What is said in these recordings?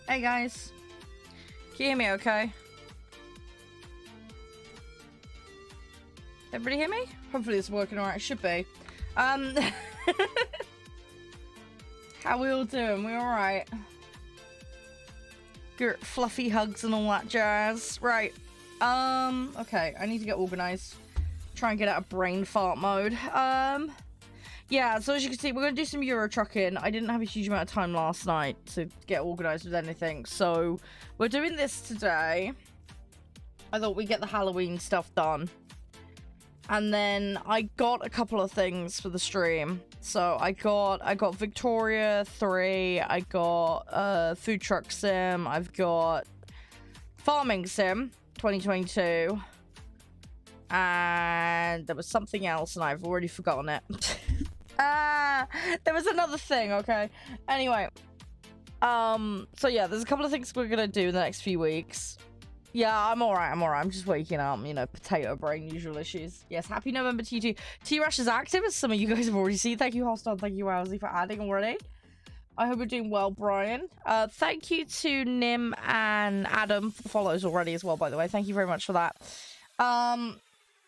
Hey guys, can you hear me okay? Everybody hear me? Hopefully it's working alright, it should be. How we all doing? We alright? Good fluffy hugs and all that jazz. Right. Okay, I need to get organized. Try and get out of brain fart mode. Yeah, so as you can see, we're going to do some Euro trucking. I didn't have a huge amount of time last night to get organized with anything, so we're doing this today. I thought we'd get the Halloween stuff done. And then I got a couple of things for the stream. So I got Victoria 3, I got Food Truck Sim, I've got Farming Sim 2022. And there was something else and I've already forgotten it. There was another thing, okay? Anyway, so yeah, there's a couple of things we're gonna do in the next few weeks. Yeah, I'm alright, I'm just waking up, you know, potato brain, usual issues. Yes, happy November to you too. T-Rush is active, as some of you guys have already seen. Thank you, Hostel, thank you, Owsley, for adding already. I hope you're doing well, Brian. Thank you to Nim and Adam for the follows already as well, by the way. Thank you very much for that.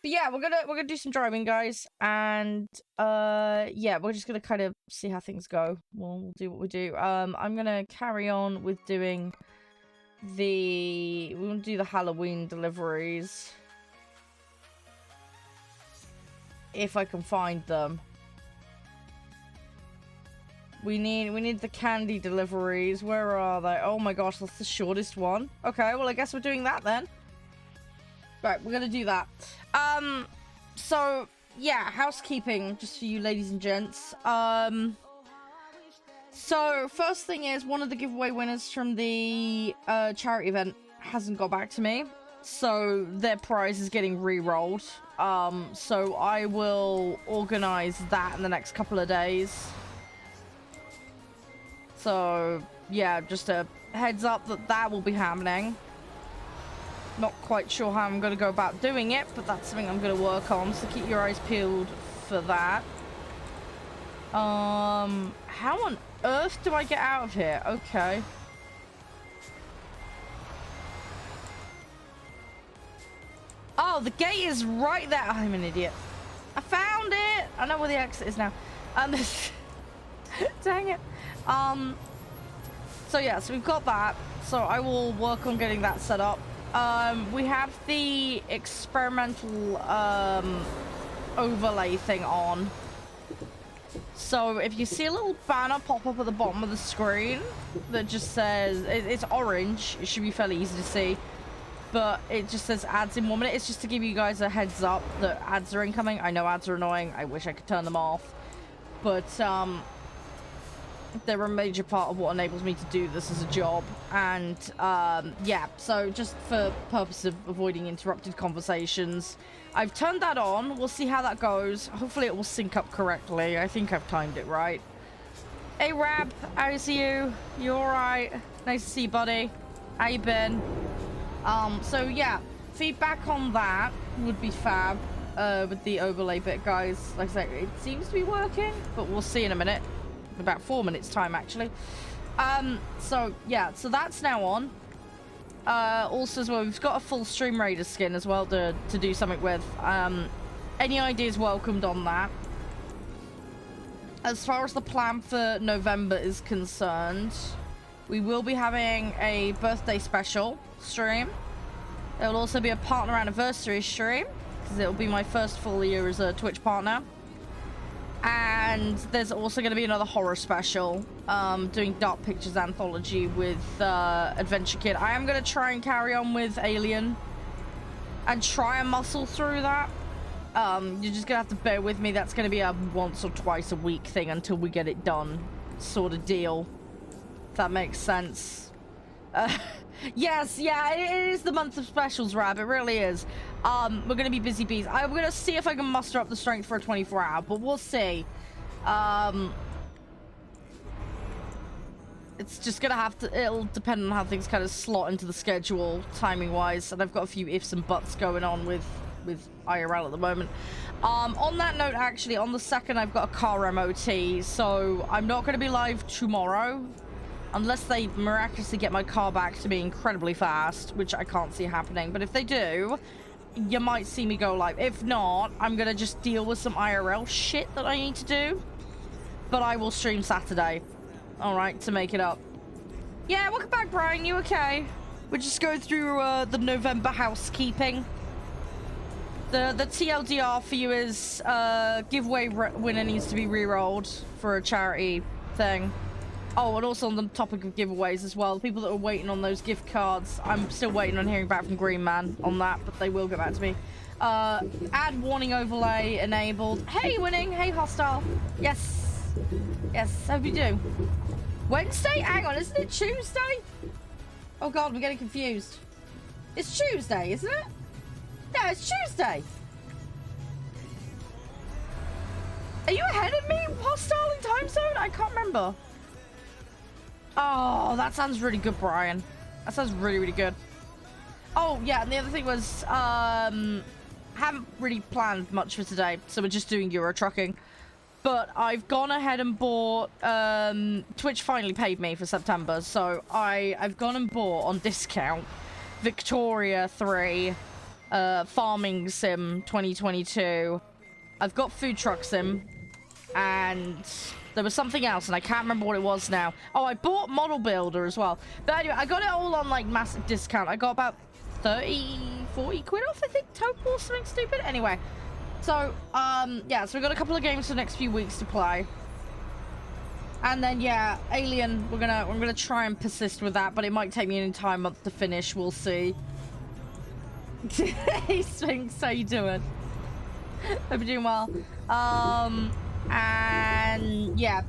But yeah, we're gonna do some driving, guys, and yeah, we're just gonna kind of see how things go. We'll do what we do. I'm gonna carry on with doing we'll do the Halloween deliveries if I can find them. We need the candy deliveries. Where are they? Oh my gosh, that's the shortest one. Okay, well I guess we're doing that then. Right, we're gonna do that. So yeah, housekeeping just for you ladies and gents. So first thing is, one of the giveaway winners from the charity event hasn't got back to me, so their prize is getting re-rolled. So I will organize that in the next couple of days. So yeah, just a heads up that will be happening. Not quite sure how I'm going to go about doing it, but that's something I'm going to work on, so keep your eyes peeled for that. How on earth do I get out of here? Okay. Oh, the gate is right there. I'm an idiot. I found it. I know where the exit is now. Dang it. So yeah, so we've got that. So I will work on getting that set up. We have the experimental overlay thing on. So if you see a little banner pop up at the bottom of the screen that just says, it's orange, it should be fairly easy to see, but it just says ads in 1 minute. It's just to give you guys a heads up that ads are incoming. I know ads are annoying. I wish I could turn them off, but they're a major part of what enables me to do this as a job. And yeah, so just for purpose of avoiding interrupted conversations, I've turned that on. We'll see how that goes. Hopefully it will sync up correctly. I think I've timed it right. Hey Rab, how's you? You alright? Nice to see you, buddy. How you been? So yeah, feedback on that would be fab with the overlay bit, guys. Like I said, it seems to be working, but we'll see in a minute. About 4 minutes time, actually. So yeah, so that's now on. Also as well, we've got a full Stream Raider skin as well to do something with. Any ideas welcomed on that. As far as the plan for November is concerned, we will be having a birthday special stream. There will also be a partner anniversary stream, because it will be my first full year as a Twitch partner. And there's also going to be another horror special, doing Dark Pictures Anthology with Adventure Kid. I am going to try and carry on with Alien and try and muscle through that. You're just going to have to bear with me. That's going to be a once or twice a week thing until we get it done sort of deal. If that makes sense. Yes, yeah, it is the month of specials, Rab. It really is. We're going to be busy bees. I'm going to see if I can muster up the strength for a 24-hour, but we'll see. It's just going to have to... It'll depend on how things kind of slot into the schedule, timing-wise. And I've got a few ifs and buts going on with IRL at the moment. On that note, actually, on the 2nd, I've got a car MOT, so I'm not going to be live tomorrow. Unless they miraculously get my car back to me incredibly fast, which I can't see happening. But if they do, you might see me go live. If not, I'm gonna just deal with some IRL shit that I need to do. But I will stream Saturday. Alright, to make it up. Yeah, welcome back, Brian. You okay? We're just going through the November housekeeping. The TLDR for you is giveaway winner needs to be re-rolled for a charity thing. Oh, and also on the topic of giveaways as well, the people that are waiting on those gift cards, I'm still waiting on hearing back from Green Man on that, but they will get back to me. Add warning overlay enabled. Hey, winning. Hey, hostile. Yes. Yes, how you do? Wednesday? Hang on, isn't it Tuesday? Oh god, we're getting confused. It's Tuesday, isn't it? No, it's Tuesday. Are you ahead of me, hostile in time zone? I can't remember. Oh, that sounds really good, Brian. That sounds really, really good. Oh, yeah, and the other thing was, haven't really planned much for today, so we're just doing Euro trucking. But I've gone ahead and bought, Twitch finally paid me for September, so I've gone and bought on discount Victoria 3, Farming Sim 2022. I've got Food Truck Sim, and there was something else, and I can't remember what it was now. Oh, I bought Model Builder as well. But anyway, I got it all on, like, massive discount. I got about 30, 40 quid off, I think, total or something stupid. Anyway, so, yeah, so we've got a couple of games for the next few weeks to play. And then, yeah, I'm gonna try and persist with that, but it might take me an entire month to finish. We'll see. Hey, Sphinx, how you doing? Hope you're doing well. And yeah,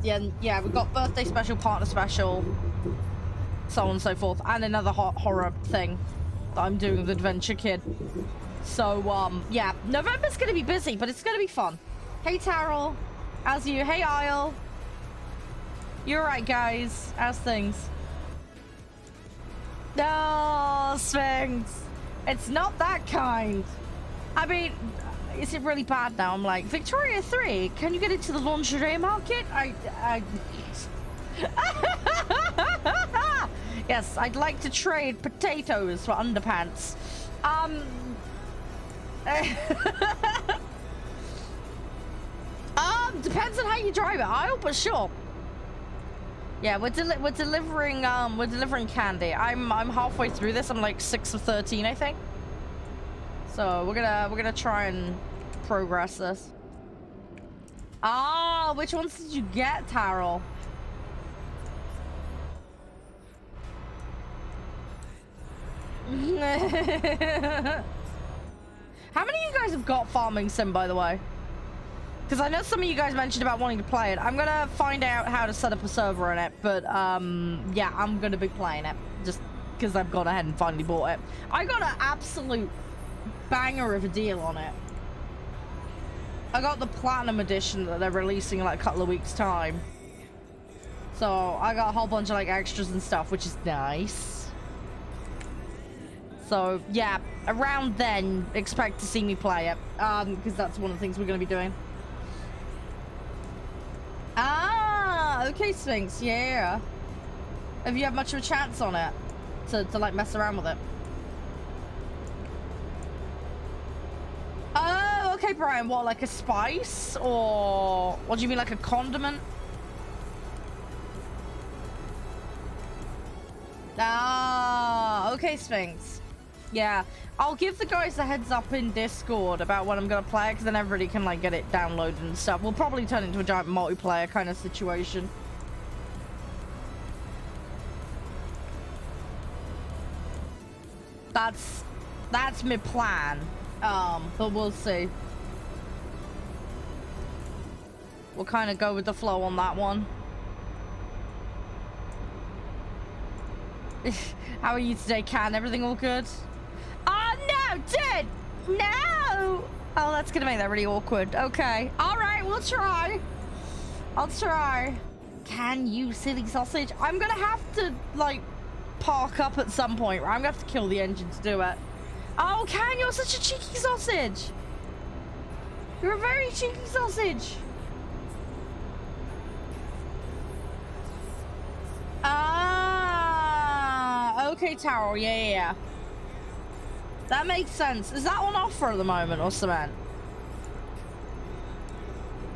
we've got birthday special, partner special, so on and so forth, and another horror thing that I'm doing with Adventure Kid. So, yeah, November's gonna be busy, but it's gonna be fun. Hey, Tarol. How's you? Hey, Isle. You alright, guys? How's things? No, Sphinx. It's not that kind. I mean, is it really bad now? I'm like, Victoria 3, can you get into the lingerie market? Yes, I'd like to trade potatoes for underpants. Depends on how you drive it, I'll, but sure. Yeah, we're delivering candy. I'm halfway through this. I'm like 6 of 13, I think. So we're gonna try and progress this. Ah, which ones did you get, Tarol? How many of you guys have got Farming Sim, by the way? Because I know some of you guys mentioned about wanting to play it. I'm gonna find out how to set up a server in it, but yeah, I'm gonna be playing it just because I've gone ahead and finally bought it. I got an absolute banger of a deal on it. I got the Platinum Edition that they're releasing in like a couple of weeks' time. So I got a whole bunch of like extras and stuff, which is nice. So yeah, around then, expect to see me play it, because that's one of the things we're going to be doing. Ah, okay, Sphinx, yeah. Have you had much of a chance on it to like mess around with it? Oh, okay, Brian. What, like a spice, or what do you mean, like a condiment? Ah, okay, Sphinx. Yeah, I'll give the guys a heads up in Discord about when I'm gonna play it, because then everybody can like get it downloaded and stuff. We'll probably turn it into a giant multiplayer kind of situation. That's my plan. But we'll see. We'll kind of go with the flow on that one. How are you today, Can? Everything all good? Oh, no, dude! No! Oh, that's gonna make that really awkward. Okay. Alright, we'll try. I'll try. Can you, silly sausage? I'm gonna have to, like, park up at some point. I'm gonna have to kill the engine to do it. Oh, Can, you're such a cheeky sausage. You're a very cheeky sausage. Ah. okay, Taro. Yeah. That makes sense. Is that on offer at the moment or something?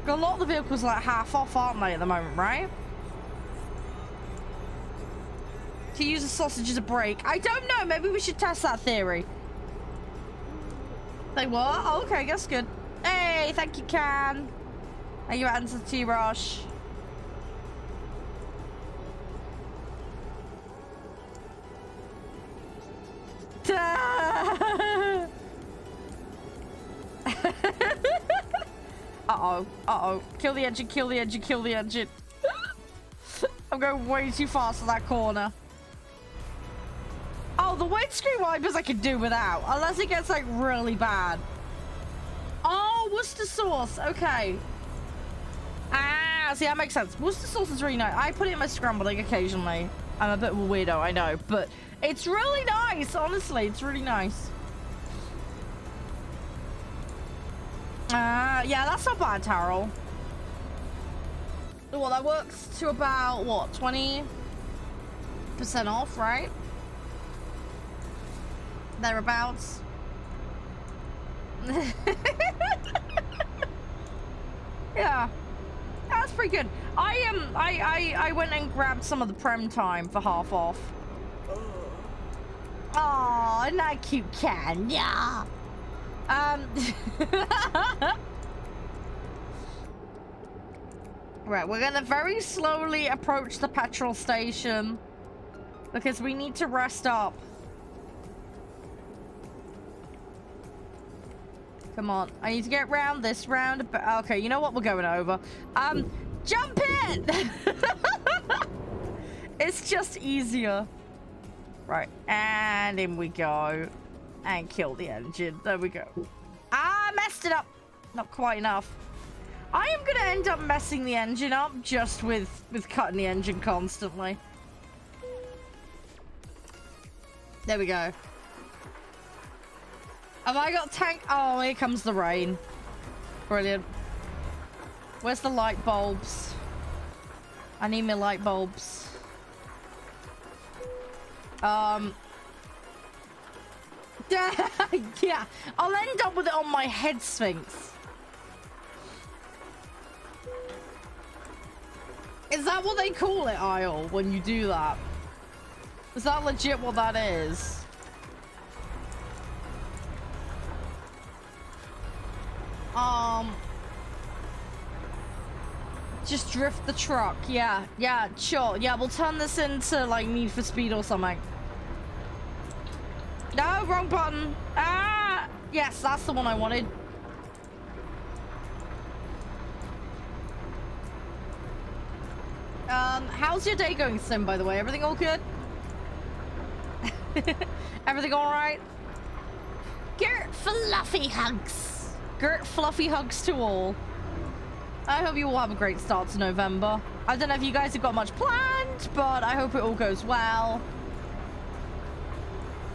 A lot of the vehicles are like half off, aren't they, at the moment, right? To use a sausage as a brake. I don't know. Maybe we should test that theory. Like what? Oh, okay, that's good. Hey, thank you, Can. Thank you, Answer T-Rush. Uh-oh. Kill the engine. I'm going way too fast in that corner. Oh, the windscreen wipers I can do without. Unless it gets, like, really bad. Oh, Worcester sauce. Okay. Ah, see, that makes sense. Worcester sauce is really nice. I put it in my scrambling occasionally. I'm a bit of a weirdo, I know. But it's really nice, honestly. It's really nice. Yeah, that's not bad, Taro. Well, that works to about, what, 20% off, right? Thereabouts. Yeah. That's pretty good. I went and grabbed some of the Prem time for half off. Oh, not cute can, yeah. Right, we're gonna very slowly approach the petrol station because we need to rest up. Come on, I need to get around this round. Okay, you know what? We're going over. Jump in! It's just easier. Right, and in we go. And kill the engine. There we go. Ah, messed it up. Not quite enough. I am gonna end up messing the engine up just with cutting the engine constantly. There we go. Have I got tank? Oh, here comes the rain. Brilliant. Where's the light bulbs? I need my light bulbs. Yeah, I'll end up with it on my head sphinx. Is that what they call it, Isle, when you do that? Is that legit what that is? Just drift the truck. Yeah, sure. Yeah, we'll turn this into, like, Need for Speed or something. No, wrong button. Ah! Yes, that's the one I wanted. How's your day going, Sim, by the way? Everything all good? Everything all right? Gert fluffy hugs. Gert fluffy hugs to all. I hope you all have a great start to November. I don't know if you guys have got much planned, but I hope it all goes well.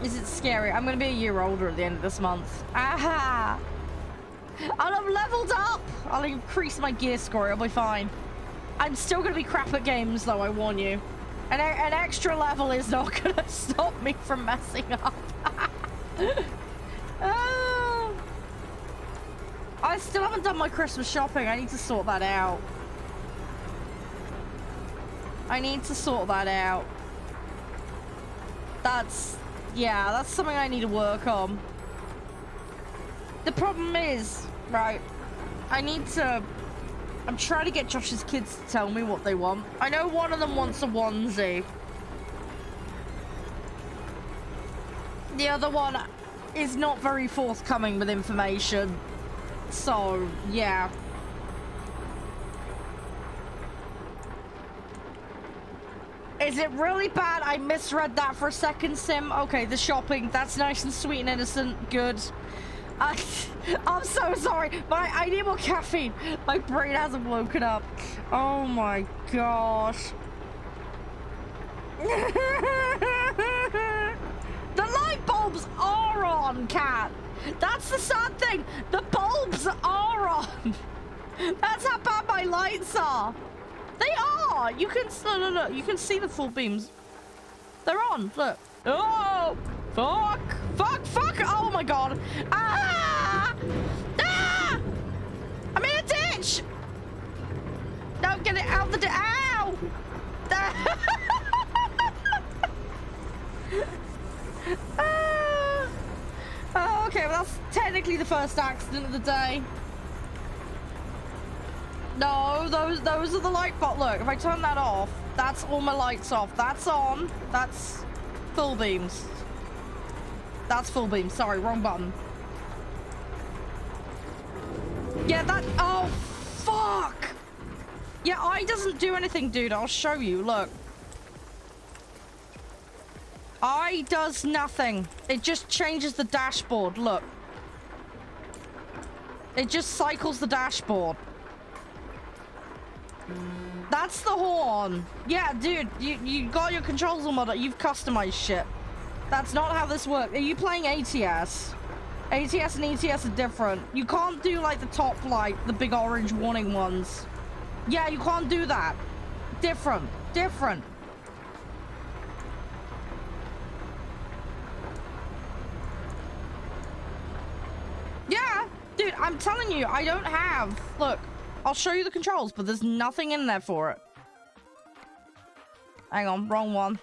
Is it scary? I'm going to be a year older at the end of this month. Aha! I'll have leveled up! I'll increase my gear score. It'll be fine. I'm still going to be crap at games, though, I warn you. An extra level is not going to stop me from messing up. I still haven't done my Christmas shopping. I need to sort that out. Yeah, that's something I need to work on. The problem is, right, I'm trying to get Josh's kids to tell me what they want. I know one of them wants a onesie. The other one is not very forthcoming with information. So, yeah. Is it really bad? I misread that for a second, Sim. Okay, the shopping. That's nice and sweet and innocent. Good. I'm so sorry. I need more caffeine. My brain hasn't woken up. Oh my gosh. The light bulbs are on, Cat. That's the sad thing. The bulbs are on. That's how bad my lights are. They are. You can look. You can see the full beams. They're on. Look. Oh! Fuck! Fuck! Fuck! Oh my god! Ah! Ah! I'm in a ditch! No, get it out the ditch! Ow! Ah! Oh, okay, well that's technically the first accident of the day. No, those are the light bulbs. Look, if I turn that off, that's all my lights off. That's on. That's full beams. That's full beams. Sorry, wrong button. Yeah, that... Oh, fuck! Yeah, I doesn't do anything, dude. I'll show you. Look. I does nothing. It just changes the dashboard. Look. It just cycles the dashboard. That's the horn. Yeah, dude, you got your controls on mod. You've customized shit. That's not how this works. Are you playing ATS? ATS and ETS are different. You can't do like the top light, the big orange warning ones. Yeah, you can't do that. Different. Different. Yeah, dude, I'm telling you, I don't have... Look, I'll show you the controls, but there's nothing in there for it. Hang on, wrong one.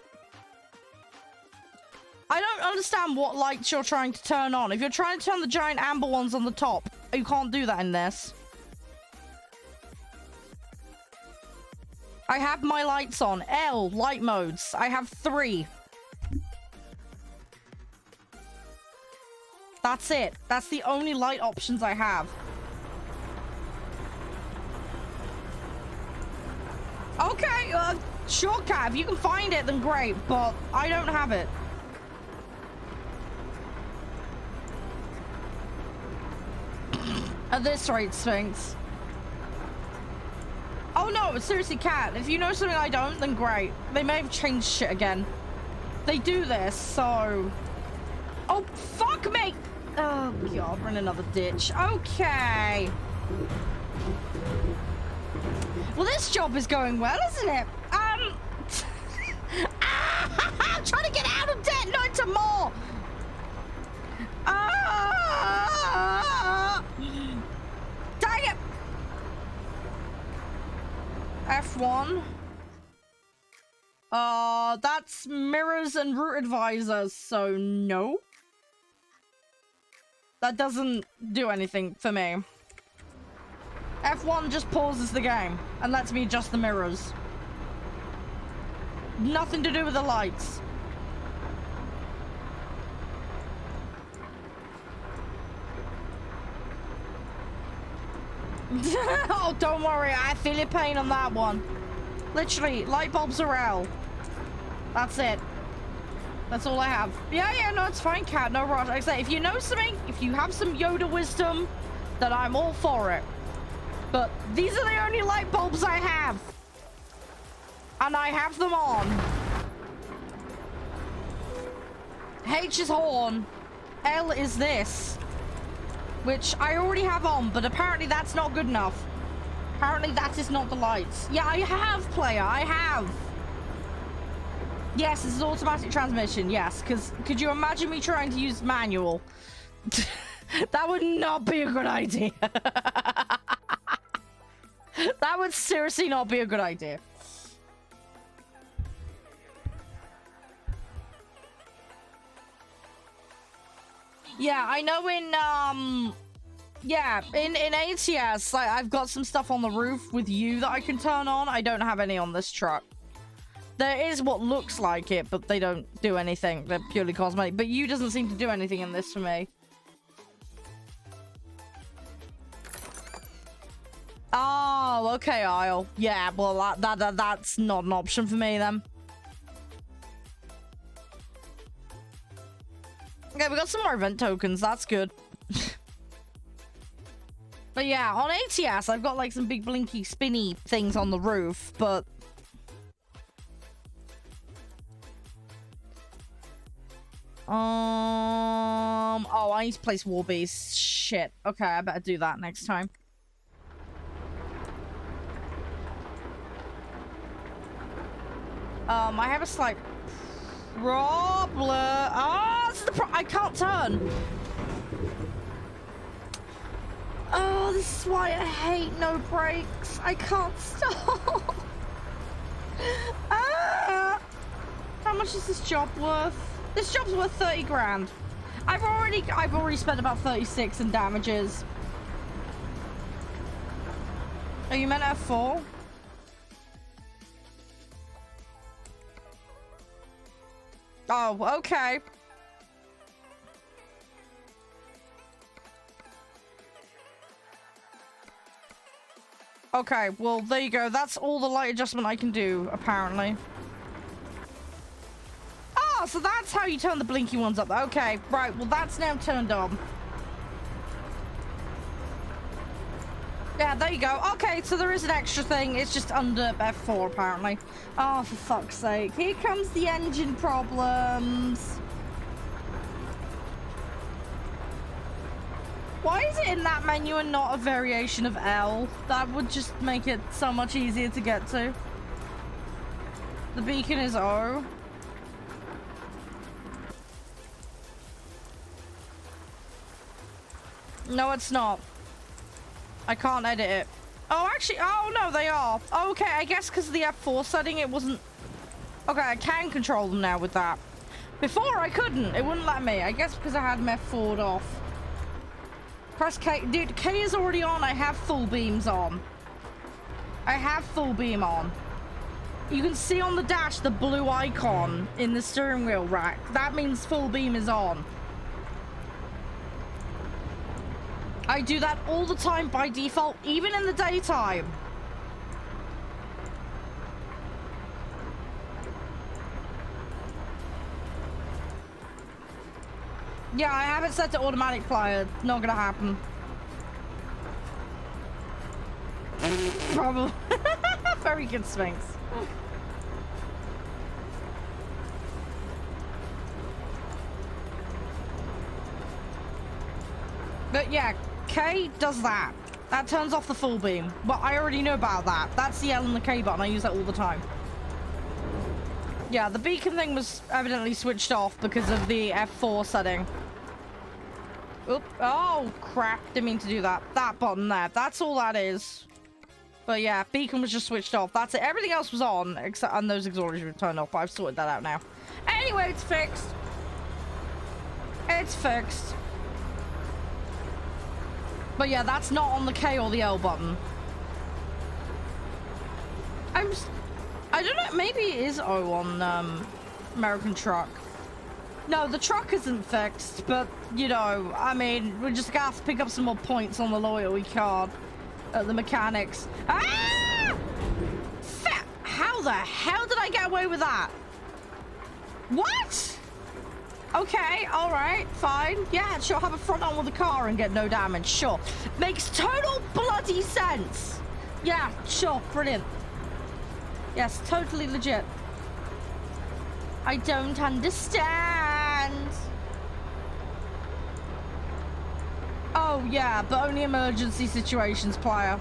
I don't understand what lights you're trying to turn on. If you're trying to turn the giant amber ones on the top, you can't do that in this. I have my lights on. L, light modes. I have 3. That's it. That's the only light options I have. Okay, sure, Cat. If you can find it, then great. But I don't have it. At this rate, Sphinx. Oh no, seriously, Cat. If you know something I don't, then great. They may have changed shit again. They do this, so... Oh, fuck me! Oh, God, we're in another ditch. Okay. Well, this job is going well, isn't it? I'm trying to get out of debt, not into more! Dang it! F1. That's mirrors and route advisors, so no. That doesn't do anything for me. F1 just pauses the game and lets me adjust the mirrors. Nothing to do with the lights. Oh, don't worry. I feel your pain on that one. Literally, light bulbs are L. That's it. That's all I have. Yeah, no, it's fine, Cat. No rush. Like I say, if you know something, if you have some Yoda wisdom, then I'm all for it. But these are the only light bulbs I have. And I have them on. H is horn. L is this. Which I already have on, but apparently that's not good enough. Apparently that is not the lights. Yeah, I have, player. I have. Yes, this is automatic transmission. Yes, because could you imagine me trying to use manual? That would not be a good idea. That would seriously not be a good idea. Yeah, I know in, yeah, in ATS, I've got some stuff on the roof with you that I can turn on. I don't have any on this truck. There is what looks like it, but they don't do anything. They're purely cosmetic. But you doesn't seem to do anything in this for me. Oh, okay, Isle. Yeah, well, that's not an option for me, then. Okay, we got some more event tokens. That's good. But yeah, on ATS, I've got, like, some big blinky spinny things on the roof, but... Oh, I need to place Warbees. Shit. Okay, I better do that next time. I have a slight problem. the I can't turn. Oh, this is why I hate no brakes. I can't stop. Ah! How much is this job worth? This job's worth 30 grand. I've already spent about 36 in damages. Are you meant to have 4? Oh, okay. Okay, well, there you go. That's all the light adjustment I can do, apparently. Oh, so that's how you turn the blinky ones up. Okay, right. Well, that's now turned on. Yeah, there you go. Okay, so there is an extra thing. It's just under F4, apparently. Oh, for fuck's sake. Here comes the engine problems. Why is it in that menu and not a variation of L? That would just make it so much easier to get to. The beacon is O. No, it's not. I can't edit it. Oh, actually, oh no, they are. Oh, okay, I guess because of the F4 setting, it wasn't... Okay, I can control them now with that. Before, I couldn't. It wouldn't let me. I guess because I had them F4'd off. Press K. Dude, K is already on. I have full beams on. I have full beam on. You can see on the dash the blue icon in the steering wheel rack. That means full beam is on. I do that all the time by default, even in the daytime. Yeah, I have it set to automatic fire. Not gonna happen. Probably. Very good, Sphinx. But yeah, K does that. That turns off the full beam. Well, I already know about that. That's the L and the K button. I use that all the time. Yeah, the beacon thing was evidently switched off because of the F4 setting. Oop. Oh, crap. Didn't mean to do that. That button there. That's all that is. But yeah, beacon was just switched off. That's it. Everything else was on, except and those auxiliaries were turned off. But I've sorted that out now. Anyway, it's fixed. It's fixed. But yeah, that's not on the K or the L button. I don't know. Maybe it is O on American Truck. No, the truck isn't fixed, but, you know, I mean, we're just gonna have to pick up some more points on the loyalty card at the mechanics. Ah! How the hell did I get away with that? What? Okay, all right, fine. Yeah, sure, have a front on with the car and get no damage, sure. Makes total bloody sense. Yeah, sure, brilliant. Yes, totally legit. I don't understand. Oh, yeah, but only emergency situations, player.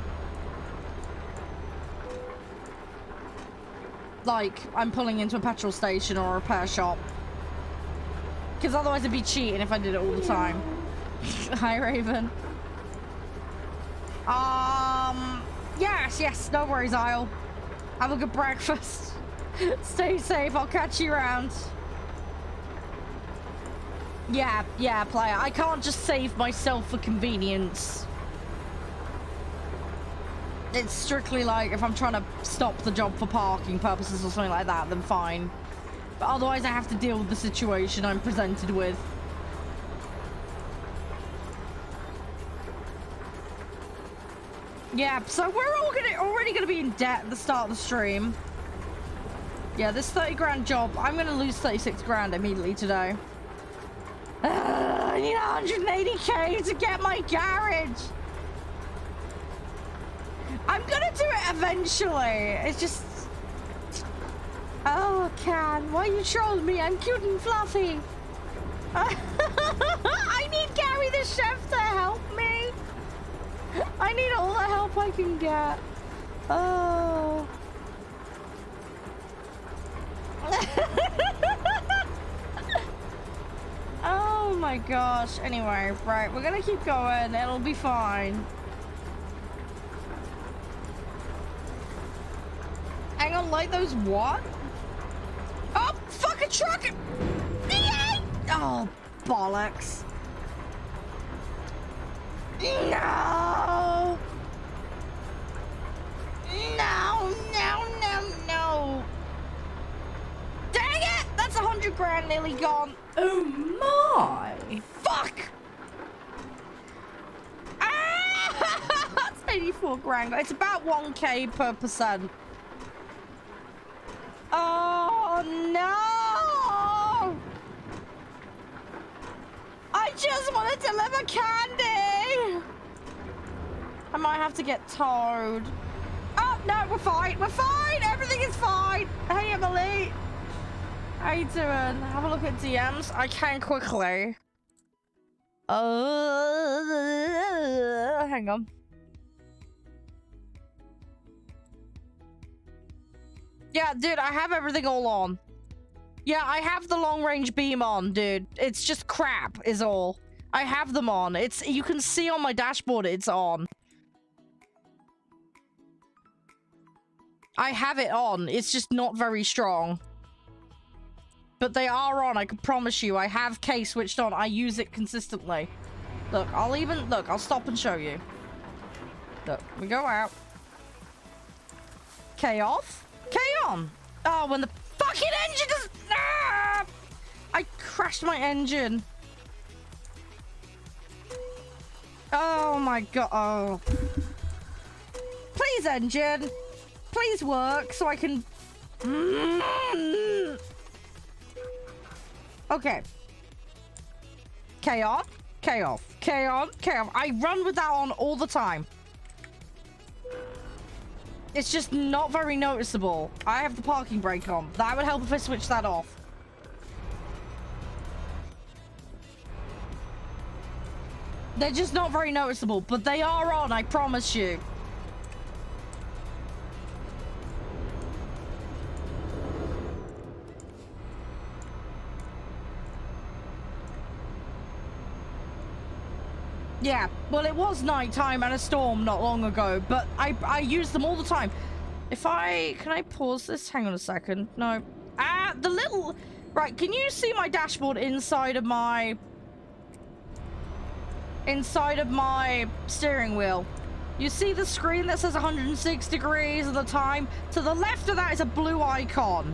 Like, I'm pulling into a petrol station or a repair shop. Because otherwise it'd be cheating if I did it all the time. Hi, Raven. Yes, no worries, Isle. Have a good breakfast. Stay safe, I'll catch you around. Yeah, player. I can't just save myself for convenience. It's strictly like if I'm trying to stop the job for parking purposes or something like that, then fine. But otherwise I have to deal with the situation I'm presented with. Yeah, so we're already gonna be in debt at the start of the stream. Yeah, this 30 grand job, I'm gonna lose 36 grand immediately today. I need 180k to get my garage. I'm gonna do it eventually. It's just... Oh, Can, why you trolling me? I'm cute and fluffy. I need Gary the chef to help me. I need all the help I can get. Oh. Oh. my gosh. Anyway, right, we're gonna keep going. It'll be fine. Hang on, light those what? Oh, fuck a truck! Yay! Oh, bollocks. No! No, no, no, no. Dang it! That's 100 grand nearly gone. Oh my! Fuck! Ah! That's 84 grand. It's about 1k per percent. Oh no! I just want to deliver candy! I might have to get towed. Oh, no, we're fine. We're fine. Everything is fine. Hey, Emily. How you doing? Have a look at DMs. I can quickly. Hang on. Yeah, dude, I have everything all on. Yeah, I have the long-range beam on, dude. It's just crap, is all. I have them on. You can see on my dashboard it's on. I have it on. It's just not very strong. But they are on, I can promise you. I have K switched on. I use it consistently. Look, I'll stop and show you. Look, we go out. K off. K on. Oh, when the fucking engine does... Ah! I crashed my engine. Oh my god. Oh. Please, engine. Please work so I can... Okay. K on, K off, K on, K off. I run with that on all the time. It's just not very noticeable. I have the parking brake on. That would help if I switch that off. They're just not very noticeable, but they are on, I promise you. Yeah, well, it was nighttime and a storm not long ago, but I use them all the time. Can I pause this? Hang on a second. No. The little... Right, can you see my dashboard inside of my steering wheel? You see the screen that says 106 degrees and the time? To the left of that is a blue icon.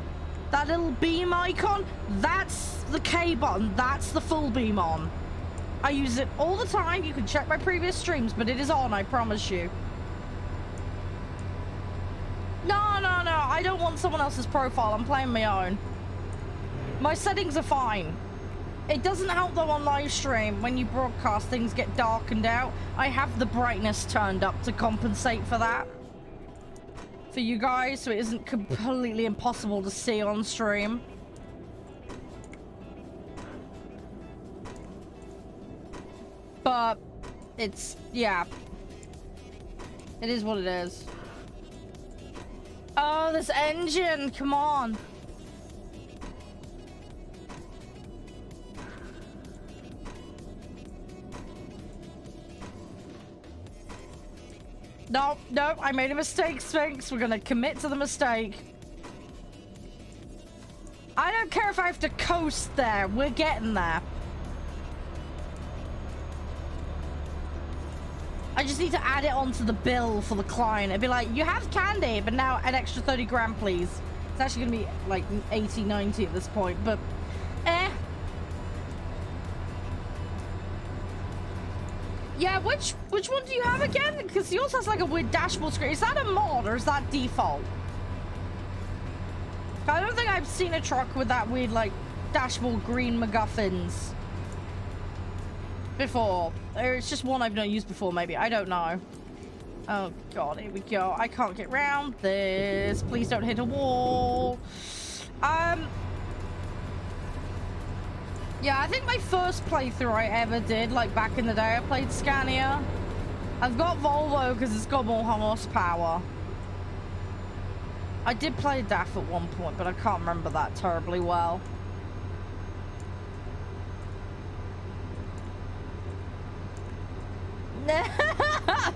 That little beam icon, that's the K button. That's the full beam on. I use it all the time. You can check my previous streams, but it is on, I promise you. No. I don't want someone else's profile. I'm playing my own. My settings are fine. It doesn't help though on live stream. When you broadcast, things get darkened out. I have the brightness turned up to compensate for that. For you guys, so it isn't completely impossible to see on stream. But it's, yeah. It is what it is. Oh, this engine, come on. No, I made a mistake, Sphinx. We're gonna commit to the mistake. I don't care if I have to coast there. We're getting there. I just need to add it onto the bill for the client. It'd be like, you have candy, but now an extra 30 grand, please. It's actually gonna be like 80, 90 at this point, but yeah, which one do you have again? Because yours has like a weird dashboard screen. Is that a mod or is that default? I don't think I've seen a truck with that weird like dashboard green MacGuffins before. Or it's just one I've not used before, maybe. I don't know. Oh god, here we go. I can't get round this. Please don't hit a wall. Yeah, I think my first playthrough I ever did, like back in the day, I played Scania. I've got Volvo because it's got more horsepower. I did play DAF at one point, but I can't remember that terribly well.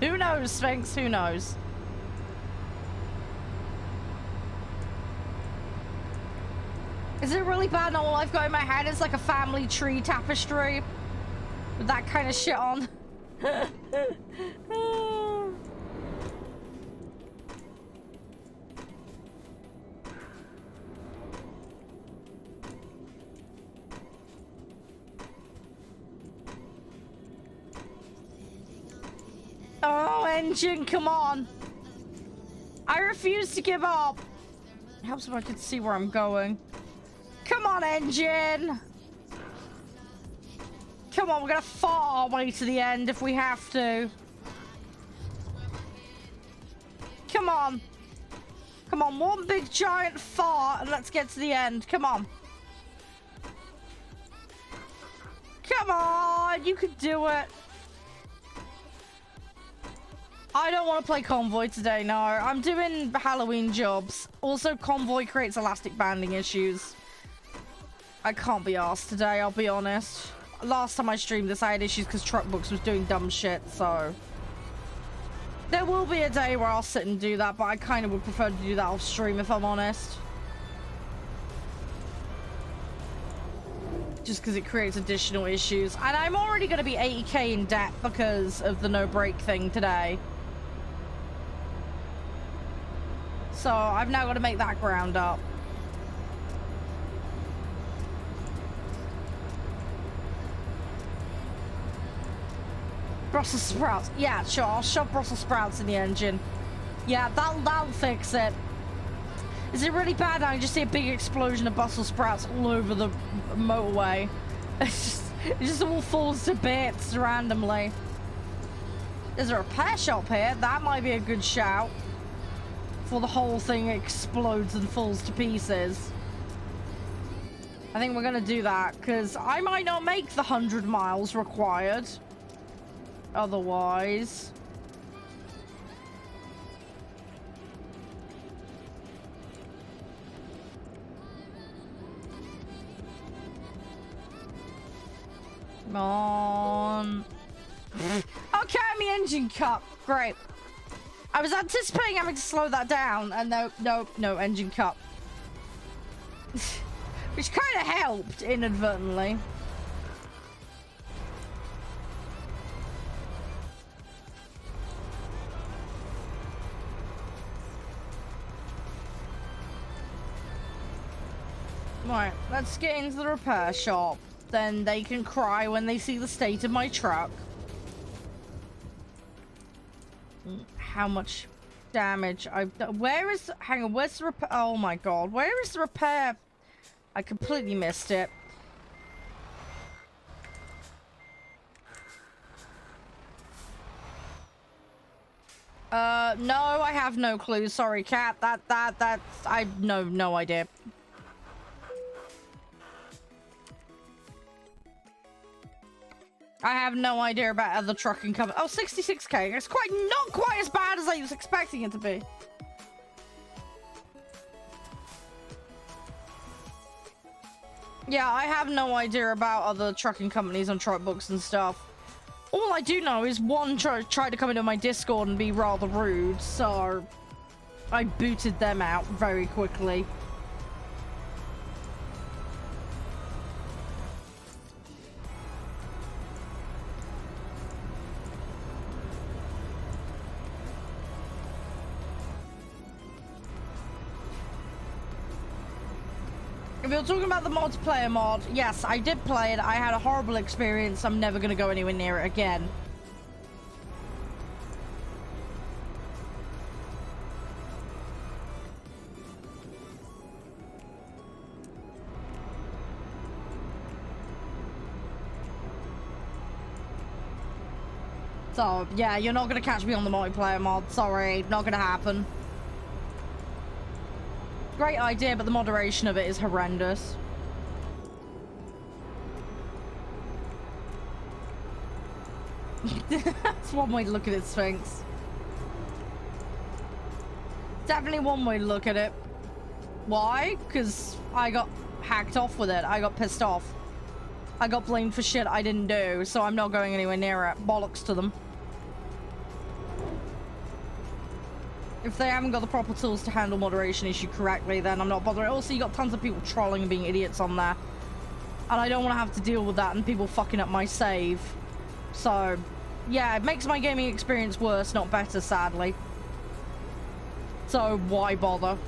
Who knows, Sphinx? Who knows? Is it really bad? All I've got in my head is like a family tree tapestry with that kind of shit on. Oh, engine, come on. I refuse to give up. It helps if I can see where I'm going. Come on, engine. Come on, we're gonna fart our way to the end if we have to. Come on. Come on, one big giant fart and let's get to the end. Come on. Come on, you can do it. I don't want to play Convoy today, no. I'm doing Halloween jobs. Also, Convoy creates elastic banding issues. I can't be arsed today, I'll be honest. Last time I streamed this, I had issues because Truckbooks was doing dumb shit, so... There will be a day where I'll sit and do that, but I kind of would prefer to do that off stream, if I'm honest. Just because it creates additional issues. And I'm already going to be 80k in debt because of the no break thing today. So I've now got to make that ground up. Brussels sprouts. Yeah, sure. I'll shove Brussels sprouts in the engine. Yeah, that'll fix it. Is it really bad? I just see a big explosion of Brussels sprouts all over the motorway. It just all falls to bits randomly. There's a repair shop here. That might be a good shout. Before the whole thing explodes and falls to pieces. I think we're gonna do that because I might not make the 100 miles required. Otherwise. Come on. Okay, I'm the engine cut. Great. I was anticipating having to slow that down, and no, engine cut. Which kind of helped inadvertently. Right, let's get into the repair shop. Then they can cry when they see the state of my truck. How much damage I've done. Where is... Hang on, where's the repair? Oh my god, where is the repair? I completely missed it. No, I have no clue. Sorry, Cat. That's... I... No idea. I have no idea about other trucking companies. Oh, 66k. It's not quite as bad as I was expecting it to be. Yeah, I have no idea about other trucking companies on Truckbooks and stuff. All I do know is one tried to come into my Discord and be rather rude, so I booted them out very quickly. If you're talking about the multiplayer mod, yes, I did play it. I had a horrible experience. I'm never going to go anywhere near it again. So, yeah, you're not going to catch me on the multiplayer mod. Sorry, not going to happen. Great idea, but the moderation of it is horrendous. That's one way to look at it, Sphinx. Definitely one way to look at it. Why? Because I got hacked off with it. I got pissed off. I got blamed for shit I didn't do, so I'm not going anywhere near it. Bollocks to them. If they haven't got the proper tools to handle moderation issue correctly, then I'm not bothering. Also, you got tons of people trolling and being idiots on there. And I don't want to have to deal with that and people fucking up my save. So, yeah, it makes my gaming experience worse, not better, sadly. So, why bother?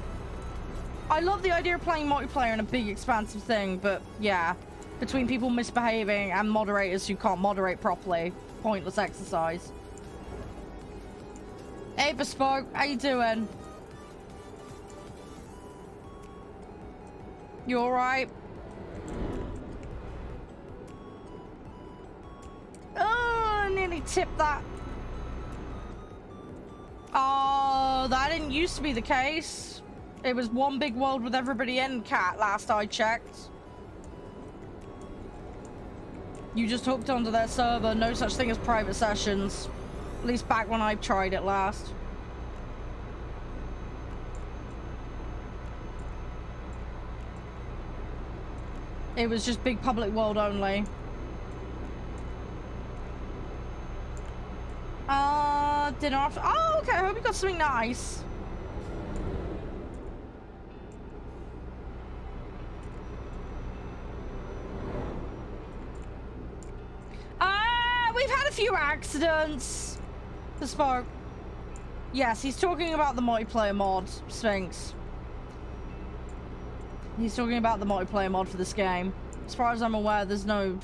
I love the idea of playing multiplayer in a big, expansive thing, but yeah, between people misbehaving and moderators who can't moderate properly, pointless exercise. Hey, Bespoke, how you doing? You alright? Oh, I nearly tipped that. Oh, that didn't used to be the case. It was one big world with everybody in, Cat, last I checked. You just hooked onto their server. No such thing as private sessions. At least back when I tried it last. It was just big public world only. Dinner after. Oh, okay. I hope you got something nice. We've had a few accidents. The Spark. Yes, he's talking about the multiplayer mod, Sphinx. He's talking about the multiplayer mod for this game. As far as I'm aware, there's no...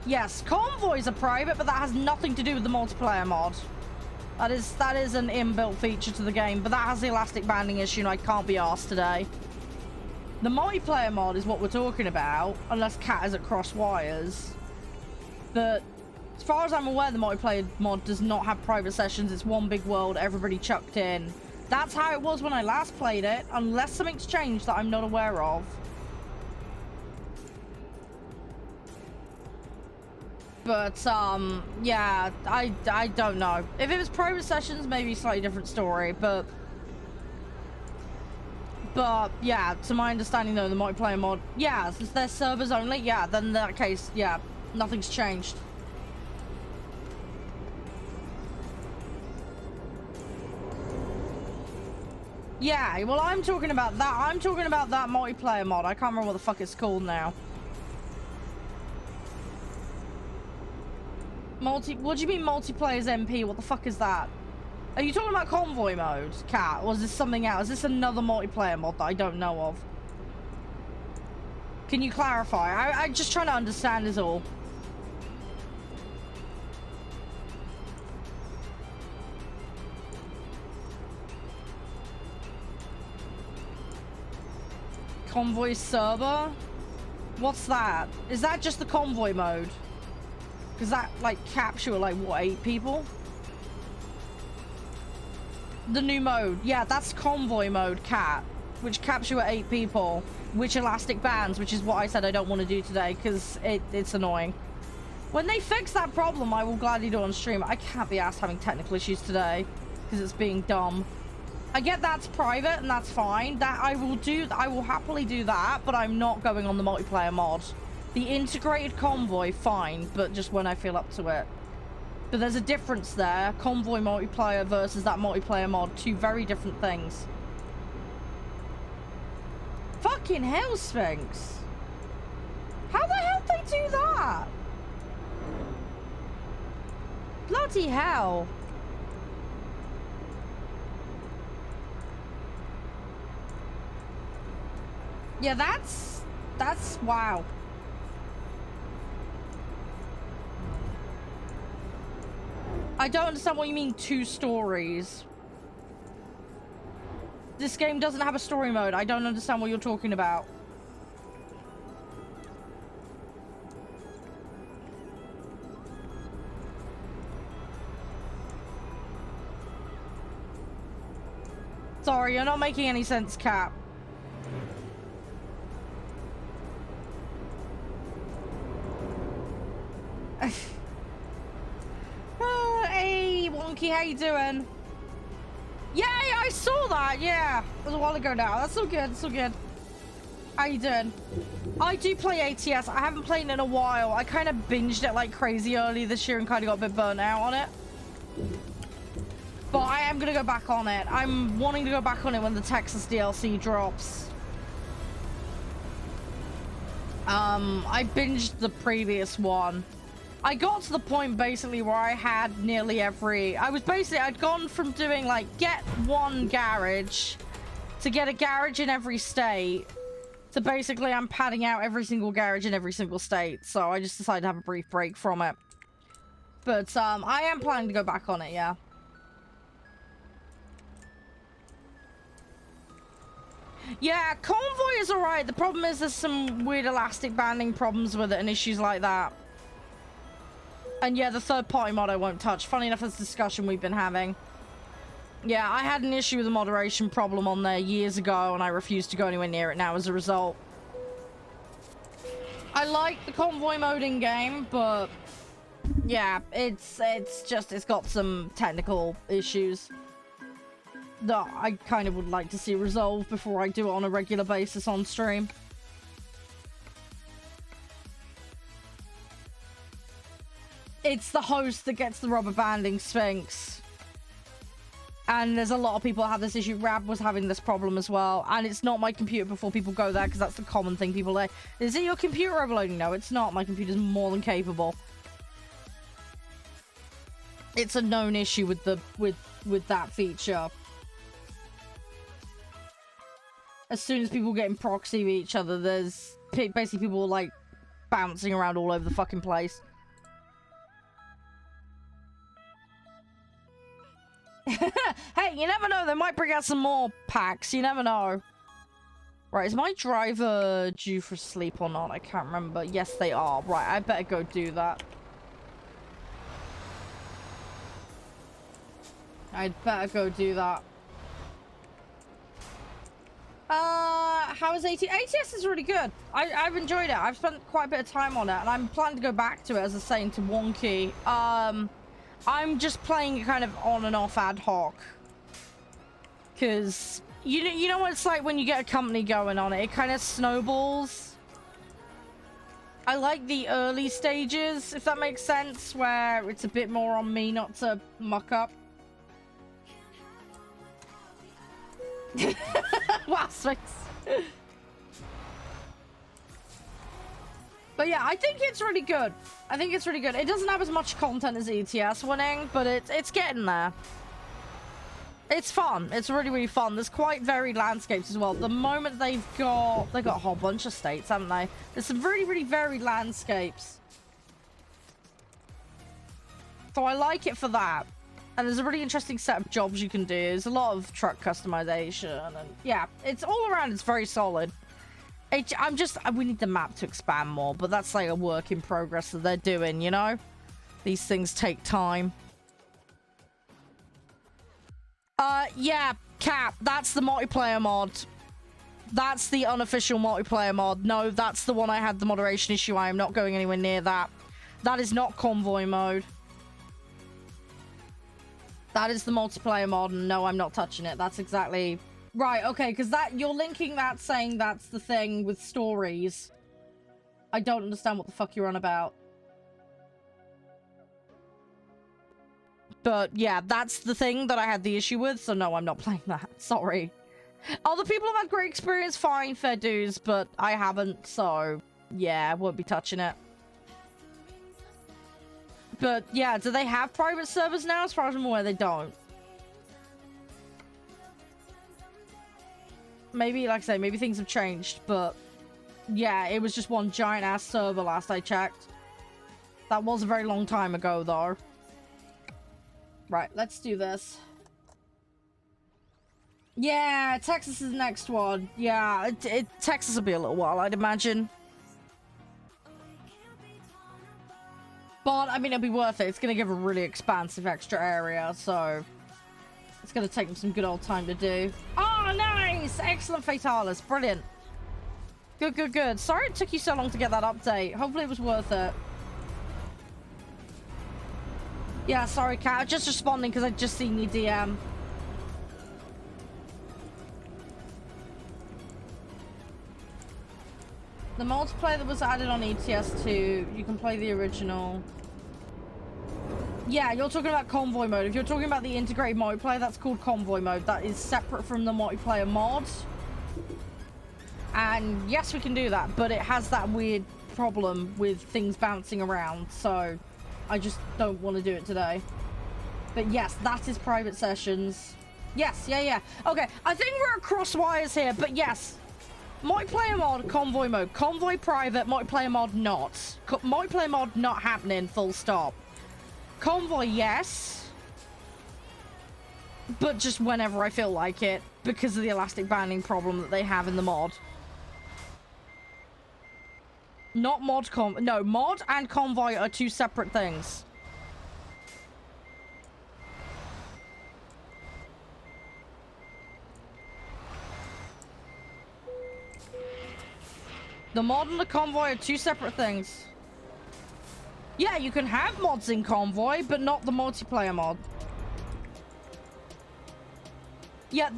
Yes, convoys are private, but that has nothing to do with the multiplayer mod. That is an inbuilt feature to the game, but that has the elastic banding issue and I can't be arsed today. The multiplayer mod is what we're talking about, unless Cat is at cross wires. But as far as I'm aware, the multiplayer mod does not have private sessions. It's one big world, everybody chucked in. That's how it was when I last played it, unless something's changed that I'm not aware of. But, yeah, I don't know. If it was private sessions, maybe slightly different story, but yeah, to my understanding though, the multiplayer mod, yeah, since they're servers only, yeah, then in that case, yeah, nothing's changed. Yeah, well, I'm talking about that. I'm talking about that multiplayer mod. I can't remember what the fuck it's called now. What do you mean multiplayer's MP? What the fuck is that? Are you talking about convoy mode, Cat? Or is this something else? Is this another multiplayer mod that I don't know of? Can you clarify? I'm just trying to understand is all. Convoy server? What's that? Is that just the convoy mode? Because that, like, caps you at, like, what, 8 people? The new mode. Yeah, that's convoy mode, Cat. Which caps you at 8 people. Which elastic bands, which is what I said I don't want to do today, because it's annoying. When they fix that problem, I will gladly do it on stream. I can't be asked having technical issues today, because it's being dumb. I get that's private, and that's fine. That I will happily do that, but I'm not going on the multiplayer mod. The integrated convoy, fine, but just when I feel up to it. But there's a difference there. Convoy multiplayer versus that multiplayer mod. 2 very different things. Fucking hell, Sphinx. How the hell did they do that? Bloody hell. Yeah, that's wow. I don't understand what you mean 2 stories. This game doesn't have a story mode. I don't understand what you're talking about. Sorry, you're not making any sense, Cap. Hey, Wonky, how you doing? Yay, I saw that, yeah. It was a while ago now. That's all good, it's all good. How you doing? I do play ATS. I haven't played it in a while. I kind of binged it like crazy early this year and kind of got a bit burnt out on it. But I am gonna go back on it. I'm wanting to go back on it when the Texas DLC drops. I binged the previous one. I got to the point basically where I had nearly every... I'd gone from doing like get one garage to get a garage in every state to basically I'm padding out every single garage in every single state. So I just decided to have a brief break from it. But I am planning to go back on it, yeah. Yeah, Convoy is alright. The problem is there's some weird elastic banding problems with it and issues like that. And yeah, the third-party mod I won't touch. Funny enough, that's a discussion we've been having. Yeah, I had an issue with a moderation problem on there years ago, and I refused to go anywhere near it now as a result. I like the Convoy mode in game, but yeah, it's got some technical issues that I kind of would like to see resolved before I do it on a regular basis on stream. It's the host that gets the rubber banding Sphinx. And there's a lot of people that have this issue. Rab was having this problem as well. And it's not my computer before people go there, because that's the common thing people say. Is it your computer overloading? No, it's not. My computer's more than capable. It's a known issue with the with that feature. As soon as people get in proxy with each other, there's basically people like bouncing around all over the fucking place. Hey, you never know. They might bring out some more packs. You never know. Right, is my driver due for sleep or not? I can't remember. Yes, they are. Right, I better go do that. I'd better go do that. How is ATS? ATS is really good. I've enjoyed it. I've spent quite a bit of time on it, and I'm planning to go back to it, as I was saying to Wonky. I'm just playing it kind of on and off ad hoc. Because, you know what it's like when you get a company going on it? It kind of snowballs. I like the early stages, if that makes sense, where it's a bit more on me not to muck up. Wow, Sphinx. But yeah, I think it's really good. I think it's really good. It doesn't have as much content as ETS winning, but it's getting there. It's fun. It's really, really fun. There's quite varied landscapes as well. The moment they've got a whole bunch of states, haven't they? There's some really, really varied landscapes. So I like it for that. And there's a really interesting set of jobs you can do. There's a lot of truck customization, and yeah, it's all around. It's very solid. We need the map to expand more, but that's like a work in progress that they're doing, you know? These things take time. Yeah, Cap, that's the multiplayer mod. That's the unofficial multiplayer mod. No, that's the one I had the moderation issue. I am not going anywhere near that. That is not convoy mode. That is the multiplayer mod, and no, I'm not touching it. That's exactly... Right, okay, because you're linking that saying that's the thing with stories. I don't understand what the fuck you're on about. But yeah, that's the thing that I had the issue with, so no, I'm not playing that. Sorry. Other people have had great experience, fine, fair dues, but I haven't, so yeah, I won't be touching it. But yeah, do they have private servers now? As far as I'm aware, they don't. Maybe, like I say, maybe things have changed, but yeah, it was just one giant ass server last I checked. That was a very long time ago, though. Right, let's do this. Yeah, Texas is the next one. Yeah, Texas will be a little while, I'd imagine. But, I mean, it'll be worth it. It's going to give a really expansive extra area, so... It's going to take them some good old time to do. Oh, nice! Excellent Fatalis. Brilliant. Good, good, good. Sorry it took you so long to get that update. Hopefully it was worth it. Yeah, sorry, Kat. I'm just responding because I'd just seen your DM. The multiplayer that was added on ETS2, you can play the original. Yeah, you're talking about convoy mode. If you're talking about the integrated multiplayer, that's called convoy mode. That is separate from the multiplayer mod. And yes, we can do that, but it has that weird problem with things bouncing around, so I just don't want to do it today. But yes, that is private sessions. Yes, yeah. Okay, I think we're across wires here, but yes. Multiplayer mod, convoy mode. Convoy private, multiplayer mod not. Multiplayer mod not happening, full stop. Convoy, yes. But just whenever I feel like it, because of the elastic banding problem that they have in the mod. Not mod no, mod and convoy are two separate things. The mod and the convoy are two separate things. Yeah, you can have mods in convoy, but not the multiplayer mod. Yeah,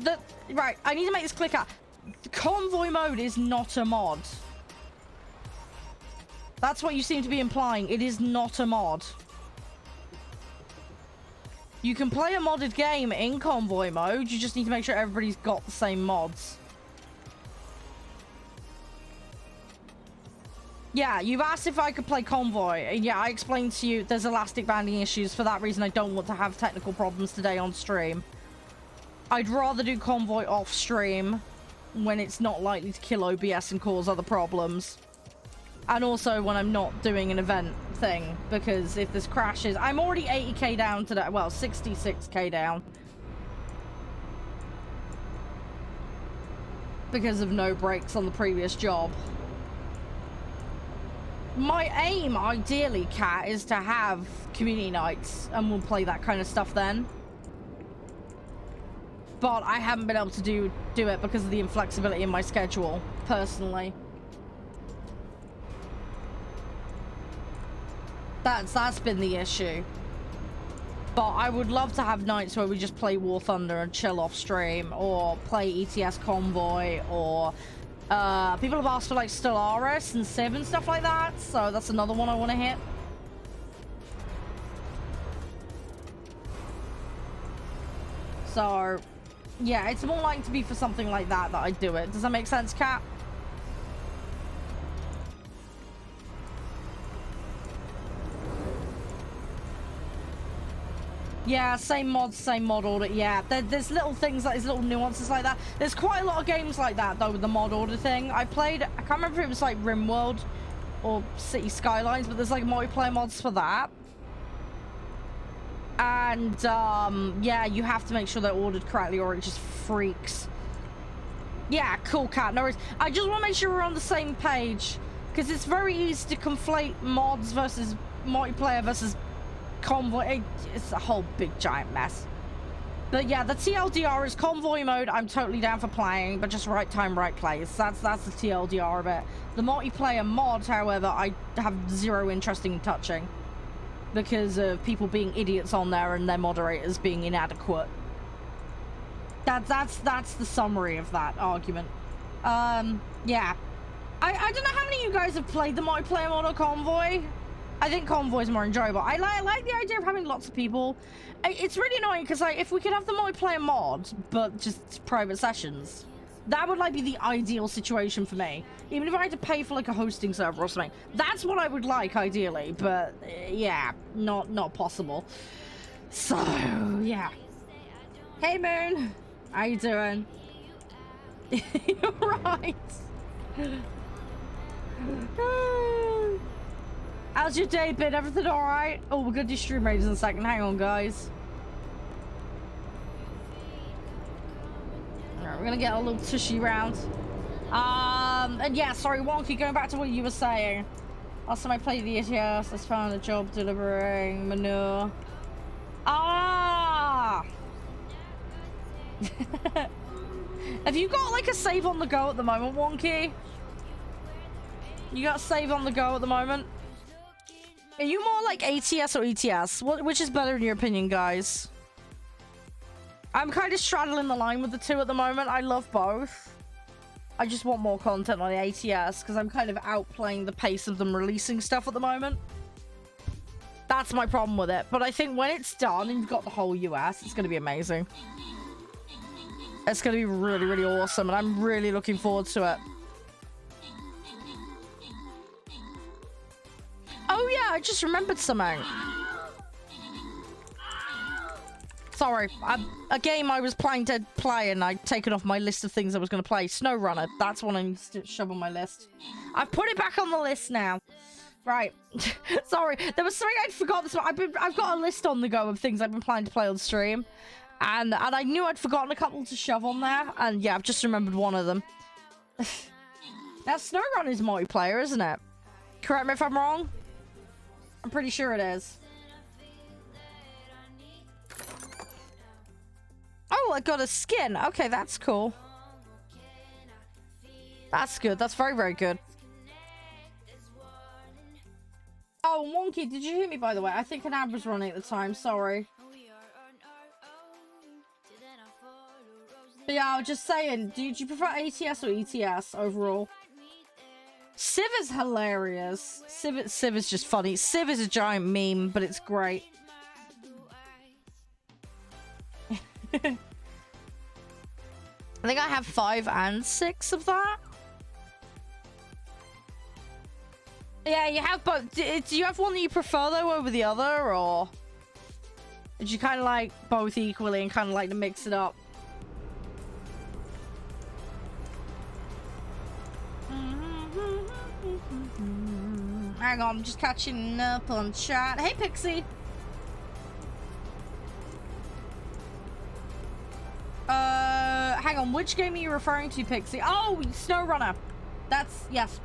right, I need to make this clear out. The convoy mode is not a mod. That's what you seem to be implying. It is not a mod. You can play a modded game in convoy mode. You just need to make sure everybody's got the same mods. Yeah, you've asked if I could play convoy. And yeah, I explained to you there's elastic banding issues. For that reason, I don't want to have technical problems today on stream. I'd rather do convoy off stream when it's not likely to kill OBS and cause other problems. And also when I'm not doing an event thing, because if this crashes, I'm already 80k down today. Well, 66k down. Because of no breaks on the previous job. My aim, ideally, Kat, is to have community nights, and we'll play that kind of stuff then. But I haven't been able to do it because of the inflexibility in my schedule, personally. That's been the issue. But I would love to have nights where we just play War Thunder and chill off stream, or play ETS Convoy, or people have asked for like Stellaris and Civ and stuff like that, so that's another one I want to hit. So yeah, it's more likely to be for something like that I do it. Does that make sense, Kat? Yeah, same mods, same mod order. Yeah, there's little things like, there's little nuances like that. There's quite a lot of games like that, though, with the mod order thing. I can't remember if it was like RimWorld or City Skylines, but there's like multiplayer mods for that. And, yeah, you have to make sure they're ordered correctly or it just freaks. Yeah, cool, Cat, no worries. I just want to make sure we're on the same page, because it's very easy to conflate mods versus multiplayer versus convoy. It's a whole big giant mess. But yeah, the TLDR is convoy mode. I'm totally down for playing, but just right time, right place. That's the TLDR of it. The multiplayer mod, however, I have zero interest in touching because of people being idiots on there and their moderators being inadequate. That's the summary of that argument. Yeah, I don't know how many of you guys have played the multiplayer mod or convoy. I think convoy is more enjoyable. I like the idea of having lots of people. It's really annoying because like, if we could have the multiplayer mod, but just private sessions, that would like be the ideal situation for me. Even if I had to pay for like a hosting server or something, that's what I would like ideally. But yeah, not possible. So yeah. Hey Moon, how you doing? You're right. How's your day been? Everything alright? Oh, we're gonna do stream raiders in a second. Hang on, guys. Alright, we're gonna get a little tushy round. And yeah, sorry, Wonky, going back to what you were saying. Last time I played the ETS, I found a job delivering manure. Ah! Have you got like a save on the go at the moment, Wonky? You got a save on the go at the moment? Are you more like ATS or ETS? Which is better in your opinion, guys? I'm kind of straddling the line with the two at the moment. I love both. I just want more content on the ATS because I'm kind of outplaying the pace of them releasing stuff at the moment. That's my problem with it. But I think when it's done and you've got the whole US, it's going to be amazing. It's going to be really, really awesome. And I'm really looking forward to it. Oh, yeah. I just remembered something. Sorry. A game I was planning to play and I'd taken off my list of things I was going to play. SnowRunner. That's one I need to shove on my list. I've put it back on the list now. Right. Sorry. There was something I'd forgotten. I've got a list on the go of things I've been planning to play on stream. And I knew I'd forgotten a couple to shove on there. And yeah, I've just remembered one of them. Now, SnowRun is multiplayer, isn't it? Correct me if I'm wrong. I'm pretty sure it is. Oh, I got a skin. Okay, that's cool. That's good. That's very, very good. Oh, Wonky, did you hear me, by the way? I think an ad was running at the time. Sorry. But yeah, I was just saying, do you prefer ATS or ETS overall? Civ is hilarious. Civ is just funny. Civ is a giant meme, but it's great. I think I have 5 and 6 of that. Yeah, you have both. Do you have one that you prefer, though, over the other, or did you kind of like both equally and kind of like to mix it up? Hang on, I'm just catching up on chat. Hey, Pixie. Hang on, which game are you referring to, Pixie? Oh, SnowRunner. That's, yes.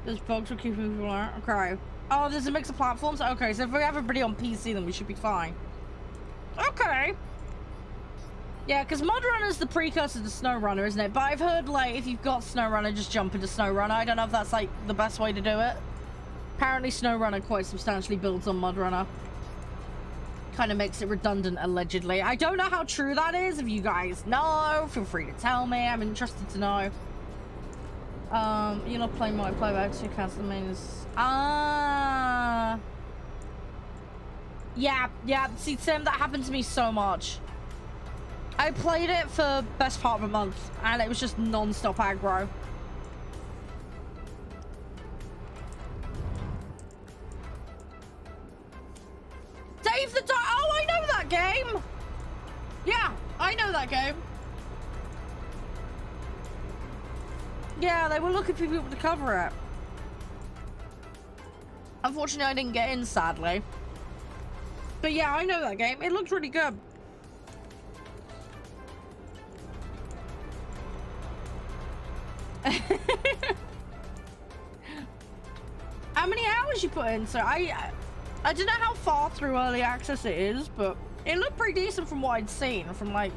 There's bugs will keep moving along. Okay. Oh, there's a mix of platforms? Okay, so if we have everybody on PC, then we should be fine. Okay. Yeah, because MudRunner's the precursor to SnowRunner, isn't it? But I've heard, like, if you've got SnowRunner, just jump into SnowRunner. I don't know if that's, like, the best way to do it. Apparently, SnowRunner quite substantially builds on MudRunner. Kind of makes it redundant, allegedly. I don't know how true that is. If you guys know, feel free to tell me. I'm interested to know. You're not playing multiplayer by 2 accounts. The main is... Yeah. See, Tim, that happened to me so much. I played it for best part of a month, and it was just non-stop aggro. Dave the Dog. Oh, I know that game. Yeah, I know that game. Yeah, they were looking for people to cover it. Unfortunately, I didn't get in, sadly. But yeah, I know that game. It looked really good. How many hours you put in? So I don't know how far through early access it is, but it looked pretty decent from what I'd seen from like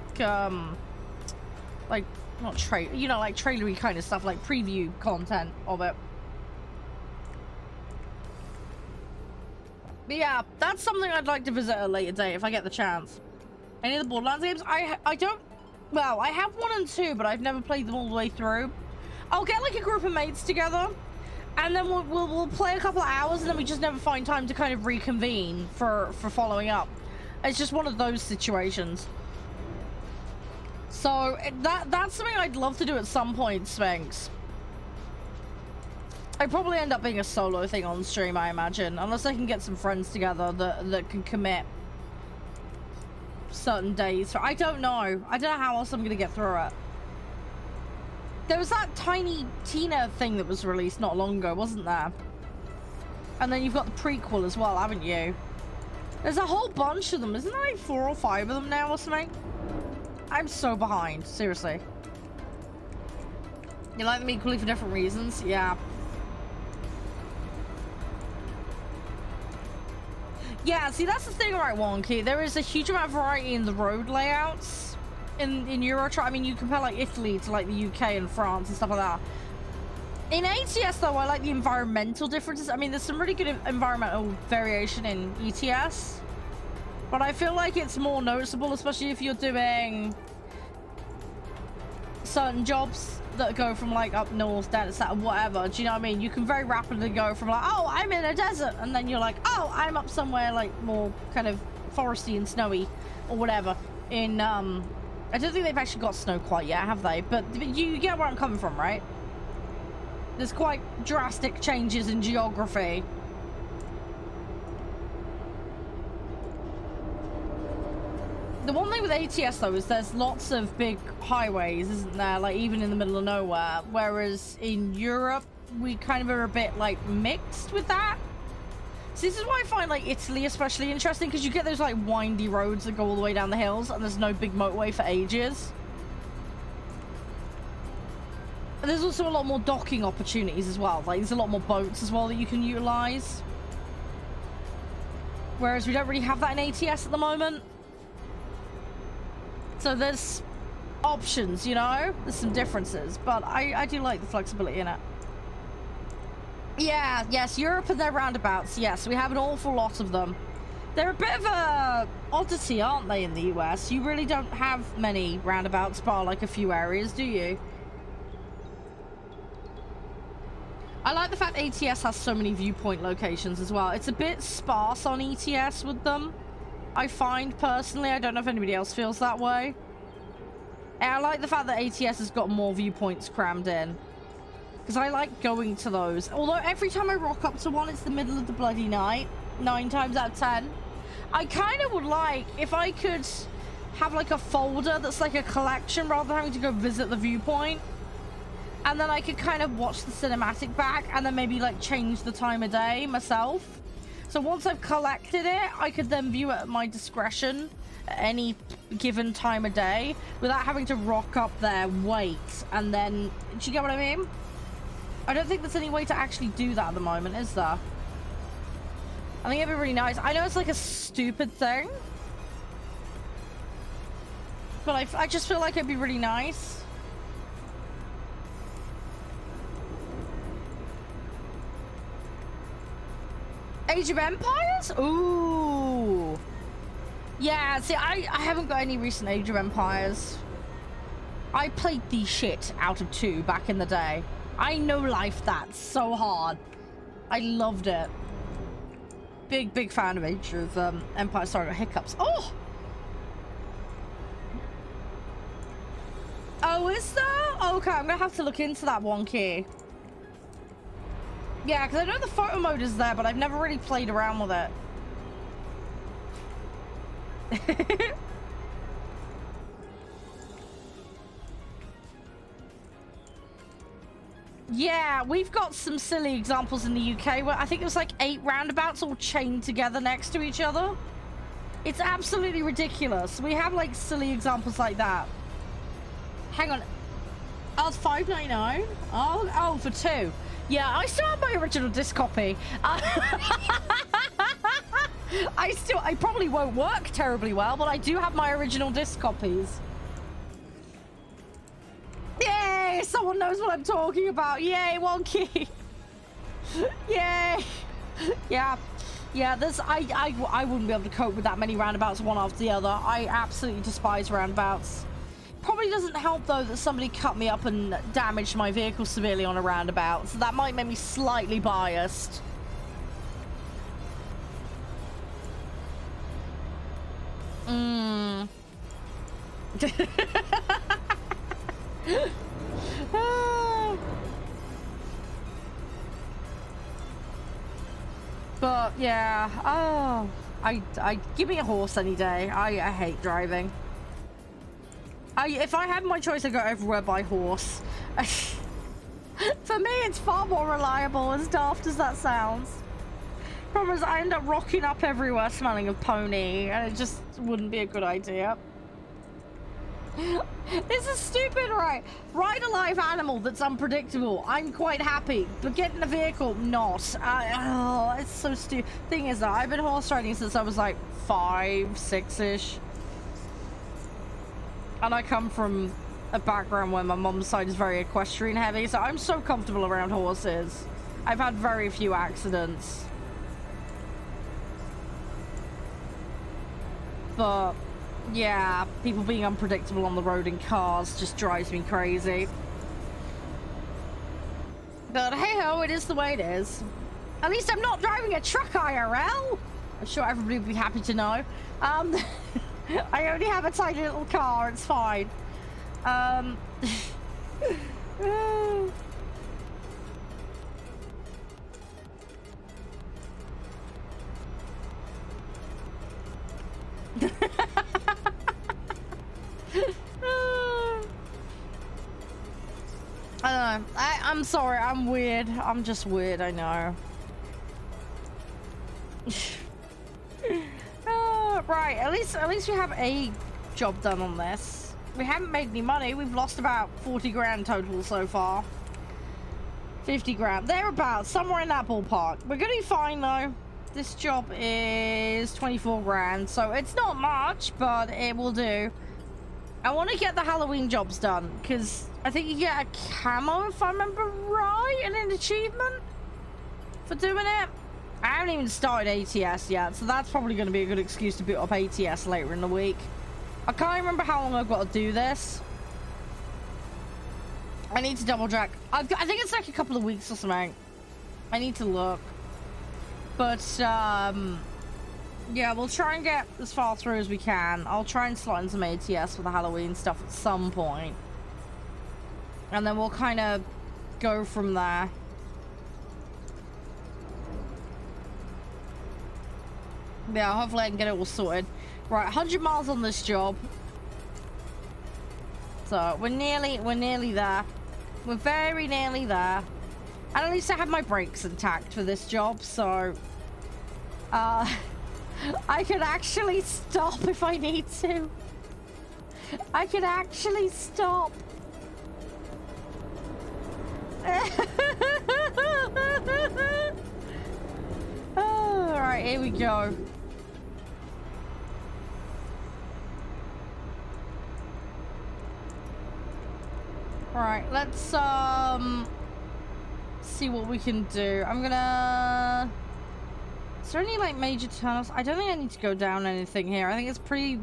not trailer, you know, like trailery kind of stuff, like preview content of it. But yeah, that's something I'd like to visit at a later date if I get the chance. Any of the Borderlands games? I don't. Well, I have 1 and 2, but I've never played them all the way through. I'll get like a group of mates together, and then we'll play a couple of hours, and then we just never find time to kind of reconvene for following up. It's just one of those situations. So that's something I'd love to do at some point, Sphinx. I'd probably end up being a solo thing on stream, I imagine, unless I can get some friends together that can commit certain days. I don't know. I don't know how else I'm gonna get through it. There was that Tiny Tina thing that was released not long ago, wasn't there? And then you've got the prequel as well, haven't you? There's a whole bunch of them. Isn't there like 4 or 5 of them now or something? I'm so behind, seriously. You like them equally for different reasons? Yeah. Yeah, see, that's the thing about Wonky. There is a huge amount of variety in the road layouts in Euro Truck. I mean, you compare like Italy to like the UK and France and stuff like that. In ATS though, I like the environmental differences. I mean, there's some really good environmental variation in ETS, but I feel like it's more noticeable, especially if you're doing certain jobs that go from like up north, down south, whatever. Do you know what I mean? You can very rapidly go from like, oh, I'm in a desert, and then you're like, oh, I'm up somewhere like more kind of foresty and snowy or whatever. In I don't think they've actually got snow quite yet, have they? But you get where I'm coming from, right? There's quite drastic changes in geography. The one thing with ATS though is there's lots of big highways, isn't there? Like even in the middle of nowhere. Whereas in Europe, we kind of are a bit like mixed with that. So this is why I find like Italy especially interesting, because you get those like windy roads that go all the way down the hills and there's no big motorway for ages. And there's also a lot more docking opportunities as well. Like there's a lot more boats as well that you can utilize. Whereas we don't really have that in ATS at the moment. So there's options, you know? There's some differences, but I do like the flexibility in it. Yeah, yes, Europe and their roundabouts. Yes, we have an awful lot of them. They're a bit of a oddity, aren't they, in the US? You really don't have many roundabouts, bar like a few areas, do you? I like the fact ATS has so many viewpoint locations as well. It's a bit sparse on ETS with them, I find personally. I don't know if anybody else feels that way. And I like the fact that ATS has got more viewpoints crammed in, because I like going to those. Although every time I rock up to one, it's the middle of the bloody night, 9 times out of 10. I kind of would like if I could have like a folder that's like a collection rather than having to go visit the viewpoint, and then I could kind of watch the cinematic back and then maybe like change the time of day myself. So once I've collected it, I could then view it at my discretion at any given time of day without having to rock up there, wait, and then... Do you get what I mean? I don't think there's any way to actually do that at the moment, is there? I think it'd be really nice. I know it's like a stupid thing, but I just feel like it'd be really nice. Age of Empires? Ooh. Yeah, see, I haven't got any recent Age of Empires. I played the shit out of 2 back in the day. I know life that so hard. I loved it. Big fan of Age of Empires. Sorry, I got hiccups. Oh! Oh, is there? Okay, I'm gonna have to look into that one key. Yeah, because I know the photo mode is there, but I've never really played around with it. Yeah, we've got some silly examples in the UK where I think it was like 8 roundabouts all chained together next to each other. It's absolutely ridiculous. We have like silly examples like that. Hang on. Oh, it's $5.99? Oh, for 2. Yeah, I still have my original disc copy. I probably won't work terribly well, but I do have my original disc copies. Yay! Someone knows what I'm talking about. Yay, one key. Yay! Yeah. Yeah, I wouldn't be able to cope with that many roundabouts one after the other. I absolutely despise roundabouts. Probably doesn't help though that somebody cut me up and damaged my vehicle severely on a roundabout, so that might make me slightly biased. But yeah, oh, I give me a horse any day. I hate driving. If I had my choice, I'd go everywhere by horse. For me, it's far more reliable, as daft as that sounds. Problem is, I end up rocking up everywhere smelling of pony, and it just wouldn't be a good idea. This is stupid, right? Ride a live animal that's unpredictable. I'm quite happy, but get in a vehicle, not. Oh, it's so stupid. Thing is, though, I've been horse riding since I was like 5, 6-ish. And I come from a background where my mom's side is very equestrian heavy, so I'm so comfortable around horses. I've had very few accidents. But yeah, people being unpredictable on the road in cars just drives me crazy. But hey ho, it is the way it is. At least I'm not driving a truck IRL. I'm sure everybody would be happy to know. I only have a tiny little car, it's fine. I don't know. I'm sorry, I'm weird. I'm just weird, I know. Right, at least we have a job done on this. We haven't made any money. We've lost about 40 grand total so far. 50 grand. Thereabouts, somewhere in that ballpark. We're gonna be fine though. This job is 24 grand, so it's not much, but it will do. I want to get the Halloween jobs done, because I think you get a camo, if I remember right, and an achievement for doing it. I haven't even started ATS yet, so that's probably going to be a good excuse to build up ATS later in the week. I can't remember how long I've got to do this. I need to double check. I think it's like a couple of weeks or something. I need to look. But, yeah, we'll try and get as far through as we can. I'll try and slot in some ATS for the Halloween stuff at some point. And then we'll kind of go from there. Yeah, hopefully I can get it all sorted. Right, 100 miles on this job. So, we're nearly there. We're very nearly there. And at least I have my brakes intact for this job, so... I can actually stop if I need to. I can actually stop. Oh, all right, here we go. All right, let's see what we can do. I'm gonna... Is there any like major tunnels? I don't think I need to go down anything here. I think it's pretty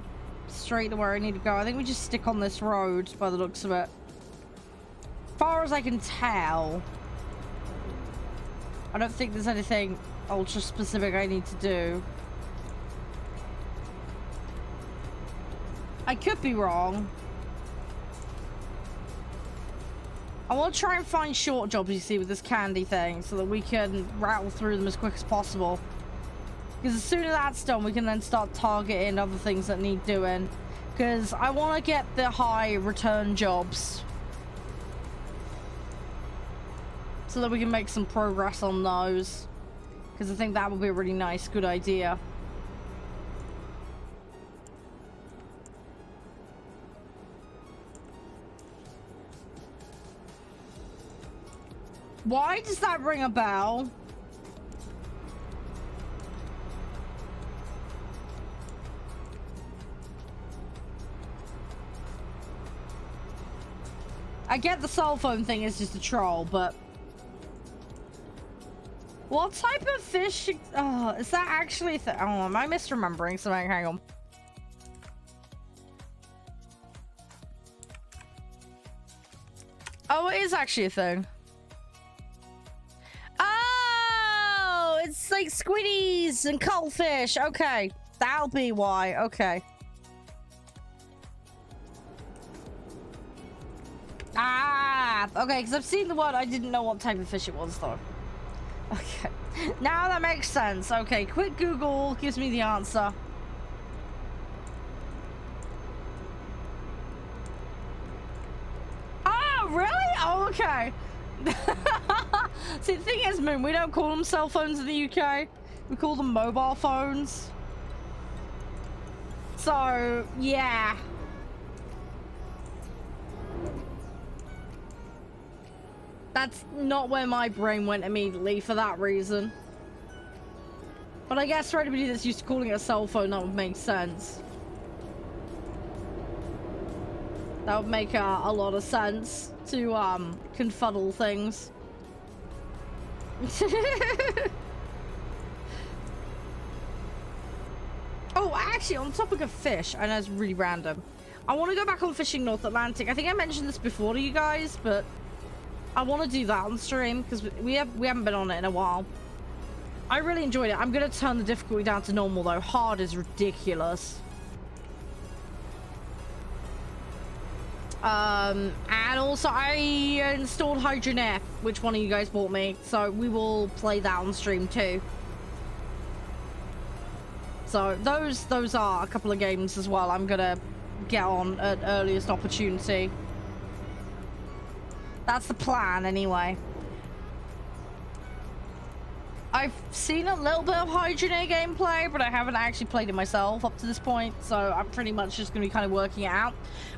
straight to where I need to go. I think we just stick on this road by the looks of it. As far as I can tell, I don't think there's anything ultra specific I need to do. I could be wrong. I want to try and find short jobs, you see, with this candy thing, so that we can rattle through them as quick as possible. Because as soon as that's done, we can then start targeting other things that need doing. Because I want to get the high return jobs, so that we can make some progress on those. Because I think that would be a really nice, good idea. Why does that ring a bell? I get the cell phone thing is just a troll, but... What type of fish... Oh, is that actually a thing? Oh, am I misremembering something? Hang on. Oh, it is actually a thing. Oh! It's like squiddies and cuttlefish. Okay. That'll be why. Okay. Ah! Okay, because I've seen the one. I didn't know what type of fish it was, though. Okay. Now that makes sense. Okay, quick Google gives me the answer. Oh, really? Oh, okay. See, the thing is, Moon, we don't call them cell phones in the UK. We call them mobile phones. So, yeah. That's not where my brain went immediately for that reason. But I guess for anybody that's used to calling it a cell phone, that would make sense. That would make a lot of sense to confuddle things. Oh, actually, on the topic of fish, I know it's really random. I want to go back on fishing North Atlantic. I think I mentioned this before to you guys, but I want to do that on stream because we haven't been on it in a while. I really enjoyed it. I'm gonna turn the difficulty down to normal though. Hard is ridiculous. And also I installed Hydrogen F, which one of you guys bought me, so we will play that on stream too. So those are a couple of games as well I'm gonna get on at earliest opportunity. That's the plan anyway. I've seen a little bit of Hydrogen gameplay, but I haven't actually played it myself up to this point, so I'm pretty much just going to be kind of working it out.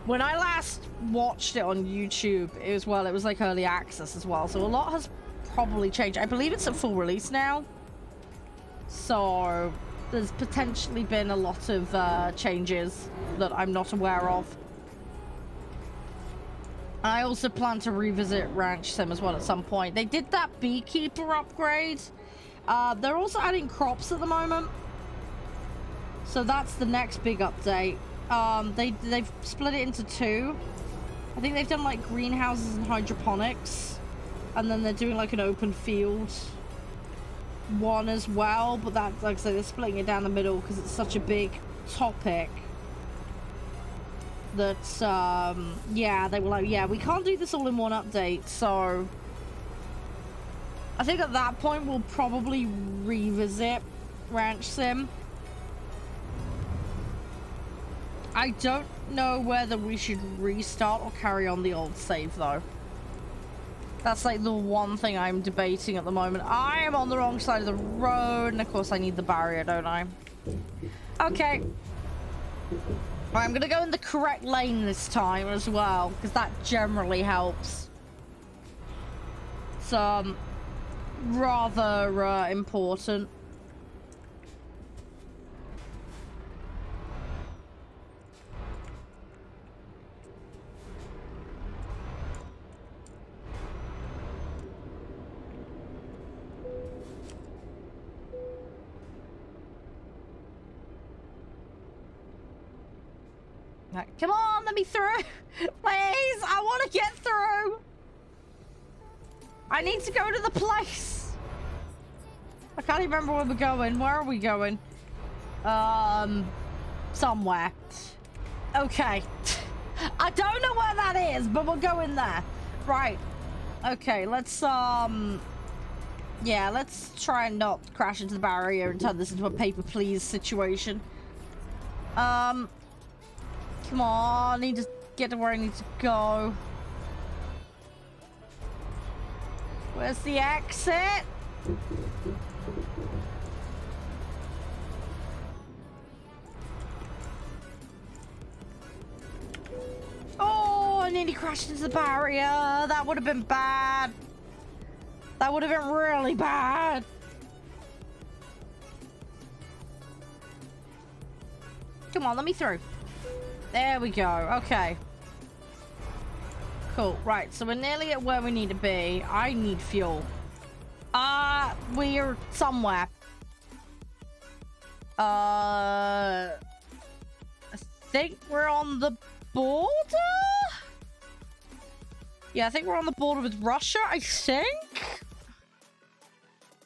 When I last watched it on YouTube, it was like early access as well, so a lot has probably changed. I believe it's at full release now, so there's potentially been a lot of changes that I'm not aware of. I also plan to revisit Ranch Sim as well at some point. They did that beekeeper upgrade. They're also adding crops at the moment, so that's the next big update. They've split it into two. I think they've done like greenhouses and hydroponics, and then they're doing like an open field one as well. But that's, like I said, they're splitting it down the middle because it's such a big topic that yeah, they were like, yeah, we can't do this all in one update, so I think at that point we'll probably revisit Ranch Sim. I don't know whether we should restart or carry on the old save though. That's like the one thing I'm debating at the moment. I am on the wrong side of the road, and of course I need the barrier, don't I? Okay. Right, I'm gonna go in the correct lane this time as well, because that generally helps. So, rather important. Right, come on, let me through. Please, I want to get through. I need to go to the place. I can't even remember where we're going. Where are we going? Somewhere. Okay. I don't know where that is, but we're going there. Right. Okay, let's, yeah, let's try and not crash into the barrier and turn this into a paper please situation. Come on, I need to get to where I need to go. Where's the exit? Oh, I nearly crashed into the barrier. That would have been bad. That would have been really bad. Come on, let me through. There we go. Okay. Cool. Right, so we're nearly at where we need to be. I need fuel. We're somewhere. I think we're on the border? Yeah, I think we're on the border with Russia, I think?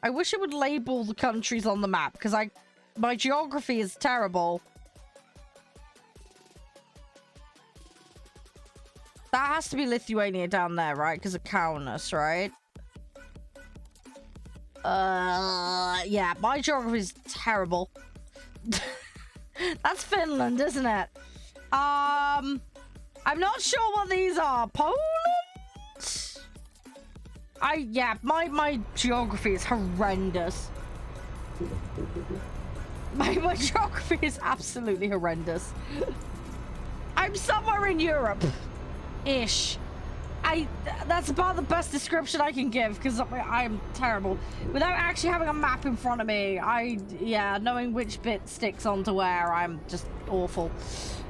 I wish it would label the countries on the map, because my geography is terrible. That has to be Lithuania down there, right? Because of Kaunas, right? Yeah, my geography is terrible. That's Finland, isn't it? I'm not sure what these are. Poland? Yeah, my geography is horrendous. My geography is absolutely horrendous. I'm somewhere in Europe. Ish. That's about the best description I can give, because I'm terrible. Without actually having a map in front of me, yeah, knowing which bit sticks onto where, I'm just awful.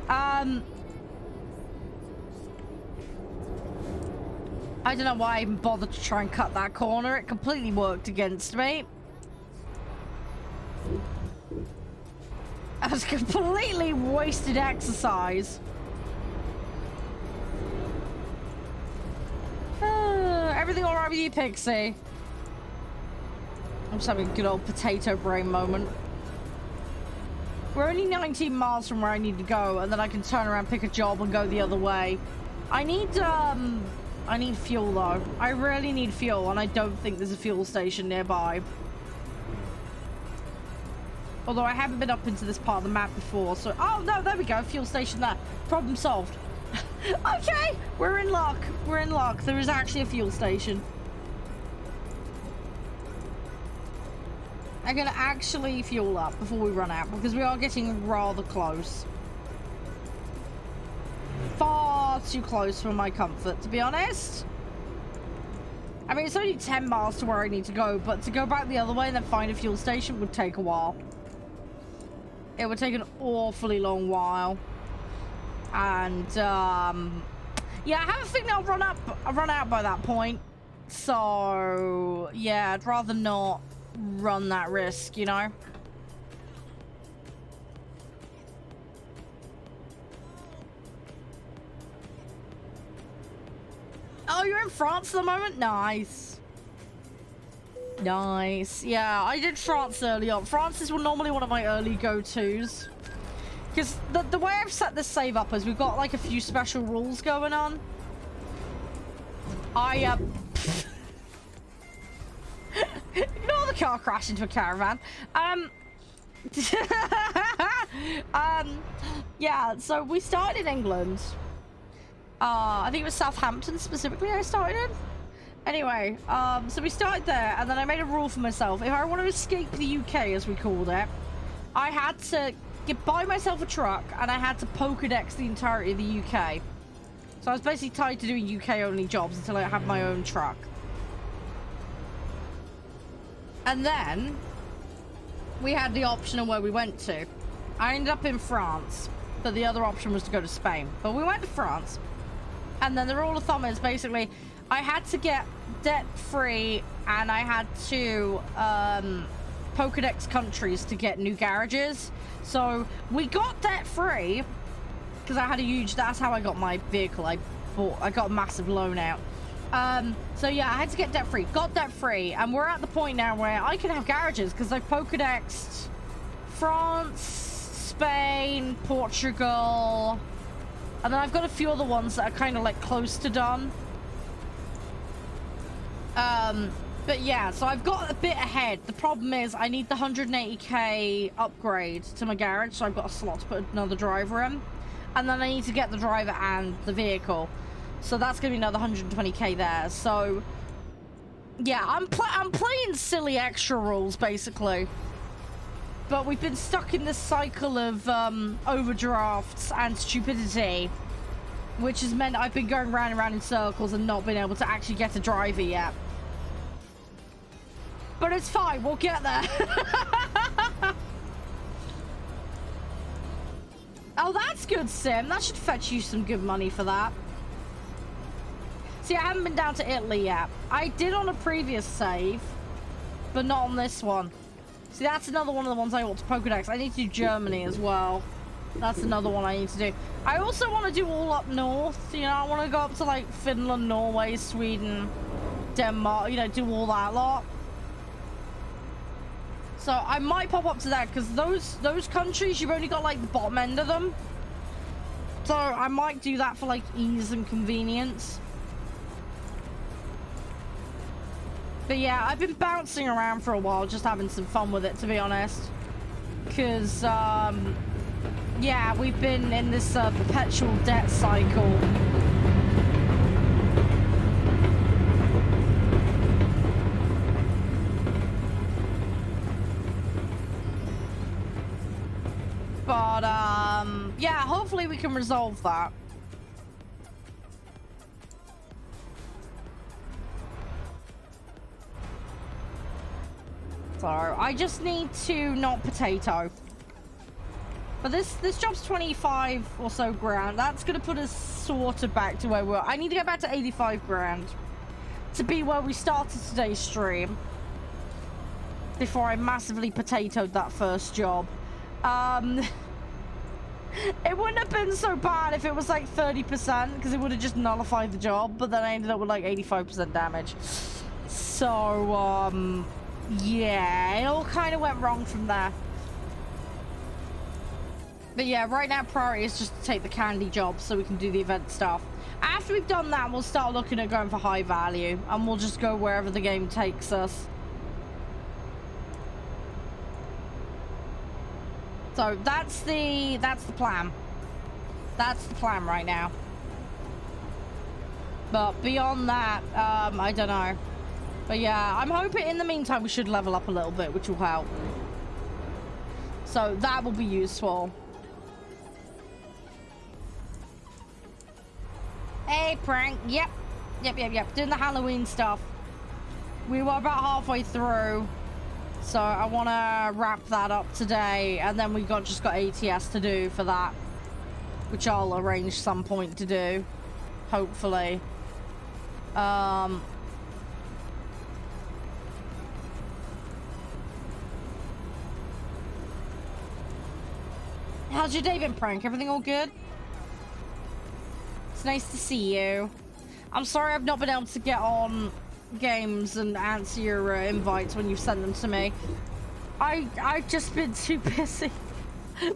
I don't know why I even bothered to try and cut that corner. It completely worked against me. That was completely wasted exercise. everything all right with you, Pixie? I'm just having a good old potato brain moment. We're only 19 miles from where I need to go, and then I can turn around, pick a job, and go the other way. I need fuel, though. I really need fuel, and I don't think there's a fuel station nearby. Although I haven't been up into this part of the map before, so... Oh, no, there we go. Fuel station there. Problem solved. Okay, we're in luck. We're in luck. There is actually a fuel station. I'm gonna actually fuel up before we run out, because we are getting rather close. Far too close for my comfort, to be honest. I mean, it's only 10 miles to where I need to go, but to go back the other way and then find a fuel station would take a while. It would take an awfully long while. And, yeah, I have a feeling I'll run out by that point. So, yeah, I'd rather not run that risk, you know? Oh, you're in France at the moment? Nice. Nice. Yeah, I did France early on. France is normally one of my early go-tos. Because the way I've set this save up is we've got like a few special rules going on. Ignore the car crash into a caravan. Yeah, so we started in England. I think it was Southampton specifically I started in. Anyway, so we started there, and then I made a rule for myself. If I want to escape the UK, as we called it, I had to buy myself a truck, and I had to Pokedex the entirety of the UK. So I was basically tied to doing UK-only jobs until I had my own truck. And then we had the option of where we went to. I ended up in France, but the other option was to go to Spain. But we went to France, and then the rule of thumb is basically I had to get debt-free, and I had to Pokedex countries to get new garages. So we got debt-free because I had a huge... That's how I got my vehicle. I got a massive loan out. So yeah, I had to get debt-free. Got debt-free, and we're at the point now where I can have garages because I've Pokedexed France, Spain, Portugal, and then I've got a few other ones that are kind of like close to done. But yeah, so I've got a bit ahead. The problem is I need the 180k upgrade to my garage, so I've got a slot to put another driver in, and then I need to get the driver and the vehicle. So that's going to be another 120k there. So, yeah, I'm playing silly extra rules, basically. But we've been stuck in this cycle of overdrafts and stupidity, which has meant I've been going round and round in circles and not been able to actually get a driver yet. But it's fine, we'll get there. Oh, that's good, Sim. That should fetch you some good money for that. See, I haven't been down to Italy yet. I did on a previous save, but not on this one. See, that's another one of the ones I want to Pokedex. I need to do Germany as well. That's another one I need to do. I also want to do all up north. You know, I want to go up to, like, Finland, Norway, Sweden, Denmark. You know, do all that lot. So I might pop up to that, because those countries, you've only got, like, the bottom end of them. So I might do that for, like, ease and convenience. But yeah, I've been bouncing around for a while, just having some fun with it, to be honest. Because, yeah, we've been in this perpetual debt cycle. But, yeah, hopefully we can resolve that. So I just need to not potato. But this job's 25 or so grand. That's going to put us sort of back to where we were. I need to get back to 85 grand to be where we started today's stream before I massively potatoed that first job. It wouldn't have been so bad if it was like 30%, because it would have just nullified the job, but then I ended up with like 85% damage. So, yeah, it all kind of went wrong from there. But yeah, right now priority is just to take the candy job so we can do the event stuff. After we've done that, we'll start looking at going for high value, and we'll just go wherever the game takes us. So that's the plan. That's the plan right now. But beyond that, I don't know. But yeah, I'm hoping in the meantime we should level up a little bit, which will help. So that will be useful. Hey, prank. Yep. Doing the Halloween stuff. We were about halfway through. So I want to wrap that up today. And then we just got ATS to do for that. Which I'll arrange some point to do. Hopefully. How's your day been, Prank? Everything all good? It's nice to see you. I'm sorry I've not been able to get on games and answer your invites when you've sent them to me. I've just been too busy.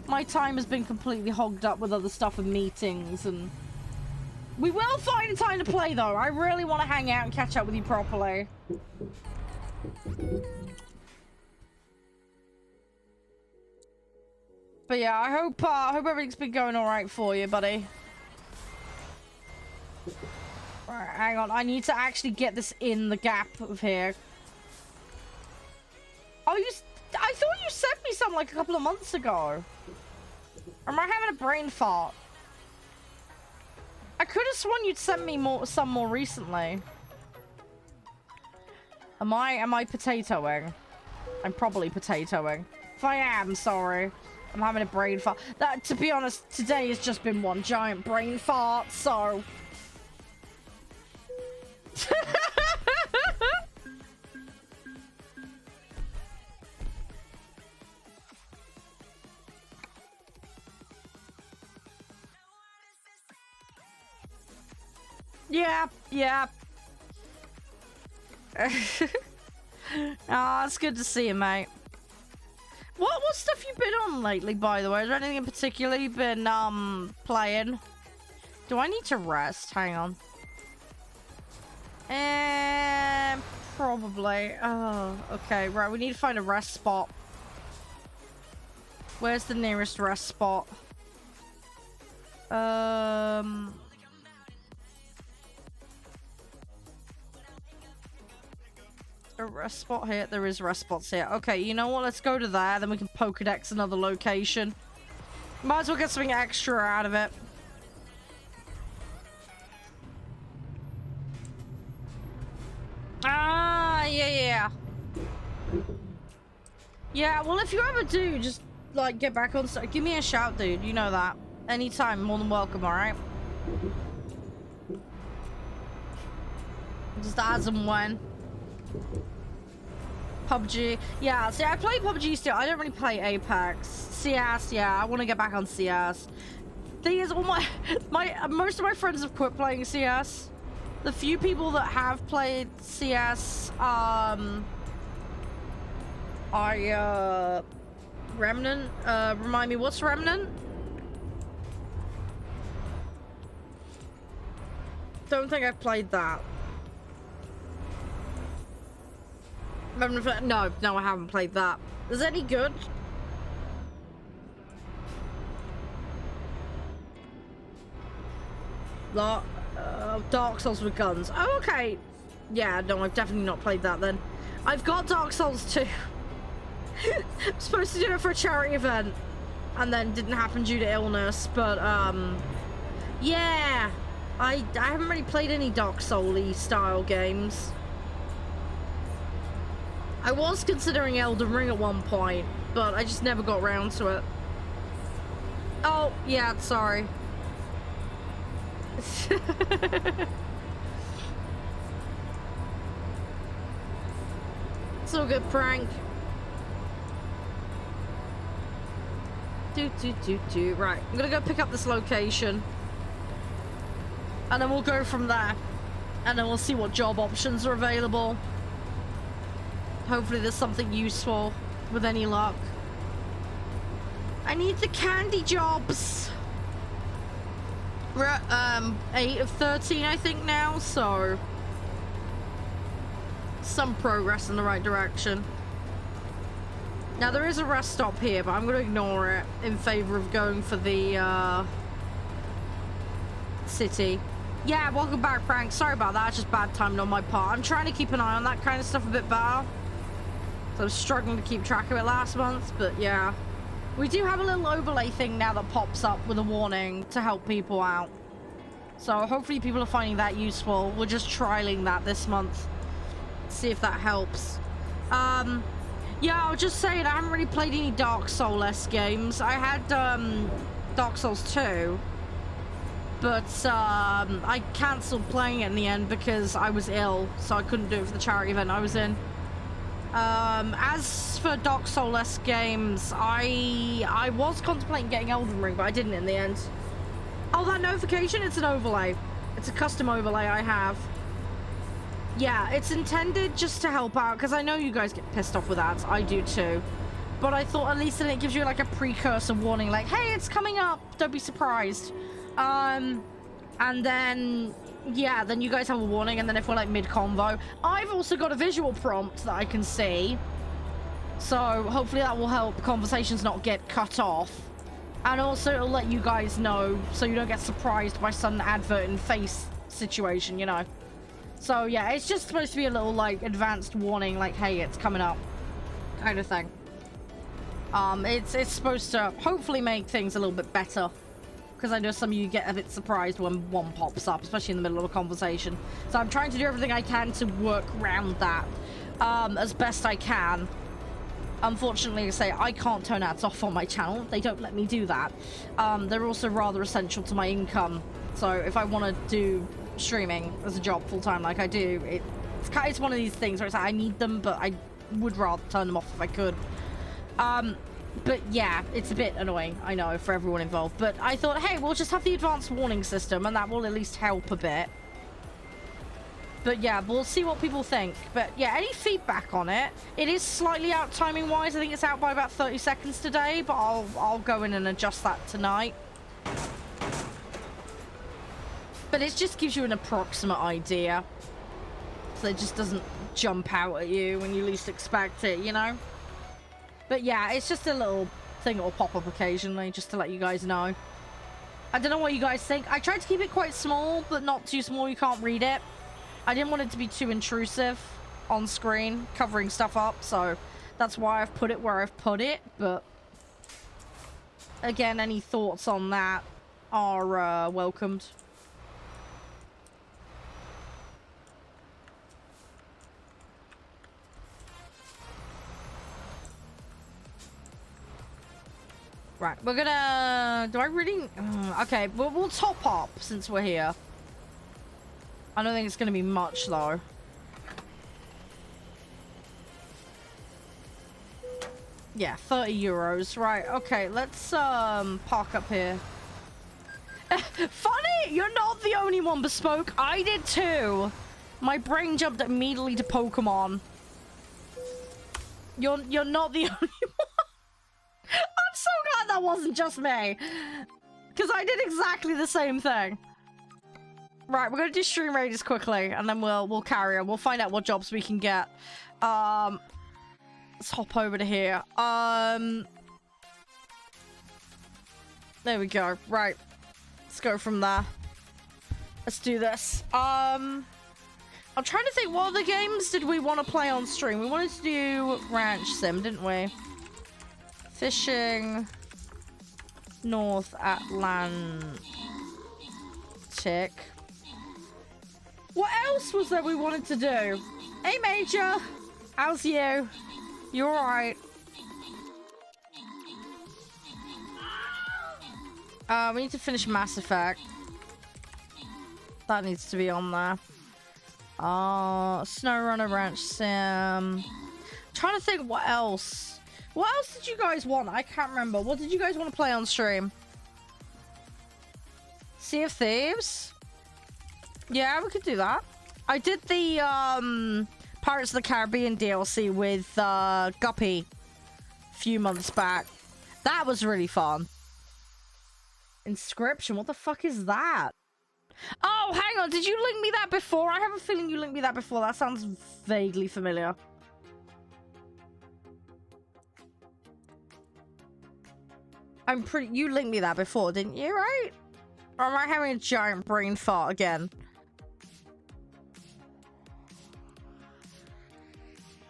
My time has been completely hogged up with other stuff and meetings, and we will find time to play though. I really want to hang out and catch up with you properly. But yeah, I hope everything's been going all right for you, buddy. Right, hang on. I need to actually get this in the gap of here. Oh, I thought you sent me some like a couple of months ago. Or am I having a brain fart? I could have sworn you'd sent me some more recently. Am I potatoing? I'm probably potatoing. If I am, sorry. I'm having a brain fart. That, to be honest, today has just been one giant brain fart, so... Yeah. Ah, it's good to see you, mate. What stuff you been on lately, by the way? Is there anything in particular you've been playing? Do I need to rest? Hang on. Probably. Oh, okay. Right, we need to find a rest spot. Where's the nearest rest spot? A rest spot here? There is rest spots here. Okay, you know what? Let's go to there. Then we can Pokedex another location. Might as well get something extra out of it. Ah, yeah. Yeah, well, if you ever do, just, like, get back on... Give me a shout, dude. You know that. Anytime. More than welcome, alright? Just as and when. PUBG. Yeah, see, I play PUBG still. I don't really play Apex. CS, yeah, I want to get back on CS. Thing is, all most of my friends have quit playing CS. The few people that have played CS, Remnant? Remind me, what's Remnant? Don't think I've played that. No, I haven't played that. Is it any good? Dark Souls with guns. Oh, okay. Yeah, no, I've definitely not played that then. I've got Dark Souls 2. I'm supposed to do it for a charity event, and then didn't happen due to illness, but, yeah. I haven't really played any Dark Soul-y style games. I was considering Elden Ring at one point, but I just never got around to it. Oh, yeah, sorry. It's all good, Prank. Right, I'm gonna go pick up this location. And then we'll go from there. And then we'll see what job options are available. Hopefully there's something useful with any luck. I need the candy jobs. We're at 8 of 13, I think, now, so some progress in the right direction. Now there is a rest stop here, but I'm going to ignore it in favor of going for the city. Yeah, welcome back, Frank. Sorry about that. It's just bad timing on my part. I'm trying to keep an eye on that kind of stuff a bit better. So I was struggling to keep track of it last month, but yeah. We do have a little overlay thing now that pops up with a warning to help people out. So hopefully people are finding that useful. We're just trialing that this month. See if that helps. Yeah, I'll just say it. I haven't really played any Dark Souls games. I had Dark Souls 2. But I cancelled playing it in the end because I was ill. So I couldn't do it for the charity event I was in. As for Dark Souls games, I was contemplating getting Elden Ring, but I didn't in the end. Oh, that notification, it's an overlay. It's a custom overlay I have. Yeah, it's intended just to help out, because I know you guys get pissed off with ads. I do too. But I thought at least then it gives you like a precursor warning, like, hey, it's coming up, don't be surprised. And then... yeah, then you guys have a warning, and then if we're like mid-convo, I've also got a visual prompt that I can see. So hopefully that will help conversations not get cut off. And also it'll let you guys know so you don't get surprised by some advert in face situation, you know. So yeah, it's just supposed to be a little like advanced warning, like, hey, it's coming up kind of thing. It's supposed to hopefully make things a little bit better. Because I know some of you get a bit surprised when one pops up, especially in the middle of a conversation. So I'm trying to do everything I can to work around that as best I can. Unfortunately, I say I can't turn ads off on my channel. They don't let me do that. They're also rather essential to my income. So if I want to do streaming as a job full-time like I do, it's one of these things where it's like I need them, but I would rather turn them off if I could. But yeah, it's a bit annoying, I know, for everyone involved. But I thought, hey, we'll just have the advanced warning system, and that will at least help a bit. But yeah, we'll see what people think. But yeah, any feedback on it? It is slightly out timing-wise. I think it's out by about 30 seconds today, but I'll go in and adjust that tonight. But it just gives you an approximate idea. So it just doesn't jump out at you when you least expect it, you know? But yeah, it's just a little thing that will pop up occasionally, just to let you guys know. I don't know what you guys think. I tried to keep it quite small, but not too small you can't read it. I didn't want it to be too intrusive on screen, covering stuff up, so that's why I've put it where I've put it. But again, any thoughts on that are welcomed. Right, we're gonna... do I really... okay, we'll top up since we're here. I don't think it's gonna be much, though. Yeah, 30 euros. Right, okay, let's park up here. Funny! You're not the only one, Bespoke. I did too. My brain jumped immediately to Pokemon. You're not the only one. I'm so glad that wasn't just me, because I did exactly the same thing. Right, we're gonna do stream raiders quickly, and then we'll carry on. We'll find out what jobs we can get. Let's hop over to here. There we go. Right, let's go from there. Let's do this. I'm trying to think, what other games did we want to play on stream? We wanted to do Ranch Sim, didn't we? Fishing North Atlantic. What else was there we wanted to do? Hey, Major. How's you? You alright? We need to finish Mass Effect. That needs to be on there. SnowRunner, Ranch Sim. Trying to think what else What else did you guys want? I can't remember. What did you guys want to play on stream? Sea of Thieves? Yeah, we could do that. I did the Pirates of the Caribbean DLC with Guppy a few months back. That was really fun. Inscription? What the fuck is that? Oh, hang on. Did you link me that before? I have a feeling you linked me that before. That sounds vaguely familiar. I'm pretty... You linked me that before, didn't you, right? Or am I having a giant brain fart again?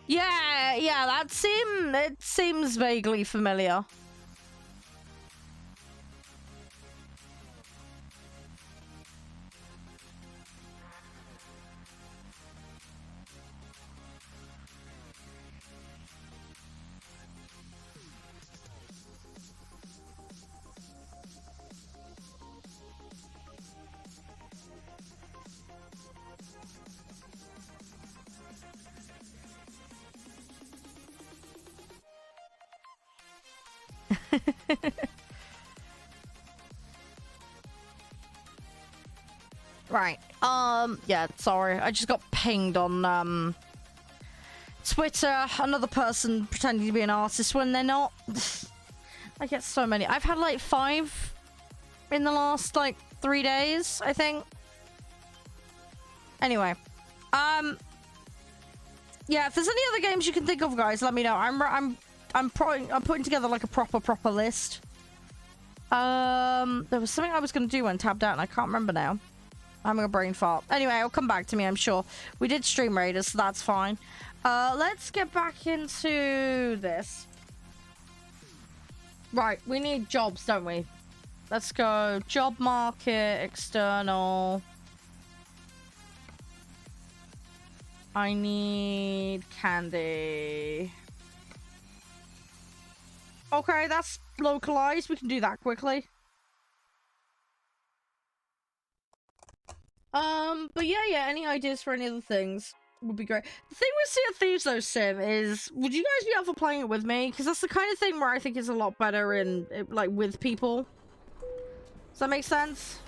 Yeah, that seems vaguely familiar. Right. Yeah, sorry. I just got pinged on, Twitter. Another person pretending to be an artist when they're not. I get so many. I've had, like, 5 in the last, like, 3 days, I think. Anyway. Yeah, if there's any other games you can think of, guys, let me know. I'm putting together, like, a proper list. There was something I was going to do when tabbed out, and I can't remember now. I'm having a brain fart. Anyway, it'll come back to me, I'm sure. We did stream Raiders, so that's fine. Let's get back into this. Right, we need jobs, don't we? Let's go job market, external. I need candy. Okay, that's localized. We can do that quickly. But yeah, any ideas for any other things would be great. The thing with Sea of Thieves, though, Sim, is would you guys be up for playing it with me? Because that's the kind of thing where I think is a lot better in, like, with people. Does that make sense?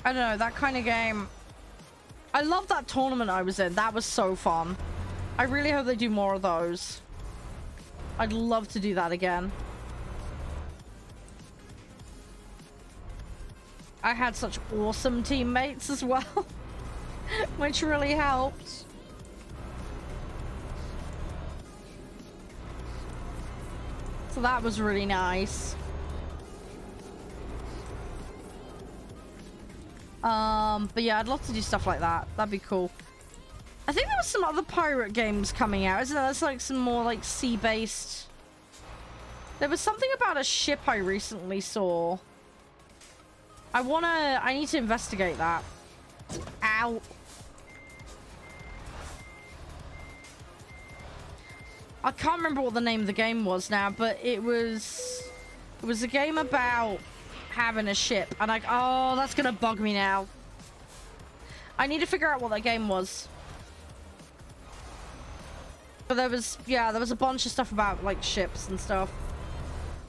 I don't know, that kind of game. I love that tournament I was in. That was so fun. I really hope they do more of those. I'd love to do that again. I had such awesome teammates as well, which really helped. So that was really nice. But yeah, I'd love to do stuff like that. That'd be cool. I think there was some other pirate games coming out, isn't there? There's like some more like sea-based. There was something about a ship I recently saw. I need to investigate that. Ow. I can't remember what the name of the game was now, but it was a game about having a ship, and oh, that's gonna bug me now. I need to figure out what that game was. But there was a bunch of stuff about like ships and stuff.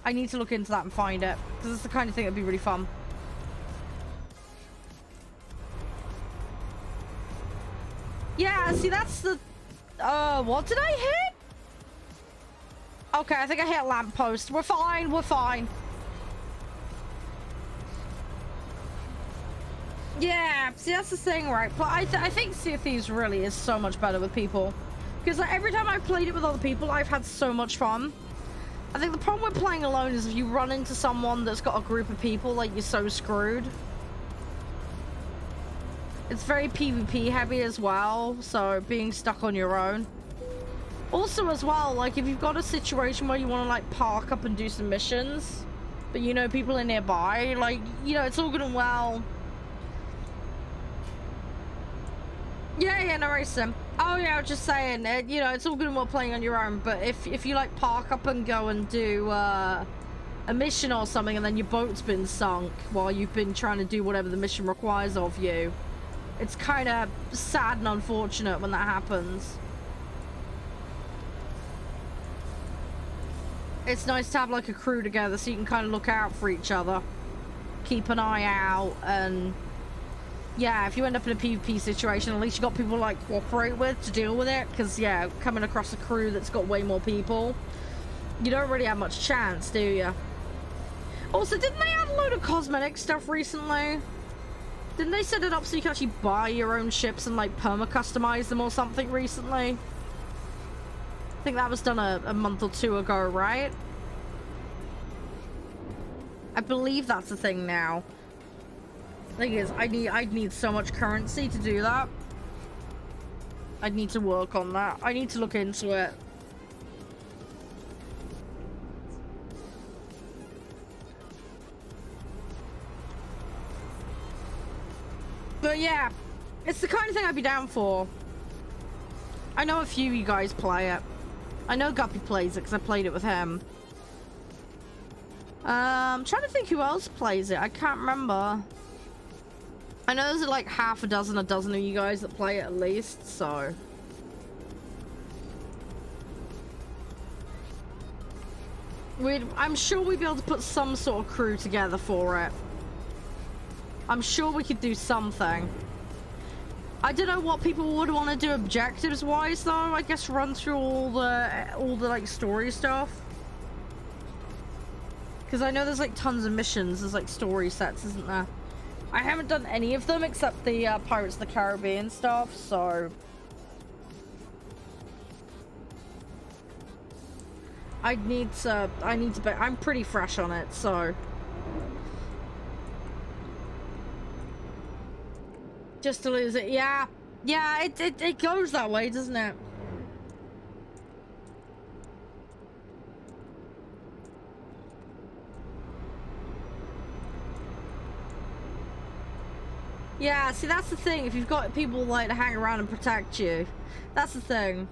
I need to look into that and find it, because it's the kind of thing that'd be really fun. Yeah, see, that's the... what did I hit? Okay, I think I hit a lamppost. We're fine, we're fine. Yeah, see, that's the thing, right? But I think Sea of Thieves really is so much better with people. Because like, every time I've played it with other people, I've had so much fun. I think the problem with playing alone is if you run into someone that's got a group of people, like, you're so screwed. It's very PvP heavy as well, so being stuck on your own. Also as well, like, if you've got a situation where you want to, like, park up and do some missions, but you know people are nearby, like, you know, it's all good and well. Yeah, no worries, Sim. Oh yeah, I was just saying, you know, it's all good and well playing on your own, but if you, like, park up and go and do, a mission or something, and then your boat's been sunk while you've been trying to do whatever the mission requires of you, it's kind of sad and unfortunate when that happens. It's nice to have like a crew together so you can kind of look out for each other, keep an eye out, and yeah, if you end up in a PvP situation, at least you got people to like cooperate with to deal with it. Because yeah, coming across a crew that's got way more people, you don't really have much chance, do you? Also, didn't they add a load of cosmetic stuff recently? Didn't they set it up so you can actually buy your own ships and like perma-customize them or something recently? I think that was done a month or two ago, right? I believe that's a thing now. Thing is, I'd need so much currency to do that. I'd need to work on that. I need to look into it. But yeah, it's the kind of thing I'd be down for. I know a few of you guys play it. I know Guppy plays it because I played it with him. I'm trying to think who else plays it. I can't remember. I know there's like half a dozen of you guys that play it at least, so. I'm sure we'd be able to put some sort of crew together for it. I'm sure we could do something. I don't know what people would want to do objectives wise though. I guess run through all the like story stuff. Because I know there's like tons of missions. There's like story sets, isn't there? I haven't done any of them except the Pirates of the Caribbean stuff, so I need to be, I'm pretty fresh on it, so just to lose it. Yeah, it goes that way, doesn't it? Yeah, see, that's the thing. If you've got people like to hang around and protect you, that's the thing.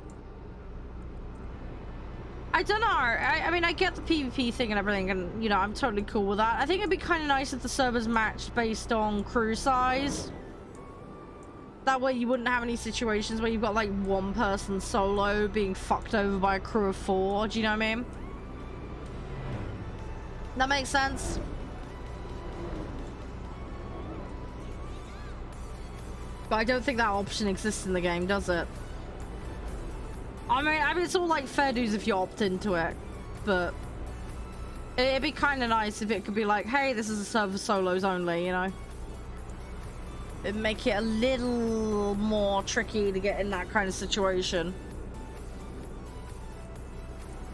I don't know. I mean, I get the PvP thing and everything, and you know, I'm totally cool with that. I think it'd be kind of nice if the servers matched based on crew size. That way you wouldn't have any situations where you've got like one person solo being fucked over by a crew of 4. Do you know what I mean? That makes sense. But I don't think that option exists in the game, does it? I mean, it's all like fair dues if you opt into it, but it'd be kind of nice if it could be like, hey, this is a server solos only, you know? It'd make it a little more tricky to get in that kind of situation.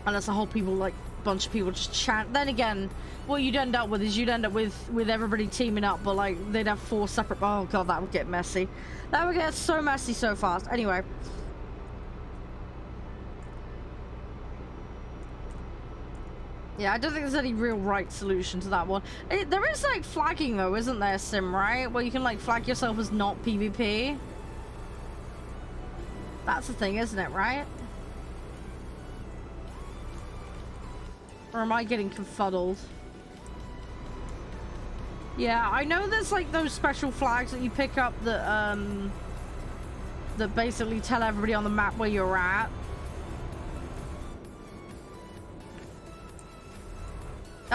Unless a whole bunch of people just chat. Then again, what you'd end up with is you'd end up with everybody teaming up, but like they'd have 4 separate. Oh god, that would get messy. That would get so messy so fast. Anyway. Yeah, I don't think there's any real right solution to that one. There is like flagging though, isn't there, Sim, right? Where you can like flag yourself as not PvP. That's the thing, isn't it, right? Or am I getting confuddled? Yeah, I know there's like those special flags that you pick up that that basically tell everybody on the map where you're at.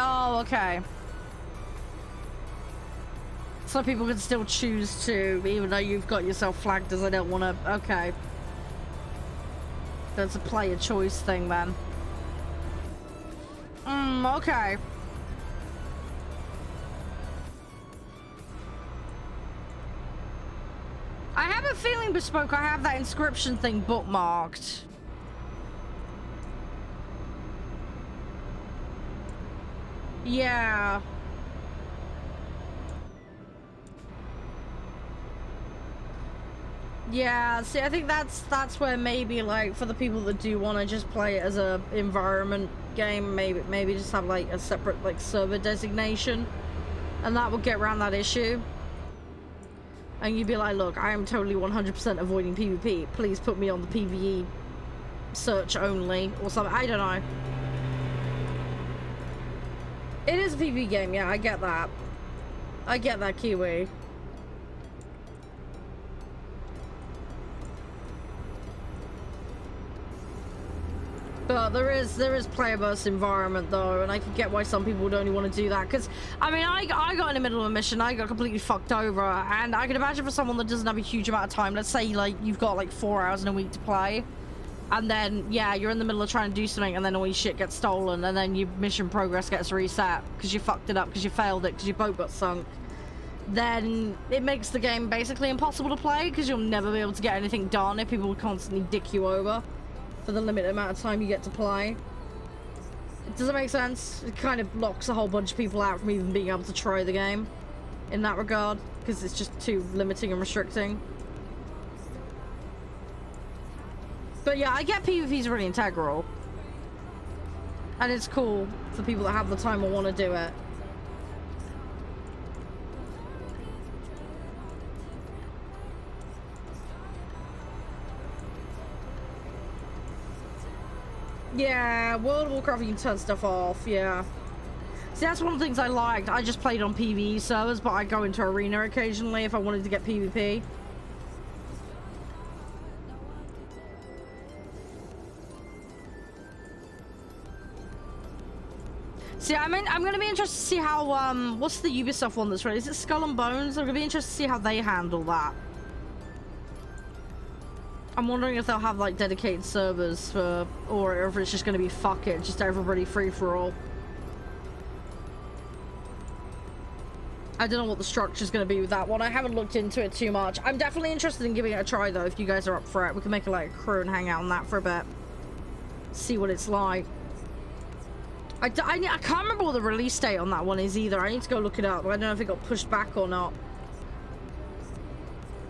Oh, okay. Some people can still choose to, even though you've got yourself flagged as I don't want to. Okay. That's a player choice thing, then. Okay. I have a feeling, Bespoke, I have that inscription thing bookmarked. Yeah. Yeah, see, I think that's where maybe, like, for the people that do want to just play it as a environment game, maybe just have, like, a separate, like, server designation. And that would get around that issue. And you'd be like, look, I am totally 100% avoiding PvP. Please put me on the PvE search only or something. I don't know. It is a PvP game, yeah, I get that. I get that, Kiwi. But there is player versus environment though, and I can get why some people would only want to do that. Because I mean, I got in the middle of a mission, I got completely fucked over, and I can imagine for someone that doesn't have a huge amount of time. Let's say like you've got like 4 hours in a week to play, and then yeah, you're in the middle of trying to do something, and then all your shit gets stolen, and then your mission progress gets reset because you fucked it up, because you failed it, because your boat got sunk. Then it makes the game basically impossible to play because you'll never be able to get anything done if people constantly dick you over for the limited amount of time you get to play. Does it make sense? It kind of locks a whole bunch of people out from even being able to try the game in that regard because it's just too limiting and restricting. But yeah, I get PvP is really integral, and it's cool for people that have the time or want to do it. Yeah, World of Warcraft, you can turn stuff off, yeah. See, that's one of the things I liked. I just played on PvE servers, but I go into Arena occasionally if I wanted to get PvP. See, I'm going to be interested to see how, what's the Ubisoft one that's ready? Is it Skull and Bones? I'm going to be interested to see how they handle that. I'm wondering if they'll have like dedicated servers for, or if it's just going to be fuck it, just everybody free for all. I don't know what the structure's going to be with that one. I haven't looked into it too much. I'm definitely interested in giving it a try though, if you guys are up for it. We can make like a crew and hang out on that for a bit. See what it's like. I can't remember what the release date on that one is either. I need to go look it up. I don't know if it got pushed back or not.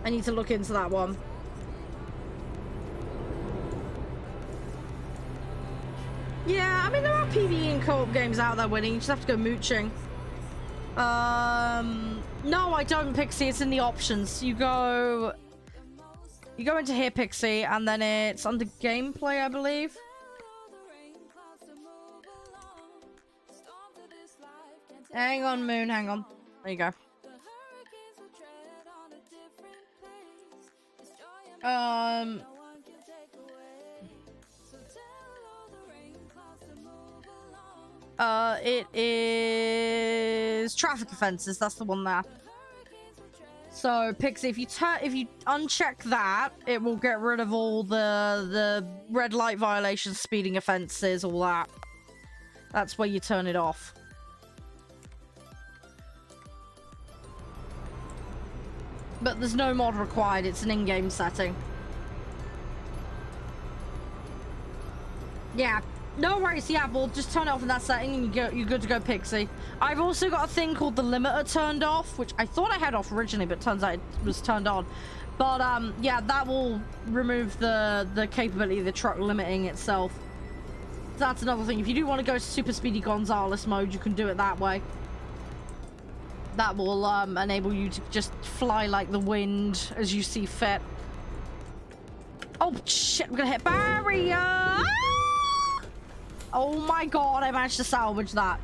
I need to look into that one. Yeah, I mean, there are PvE and co-op games out there winning. You just have to go mooching. No, I don't, Pixie. It's in the options. You go into here, Pixie, and then it's under gameplay, I believe. Hang on, Moon, hang on. There you go. It is traffic offenses. That's the one there. So, Pixie, if you uncheck that, it will get rid of all the red light violations, speeding offenses, all that. That's where you turn it off. But there's no mod required. It's an in-game setting. Yeah. No worries, yeah, we'll just turn it off in that setting and you're good to go, Pixie. I've also got a thing called the limiter turned off, which I thought I had off originally, but turns out it was turned on. But, yeah, that will remove the capability of the truck limiting itself. That's another thing. If you do want to go Super Speedy Gonzales mode, you can do it that way. That will, enable you to just fly like the wind as you see fit. Oh, shit, we're gonna hit barrier! Ah! Oh my god, I managed to salvage that.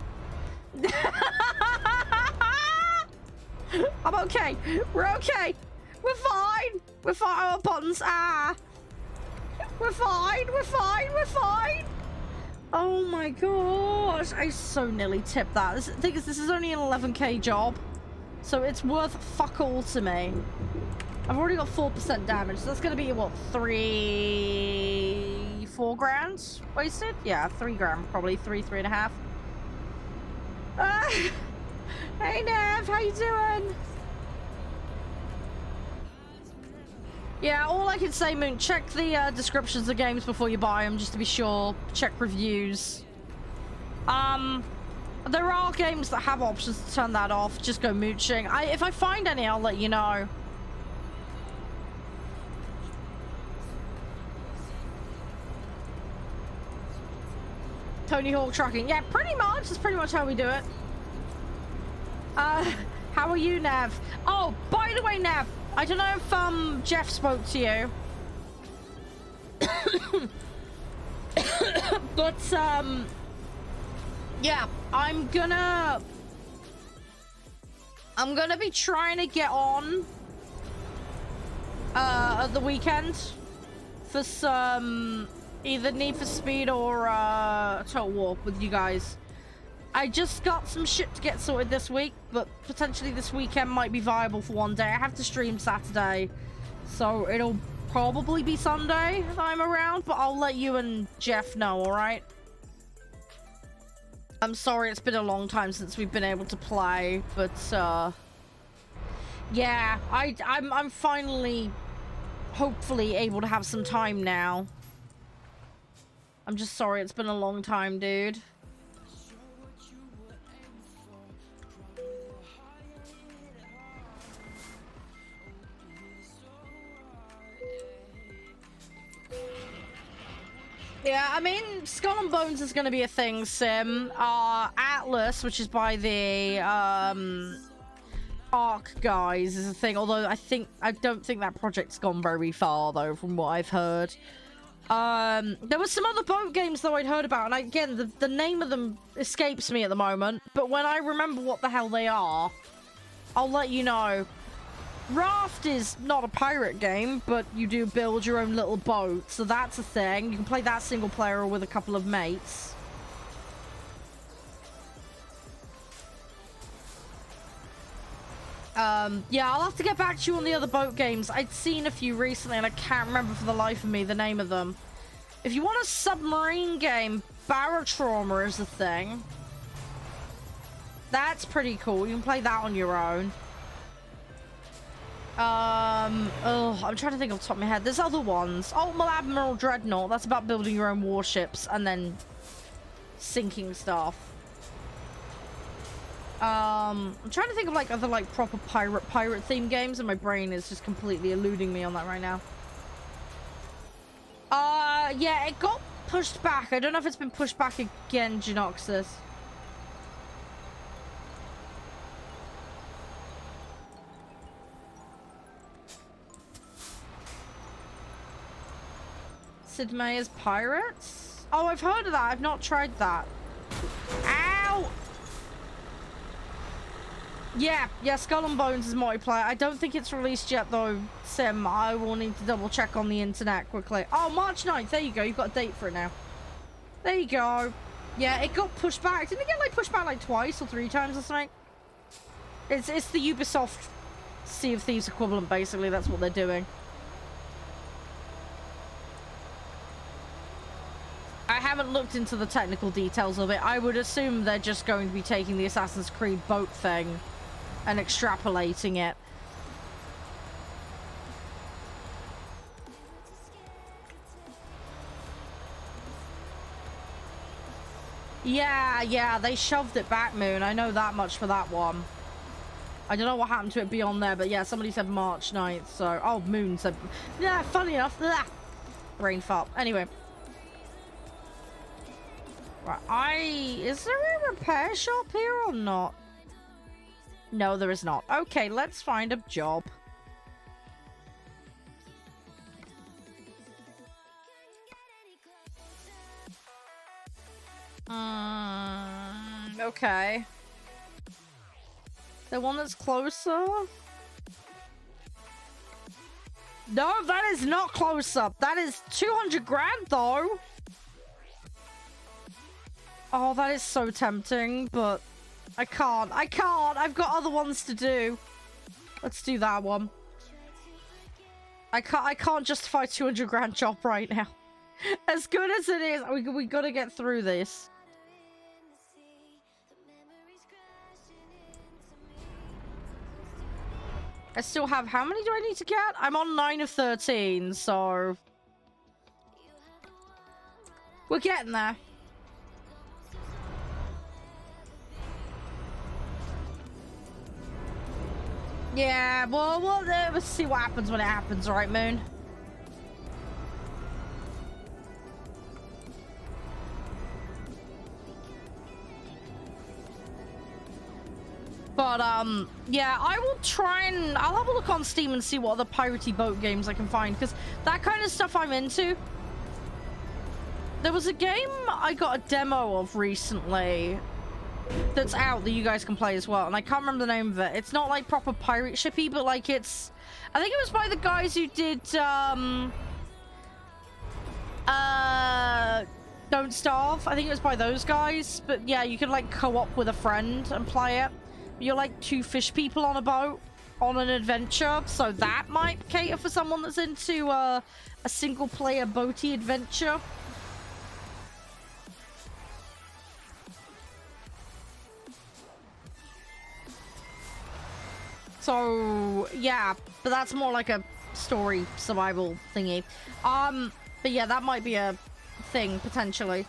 I'm okay. We're okay. We're fine. We're fine. Oh, buttons. Ah. We're fine. We're fine. We're fine. Oh my gosh. I so nearly tipped that. The thing is, this is only an 11k job. So it's worth fuck all to me. I've already got 4% damage. So that's going to be, what, 4 grand wasted? Yeah, 3 grand. Probably 3.5. Hey, Nev. How you doing? Yeah, all I can say, Moon, check the descriptions of games before you buy them, just to be sure. Check reviews. There are games that have options to turn that off. Just go mooching. If I find any, I'll let you know. Tony Hawk trucking. Yeah, pretty much. That's pretty much how we do it. How are you, Nev? Oh, by the way, Nev, I don't know if Jeff spoke to you. But yeah, I'm gonna be trying to get on at the weekend for some either Need for Speed or Total War with you guys. I just got some shit to get sorted this week, but potentially this weekend might be viable for one day. I have to stream Saturday, so it'll probably be Sunday that I'm around, but I'll let you and Jeff know, alright? I'm sorry it's been a long time since we've been able to play, but yeah, I'm finally hopefully able to have some time now. I'm just sorry it's been a long time, dude. Yeah, I mean, Skull and Bones is going to be a thing, Sim. Atlas, which is by the Arc guys, is a thing. Although I don't think that project's gone very far, though, from what I've heard. There were some other boat games, though, I'd heard about. And again, the name of them escapes me at the moment. But when I remember what the hell they are, I'll let you know. Raft is not a pirate game, but you do build your own little boat, so that's a thing. You can play that single player or with a couple of mates. Yeah, I'll have to get back to you on the other boat games. I'd seen a few recently and I can't remember for the life of me the name of them. If you want a submarine game, Barotrauma is a thing. That's pretty cool. You can play that on your own. Oh, I'm trying to think off the top of my head. There's other ones. Ultimate Admiral Dreadnought. That's about building your own warships and then sinking stuff. I'm trying to think of like other like proper pirate theme games, and my brain is just completely eluding me on that right now. Yeah, it got pushed back. I don't know if it's been pushed back again, Genoxus. Sid Meier's Pirates? Oh, I've heard of that. I've not tried that. Ow! Yeah, Skull and Bones is multiplayer. I don't think it's released yet, though, Sim. I will need to double check on the internet quickly. Oh, March 9th. There you go. You've got a date for it now. There you go. Yeah, it got pushed back. Didn't it get, like, pushed back, like, twice or 3 times or something? It's the Ubisoft Sea of Thieves equivalent, basically. That's what they're doing. I haven't looked into the technical details of it. I would assume they're just going to be taking the Assassin's Creed boat thing and extrapolating it. Yeah, they shoved it back, Moon. I know that much for that one. I don't know what happened to it beyond there, but yeah, somebody said March 9th, so... Oh, Moon said... Yeah, funny enough. Blah. Brain fart. Anyway. Right, is there a repair shop here or not? No, there is not. Okay, let's find a job. Okay. The one that's closer? No, that is not close up. That is 200 grand, though. Oh, that is so tempting, but I can't. I've got other ones to do. Let's do that one. I can't justify 200 grand job right now. As good as it is, we gotta get through this. I still have, how many do I need to get? I'm on 9 of 13, so... We're getting there. Yeah, well, we'll see what happens when it happens, right, Moon? But, yeah, I will try and... I'll have a look on Steam and see what other piratey boat games I can find, because that kind of stuff I'm into. There was a game I got a demo of recently that's out that you guys can play as well, and I can't remember the name of it. It's not like proper pirate shippy, but like it's... I think it was by the guys who did Don't Starve. I think it was by those guys. But yeah, you can like co-op with a friend and play it. You're like 2 fish people on a boat on an adventure. So that might cater for someone that's into a single player boaty adventure. So yeah, but that's more like a story survival thingy. But yeah, that might be a thing potentially.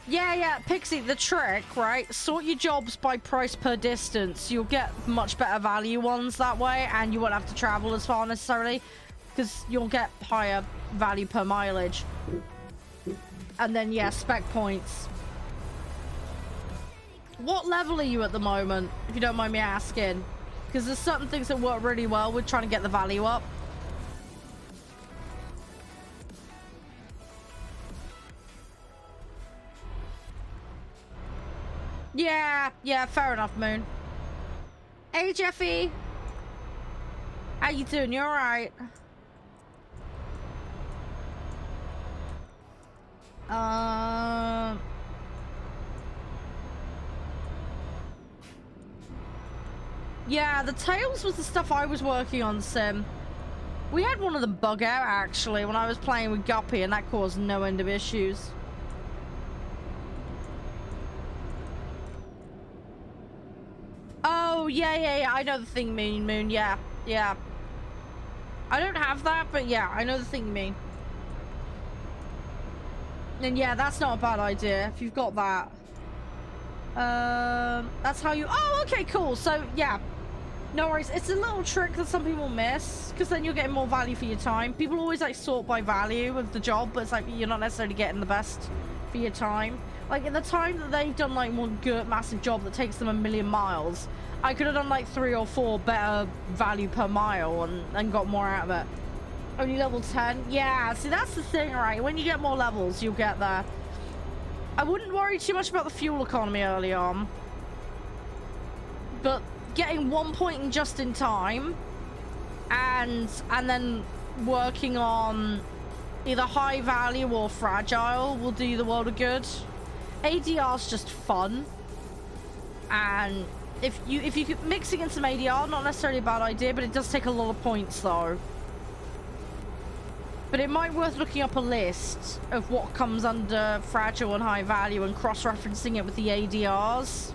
Yeah, Pixie, the trick, right? Sort your jobs by price per distance. You'll get much better value ones that way, and you won't have to travel as far necessarily, because you'll get higher value per mileage. And then, yeah, spec points. What level are you at the moment, if you don't mind me asking? Because there's certain things that work really well with trying to get the value up. Yeah, fair enough, Moon. Hey, Jeffy. How you doing? You alright? Yeah, the Tails was the stuff I was working on, Sim. We had one of them bug out, actually, when I was playing with Guppy, and that caused no end of issues. Oh, yeah. I know the thing you mean, Moon. Yeah. I don't have that, but yeah, I know the thing you mean. And yeah, that's not a bad idea if you've got that. That's how you... Oh, okay, cool. So, yeah. No worries. It's a little trick that some people miss, because then you're getting more value for your time. People always, like, sort by value of the job, but it's like you're not necessarily getting the best for your time. Like, in the time that they've done, like, one good massive job that takes them 1,000,000 miles, I could have done, like, 3 or 4 better value per mile and got more out of it. Only level 10? Yeah, see, that's the thing, right? When you get more levels, you'll get there. I wouldn't worry too much about the fuel economy early on. But getting 1 point in just in time and then working on either high value or fragile will do you the world of good. ADR's just fun, and if you could mixing in some ADR, not necessarily a bad idea, but it does take a lot of points though. But it might be worth looking up a list of what comes under fragile and high value and cross-referencing it with the ADRs.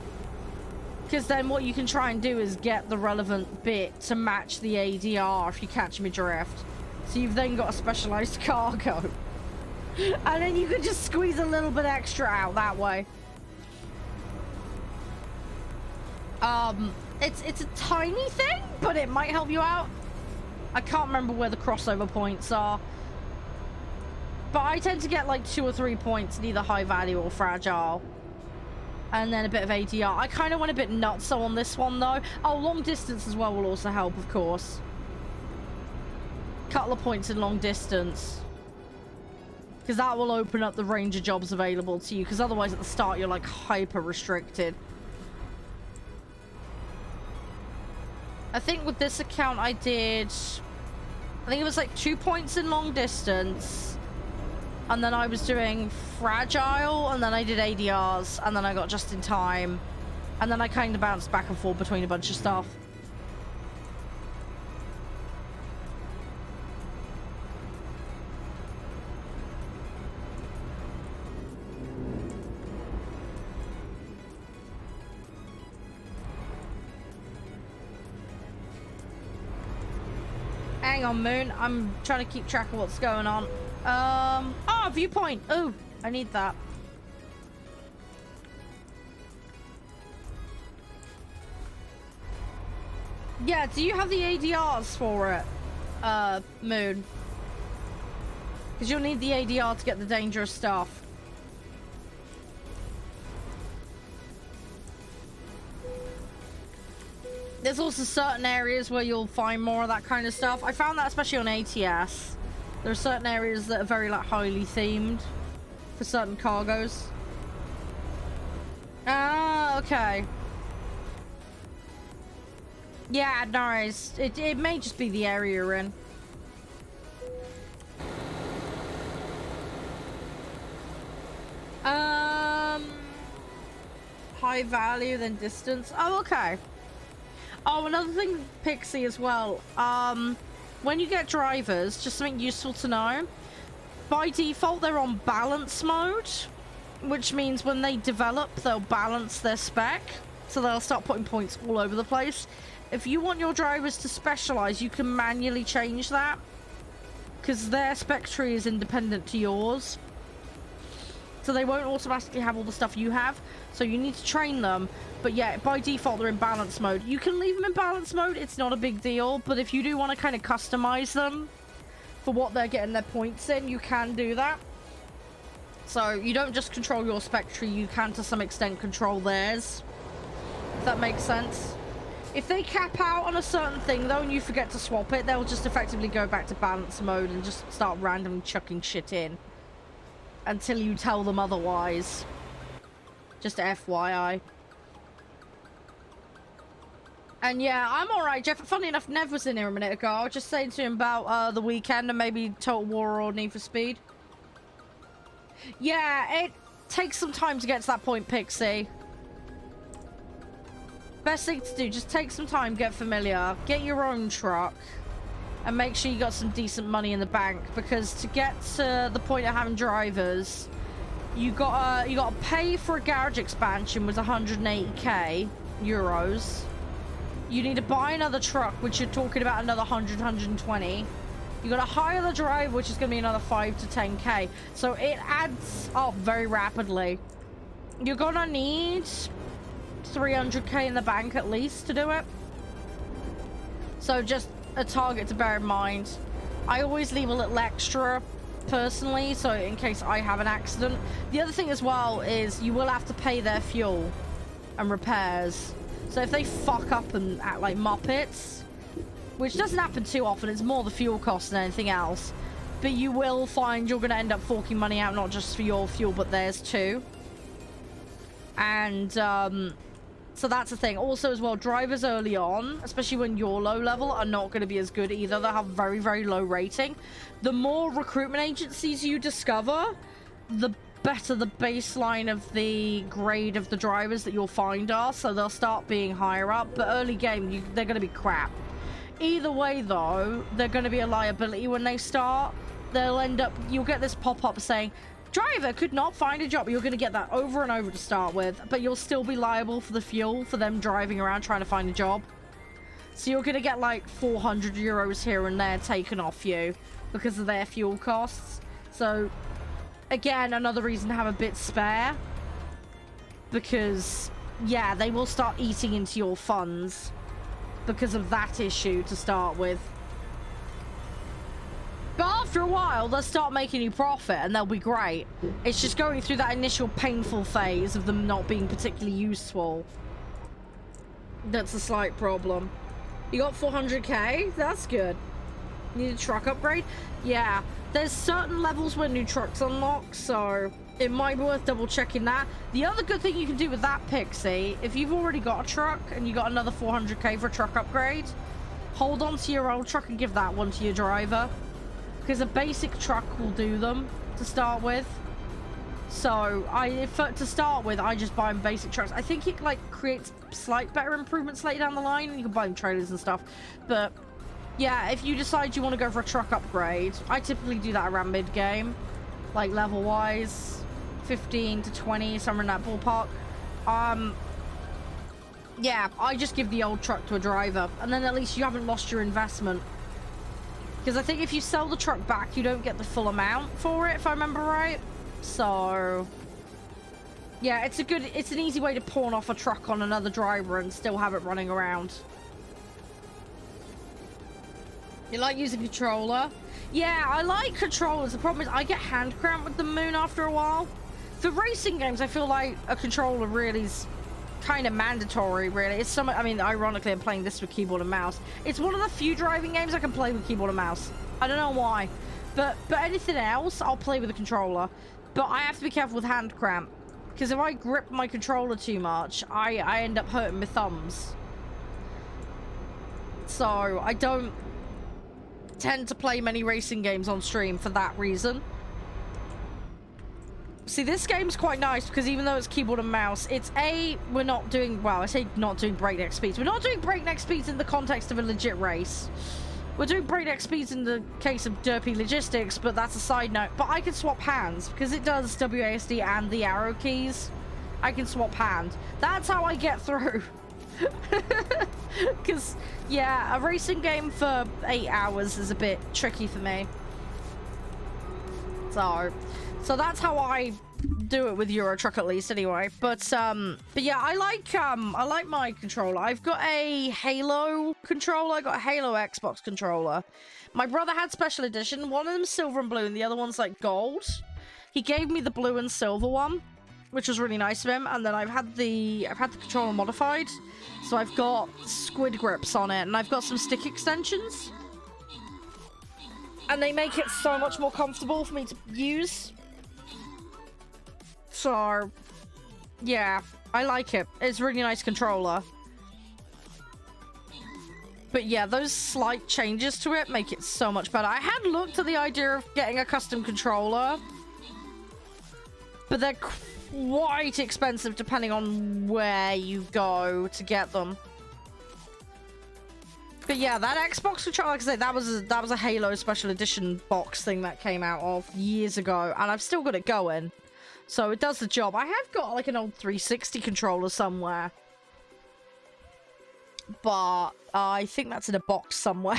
Because then what you can try and do is get the relevant bit to match the ADR, if you catch me drift. So you've then got a specialized cargo. And then you can just squeeze a little bit extra out that way. It's a tiny thing, but it might help you out. I can't remember where the crossover points are. But I tend to get like 2 or 3 points in either high value or fragile. And then a bit of ADR. I kind of went a bit nutso on this one though. Oh, long distance as well will also help, of course. Couple of points in long distance. Because that will open up the range of jobs available to you. Because otherwise at the start you're like hyper restricted. I think with this account I think it was like 2 points in long distance. And then I was doing fragile, and then I did ADRs, and then I got just in time. And then I kind of bounced back and forth between a bunch of stuff. Hang on, Moon. I'm trying to keep track of what's going on. Oh, viewpoint. Oh, I need that. Yeah, do you have the ADRs for it, Moon? Because you'll need the ADR to get the dangerous stuff. There's also certain areas where you'll find more of that kind of stuff. I found that especially on ATS. There are certain areas that are very like highly themed for certain cargoes. Ah, okay. Yeah, nice. It may just be the area you're in. high value than distance. Oh, okay. Oh, another thing, Pixie, as well. When you get drivers, just something useful to know. By default, they're on balance mode, which means when they develop, they'll balance their spec. So they'll start putting points all over the place. If you want your drivers to specialize, you can manually change that, because their spec tree is independent to yours. So they won't automatically have all the stuff you have. So you need to train them. But yeah, by default, they're in balance mode. You can leave them in balance mode. It's not a big deal. But if you do want to kind of customize them for what they're getting their points in, you can do that. So you don't just control your spec tree. You can, to some extent, control theirs. If that makes sense. If they cap out on a certain thing, though, and you forget to swap it, they'll just effectively go back to balance mode and just start randomly chucking shit in. Until you tell them otherwise. Just FYI. And yeah, I'm alright, Jeff. Funny enough, Nev was in here a minute ago. I was just saying to him about the weekend and maybe Total War or Need for Speed. Yeah, it takes some time to get to that point, Pixie. Best thing to do, just take some time, get familiar, get your own truck, and make sure you got some decent money in the bank, because to get to the point of having drivers, you gotta pay for a garage expansion with 180k euros. You need to buy another truck, which you're talking about another 100, 120. You gotta hire the driver, which is gonna be another 5 to 10k. So it adds up very rapidly. You're gonna need 300k in the bank at least to do it. So just a target to bear in mind. I always leave a little extra personally, so in case I have an accident. The other thing as well is you will have to pay their fuel and repairs. So if they fuck up and act like muppets, which doesn't happen too often, it's more the fuel cost than anything else, but you will find you're going to end up forking money out, not just for your fuel but theirs too. And so that's the thing. Also as well, drivers early on, especially when you're low level, are not going to be as good either. They'll have very, very low rating. The more recruitment agencies you discover, the better the baseline of the grade of the drivers that you'll find are. So they'll start being higher up, but early game, they're going to be crap. Either way though, they're going to be a liability when they start. They'll end up, you'll get this pop-up saying, driver could not find a job. You're going to get that over and over to start with, but you'll still be liable for the fuel for them driving around trying to find a job. So you're going to get like 400 euros here and there taken off you because of their fuel costs. So again, another reason to have a bit spare, because yeah, they will start eating into your funds because of that issue to start with. But after a while, they'll start making you profit and they'll be great. It's just going through that initial painful phase of them not being particularly useful. That's a slight problem. You got 400k? That's good. Need a truck upgrade? Yeah. There's certain levels where new trucks unlock, so it might be worth double checking that. The other good thing you can do with that, Pixie, if you've already got a truck and you got another 400k for a truck upgrade, hold on to your old truck and give that one to your driver. Because a basic truck will do them to start with. So to start with, I just buy them basic trucks. I think it like creates slight better improvements later down the line, and you can buy them trailers and stuff. But yeah, if you decide you want to go for a truck upgrade, I typically do that around mid game, like level wise, 15 to 20, somewhere in that ballpark. Yeah, I just give the old truck to a driver, and then at least you haven't lost your investment. Because I think if you sell the truck back, you don't get the full amount for it, if I remember right. So yeah, it's an easy way to pawn off a truck on another driver and still have it running around. You like using controller? Yeah, I like controllers. The problem is I get hand cramp with the Moon after a while. For racing games, I feel like a controller really is kind of mandatory, really. It's I mean, ironically, I'm playing this with keyboard and mouse. It's one of the few driving games I can play with keyboard and mouse. I don't know why, but anything else, I'll play with a controller. But I have to be careful with hand cramp, because if I grip my controller too much, I end up hurting my thumbs. So I don't tend to play many racing games on stream for that reason. See, this game's quite nice because even though it's keyboard and mouse, we're not doing, well, I say not doing breakneck speeds. We're not doing breakneck speeds in the context of a legit race. We're doing breakneck speeds in the case of derpy logistics, but that's a side note. But I can swap hands because it does WASD and the arrow keys. I can swap hand. That's how I get through. Because, yeah, a racing game for 8 hours is a bit tricky for me. So that's how I do it with Euro Truck at least, anyway. But yeah, I like my controller. I've got a Halo controller. I got a Halo Xbox controller. My brother had special edition. One of them's silver and blue, and the other one's like gold. He gave me the blue and silver one, which was really nice of him. And then I've had the controller modified, so I've got squid grips on it, and I've got some stick extensions, and they make it so much more comfortable for me to use. So, yeah, I like it. It's a really nice controller. But yeah, those slight changes to it make it so much better. I had looked at the idea of getting a custom controller, but they're quite expensive depending on where you go to get them. But yeah, that Xbox controller, like I say, that was a Halo special edition box thing that came out of years ago, and I've still got it going. So it does the job. I have got like an old 360 controller somewhere, but I think that's in a box somewhere.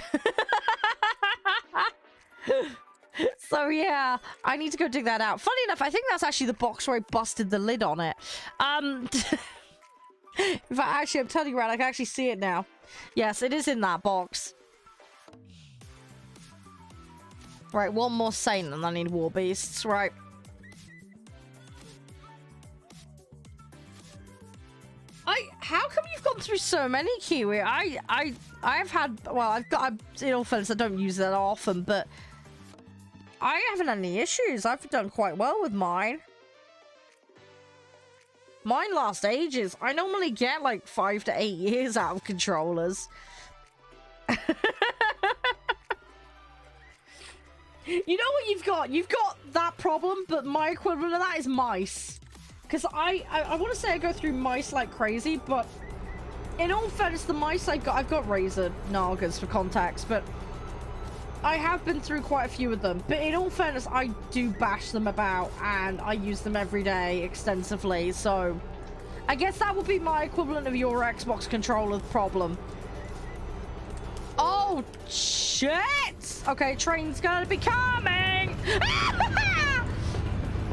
So yeah, I need to go dig that out. Funny enough, I think that's actually the box where I busted the lid on it. In fact, actually, I'm telling you right, I can actually see it now. Yes, it is in that box. Right, one more Saint and I need War Beasts, right. How come you've gone through so many, Kiwi? I've had, well, in all fairness, I don't use that often, but I haven't had any issues. I've done quite well with mine. Mine last ages. I normally get like 5 to 8 years out of controllers. You know what you've got? You've got that problem, but my equivalent of that is mice. Because I want to say I go through mice like crazy, but in all fairness, the mice I've got Razor Nagas for contacts, but I have been through quite a few of them. But in all fairness, I do bash them about, and I use them every day extensively, so I guess that would be my equivalent of your Xbox controller problem. Oh, shit! Okay, train's gonna be coming!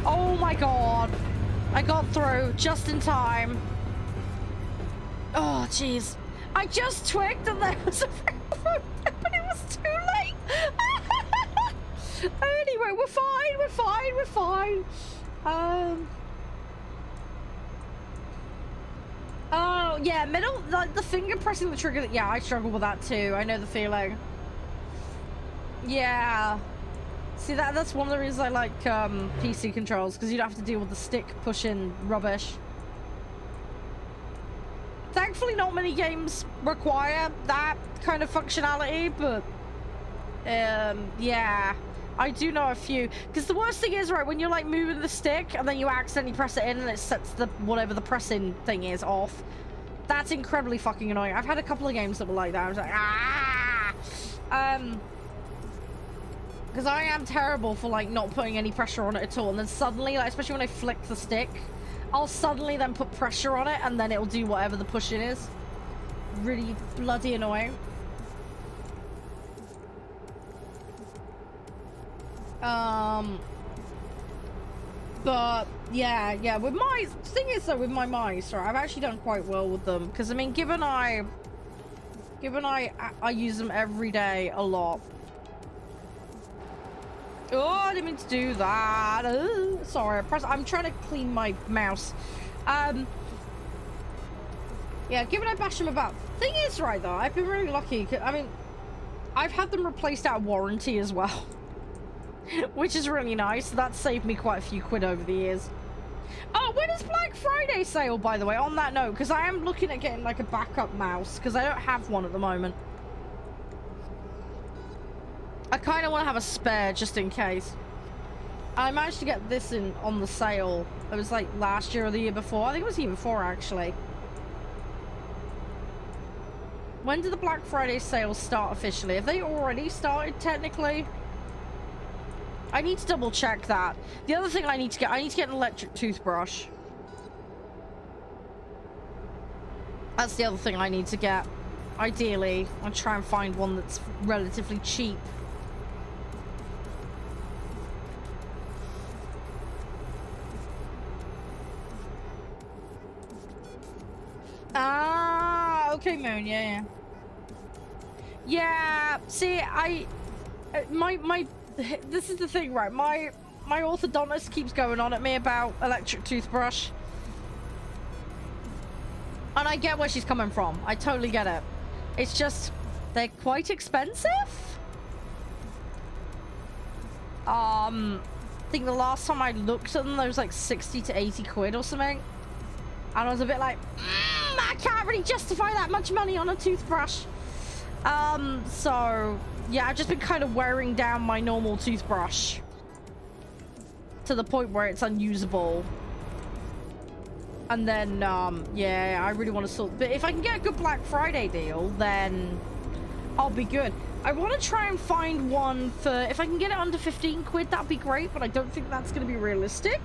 Oh my god. I got through just in time. Oh, jeez. I just twigged and there was a railroad, but it was too late. Anyway, we're fine, we're fine, we're fine. Oh, yeah, middle, like the finger pressing the trigger. Yeah, I struggle with that too. I know the feeling. Yeah. See, that's one of the reasons I like PC controls, because you don't have to deal with the stick pushing rubbish. Thankfully, not many games require that kind of functionality, but yeah, I do know a few. Because the worst thing is, right, when you're like moving the stick and then you accidentally press it in and it sets the whatever the pressing thing is off. That's incredibly fucking annoying. I've had a couple of games that were like that. I was like, ah! Because I am terrible for like not putting any pressure on it at all, and then suddenly, like, especially when I flick the stick, I'll suddenly then put pressure on it and then it'll do whatever the push in is. Really bloody annoying. But yeah, with mice, the thing is though, with my mice, right, I've actually done quite well with them, because I mean, given I use them every day a lot. Oh, I didn't mean to do that. Sorry, I'm trying to clean my mouse. Yeah, given I bash them about. Thing is, right, though, I've been really lucky. I mean, I've had them replaced out of warranty as well. Which is really nice. That saved me quite a few quid over the years. Oh, when is Black Friday sale, by the way, on that note? Because I am looking at getting, like, a backup mouse, because I don't have one at the moment. I kind of want to have a spare, just in case. I managed to get this in on the sale. It was like last year or the year before. I think it was the year before, actually. When did the Black Friday sales start officially? Have they already started, technically? I need to double check that. The other thing I need to get an electric toothbrush. That's the other thing I need to get. Ideally, I'll try and find one that's relatively cheap. Ah, okay, Moon, yeah. Yeah, see, this is the thing, right? My orthodontist keeps going on at me about electric toothbrush. And I get where she's coming from. I totally get it. It's just, they're quite expensive. I think the last time I looked at them, there was like 60 to 80 quid or something. And I was a bit like, I can't really justify that much money on a toothbrush. So, yeah, I've just been kind of wearing down my normal toothbrush to the point where it's unusable. And then, yeah, I really want to sort... But if I can get a good Black Friday deal, then I'll be good. I want to try and find one for... If I can get it under 15 quid, that'd be great, but I don't think that's going to be realistic.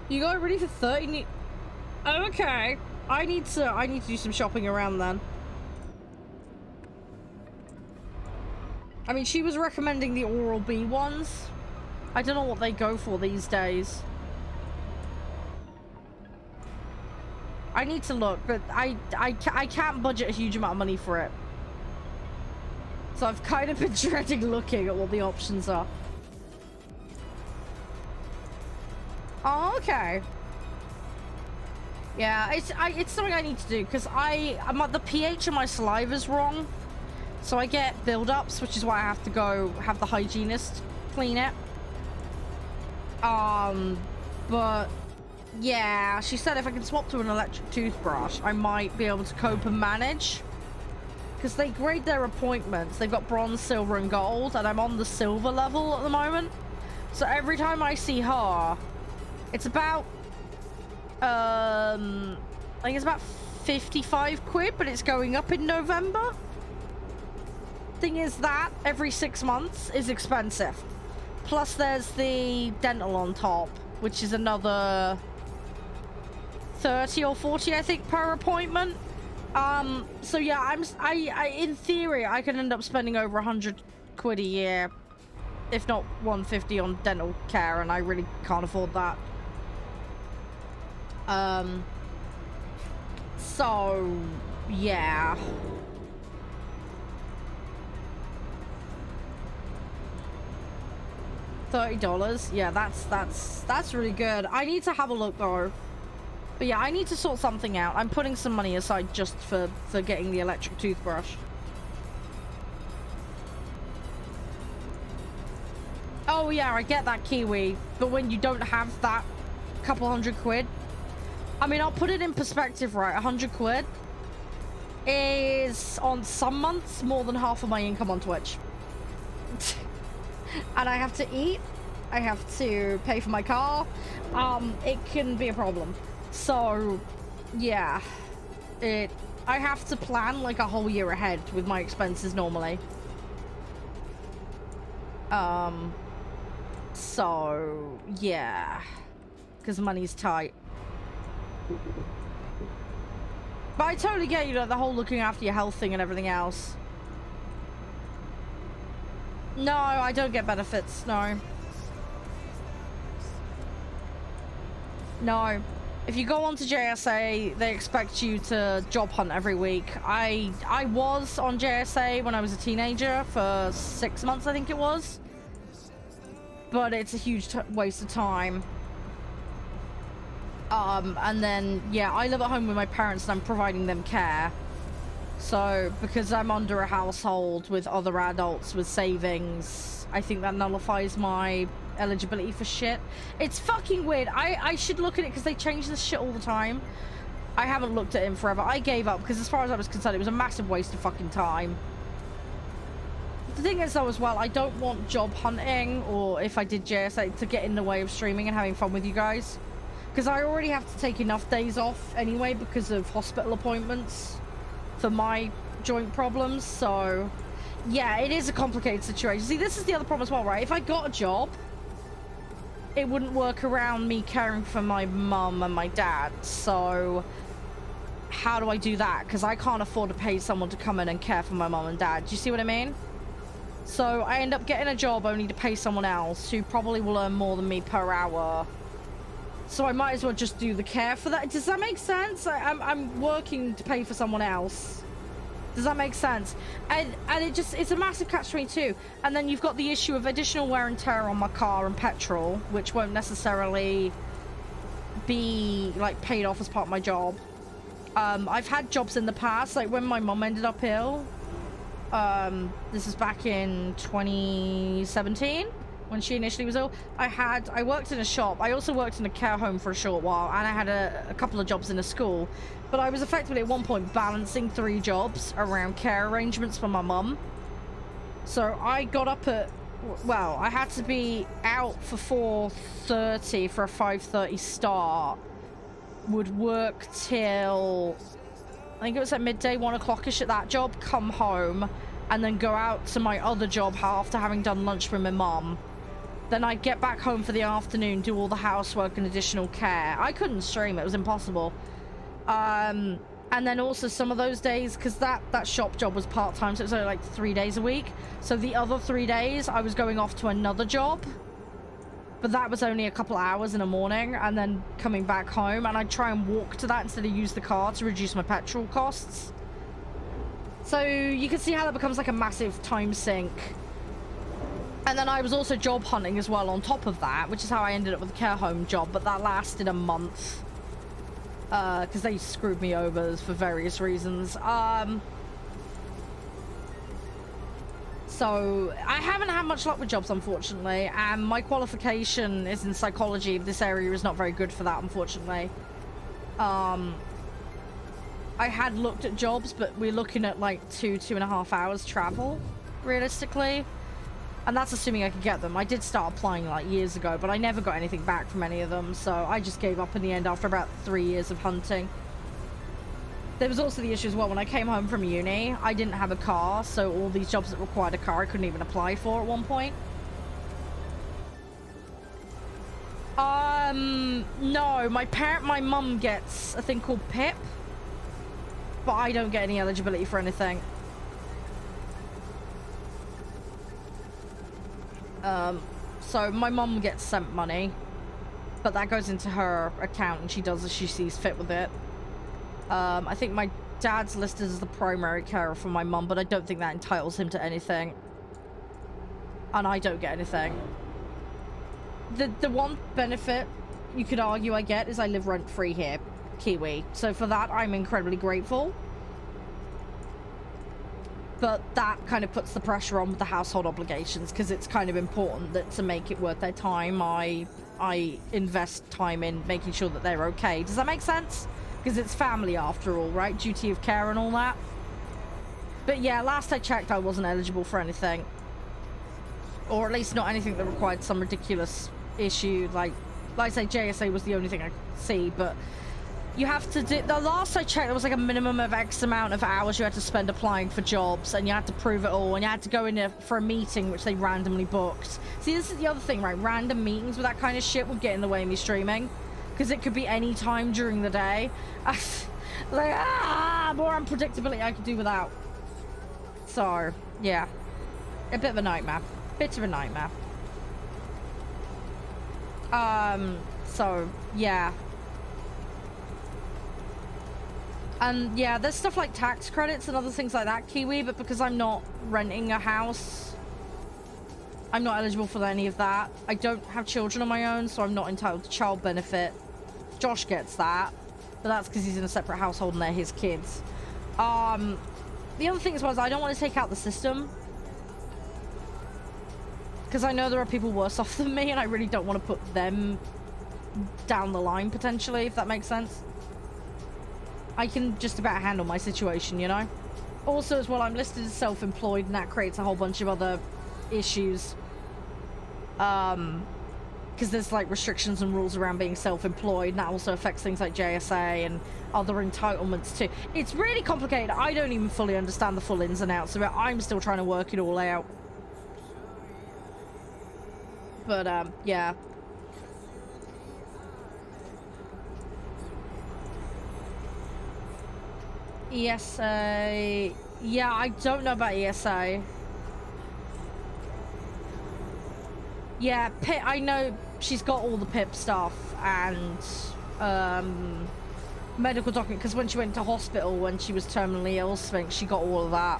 You got it ready for 30... Oh, okay. I need to do some shopping around then. I mean, she was recommending the Oral-B ones. I don't know what they go for these days. I need to look, but I can't budget a huge amount of money for it. So I've kind of been dreading looking at what the options are. Oh, okay. Yeah, it's something I need to do because the pH of my saliva is wrong, so I get buildups, which is why I have to go have the hygienist clean it. But yeah, she said if I can swap to an electric toothbrush, I might be able to cope and manage. Because they grade their appointments. They've got bronze, silver, and gold, and I'm on the silver level at the moment. So every time I see her, it's about I think it's about 55 quid, but it's going up in November. Thing is that every 6 months is expensive. Plus there's the dental on top, which is another 30 or 40, I think, per appointment. So yeah, I in theory, I could end up spending over 100 quid a year, if not 150 on dental care, and I really can't afford that. So yeah. $30. Yeah, that's really good. I need to have a look though. But yeah, I need to sort something out. I'm putting some money aside just for getting the electric toothbrush. Oh yeah, I get that, Kiwi. But when you don't have that couple hundred quid, I mean, I'll put it in perspective, right? 100 quid is on some months more than half of my income on Twitch. And I have to eat, I have to pay for my car. It can be a problem. So yeah, I have to plan like a whole year ahead with my expenses normally. So yeah, because money's tight. But I totally get, you know, the whole looking after your health thing and everything else. No, I don't get benefits, no. No. If you go on to JSA, they expect you to job hunt every week. I was on JSA when I was a teenager for 6 months, I think it was. But it's a huge waste of time. And then, yeah, I live at home with my parents and I'm providing them care. So, because I'm under a household with other adults with savings, I think that nullifies my eligibility for shit. It's fucking weird. I should look at it because they change this shit all the time. I haven't looked at it in forever. I gave up because as far as I was concerned, it was a massive waste of fucking time. The thing is though as well, I don't want job hunting, or if I did JSA, to get in the way of streaming and having fun with you guys. Because I already have to take enough days off anyway because of hospital appointments for my joint problems. So yeah, it is a complicated situation. See, this is the other problem as well, right? If I got a job, it wouldn't work around me caring for my mum and my dad. So how do I do that? Because I can't afford to pay someone to come in and care for my mum and dad. Do you see what I mean? So I end up getting a job only to pay someone else who probably will earn more than me per hour. So I might as well just do the care for that. Does that make sense? I'm working to pay for someone else. Does that make sense? And it's a massive catch-22. And then you've got the issue of additional wear and tear on my car and petrol, which won't necessarily be like paid off as part of my job. I've had jobs in the past, like when my mum ended up ill. This is back in 2017 when she initially was ill. I worked in a shop. I also worked in a care home for a short while, and I had a couple of jobs in a school. But I was effectively at one point balancing 3 jobs around care arrangements for my mum. So I got up at, well, I had to be out for 4:30 for a 5:30 start. Would work till, I think it was at midday, 1 o'clock-ish at that job, come home, and then go out to my other job after having done lunch with my mum. Then I'd get back home for the afternoon, do all the housework and additional care. I couldn't stream, it was impossible. And then also some of those days, because that shop job was part-time, so it was only like 3 days a week. So the other 3 days, I was going off to another job. But that was only a couple hours in the morning, and then coming back home, and I'd try and walk to that instead of use the car to reduce my petrol costs. So you can see how that becomes like a massive time sink. And then I was also job hunting as well on top of that, which is how I ended up with a care home job, but that lasted a month. Because they screwed me over for various reasons. So I haven't had much luck with jobs, unfortunately, and my qualification is in psychology. This area is not very good for that, unfortunately. I had looked at jobs, but we're looking at like 2.5 hours travel, realistically. And that's assuming I could get them. I did start applying like years ago, but I never got anything back from any of them, so I just gave up in the end after about 3 years of hunting. There was also the issue as well, when I came home from uni, I didn't have a car, so all these jobs that required a car I couldn't even apply for at one point. No, my mum gets a thing called PIP, but I don't get any eligibility for anything. So my mum gets sent money, but that goes into her account and she does as she sees fit with it. I think my dad's listed as the primary carer for my mum, but I don't think that entitles him to anything. And I don't get anything. The one benefit you could argue I get is I live rent-free here, Kiwi. So for that, I'm incredibly grateful. But that kind of puts the pressure on with the household obligations, because it's kind of important that to make it worth their time, I invest time in making sure that they're okay. Does that make sense? Because it's family after all, right? Duty of care and all that. But yeah, last I checked, I wasn't eligible for anything. Or at least not anything that required some ridiculous issue. Like I say, JSA was the only thing I could see, but you have to do, the last I checked, there was like a minimum of X amount of hours you had to spend applying for jobs, and you had to prove it all, and you had to go in there for a meeting which they randomly booked. See, this is the other thing, right? Random meetings with that kind of shit would get in the way of me streaming, because it could be any time during the day. Like, more unpredictability I could do without. So, yeah. A bit of a nightmare. Bit of a nightmare. So, yeah. And yeah, there's stuff like tax credits and other things like that, Kiwi, but because I'm not renting a house, I'm not eligible for any of that. I don't have children of my own, so I'm not entitled to child benefit. Josh gets that, but that's because he's in a separate household and they're his kids. The other thing as well is I don't want to take out the system, because I know there are people worse off than me, and I really don't want to put them down the line, potentially, if that makes sense. I can just about handle my situation, you know? Also, as well, I'm listed as self-employed, and that creates a whole bunch of other issues. Because there's like restrictions and rules around being self-employed, and that also affects things like JSA and other entitlements too. It's really complicated. I don't even fully understand the full ins and outs of it. I'm still trying to work it all out. But yeah. ESA. Yeah, I don't know about ESA. Yeah, Pip, I know she's got all the PIP stuff and medical document, because when she went to hospital when she was terminally ill, Sphinx, she got all of that,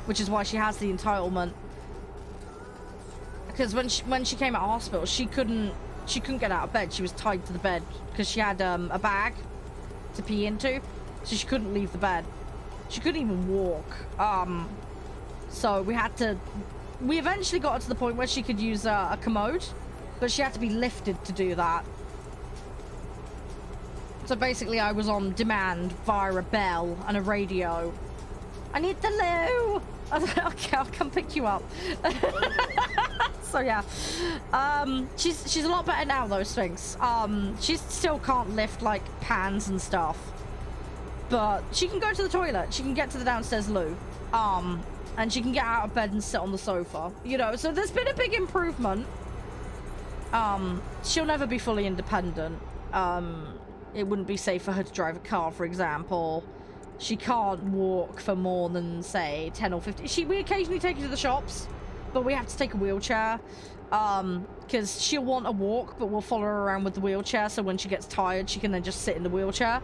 which is why she has the entitlement. Because when she came out of hospital, she couldn't get out of bed. She was tied to the bed because she had a bag to pee into, so she couldn't leave the bed. She couldn't even walk. So we eventually got her to the point where she could use a commode, but she had to be lifted to do that. So basically I was on demand via a bell and a radio. I need the loo! Okay, I'll come pick you up. So yeah. She's a lot better now though, Sphinx. She still can't lift like pans and stuff, but she can go to the toilet. She can get to the downstairs loo. And she can get out of bed and sit on the sofa, you know, so there's been a big improvement. She'll never be fully independent. It wouldn't be safe for her to drive a car, for example. She can't walk for more than, say, 10 or 15. We occasionally take her to the shops, but we have to take a wheelchair. Because she'll want a walk, but we'll follow her around with the wheelchair, so when she gets tired, she can then just sit in the wheelchair.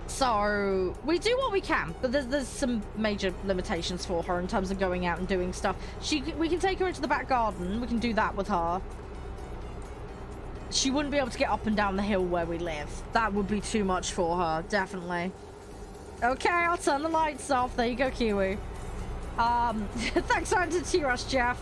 So we do what we can, but there's some major limitations for her in terms of going out and doing stuff. We can take her into the back garden. We can do that with her. She wouldn't be able to get up and down the hill where we live. That would be too much for her, definitely. Okay, I'll turn the lights off. There you go, Kiwi. Thanks for answering to us, Jeff.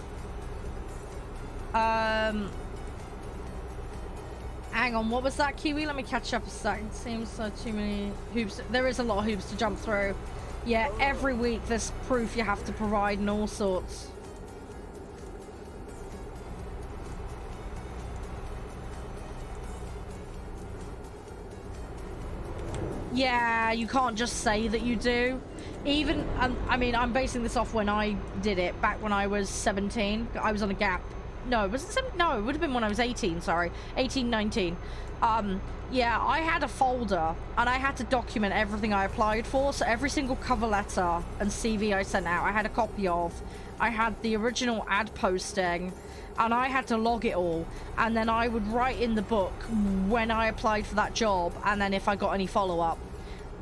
Hang on, what was that, Kiwi? Let me catch up a second. Seems so too many hoops. There is a lot of hoops to jump through. Yeah, every week there's proof you have to provide and all sorts. Yeah, you can't just say that you do. Even, I mean, I'm basing this off when I did it, back when I was 17. I was on a gap. No, was it 17? No, it would have been when I was 18, sorry. 18, 19. Yeah, I had a folder, and I had to document everything I applied for. So every single cover letter and CV I sent out, I had a copy of. I had the original ad posting, and I had to log it all. And then I would write in the book when I applied for that job, and then if I got any follow-up.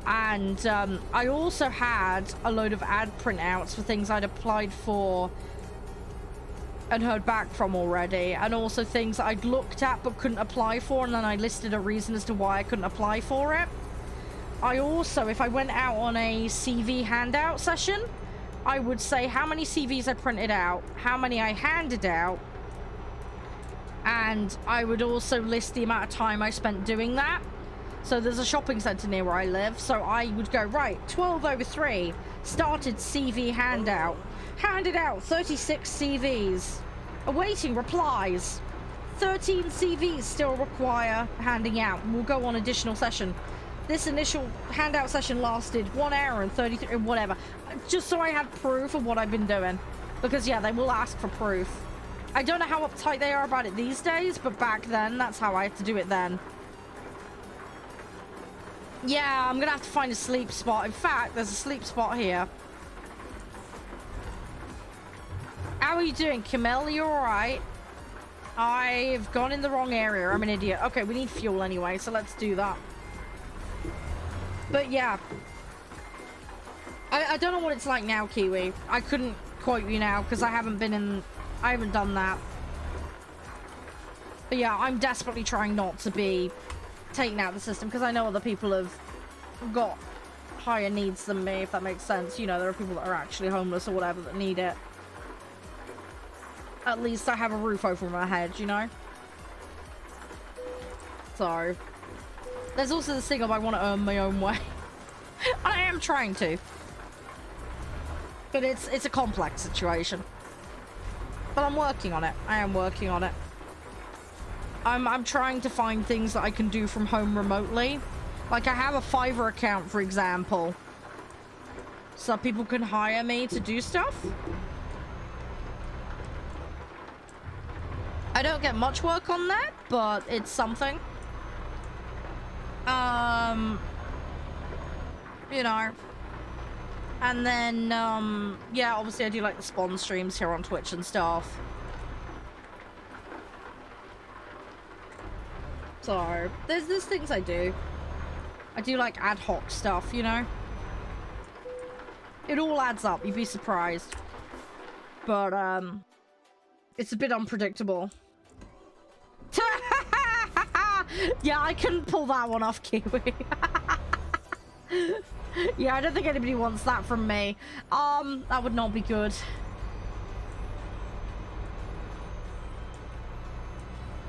And I also had a load of ad printouts for things I'd applied for and heard back from already, and also things that I'd looked at but couldn't apply for, and then I listed a reason as to why I couldn't apply for it. I also, if I went out on a CV handout session, I would say how many CVs I printed out, how many I handed out, and I would also list the amount of time I spent doing that. So there's a shopping centre near where I live, so I would go, right, 12:03, started CV handout, handed out 36 CVs, awaiting replies, 13 CVs still require handing out, we'll go on additional session. This initial handout session lasted 1 hour and 33, whatever, just so I had proof of what I've been doing, because yeah, they will ask for proof. I don't know how uptight they are about it these days, but back then, that's how I had to do it then. Yeah, I'm gonna have to find a sleep spot. In fact, there's a sleep spot here. How are you doing, Camille? You alright? I've gone in the wrong area. I'm an idiot. Okay, we need fuel anyway, so let's do that. But yeah. I don't know what it's like now, Kiwi. I couldn't quote you now, because I haven't done that. But yeah, I'm desperately trying not to be taken out of the system, because I know other people have got higher needs than me, if that makes sense. You know, there are people that are actually homeless or whatever that need it. At least I have a roof over my head, you know? So there's also this thing of I want to earn my own way. I am trying to. But it's a complex situation. But I'm working on it. I am working on it. I'm trying to find things that I can do from home remotely. Like, I have a Fiverr account, for example. So people can hire me to do stuff. I don't get much work on that, but it's something. You know. And then, yeah, obviously I do like the spawn streams here on Twitch and stuff. So, there's things I do. I do like ad hoc stuff, you know? It all adds up, you'd be surprised. But, it's a bit unpredictable. Yeah, I couldn't pull that one off, Kiwi. Yeah, I don't think anybody wants that from me. That would not be good.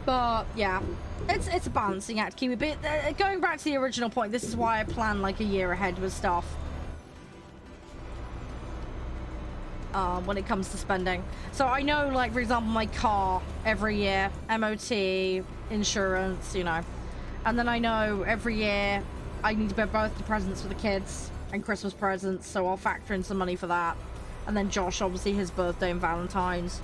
But, yeah. It's a balancing act, Kiwi. But going back to the original point, this is why I plan like a year ahead with stuff. When it comes to spending. So I know, like, for example, my car every year, MOT, insurance, you know. And then I know every year I need to buy birthday presents for the kids and Christmas presents, so I'll factor in some money for that. And then Josh, obviously, his birthday and Valentine's.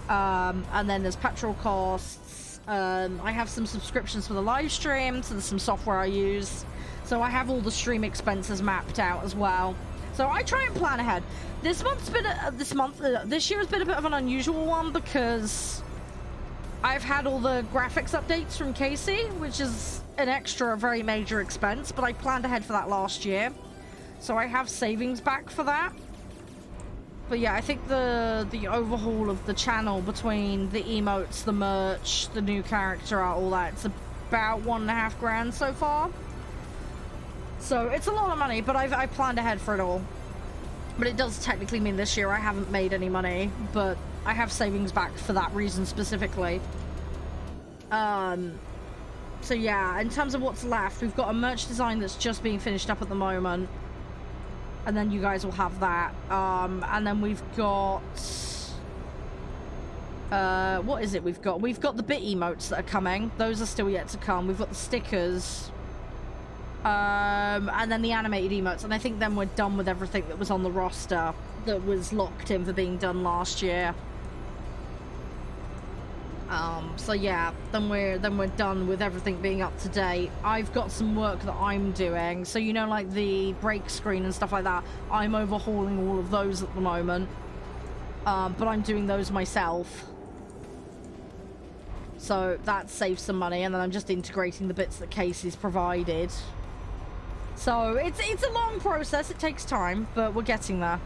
And then there's petrol costs. I have some subscriptions for the live stream, so there's some software I use. So I have all the stream expenses mapped out as well. So I try and plan ahead. This month's been this year has been a bit of an unusual one because I've had all the graphics updates from Casey, which is an extra, very major expense, but I planned ahead for that last year. So I have savings back for that. But yeah, I think the overhaul of the channel between the emotes, the merch, the new character art, all that, it's about $1.5 grand so far. So it's a lot of money, but I planned ahead for it all. But it does technically mean this year I haven't made any money, but I have savings back for that reason specifically. So yeah, in terms of what's left, we've got a merch design that's just being finished up at the moment. And then you guys will have that. And then we've got... what is it we've got? We've got the bit emotes that are coming. Those are still yet to come. We've got the stickers. And then the animated emotes. And I think then we're done with everything that was on the roster that was locked in for being done last year. So yeah, then we're done with everything being up to date. I've got some work that I'm doing. So, you know, like the break screen and stuff like that, I'm overhauling all of those at the moment. But I'm doing those myself. So that saves some money, and then I'm just integrating the bits that Casey's provided. So it's a long process, it takes time, but we're getting there.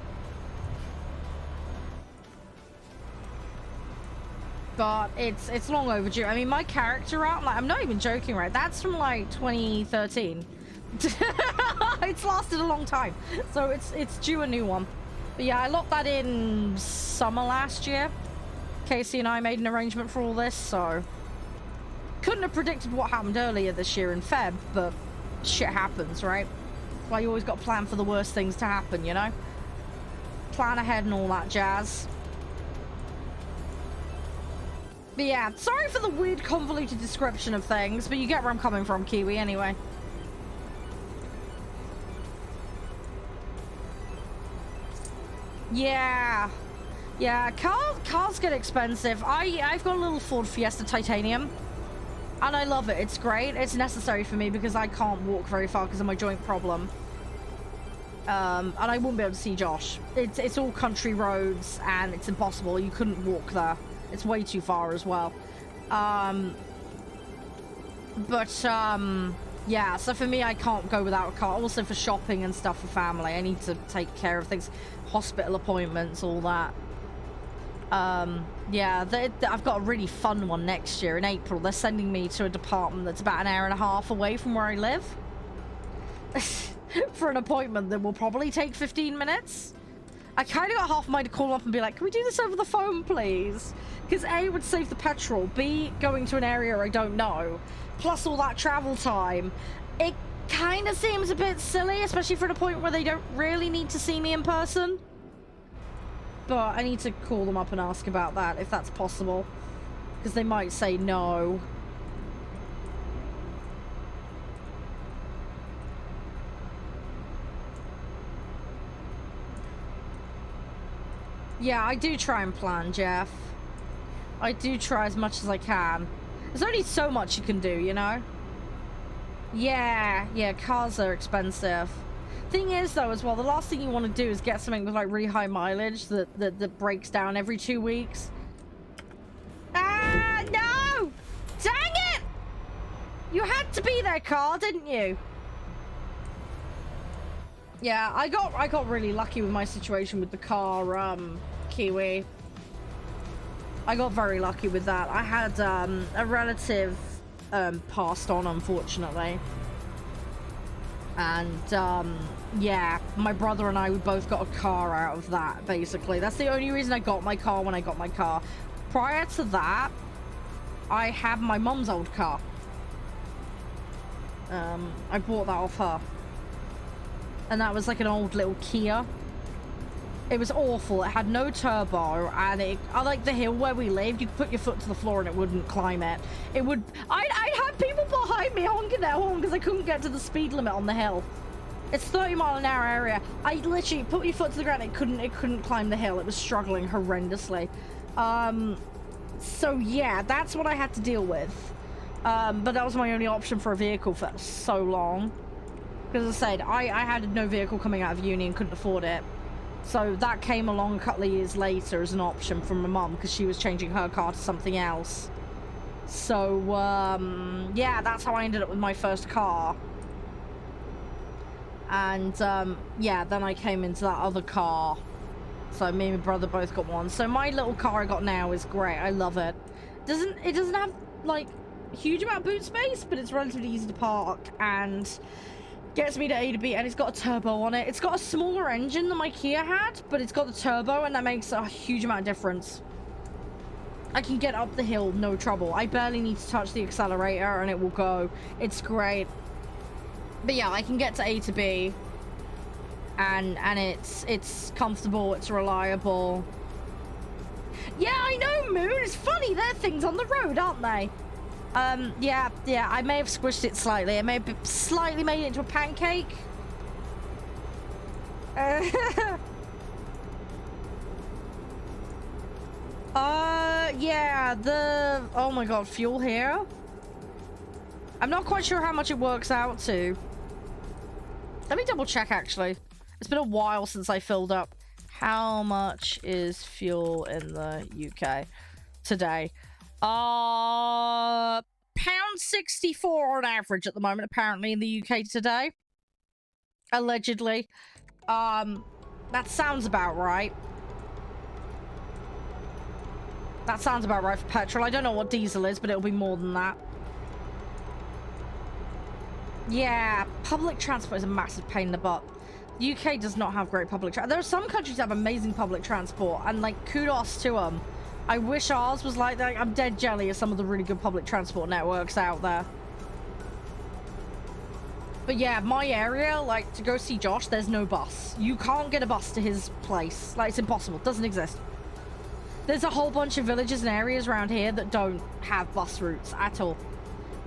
But it's long overdue. I mean, my character art, like, I'm not even joking, right? That's from like 2013. It's lasted a long time. So it's due a new one. But yeah, I locked that in summer last year. Casey and I made an arrangement for all this, so couldn't have predicted what happened earlier this year in Feb, but shit happens, right? That's why you always got to plan for the worst things to happen, you know? Plan ahead and all that jazz. But yeah, sorry for the weird convoluted description of things, but you get where I'm coming from, Kiwi, anyway. Yeah. Yeah, cars get expensive. I've got a little Ford Fiesta Titanium, and I love it. It's great. It's necessary for me because I can't walk very far because of my joint problem. And I wouldn't be able to see Josh. It's all country roads, and it's impossible. You couldn't walk there. It's way too far as well. Yeah, so for me, I can't go without a car. Also for shopping and stuff for family. I need to take care of things. Hospital appointments, all that. Yeah, I've got a really fun one next year in April. They're sending me to a department that's about an hour and a half away from where I live. For an appointment that will probably take 15 minutes. I kind of got half a mind to call up and be like, can we do this over the phone, please? Because A, it would save the petrol. B, going to an area I don't know. Plus all that travel time. kind of seems a bit silly, especially for the point where they don't really need to see me in person. But I need to call them up and ask about that, if that's possible. Because they might say no. Yeah, I do try and plan, Jeff. I do try as much as I can. There's only so much you can do, you know? Yeah, cars are expensive. Thing is, though, as well, the last thing you want to do is get something with, like, really high mileage that breaks down every 2 weeks. Ah, no! Dang it! You had to be there, car, didn't you? Yeah, I got really lucky with my situation with the car, Kiwi. I got very lucky with that. I had, a relative, passed on, unfortunately. And, yeah, my brother and I, we both got a car out of that, basically. That's the only reason I got my car when I got my car. Prior to that, I had my mum's old car. I bought that off her. And that was like an old little Kia. It was awful. It had no turbo, and unlike the hill where we lived, you could put your foot to the floor and it wouldn't climb it. It would... I'd have people behind me honking their horn because I couldn't get to the speed limit on the hill. It's 30-mile-an-hour area. I literally put your foot to the ground. It couldn't climb the hill. It was struggling horrendously. So yeah, that's what I had to deal with. But that was my only option for a vehicle for so long. Because as I said, I had no vehicle coming out of uni and couldn't afford it. So that came along a couple of years later as an option from my mum because she was changing her car to something else. So, yeah, that's how I ended up with my first car. And, yeah, then I came into that other car. So me and my brother both got one. So my little car I got now is great. I love it. It doesn't have, like, a huge amount of boot space, but it's relatively easy to park and gets me to A to B, and it's got a turbo on it. It's got a smaller engine than my Kia had, but it's got the turbo, and that makes a huge amount of difference. I can get up the hill, no trouble. I barely need to touch the accelerator, and it will go. It's great. But yeah, I can get to A to B, and it's comfortable, it's reliable. Yeah, I know, Moon. It's funny, there are things on the road, aren't they? Yeah, I may have squished it slightly. I may have slightly made it into a pancake. Yeah, oh my god, fuel here? I'm not quite sure how much it works out to. Let me double check, actually. It's been a while since I filled up. How much is fuel in the UK today? £1.64 on average at the moment, apparently, in the UK today. Allegedly. That sounds about right. That sounds about right for petrol. I don't know what diesel is, but it'll be more than that. Yeah, public transport is a massive pain in the butt. The UK does not have great public transport. There are some countries that have amazing public transport, and, like, kudos to them. I wish ours was like that. I'm dead jelly of some of the really good public transport networks out there. But yeah, my area, like, to go see Josh, there's no bus. You can't get a bus to his place. Like, it's impossible. It doesn't exist. There's a whole bunch of villages and areas around here that don't have bus routes at all.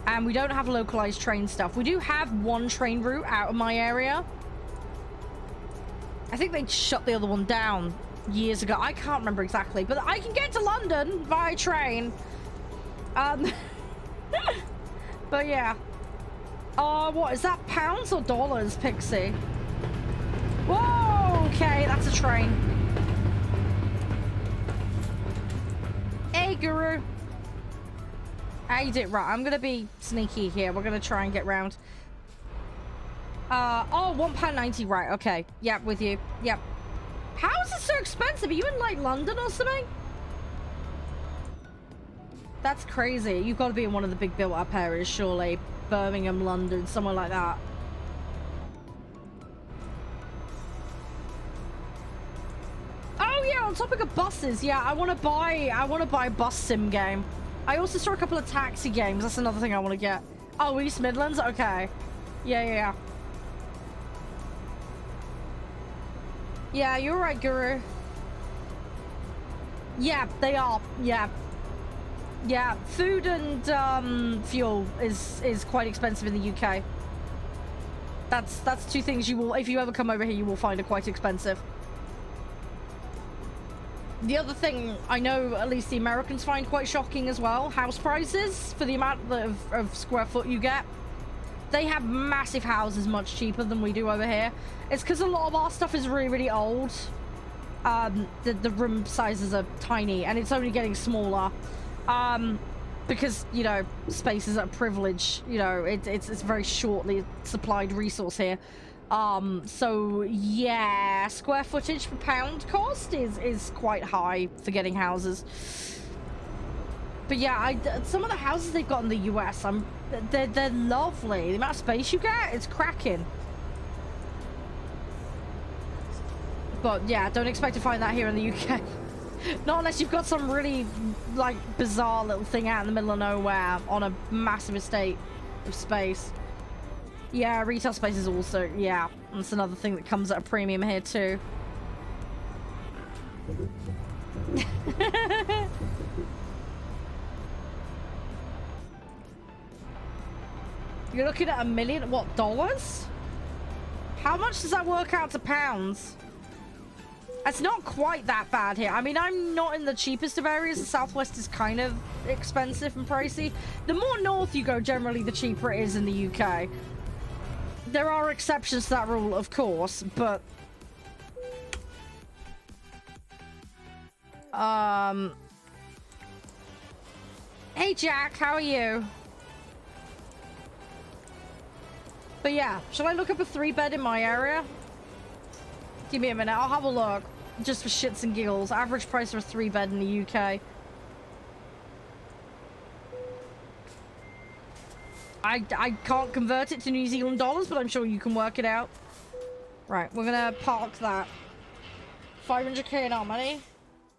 And we don't have localized train stuff. We do have one train route out of my area. I think they shut the other one down years ago. I can't remember exactly, but I can get to London via train. But yeah. What is that, pounds or dollars, Pixie? Whoa, okay, that's a train. Hey, Guru. I did right. I'm gonna be sneaky here. We're gonna try and get round. Oh, £1.90, right, okay. Yep, with you. Yep. How is it so expensive? Are you in, like, London or something? That's crazy. You've got to be in one of the big built-up areas, surely. Birmingham, London, somewhere like that. Oh, yeah, on topic of buses, yeah, I want to buy a bus sim game. I also saw a couple of taxi games. That's another thing I want to get. Oh, East Midlands? Okay. Yeah, yeah, yeah. Yeah, you're right, Guru. Yeah, they are. Yeah. Yeah, food and fuel is quite expensive in the UK. That's two things you will, if you ever come over here, you will find are quite expensive. The other thing I know at least the Americans find quite shocking as well, house prices for the amount of square foot you get. They have massive houses much cheaper than we do over here. It's because a lot of our stuff is really, really old. The room sizes are tiny and it's only getting smaller. Because, you know, space is a privilege. You know, it's a very shortly supplied resource here. So yeah, square footage per pound cost is quite high for getting houses. But yeah, some of the houses they've got in the US, they're lovely. The amount of space you get, it's cracking. But yeah, don't expect to find that here in the UK. Not unless you've got some really, like, bizarre little thing out in the middle of nowhere on a massive estate of space. Yeah, retail space is also, yeah, that's another thing that comes at a premium here too. You're looking at $1 million, what, dollars? How much does that work out to pounds? It's not quite that bad here. I mean, I'm not in the cheapest of areas. The Southwest is kind of expensive and pricey. The more north you go, generally, the cheaper it is in the UK. There are exceptions to that rule, of course, but... Hey, Jack, how are you? But yeah, shall I look up a 3-bed in my area? Give me a minute, I'll have a look. Just for shits and giggles. Average price for a 3-bed in the UK. I can't convert it to New Zealand dollars, but I'm sure you can work it out. Right, we're gonna park that. 500k in our money.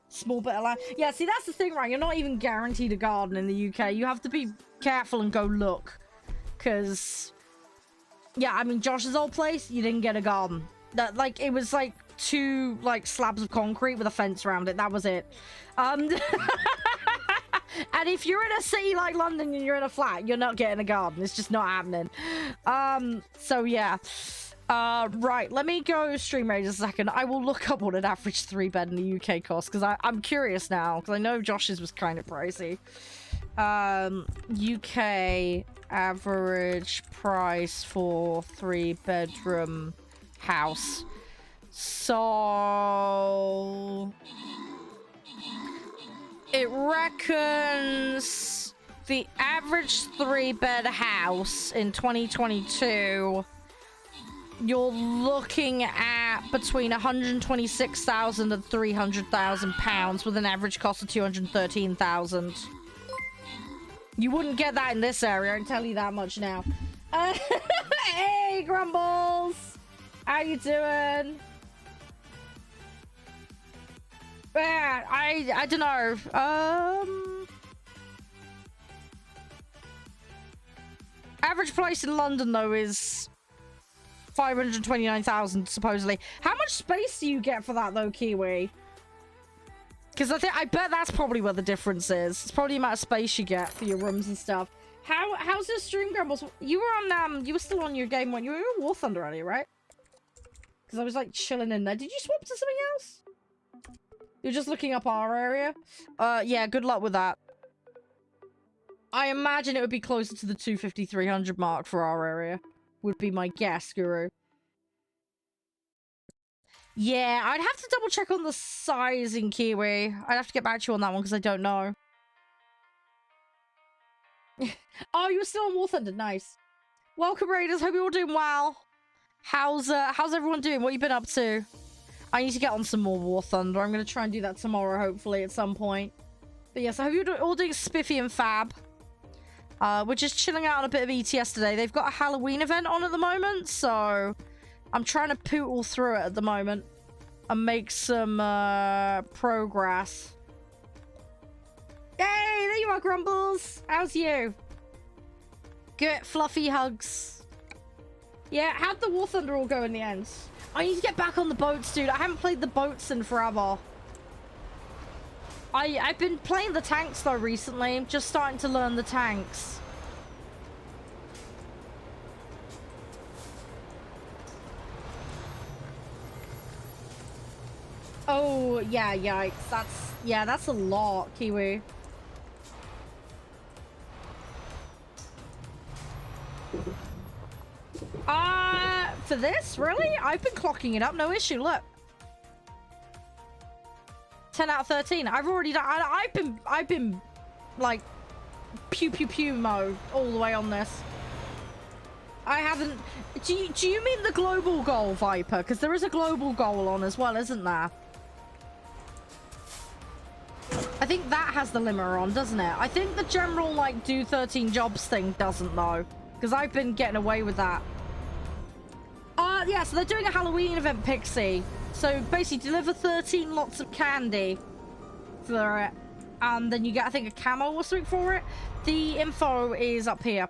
Small bit of land. Yeah, see, that's the thing, right? You're not even guaranteed a garden in the UK. You have to be careful and go look. Because... yeah, I mean, Josh's old place, you didn't get a garden. That, like, it was like 2 like slabs of concrete with a fence around it. That was it. And if you're in a city like London and you're in a flat, you're not getting a garden. It's just not happening. So yeah. Right, let me go stream rate a second. I will look up what an average 3-bed in the UK costs, because I'm curious now, because I know Josh's was kind of pricey. UK average price for 3-bedroom house. So it reckons the average 3-bed house in 2022, you're looking at between 126,000 and 300,000 pounds with an average cost of 213,000. You wouldn't get that in this area, I can tell you that much now. Hey, Grumbles! How you doing? Yeah, I don't know. Average price in London, though, is 529,000, supposedly. How much space do you get for that, though, Kiwi? Because I bet that's probably where the difference is. It's probably the amount of space you get for your rooms and stuff. How's your stream, Grumbles? You were on, you were still on your game one. You were in War Thunder earlier, right? Because I was, like, chilling in there. Did you swap to something else? You're just looking up our area? Yeah, good luck with that. I imagine it would be closer to the 250, 300 mark for our area. Would be my guess, Guru. Yeah, I'd have to double check on the size in Kiwi. I'd have to get back to you on that one because I don't know. Oh, you were still on War Thunder. Nice. Welcome, Raiders. Hope you're all doing well. How's everyone doing? What you been up to? I need to get on some more War Thunder. I'm going to try and do that tomorrow, hopefully, at some point. But yes, I hope you're all doing spiffy and fab. We're just chilling out on a bit of ETS today. They've got a Halloween event on at the moment, so I'm trying to pootle through it at the moment and make some progress. Yay! There you are, Grumbles. How's you? Good, fluffy hugs. Yeah, how'd the War Thunder all go in the end? I need to get back on the boats, dude. I haven't played the boats in forever. I've been playing the tanks though recently. I'm just starting to learn the tanks. Oh, yeah, yikes. That's a lot, Kiwi. For this? Really? I've been clocking it up, no issue, look. 10 out of 13. I've already done, I've been like pew pew pew mode all the way on this. I haven't, do you mean the global goal, Viper? Because there is a global goal on as well, isn't there? I think that has the limiter on, doesn't it? I think the general like do 13 jobs thing doesn't though, because I've been getting away with that. Yeah, so they're doing a Halloween event, Pixie. So basically deliver 13 lots of candy for it, and then you get, I think, a camo or something for it. The info is up here.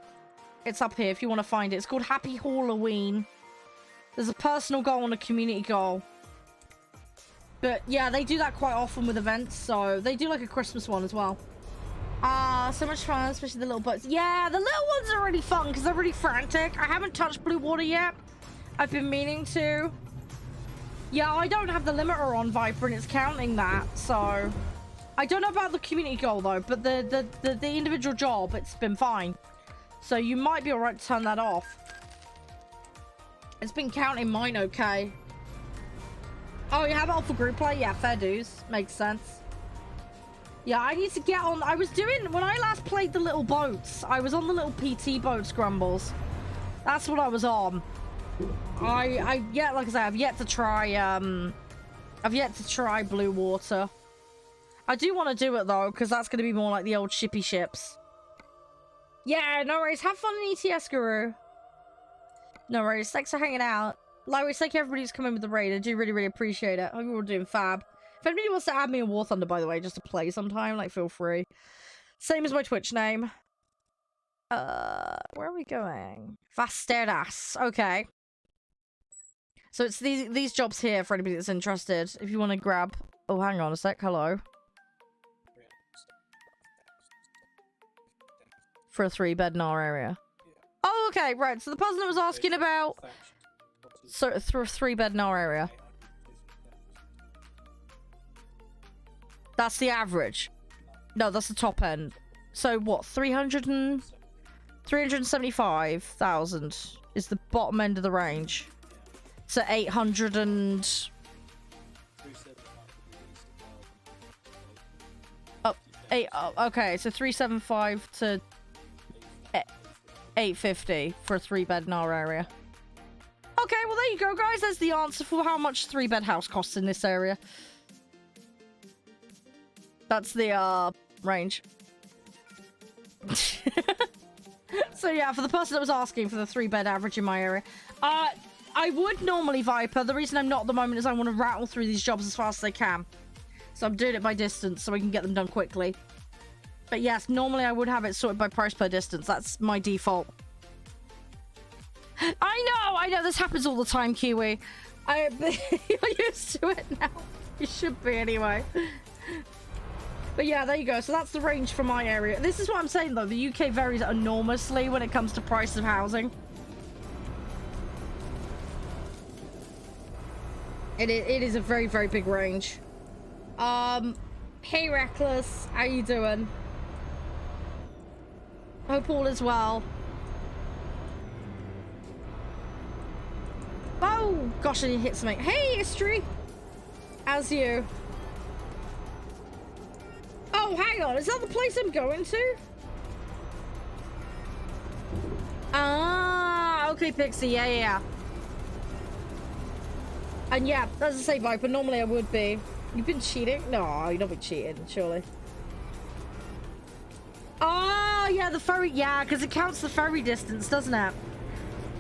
It's up here if you want to find it. It's called Happy Halloween. There's a personal goal and a community goal. But yeah, they do that quite often with events, so they do like a Christmas one as well. So much fun, especially the little boats. Yeah, the little ones are really fun because they're really frantic. I haven't touched blue water yet. I've been meaning to. Yeah, I don't have the limiter on, Viper, and it's counting that, so I don't know about the community goal though, but the individual job, it's been fine. So you might be alright to turn that off. It's been counting mine okay. Oh, you have it all for group play? Yeah, fair dues. Makes sense. Yeah, I need to get on. I was doing, when I last played the little boats, I was on the little PT boats, Grumbles. That's what I was on. Yeah, like I said, I've yet to try blue water. I do want to do it though, because that's going to be more like the old shippy ships. Yeah, no worries. Have fun in ETS, Guru. No worries. Thanks for hanging out. Lois, thank you everybody who's come in with the raid. I do really, really appreciate it. Hope you're all doing fab. If anybody wants to add me in War Thunder, by the way, just to play sometime, like, feel free. Same as my Twitch name. Where are we going? Vasteras. Okay. So it's these jobs here for anybody that's interested. If you want to grab... Oh, hang on a sec. Hello. For a 3-bed in our area. Oh, okay. Right. So the person that was asking about... So, through a 3-bed in our area. That's the average. No, that's the top end. So what? 375,000 is the bottom end of the range. So 800 and... Oh, okay, so 375 to 850 for a 3-bed in our area. Okay, well there you go, guys. There's the answer for how much 3-bed house costs in this area. That's the range. So yeah, for the person that was asking for the 3-bed average in my area, I would normally Viper. The reason I'm not at the moment is I want to rattle through these jobs as fast as I can. So I'm doing it by distance so we can get them done quickly. But yes, normally I would have it sorted by price per distance. That's my default. I know, this happens all the time, Kiwi. You're used to it now. You should be anyway. But yeah, there you go. So that's the range for my area. This is what I'm saying though. The UK varies enormously when it comes to price of housing. It is a very, very big range. Hey Reckless, how you doing? Hope all is well. Oh gosh, I need to hit something. Hey History, as you. Oh, hang on, is that the place I'm going to? Ah, okay, Pixie, yeah. And yeah, as I say, Viper, normally I would be. You've been cheating? No, you've not been cheating, surely. Oh, yeah, the ferry. Yeah, because it counts the ferry distance, doesn't it?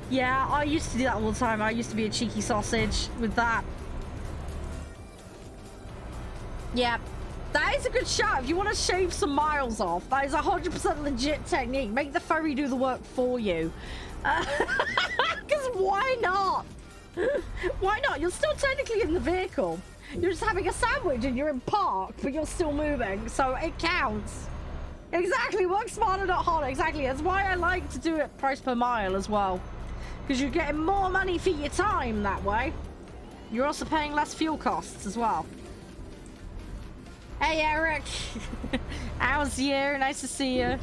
Yeah, I used to do that all the time. I used to be a cheeky sausage with that. Yeah, that is a good shot. If you want to shave some miles off, that is 100% legit technique. Make the ferry do the work for you. Because why not? Why not? You're still technically in the vehicle. You're just having a sandwich and you're in park, but you're still moving, so it counts. Exactly, work smarter, not harder. Exactly, that's why I like to do it price per mile as well. Because you're getting more money for your time that way. You're also paying less fuel costs as well. Hey, Eric. How's you? Nice to see you.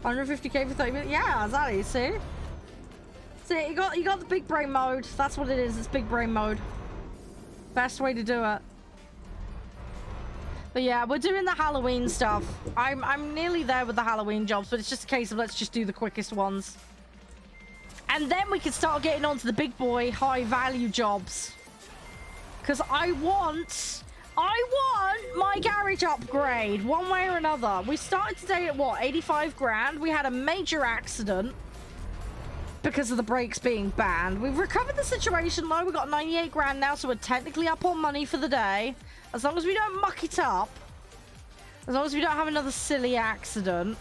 150k for 30 minutes. Yeah, exactly. See, you got the big brain mode. That's what it is. It's big brain mode. Best way to do it. But yeah, we're doing the Halloween stuff. I'm nearly there with the Halloween jobs, but it's just a case of let's just do the quickest ones. And then we can start getting on to the big boy, high value jobs. Because I want my garage upgrade one way or another. We started today at what, 85 grand? We had a major accident because of the brakes being banned. We've recovered the situation though. We got 98 grand now, so we're technically up on money for the day. As long as we don't muck it up, as long as we don't have another silly accident,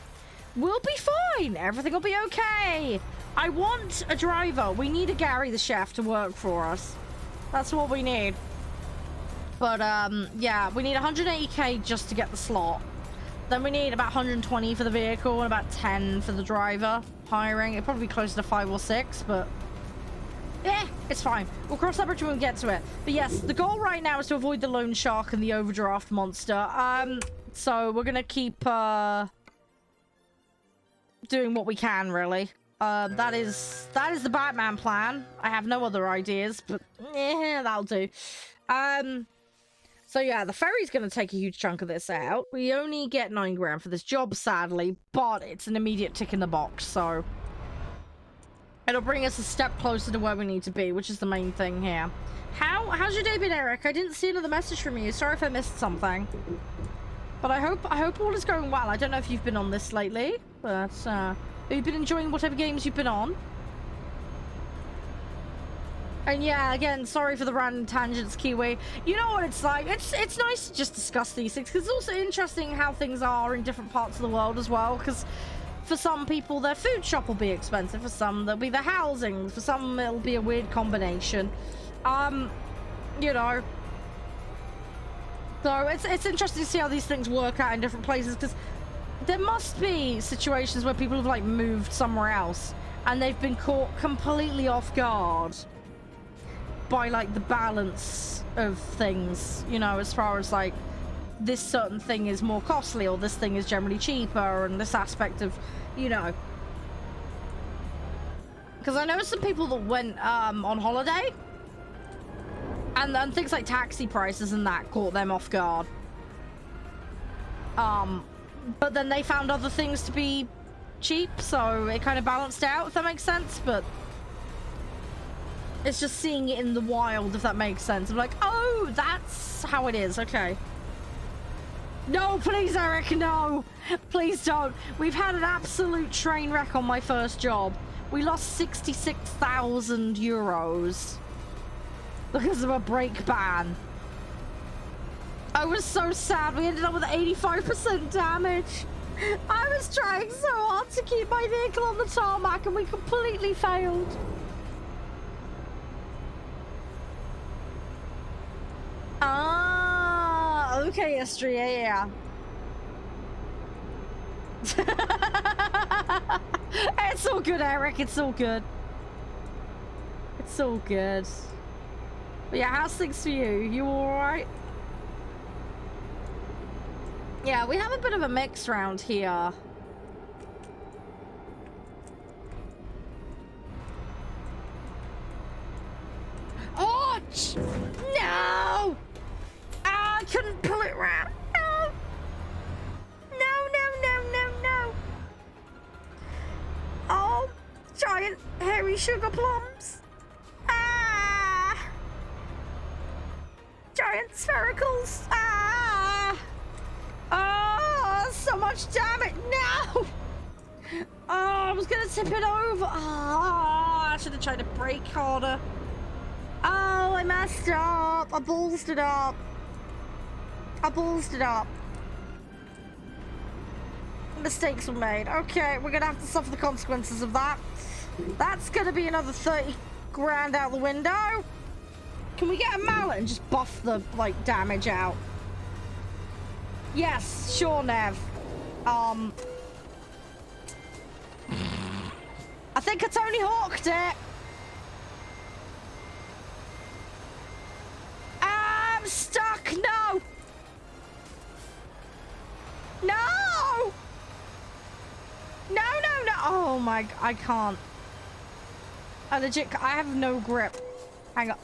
we'll be fine. Everything will be okay. I want a driver. We need a Gary the chef to work for us. That's what we need. But yeah, we need 180k just to get the slot. Then we need about 120 for the vehicle and about 10 for the driver hiring. It'll probably be closer to 5 or 6, but yeah, it's fine. We'll cross that bridge when we get to it. But yes, the goal right now is to avoid the loan shark and the overdraft monster. So we're gonna keep doing what we can, really. That is the Batman plan. I have no other ideas, but yeah, that'll do. So yeah, the ferry's going to take a huge chunk of this out. We only get 9 grand for this job, sadly, but it's an immediate tick in the box, so it'll bring us a step closer to where we need to be, which is the main thing here. How's your day been, Eric? I didn't see another message from you. Sorry if I missed something. But I hope all is going well. I don't know if you've been on this lately, but have you been enjoying whatever games you've been on? And yeah, again, sorry for the random tangents, Kiwi. You know what it's like. It's nice to just discuss these things, because it's also interesting how things are in different parts of the world as well, because for some people, their food shop will be expensive. For some, there'll be the housing. For some, it'll be a weird combination. You know. So it's interesting to see how these things work out in different places, because there must be situations where people have, like, moved somewhere else, and they've been caught completely off guard by, like, the balance of things, you know, as far as, like, this certain thing is more costly, or this thing is generally cheaper, and this aspect of, you know. Because I know some people that went on holiday, and things like taxi prices and that caught them off guard. But then they found other things to be cheap, so it kind of balanced out, if that makes sense. But it's just seeing it in the wild, if that makes sense. I'm like, oh, that's how it is. Okay. No, please, Eric, no. Please don't. We've had an absolute train wreck on my first job. We lost 66,000 euros because of a brake ban. I was so sad. We ended up with 85% damage. I was trying so hard to keep my vehicle on the tarmac, and we completely failed. Ah, okay, Esther, yeah. It's all good, Eric. It's all good. It's all good. But yeah, how's things for you? You alright? Yeah, we have a bit of a mix round here. Oh, no! I couldn't pull it round. No! No. Oh, giant hairy sugar plums. Ah! Giant sphericals. Ah! Oh, so much damage. No! Oh, I was gonna tip it over. Oh, I should have tried to brake harder. Oh, I messed up. I ballsed it up. Mistakes were made. Okay, we're gonna have to suffer the consequences of that. That's gonna be another 30 grand out the window. Can we get a mallet and just buff the, like, damage out? Yes, sure, Nev. I think I Tony Hawked it. I'm stuck. No. No. No. Oh my, I can't. I legit, I have no grip. Hang on.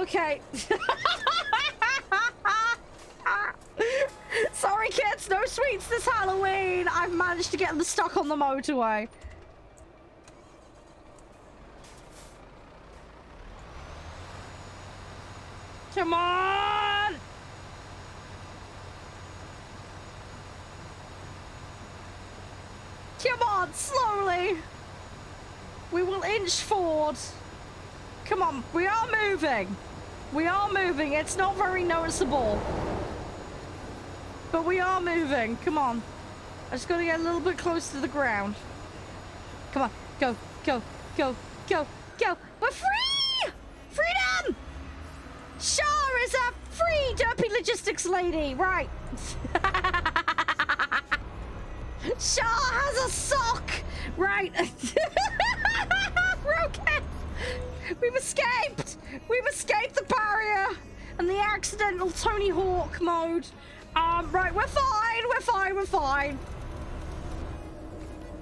Okay. Sorry, kids. No sweets this Halloween. I've managed to get them stuck on the motorway. Come on. Come on, slowly. We will inch forward. Come on, we are moving. We are moving. It's not very noticeable. But we are moving. Come on. I just gotta get a little bit close to the ground. Come on. Go, go, go, go, go. We're free! Freedom! Shah is a free derpy logistics lady. Right. Shah has a sock. Right. We're okay. We've escaped. We've escaped the barrier and the accidental Tony Hawk mode. Right, we're fine. We're fine. We're fine.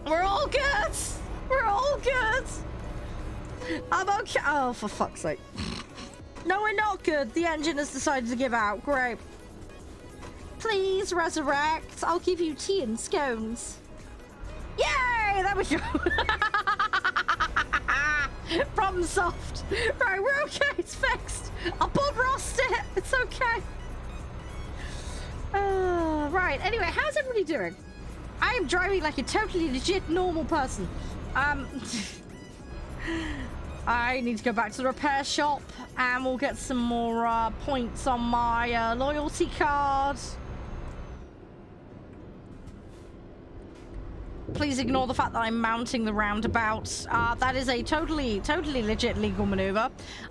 We're all good. We're all good. I'm okay. Oh, for fuck's sake. No, we're not good. The engine has decided to give out. Great. Please resurrect. I'll give you tea and scones. Yay! There we go. Problem solved. Right, we're okay. It's fixed. I'll Bob Rossed it. It's okay. Right. Anyway, how's everybody doing? I am driving like a totally legit normal person. I need to go back to the repair shop and we'll get some more points on my loyalty card. Please ignore the fact that I'm mounting the roundabout. That is a totally legit legal maneuver.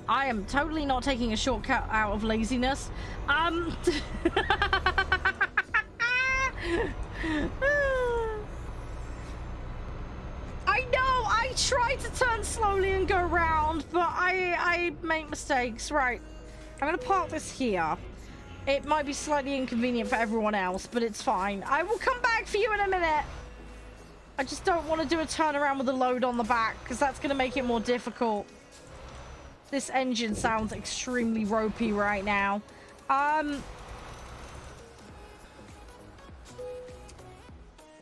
I am totally not taking a shortcut out of laziness. I know, I try to turn slowly and go around, but I make mistakes. Right, I'm gonna park this here. It might be slightly inconvenient for everyone else, but it's fine. I will come back for you in a minute. I just don't want to do a turnaround with a load on the back, because that's gonna make it more difficult. This engine sounds extremely ropey right now.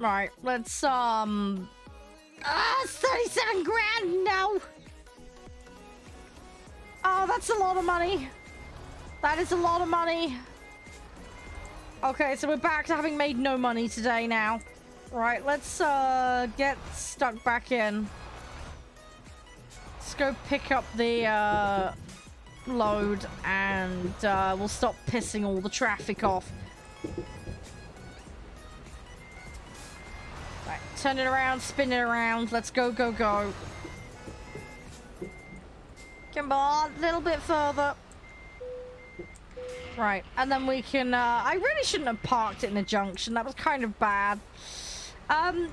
Right, let's, 37 grand, no! Oh, that's a lot of money. That is a lot of money. Okay, so we're back to having made no money today now. Right, let's, get stuck back in. Let's go pick up the, load, and, we'll stop pissing all the traffic off. Right, turn it around, spin it around. Let's go, go, go. Come on, a little bit further. Right, and then we can, I really shouldn't have parked it in a junction. That was kind of bad. I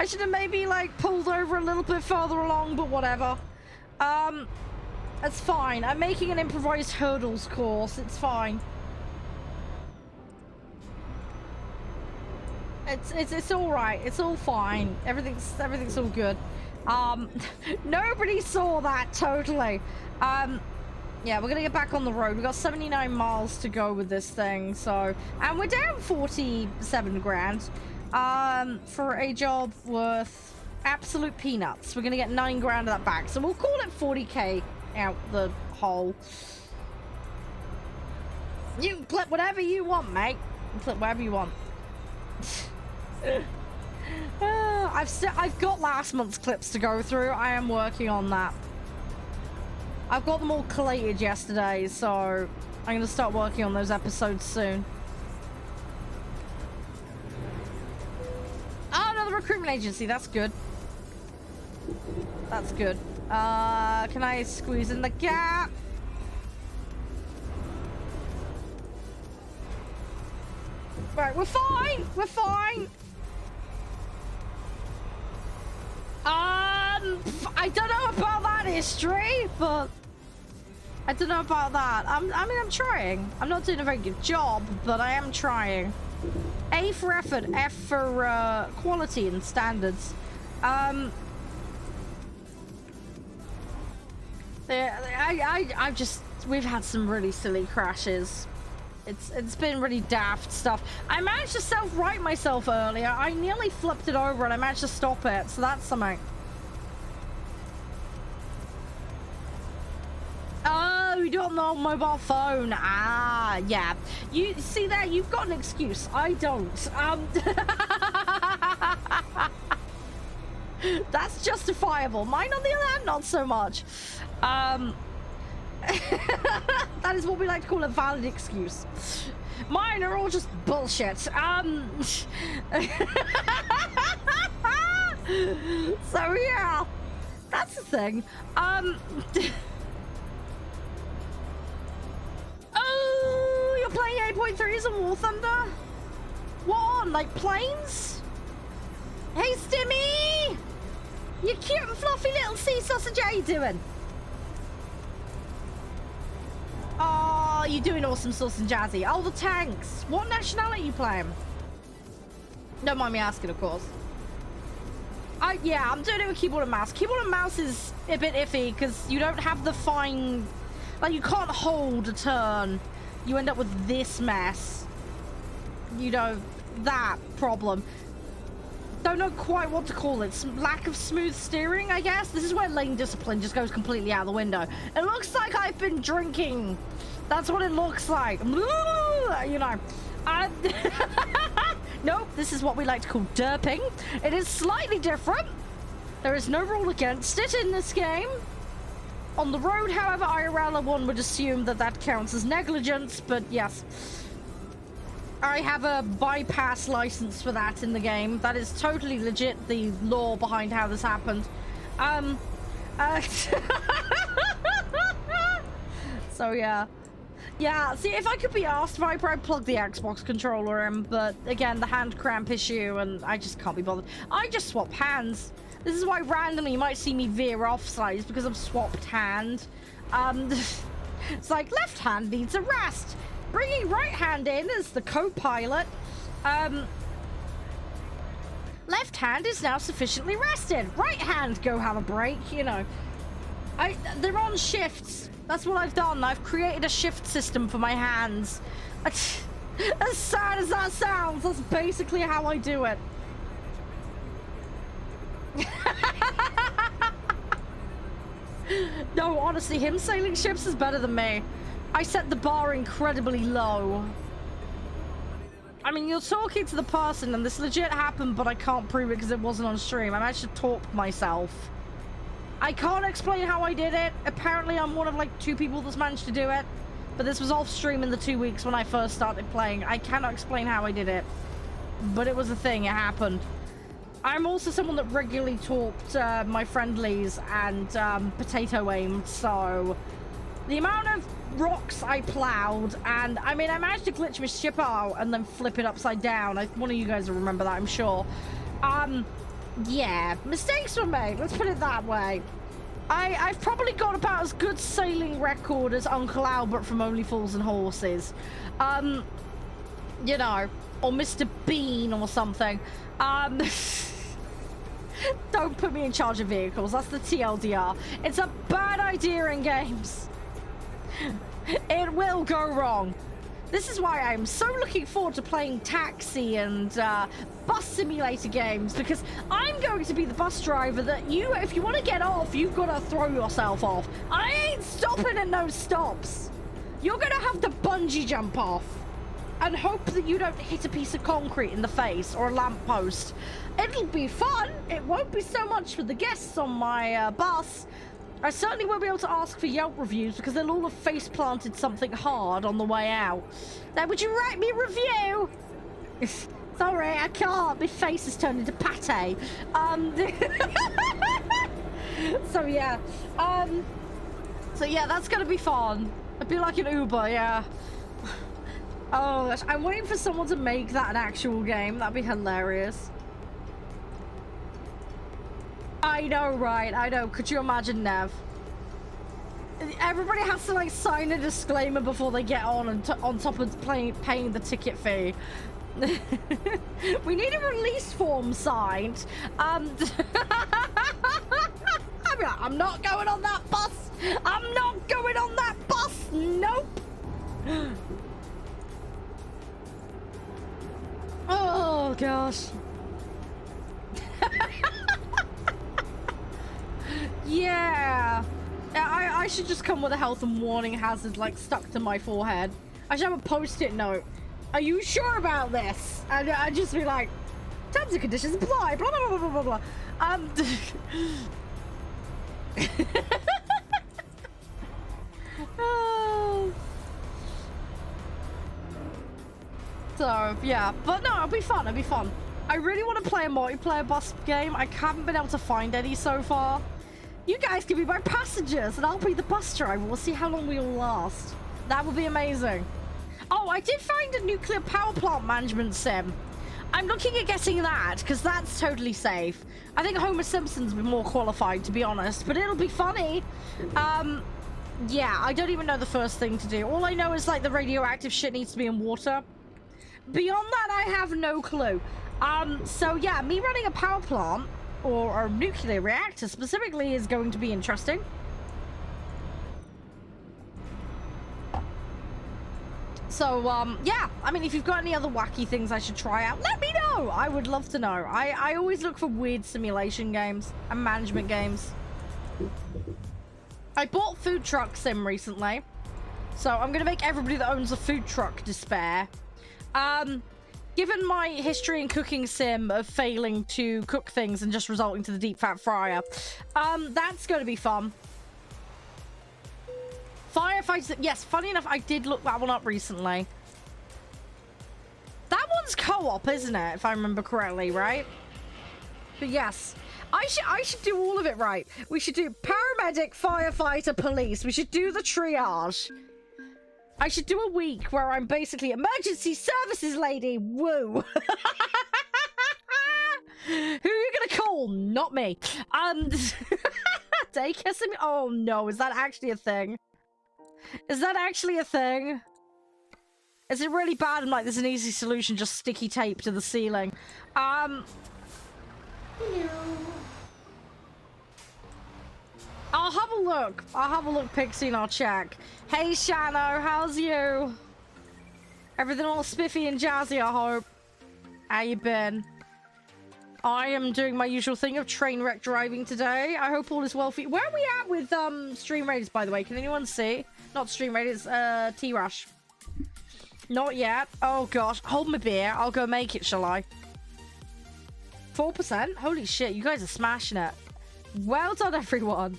should have maybe, like, pulled over a little bit further along, but whatever. That's fine. I'm making an improvised hurdles course. It's fine. It's all right. It's all fine. Everything's all good. Nobody saw that totally. Yeah, we're gonna get back on the road. We got 79 miles to go with this thing, so, and we're down 47 grand for a job worth absolute peanuts. We're gonna get 9 grand of that back, so we'll call it 40k out the hole. You can clip whatever you want, mate. You can clip whatever you want. I've got last month's clips to go through. I am working on that. I've got them all collated yesterday, so I'm going to start working on those episodes soon. Oh, another recruitment agency. That's good. That's good. Can I squeeze in the gap? Right, we're fine. We're fine. I don't know about that history, but I don't know about that. I mean, I'm trying. I'm not doing a very good job, but I am trying. A for effort, F for quality and standards. We've had some really silly crashes. It's been really daft stuff. I managed to self-right myself earlier. I nearly flipped it over and I managed to stop it, so that's something. Oh, you don't know mobile phone. Ah, yeah. You see there, you've got an excuse. I don't. That's justifiable. Mine, on the other hand, not so much. That is what we like to call a valid excuse. Mine are all just bullshit. So yeah, that's the thing. Oh, you're playing 8.3s on War Thunder? What on, like planes? Hey, Stimmy! You cute and fluffy little sea sausage, how you doing? Oh, you're doing awesome, sauce and jazzy. Oh, the tanks. What nationality are you playing? Don't mind me asking, of course. Yeah, I'm doing it with keyboard and mouse. Keyboard and mouse is a bit iffy because you don't have the fine... Like, you can't hold a turn. You end up with this mess. You know, that problem. Don't know quite what to call it. Lack of smooth steering, I guess. This is where lane discipline just goes completely out the window. It looks like I've been drinking. That's what it looks like. You know. Nope, this is what we like to call derping. It is slightly different. There is no rule against it in this game. On the road, however, IRL, one would assume that that counts as negligence, but yes. I have a bypass license for that in the game. That is totally legit, the law behind how this happened. So yeah. Yeah, see, if I could be asked, Viper, I'd plug the Xbox controller in, but again, the hand cramp issue, and I just can't be bothered. I just swap hands. This is why randomly you might see me veer off slightly, because I've swapped hand. It's like, left hand needs a rest. Bringing right hand in as the co-pilot. Left hand is now sufficiently rested. Right hand, go have a break, you know. They're on shifts. That's what I've done. I've created a shift system for my hands. As sad as that sounds, that's basically how I do it. No, honestly, him sailing ships is better than me. I set the bar incredibly low. I mean, you're talking to the person, and this legit happened, but I can't prove it because it wasn't on stream. I managed to talk myself. I can't explain how I did it. Apparently, I'm one of like 2 people that's managed to do it. But this was off stream in the 2 weeks when I first started playing. I cannot explain how I did it. But it was a thing. It happened. I'm also someone that regularly talked my friendlies and potato aimed, so the amount of rocks I plowed, and I mean, I managed to glitch my ship out and then flip it upside down. One of you guys will remember that, I'm sure. Yeah, mistakes were made, let's put it that way. I've probably got about as good sailing record as Uncle Albert from Only Fools and Horses. You know, or Mr. Bean or something. Don't put me in charge of vehicles, that's the TLDR. It's a bad idea in games. It will go wrong. This is why I'm so looking forward to playing taxi and bus simulator games, because I'm going to be the bus driver that if you want to get off, you've got to throw yourself off. I ain't stopping at no stops. You're going to have to bungee jump off and hope that you don't hit a piece of concrete in the face or a lamppost. It'll be fun. It won't be so much for the guests on my bus. I certainly won't be able to ask for Yelp reviews because they'll all have face planted something hard on the way out. Now, would you write me a review? Sorry, I can't. My face has turned into pate. So yeah. So yeah, that's gonna be fun. It'd be like an Uber, yeah. Oh gosh, I'm waiting for someone to make that an actual game. That'd be hilarious. I know, right? I know. Could you imagine, Nev? Everybody has to like sign a disclaimer before they get on, and on top of paying the ticket fee. We need a release form signed. I'm not going on that bus. I'm not going on that bus. Nope. Oh gosh. Yeah. I should just come with a health and warning hazard like stuck to my forehead. I should have a post-it note. Are you sure about this? And I'd just be like, terms and conditions apply, blah, blah, blah, blah, blah, blah. Oh. So, yeah. But no, it'll be fun, it'll be fun. I really want to play a multiplayer bus game. I haven't been able to find any so far. You guys can be my passengers, and I'll be the bus driver. We'll see how long we all last. That would be amazing. Oh, I did find a nuclear power plant management sim. I'm looking at getting that, because that's totally safe. I think Homer Simpson's more qualified, to be honest, but it'll be funny. Yeah, I don't even know the first thing to do. All I know is, like, the radioactive shit needs to be in water. Beyond that, I have no clue. So yeah, me running a power plant, or a nuclear reactor specifically, is going to be interesting. So, yeah, I mean, if you've got any other wacky things I should try out, let me know. I would love to know. I always look for weird simulation games and management games. I bought Food Truck Sim recently, so I'm going to make everybody that owns a food truck despair. Given my history in cooking sim of failing to cook things and just resulting to the deep fat fryer, that's going to be fun. Firefighters, yes, funny enough, I did look that one up recently. That one's co-op, isn't it? If I remember correctly, right? But yes, I should do all of it right. We should do paramedic, firefighter, police. We should do the triage. I should do a week where I'm basically emergency services lady. Woo. Who are you gonna call? Not me. Daycare sim. Oh no, is that actually a thing? Is that actually a thing? Is it really bad? I'm like, there's an easy solution, just sticky tape to the ceiling. Hello. I'll have a look. I'll have a look, Pixie, and I'll check. Hey, Shano, how's you? Everything all spiffy and jazzy, I hope. How you been? I am doing my usual thing of train wreck driving today. I hope all is well for you. Where are we at with Stream Raiders, by the way? Can anyone see? Not Stream Raiders, T-Rush. Not yet. Oh gosh, hold my beer. I'll go make it, shall I? 4%? Holy shit, you guys are smashing it. Well done, everyone.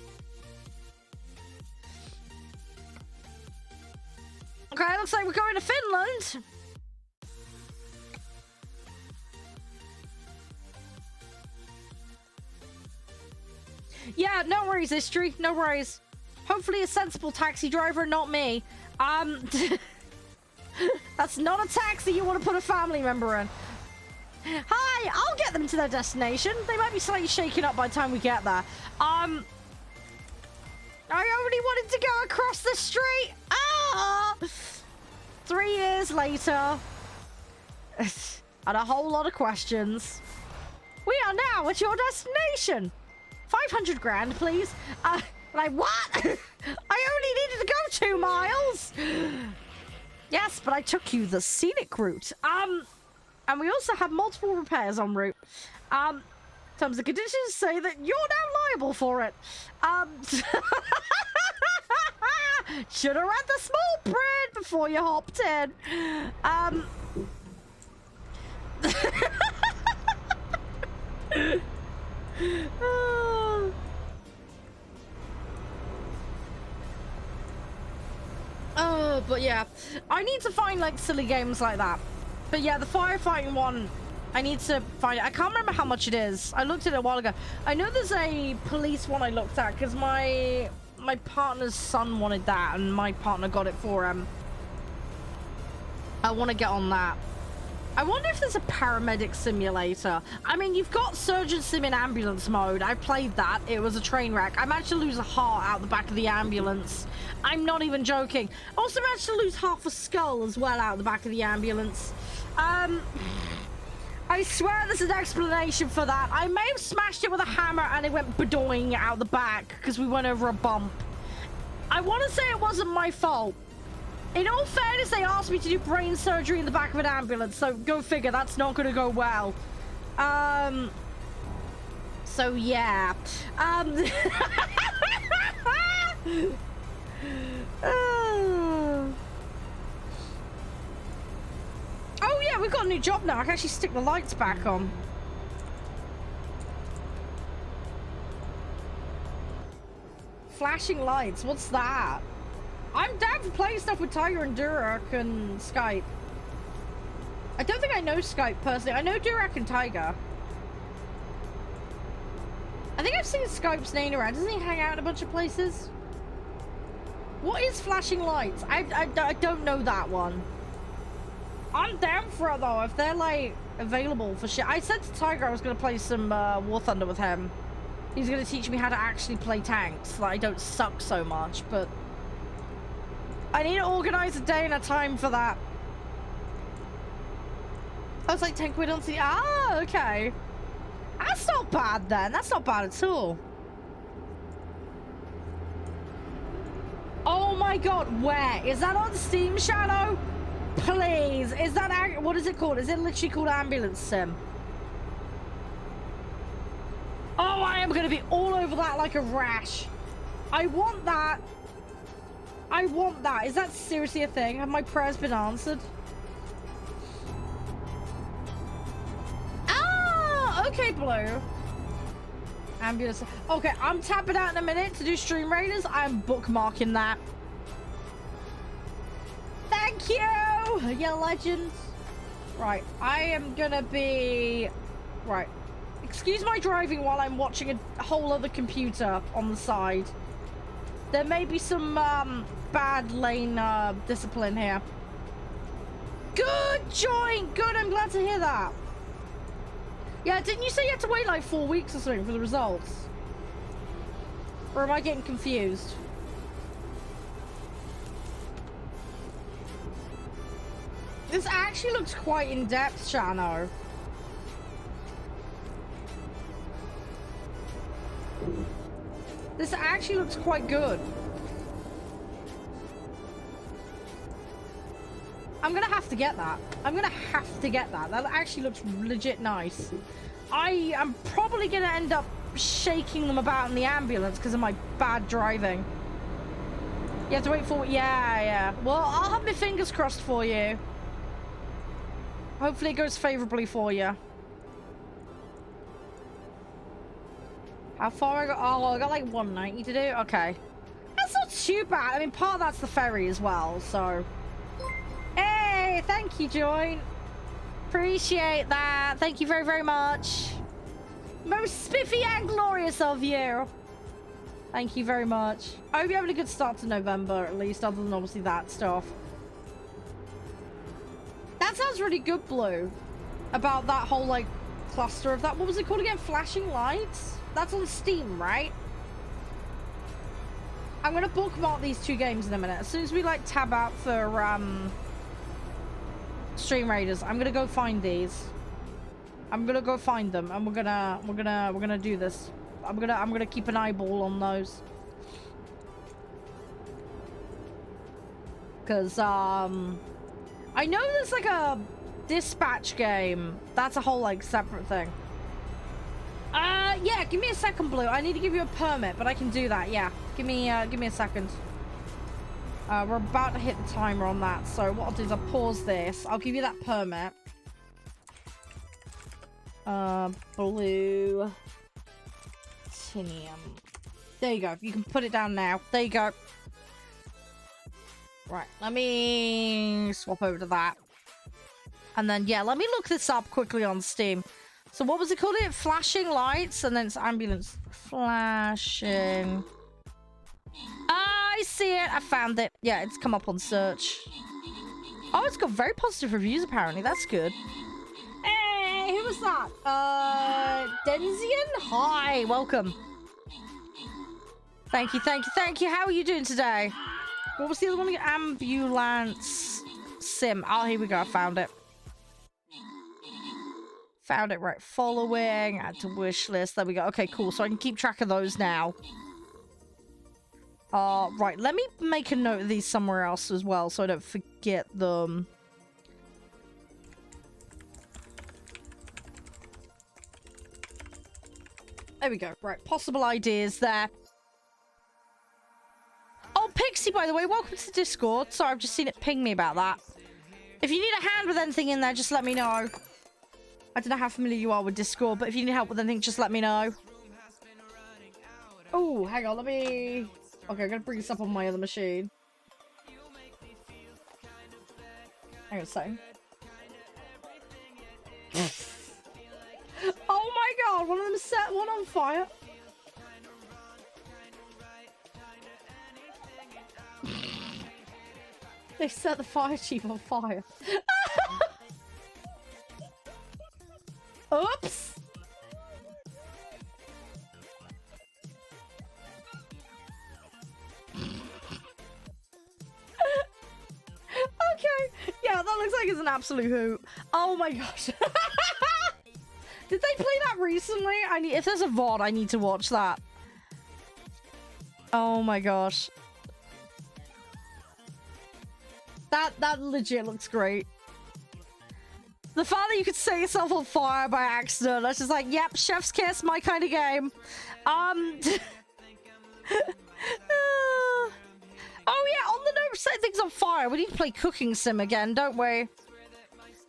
Okay, looks like we're going to Finland. Yeah, no worries, history. No worries. Hopefully a sensible taxi driver, not me. That's not a taxi you want to put a family member in. Hi, I'll get them to their destination. They might be slightly shaken up by the time we get there. I only wanted to go across the street. Ah! 3 years later. And a whole lot of questions. We are now at your destination. 500 grand, please. Like, what? I only needed to go 2 miles. Yes, but I took you the scenic route. And we also have multiple repairs en route. Terms and conditions say that you're now liable for it. Should have read the small print before you hopped in. Oh, but yeah, I need to find like silly games like that. But yeah, the firefighting one, I need to find it. I can't remember how much it is. I looked at it a while ago. I know there's a police one I looked at because my partner's son wanted that and my partner got it for him. I want to get on that. I wonder if there's a paramedic simulator. I mean, you've got surgeon sim in ambulance mode. I played that. It was a train wreck. I managed to lose a heart out the back of the ambulance. I'm not even joking. I also managed to lose half a skull as well out the back of the ambulance. I swear there's an explanation for that. I may have smashed it with a hammer and it went badoing out the back because we went over a bump. I want to say it wasn't my fault. In all fairness, they asked me to do brain surgery in the back of an ambulance, so go figure, that's not going to go well. So yeah. Oh yeah, we've got a new job now. I can actually stick the lights back on. Flashing lights, what's that? I'm down for playing stuff with Tiger and Durak and Skype. I don't think I know Skype personally. I know Durak and Tiger. I think I've seen Skype's name around. Doesn't he hang out in a bunch of places? What is flashing lights? I don't know that one. I'm down for it though, if they're like available for shit. I said to Tiger I was going to play some War Thunder with him. He's going to teach me how to actually play tanks so that I don't suck so much, but I need to organize a day and a time for that. I was like 10 quid on the... Ah, okay. That's not bad then. That's not bad at all. Oh my god, where? Is that on Steam, Shadow? Please. Is that... What is it called? Is it literally called Ambulance Sim? Oh, I am going to be all over that like a rash. I want that. I want that. Is that seriously a thing? Have my prayers been answered? Ah, okay, Blue. Ambulance. Okay, I'm tapping out in a minute to do Stream Raiders. I'm bookmarking that. Thank you, you legend. Right, I am gonna be... Right. Excuse my driving while I'm watching a whole other computer on the side. There may be some bad lane discipline here. Good joint! Good, I'm glad to hear that. Yeah, didn't you say you had to wait like 4 weeks or something for the results? Or am I getting confused? This actually looks quite in-depth, Shano. This actually looks quite good. I'm gonna have to get that. I'm gonna have to get that. That actually looks legit nice. I am probably gonna end up shaking them about in the ambulance because of my bad driving. You have to wait for... Yeah. Well, I'll have my fingers crossed for you. Hopefully it goes favorably for you. How far I got? Oh, I got like 190 to do. Okay. That's not too bad. I mean, part of that's the ferry as well, so... Hey, thank you, Join. Appreciate that. Thank you very, very much. Most spiffy and glorious of you. Thank you very much. I hope you're having a good start to November, at least, other than obviously that stuff. That sounds really good, Blue. About that whole, like, cluster of that. What was it called again? Flashing lights? That's on Steam, right? I'm gonna bookmark these two games in a minute. As soon as we like tab out for Stream Raiders, I'm gonna go find these. I'm gonna go find them, and we're gonna do this. I'm gonna keep an eyeball on those. Cause I know there's like a dispatch game. That's a whole like separate thing. Yeah, give me a second, Blue. I need to give you a permit, but I can do that. Yeah, give me a second. We're about to hit the timer on that, so what I'll do is I'll pause this. I'll give you that permit. Blue tinium. There you go. You can put it down now. There you go. Right, let me swap over to that. And then, yeah, let me look this up quickly on Steam. So what was it called? Flashing lights, and then it's ambulance. Flashing. I see it. I found it. Yeah, it's come up on search. Oh, it's got very positive reviews, apparently. That's good. Hey, who was that? Denzian? Hi, welcome. Thank you, thank you, thank you. How are you doing today? What was the other one? Ambulance sim. Oh, here we go. I found it. Found it, right. Following. Add to wish list. There we go. Okay, cool. So I can keep track of those now. Right. Let me make a note of these somewhere else as well so I don't forget them. There we go. Right. Possible ideas there. Oh, Pixie, by the way, welcome to Discord. Sorry, I've just seen it ping me about that. If you need a hand with anything in there, just let me know. I don't know how familiar you are with Discord, but if you need help with anything, just let me know. Oh, hang on, let me... Okay, I'm gonna bring this up on my other machine. Hang on a second. Oh my god, one of them set one on fire. They set the fire chief on fire. Oops! Okay. Yeah, that looks like it's an absolute hoot. Oh my gosh. Did they play that recently? If there's a VOD, I need to watch that. Oh my gosh. That legit looks great. The fact that you could set yourself on fire by accident, that's just like, yep, chef's kiss, my kind of game. Oh yeah, on the note of setting things on fire, we need to play Cooking Sim again, don't we?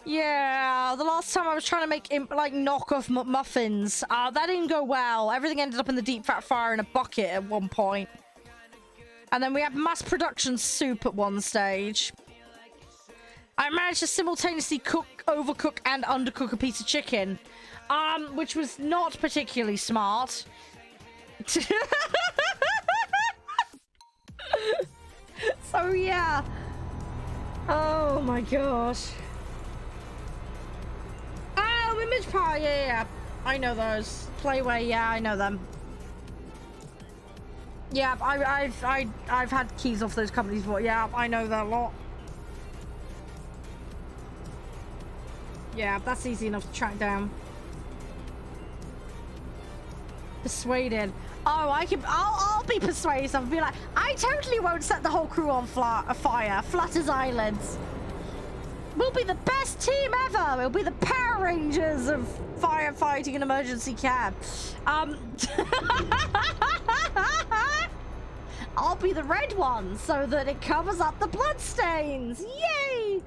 Yeah, the last time I was trying to make like knockoff muffins, that didn't go well. Everything ended up in the deep fat fryer in a bucket at one point. And then we had mass production soup at one stage. I managed to simultaneously cook, overcook, and undercook a piece of chicken. Which was not particularly smart. So, yeah. Oh, my gosh. Oh, Image Pie, yeah. I know those. Playway, yeah, I know them. Yeah, I've had keys off those companies before. Yeah, I know that a lot. Yeah, that's easy enough to track down. Persuaded. Oh, I'll be persuasive. I'll be like, I totally won't set the whole crew on fire. Flutters Islands. We'll be the best team ever. We'll be the Power Rangers of firefighting and emergency care. I'll be the red one so that it covers up the bloodstains. Yay!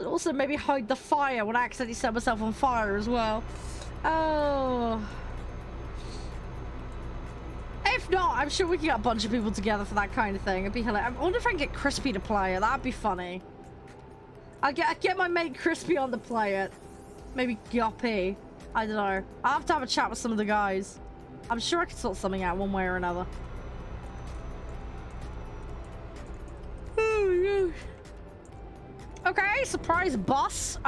Also maybe hide the fire when I accidentally set myself on fire as well. Oh. If not, I'm sure we can get a bunch of people together for that kind of thing. It'd be hilarious. I wonder if I can get Crispy to play it. That'd be funny. I'd get my mate Crispy on to play it. Maybe Guppy. I don't know. I'll have to have a chat with some of the guys. I'm sure I can sort something out one way or another. Oh, gosh. Okay, surprise boss.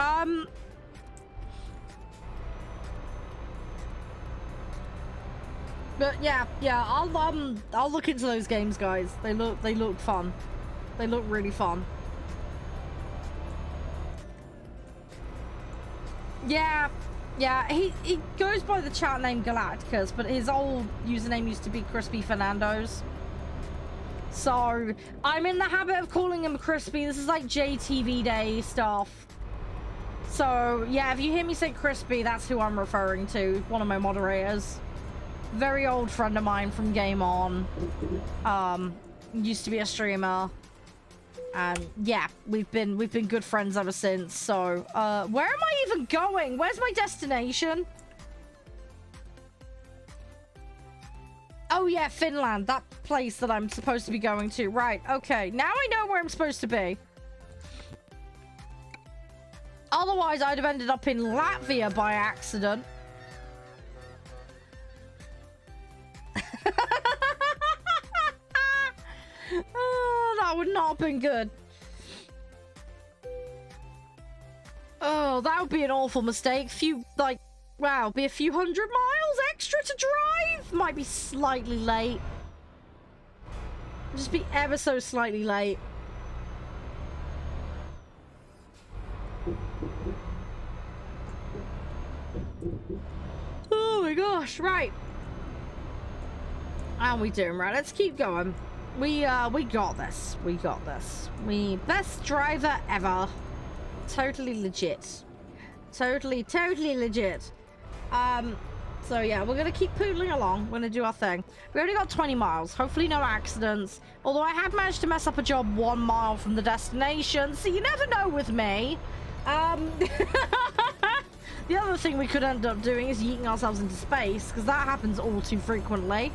But yeah, I'll look into those games, guys. They look fun. They look really fun. Yeah, he goes by the chat name Galacticus, but his old username used to be Crispy Fernando's. So I'm in the habit of calling him Crispy. This is like JTV Day stuff. So yeah, if you hear me say Crispy, that's who I'm referring to. One of my moderators. Very old friend of mine from Game On. Used to be a streamer. And yeah, we've been good friends ever since. So where am I even going? Where's my destination? Oh Oh yeah, Finland, that place that I'm supposed to be going to. Right, okay. Now I know where I'm supposed to be. Otherwise, I'd have ended up in Latvia by accident. Oh, that would not have been good. Oh, that would be an awful mistake. Wow, be a few hundred miles extra to drive. Might be slightly late. Just be ever so slightly late. Oh my gosh, right. How are we doing? Right, let's keep going. We got this. We got this. Best driver ever. Totally legit. Totally legit. So yeah, we're gonna keep poodling along. We're gonna do our thing. We only got 20 miles. Hopefully no accidents. Although I have managed to mess up a job 1 mile from the destination, so you never know with me. The other thing we could end up doing is yeeting ourselves into space, because that happens all too frequently.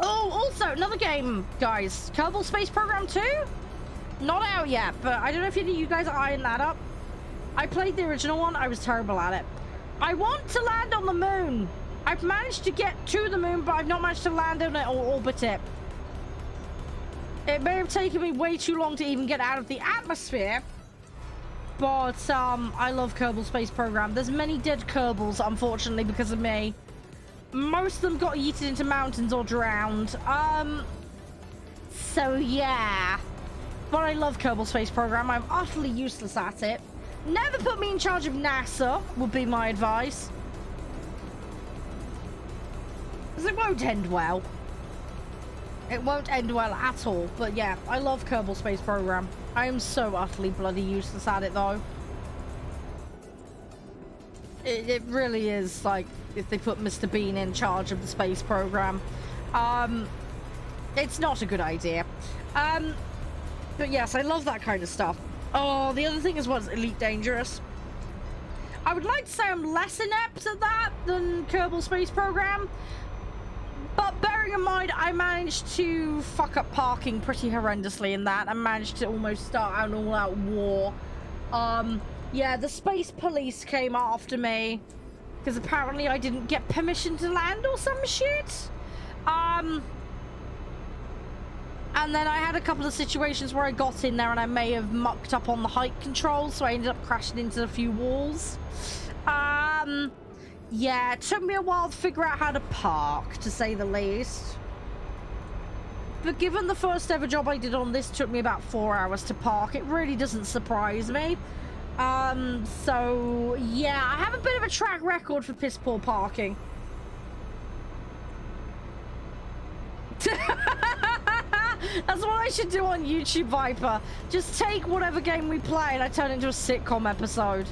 Oh, also, another game, guys. Kerbal Space Program 2? Not out yet, but I don't know if any of you guys are eyeing that up. I played the original one. I was terrible at it. I want to land on the moon. I've managed to get to the moon, but I've not managed to land on it or orbit it. It may have taken me way too long to even get out of the atmosphere. But, I love Kerbal Space Program. There's many dead Kerbals, unfortunately, because of me. Most of them got yeeted into mountains or drowned. So yeah. But I love Kerbal Space Program. I'm utterly useless at it. Never put me in charge of NASA, would be my advice. Because it won't end well. It won't end well at all. But yeah, I love Kerbal Space Program. I am so utterly bloody useless at it, though. It really is, like, if they put Mr. Bean in charge of the space program. It's not a good idea. But yes, I love that kind of stuff. Oh, the other thing is what's Elite Dangerous. I would like to say I'm less inept at that than Kerbal Space Program. But bearing in mind, I managed to fuck up parking pretty horrendously in that. I managed to almost start an all-out war. Yeah, the space police came after me because apparently I didn't get permission to land or some shit. And then I had a couple of situations where I got in there and I may have mucked up on the height controls, so I ended up crashing into a few walls. Yeah, it took me a while to figure out how to park, to say the least. But given the first ever job I did on this took me about 4 hours to park, it really doesn't surprise me. So yeah, I have a bit of a track record for piss poor parking. That's what I should do on YouTube, Viper. Just take whatever game we play and I turn it into a sitcom episode.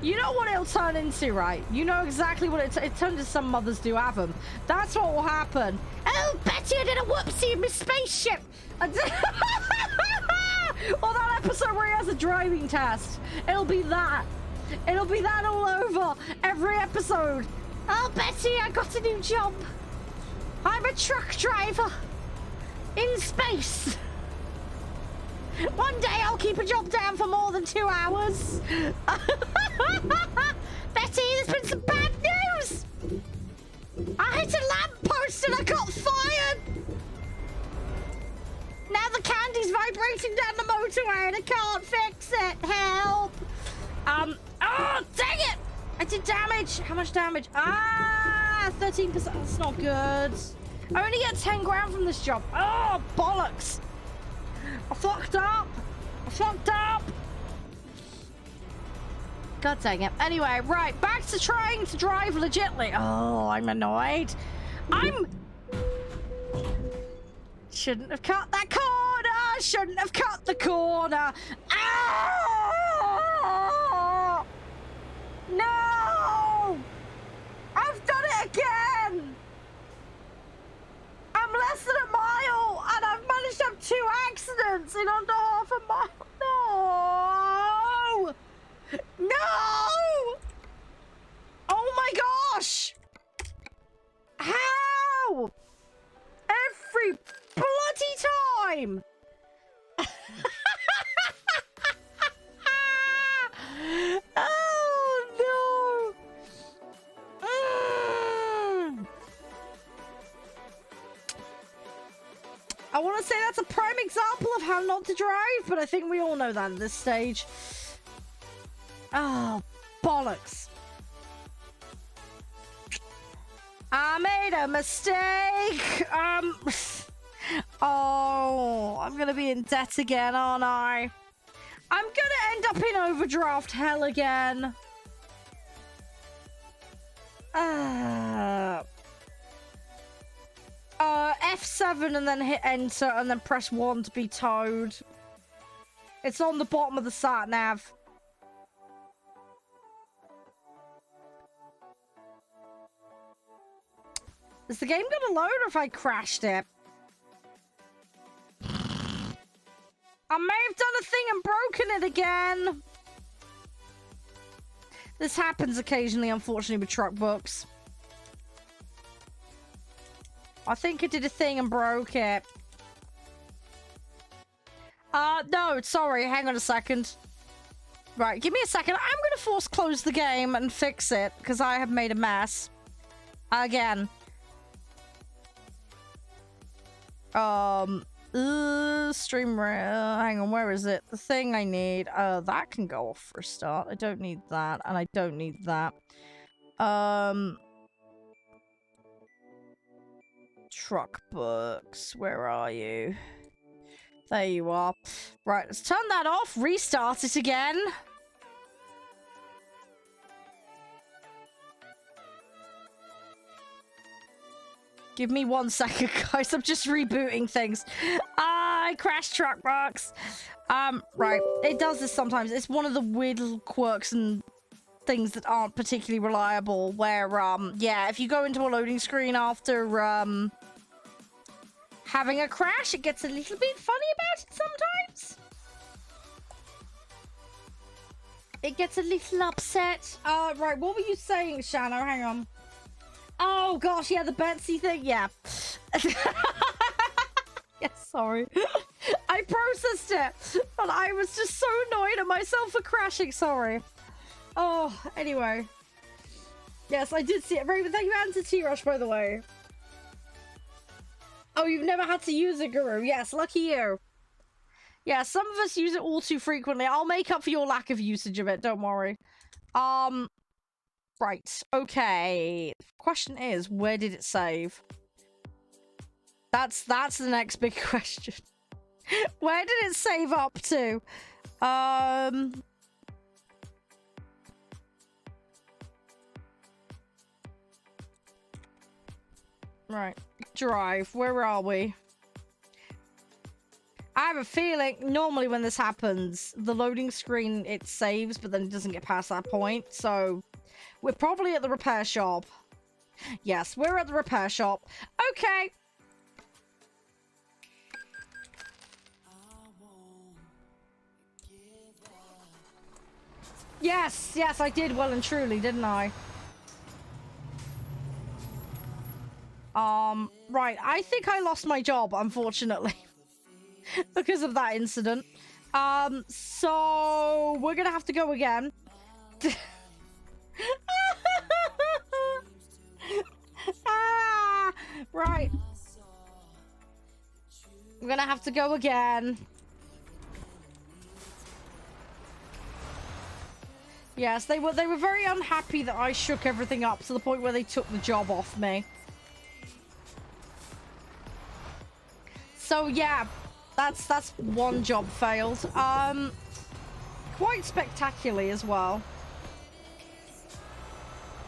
You know what it'll turn into, right? You know exactly what it turned into. Some mothers do have them. That's what will happen. Oh, Betty, I did a whoopsie in my spaceship. Or that episode where he has a driving test. It'll be that. It'll be that all over. Every episode. Oh, Betty, I got a new job. I'm a truck driver. In space. One day I'll keep a job down for more than 2 hours. Betty, there's been some bad news. I hit a lamppost and I got fired. Now the candy's vibrating down the motorway and I can't fix it. Help. Oh, dang it. I did damage. How much damage? 13%. That's not good. I only get 10 grand from this job. Oh, bollocks. I fucked up. I fucked up. God dang it. Anyway, right. Back to trying to drive legitly. Oh, I'm annoyed. Shouldn't have cut that corner. Shouldn't have cut the corner. Ah! No! I've done it again! I'm less than a mile and I've managed to have 2 accidents in under half a mile. No! No! Oh my time. Oh, no. I want to say that's a prime example of how not to drive, but I think we all know that at this stage. Oh, bollocks. I made a mistake. Oh, I'm gonna be in debt again, aren't I? I'm gonna end up in overdraft hell again. F7 and then hit enter and then press 1 to be towed. It's on the bottom of the sat nav. Is the game gonna load or if I crashed it? I may have done a thing and broken it again. This happens occasionally, unfortunately, with truck books. I think I did a thing and broke it. No, sorry, hang on a second. Right, give me a second. I'm gonna force close the game and fix it, because I have made a mess. Again. Stream, hang on, where is it? The thing I need, that can go off for a start. I don't need that, and I don't need that. Truck books, where are you? There you are. Right, let's turn that off, restart it again. Give me 1 second, guys. I'm just rebooting things. I crashed truck box. Right. It does this sometimes. It's one of the weird little quirks and things that aren't particularly reliable where, yeah, if you go into a loading screen after, having a crash, it gets a little bit funny about it sometimes. It gets a little upset. Right. What were you saying, Shano? Hang on. Oh gosh, yeah, the Betsy thing, yeah. Yeah, sorry. I processed it, but I was just so annoyed at myself for crashing, sorry. Oh, anyway. Yes, I did see it. Raven, thank you, Anti T-Rush, by the way. Oh, you've never had to use it, Guru. Yes, lucky you. Yeah, some of us use it all too frequently. I'll make up for your lack of usage of it, don't worry. Right, okay. Question is, where did it save? That's the next big question. Where did it save up to? Right, drive, where are we? I have a feeling normally when this happens, the loading screen, it saves, but then it doesn't get past that point, so we're probably at the repair shop. Yes, we're at the repair shop. Okay. Yes, I did well and truly, didn't I? Right, I think I lost my job, unfortunately. Because of that incident. So we're gonna have to go again. Right. We're gonna have to go again. Yes, they were very unhappy that I shook everything up to the point where they took the job off me. So yeah, that's one job failed. Quite spectacularly as well.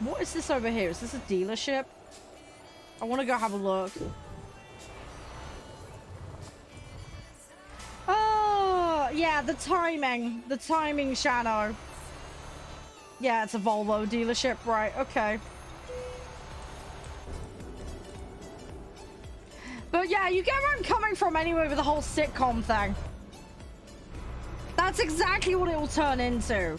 What is this over here? Is this a dealership? I want to go have a look. Oh, yeah, the timing, Shano. Yeah, it's a Volvo dealership, right? Okay. But yeah, you get where I'm coming from anyway with the whole sitcom thing. That's exactly what it will turn into.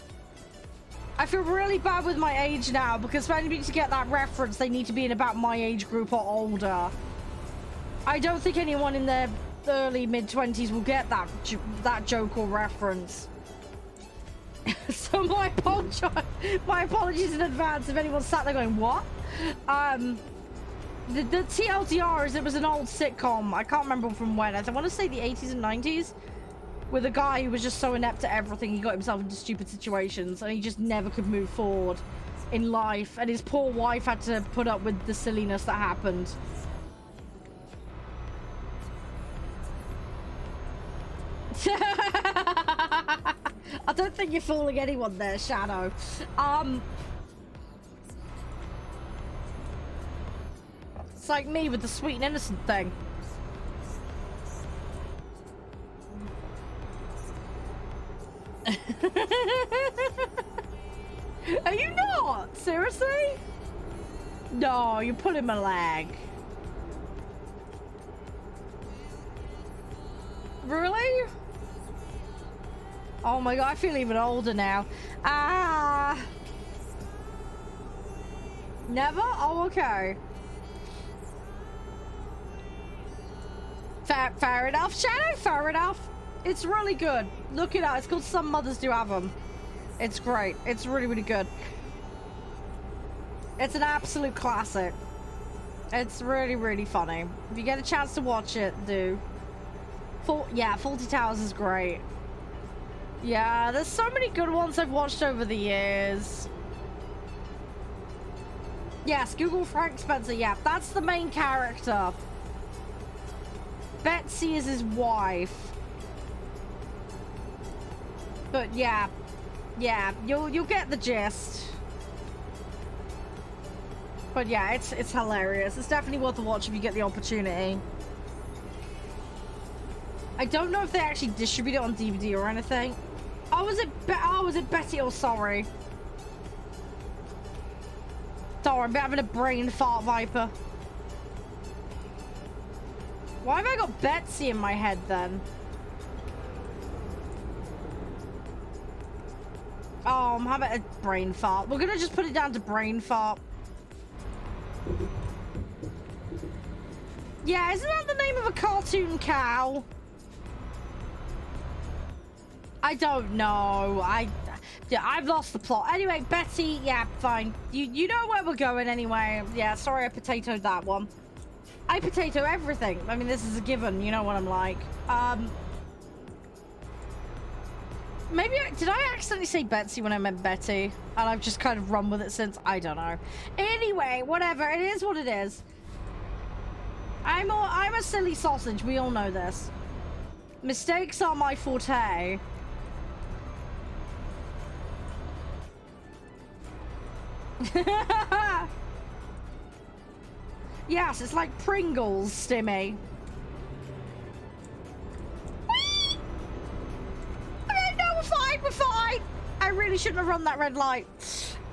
I feel really bad with my age now because for anybody to get that reference, they need to be in about my age group or older. I don't think anyone in their early mid-20s will get that joke or reference. So my apologies in advance if anyone sat there going, what? The TLDR is it was an old sitcom. I can't remember from when. I want to say the 80s and 90s. With a guy who was just so inept at everything, he got himself into stupid situations and he just never could move forward in life. And his poor wife had to put up with the silliness that happened. I don't think you're fooling anyone there, Shadow. It's like me with the sweet and innocent thing. Are you not? Seriously? No, you're pulling my leg. Really? Oh my god, I feel even older now. Ah. Never? Oh, okay. Fair enough, Shadow. Fair enough. It's really good. Look it up. It's called Some Mothers Do Have Them. It's great. It's really, really good. It's an absolute classic. It's really, really funny. If you get a chance to watch it, do. Yeah, Fawlty Towers is great. Yeah, there's so many good ones I've watched over the years. Yes, Google Frank Spencer. Yeah, that's the main character. Betsy is his wife. But yeah, you'll get the gist. But yeah, it's hilarious. It's definitely worth a watch if you get the opportunity. I don't know if they actually distribute it on DVD or anything. Oh, was it Betty? Oh, sorry. Sorry, I'm having a brain fart, Viper. Why have I got Betsy in my head then? Oh, I'm having a brain fart. We're gonna just put it down to brain fart. Yeah, isn't that the name of a cartoon cow? I don't know. I've lost the plot. Anyway, Betty, yeah, fine. You know where we're going anyway. Yeah, sorry I potatoed that one. I potato everything. I mean, this is a given. You know what I'm like. Maybe did I accidentally say Betsy when I meant Betty? And I've just kind of run with it since. I don't know. Anyway, whatever. It is what it is. I'm a silly sausage. We all know this. Mistakes are my forte. Yes, it's like Pringles, Stimmy. Okay, no, we're fine, we're fine. I really shouldn't have run that red light.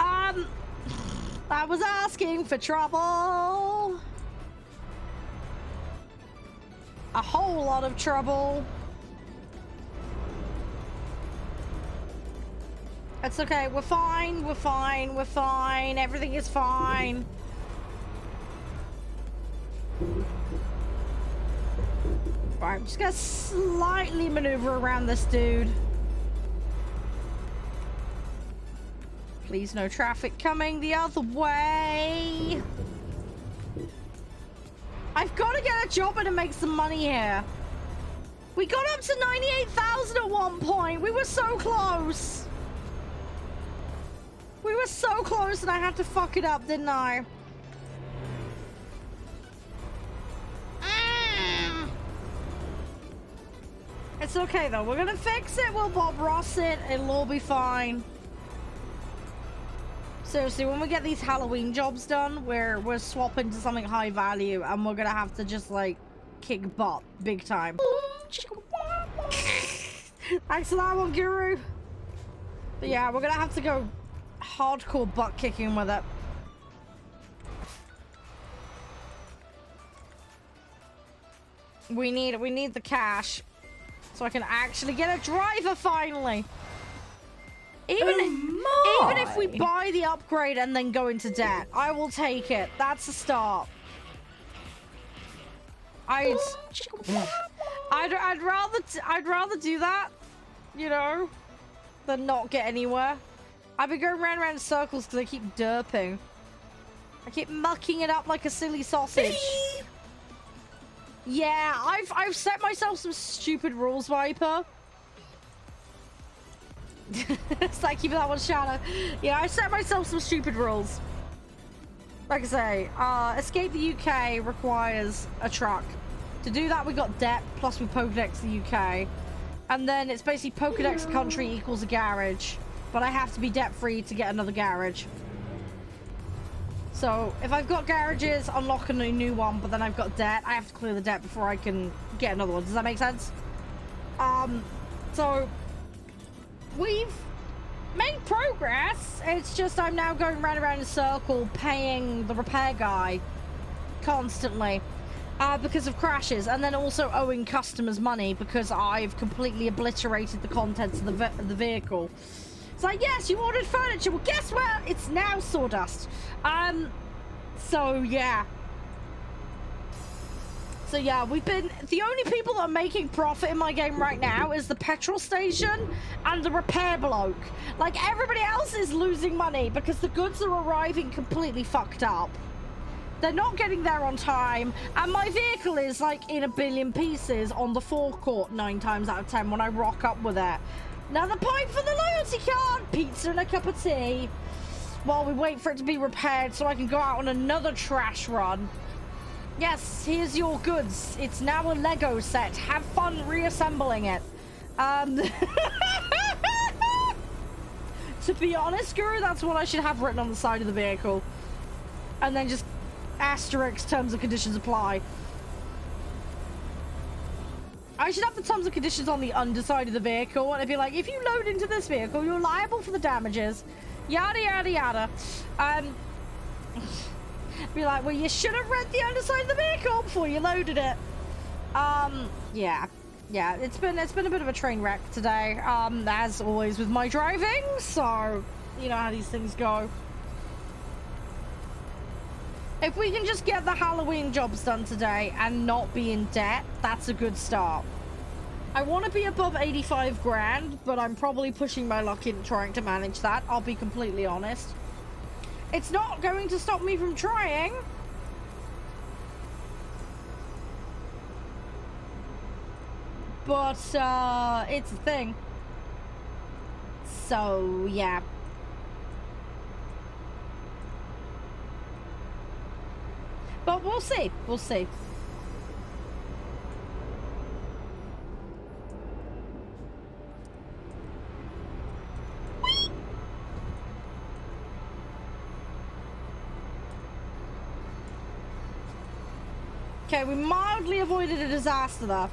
I was asking for trouble. A whole lot of trouble. It's okay, we're fine, we're fine, we're fine. Everything is fine. Right, I'm just gonna slightly maneuver around this dude. Please, no traffic coming the other way. I've got to get a job and make some money here. We got up to 98,000 at one point. We were so close. We were so close and I had to fuck it up, didn't I? It's okay though. We're gonna fix it. We'll Bob Ross it. It'll all be fine. Seriously, when we get these Halloween jobs done, we're swapping to something high value and we're gonna have to just like kick butt big time. Thanks for that one, Guru. But yeah, we're gonna have to go hardcore butt kicking with it. We need the cash so I can actually get a driver finally. Even if we buy the upgrade and then go into debt, I will take it. That's a start. I'd rather do that, you know, than not get anywhere. I've been going round and round in circles because I keep derping. I keep mucking it up like a silly sausage. Yeah, I've set myself some stupid rules, Viper. Thank you for that one, Shadow. Yeah, I set myself some stupid rules. Like I say, Escape the UK requires a truck. To do that, we got debt, plus we Pokedex the UK. And then it's basically Pokedex country equals a garage. But I have to be debt-free to get another garage. So, if I've got garages, unlock a new one, but then I've got debt, I have to clear the debt before I can get another one. Does that make sense? So, we've made progress. It's just I'm now going round and round in a circle, paying the repair guy constantly. Because of crashes, and then also owing customers money because I've completely obliterated the contents of the vehicle. It's like, yes, you ordered furniture. Well, guess what? It's now sawdust. So yeah. So yeah, we've been... The only people that are making profit in my game right now is the petrol station and the repair bloke. Like, everybody else is losing money because the goods are arriving completely fucked up. They're not getting there on time, and my vehicle is like in a billion pieces on the forecourt 9 times out of 10 when I rock up with it. Another pint for the loyalty card, pizza and a cup of tea, while we wait for it to be repaired so I can go out on another trash run. Yes, here's your goods. It's now a Lego set. Have fun reassembling it. To be honest, Guru, that's what I should have written on the side of the vehicle. And then just asterisk terms and conditions apply. I should have the terms and conditions on the underside of the vehicle, and it'd be like, if you load into this vehicle, you're liable for the damages. Yada, yada, yada. Be like, well, you should have read the underside of the vehicle before you loaded it. Yeah. Yeah, it's been a bit of a train wreck today, as always with my driving, so you know how these things go. If we can just get the Halloween jobs done today and not be in debt, that's a good start. I want to be above 85 grand, but I'm probably pushing my luck in trying to manage that. I'll be completely honest. It's not going to stop me from trying. But, it's a thing. So, yeah. But we'll see. We'll see. Okay, we mildly avoided a disaster there.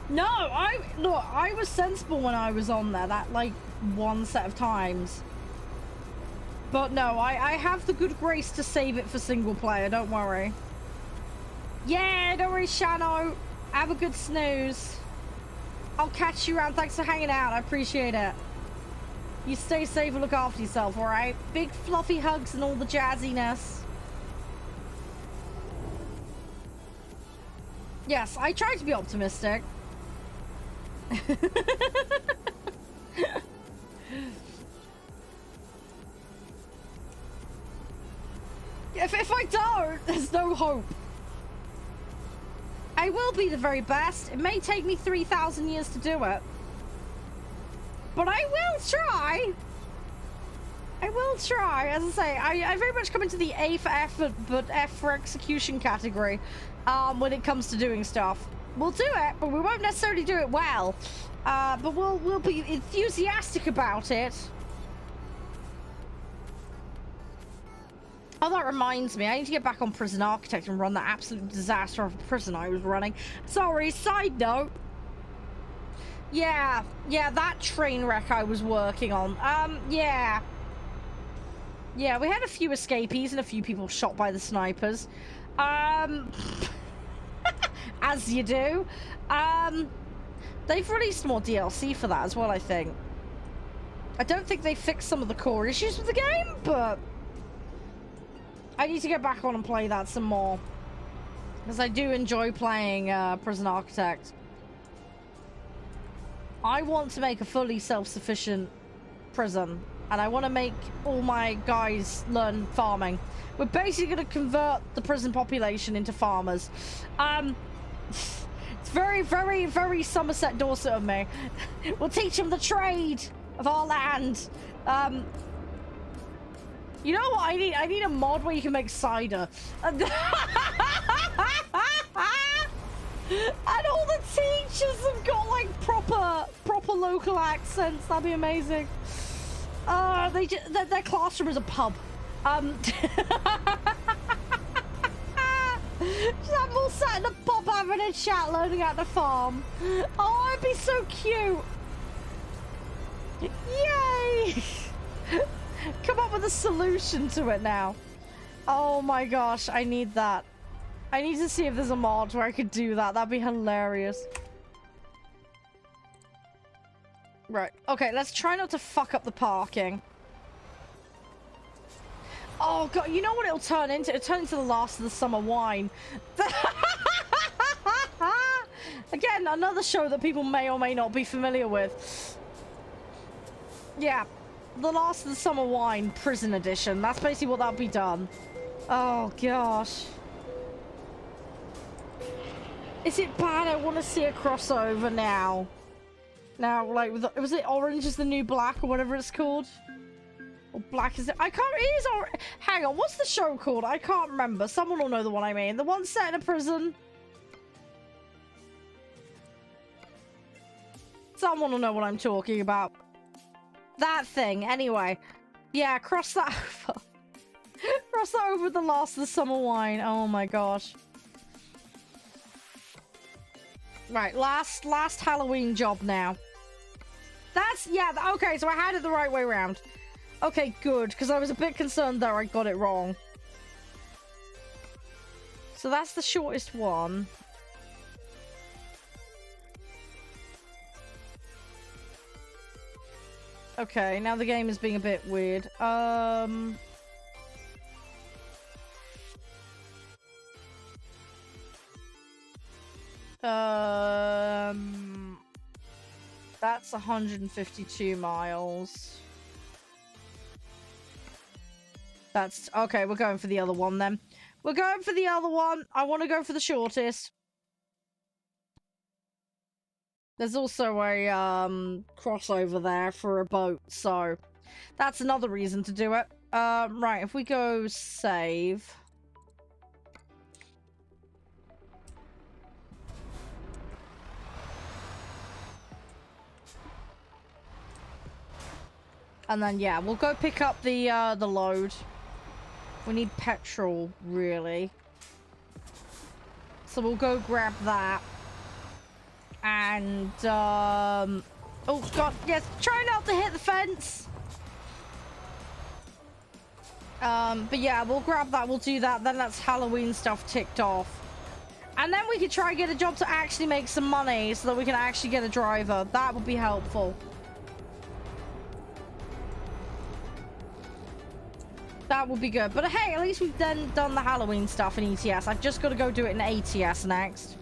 No, I was sensible when I was on there, that, like, one set of times. But no, I have the good grace to save it for single player, don't worry. Yeah, don't worry, Shano. Have a good snooze. I'll catch you around. Thanks for hanging out. I appreciate it. You stay safe and look after yourself, alright? Big fluffy hugs and all the jazziness. Yes, I tried to be optimistic. If I don't, there's no hope. I will be the very best. It may take me 3,000 years to do it. But I will try. I will try. As I say, I very much come into the A for effort, but F for execution category when it comes to doing stuff. We'll do it, but we won't necessarily do it well. But we'll be enthusiastic about it. Oh, that reminds me. I need to get back on Prison Architect and run that absolute disaster of a prison I was running. Sorry, side note. Yeah, that train wreck I was working on. Yeah. Yeah, we had a few escapees and a few people shot by the snipers. As you do. They've released more DLC for that as well, I think. I don't think they fixed some of the core issues with the game, but I need to get back on and play that some more. Because I do enjoy playing Prison Architect. I want to make a fully self-sufficient prison. And I want to make all my guys learn farming. We're basically going to convert the prison population into farmers. It's very, very, very Somerset Dorset of me. We'll teach them the trade of our land. You know what I need? I need a mod where you can make cider. And all the teachers have got like proper local accents. That'd be amazing. Their classroom is a pub. Just have them all sat in a pub having a chat, learning how to farm. Oh, it'd be so cute. Yay! Come up with a solution to it now. Oh my gosh, I need that. I need to see if there's a mod where I could do that. That'd be hilarious. Right. Okay, let's try not to fuck up the parking. Oh god, you know what it'll turn into? It'll turn into the last of the summer wine. Again, another show that people may or may not be familiar with. Yeah. The last of the summer wine prison edition. That's basically what that'll be done. Oh gosh. Is it bad? I want to see a crossover now. Now, like, was it Orange is the New Black or whatever it's called? Or Black is it? I can't. It is orange. Hang on, what's the show called? I can't remember. Someone will know the one I mean. The one set in a prison. Someone will know what I'm talking about. That thing. Anyway, yeah, cross that over. Cross that over with the last of the summer wine. Oh my gosh. Right, last Halloween job now. That's, yeah, okay, so I had it the right way around. Okay, good, because I was a bit concerned there I got it wrong. So that's the shortest one. Okay, now the game is being a bit weird. That's 152 miles. That's okay. We're going for the other one then. We're going for the other one. I want to go for the shortest. There's also a crossover there for a boat, so that's another reason to do it. Right, if we go save. And then, yeah, we'll go pick up the load. We need petrol, really. So we'll go grab that. And, oh, God, yes, try not to hit the fence. But yeah, we'll grab that, we'll do that. Then that's Halloween stuff ticked off. And then we could try and get a job to actually make some money so that we can actually get a driver. That would be helpful. That would be good. But hey, at least we've then done the Halloween stuff in ETS. I've just got to go do it in ATS next.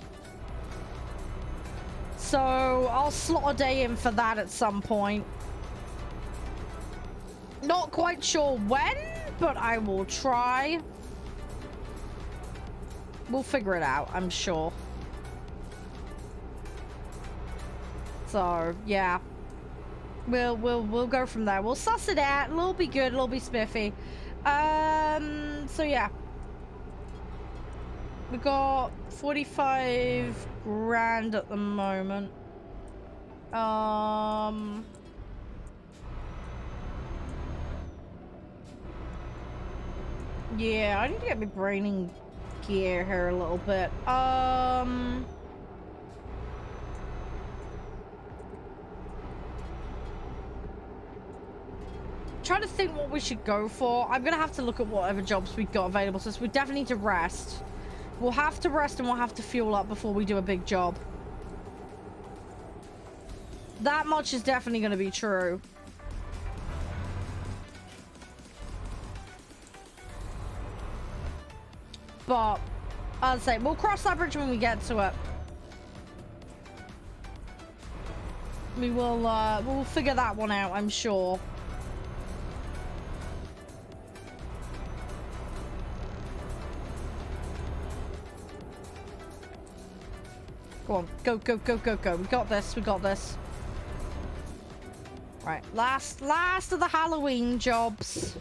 So I'll slot a day in for that at some point. Not quite sure when, but I will try. We'll figure it out, I'm sure. So, yeah. We'll go from there. We'll suss it out. It'll be good. It'll be spiffy. So yeah. We got 45 grand at the moment. Yeah, I need to get my brain in gear here a little bit. Trying to think what we should go for. I'm gonna have to look at whatever jobs we've got available, so we definitely need to rest. We'll have to rest and we'll have to fuel up before we do a big job. That much is definitely gonna be true. But I'll say we'll cross that bridge when we get to it. We will, we'll figure that one out, I'm sure. Go on, go, go, go, go, go. We got this, we got this. Right, last of the Halloween jobs.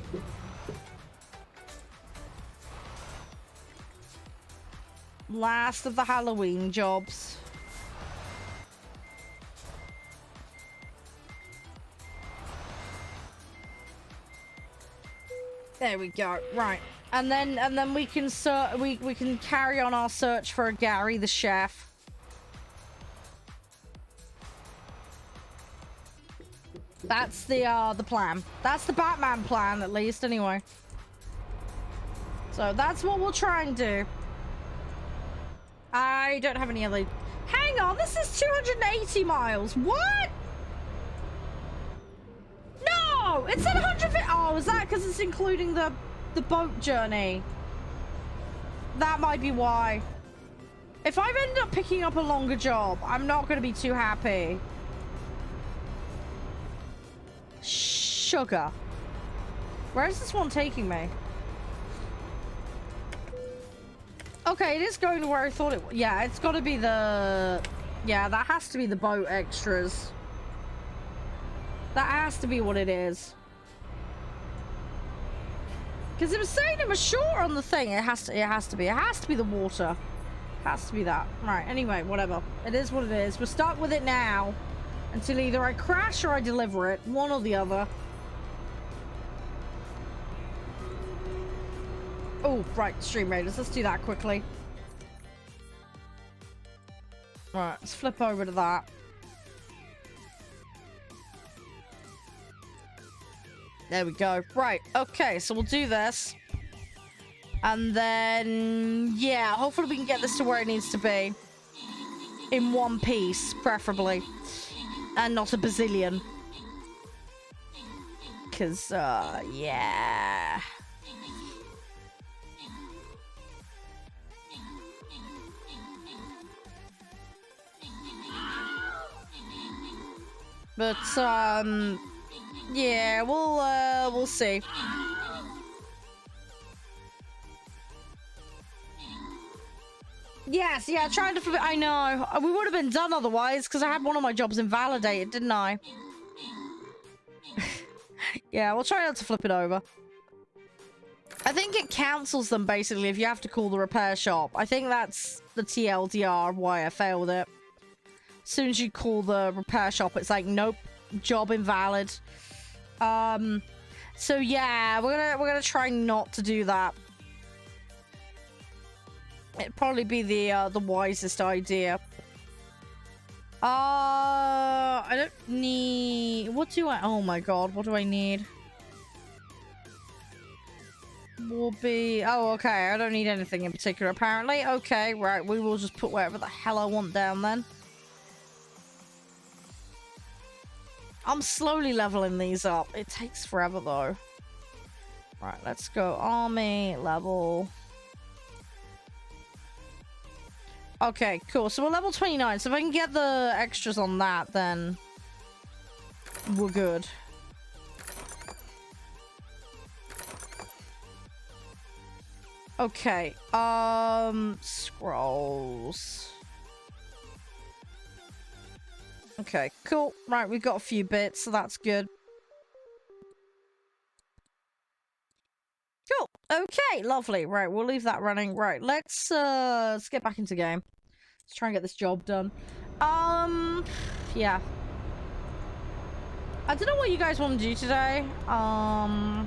Last of the Halloween jobs. There we go. Right. And then we can we can carry on our search for Gary the chef. That's the plan. That's the Batman plan, at least, anyway. So that's what we'll try and do. I don't have any other... Hang on, this is 280 miles. What? No! It's at 150... Oh, is that because it's including the boat journey? That might be why. If I've ended up picking up a longer job, I'm not going to be too happy. Sugar. Where is this one taking me? Okay, it is going to where I thought it... Yeah, it's got to be the... Yeah, that has to be the boat extras. That has to be what it is. Because it was saying it was short on the thing. It has to be the water. It has to be that. Right, anyway, whatever. It is what it is. We're stuck with it now. Until either I crash or I deliver it. One or the other. Oh, right, Stream Raiders. Let's do that quickly. Right, let's flip over to that. There we go. Right, okay, so we'll do this. And then, yeah, hopefully we can get this to where it needs to be. In one piece, preferably. And not a bazillion. Because, yeah. But, yeah, we'll see. Yes, yeah, trying to flip it. I know. We would have been done otherwise, because I had one of my jobs invalidated, didn't I? Yeah, we'll try not to flip it over. I think it cancels them, basically, if you have to call the repair shop. I think that's the TLDR why I failed it. As soon as you call the repair shop, it's like, nope, job invalid. So yeah, we're gonna try not to do that. It'd probably be the wisest idea. I don't need... What do I... Oh my god, what do I need? Will be... Oh, okay, I don't need anything in particular, apparently. Okay, right, we will just put whatever the hell I want down then. I'm slowly leveling these up. It takes forever, though. Right, let's go army level... Okay, cool. So we're level 29. So if I can get the extras on that, then we're good. Okay. Scrolls. Okay, cool. Right, we've got a few bits, so that's good. Cool. Okay, lovely. Right, we'll leave that running. Right, let's get back into game. Let's try and get this job done. Yeah. I don't know what you guys want to do today. I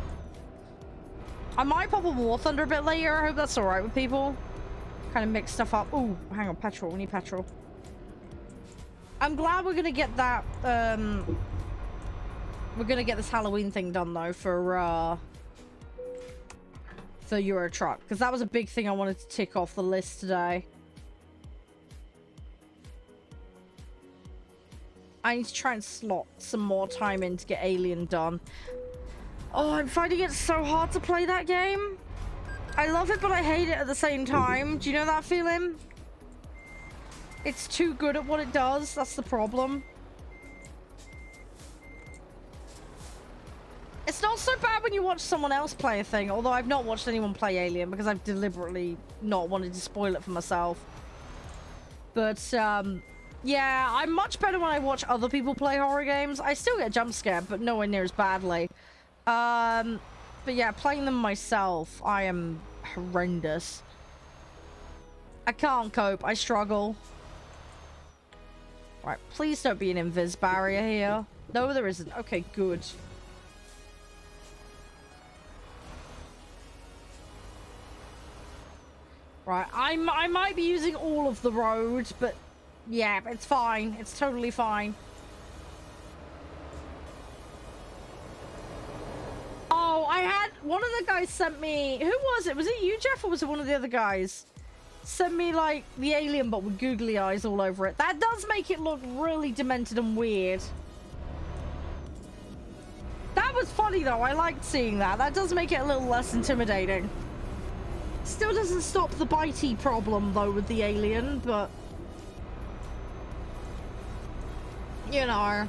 might pop a War Thunder a bit later. I hope that's alright with people. Kind of mix stuff up. Oh, hang on, petrol. We need petrol. I'm glad we're gonna get that, we're gonna get this Halloween thing done, though, for Euro Truck, because that was a big thing I wanted to tick off the list today. I need to try and slot some more time in to get Alien done. Oh, I'm finding it so hard to play that game. I love it, but I hate it at the same time. Do you know that feeling? It's too good at what it does. That's the problem. It's not so bad when you watch someone else play a thing, although I've not watched anyone play Alien because I've deliberately not wanted to spoil it for myself. But, yeah, I'm much better when I watch other people play horror games. I still get jump scared, but nowhere near as badly. But yeah, playing them myself, I am horrendous. I can't cope. I struggle. Right, please don't be an invis barrier here. No, there isn't. Okay, good. Right, I might be using all of the road, but yeah, it's fine. It's totally fine. Oh, I had one of the guys sent me. Who was it? Was it you, Jeff, or was it one of the other guys? Sent me like the alien, but with googly eyes all over it. That does make it look really demented and weird. That was funny though. I liked seeing that. That does make it a little less intimidating. Still doesn't stop the bitey problem though with the alien, but you know,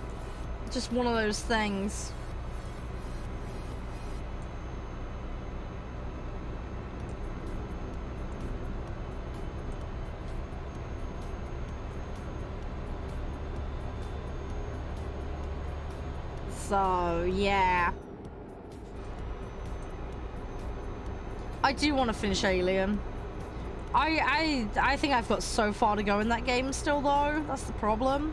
just one of those things. So yeah, I do want to finish Alien. I think I've got so far to go in that game still though. That's the problem.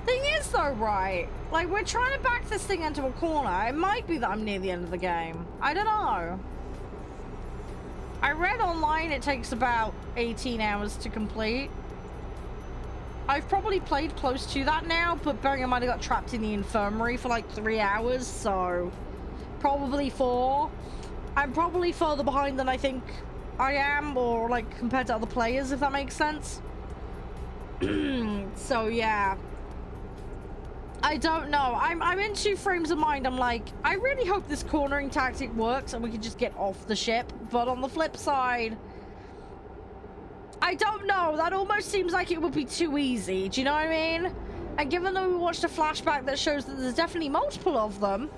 Thing is though, right? Like, we're trying to back this thing into a corner. It might be that I'm near the end of the game. I don't know. I read online it takes about 18 hours to complete. I've probably played close to that now, but bearing in mind I got trapped in the infirmary for like 3 hours, so probably 4. I'm probably further behind than I think I am, or like compared to other players, if that makes sense. So yeah, I don't know. I'm in 2 frames of mind. I'm like, I really hope this cornering tactic works and we can just get off the ship, but on the flip side, I don't know. That almost seems like it would be too easy. Do you know what I mean? And given that we watched a flashback that shows that there's definitely multiple of them,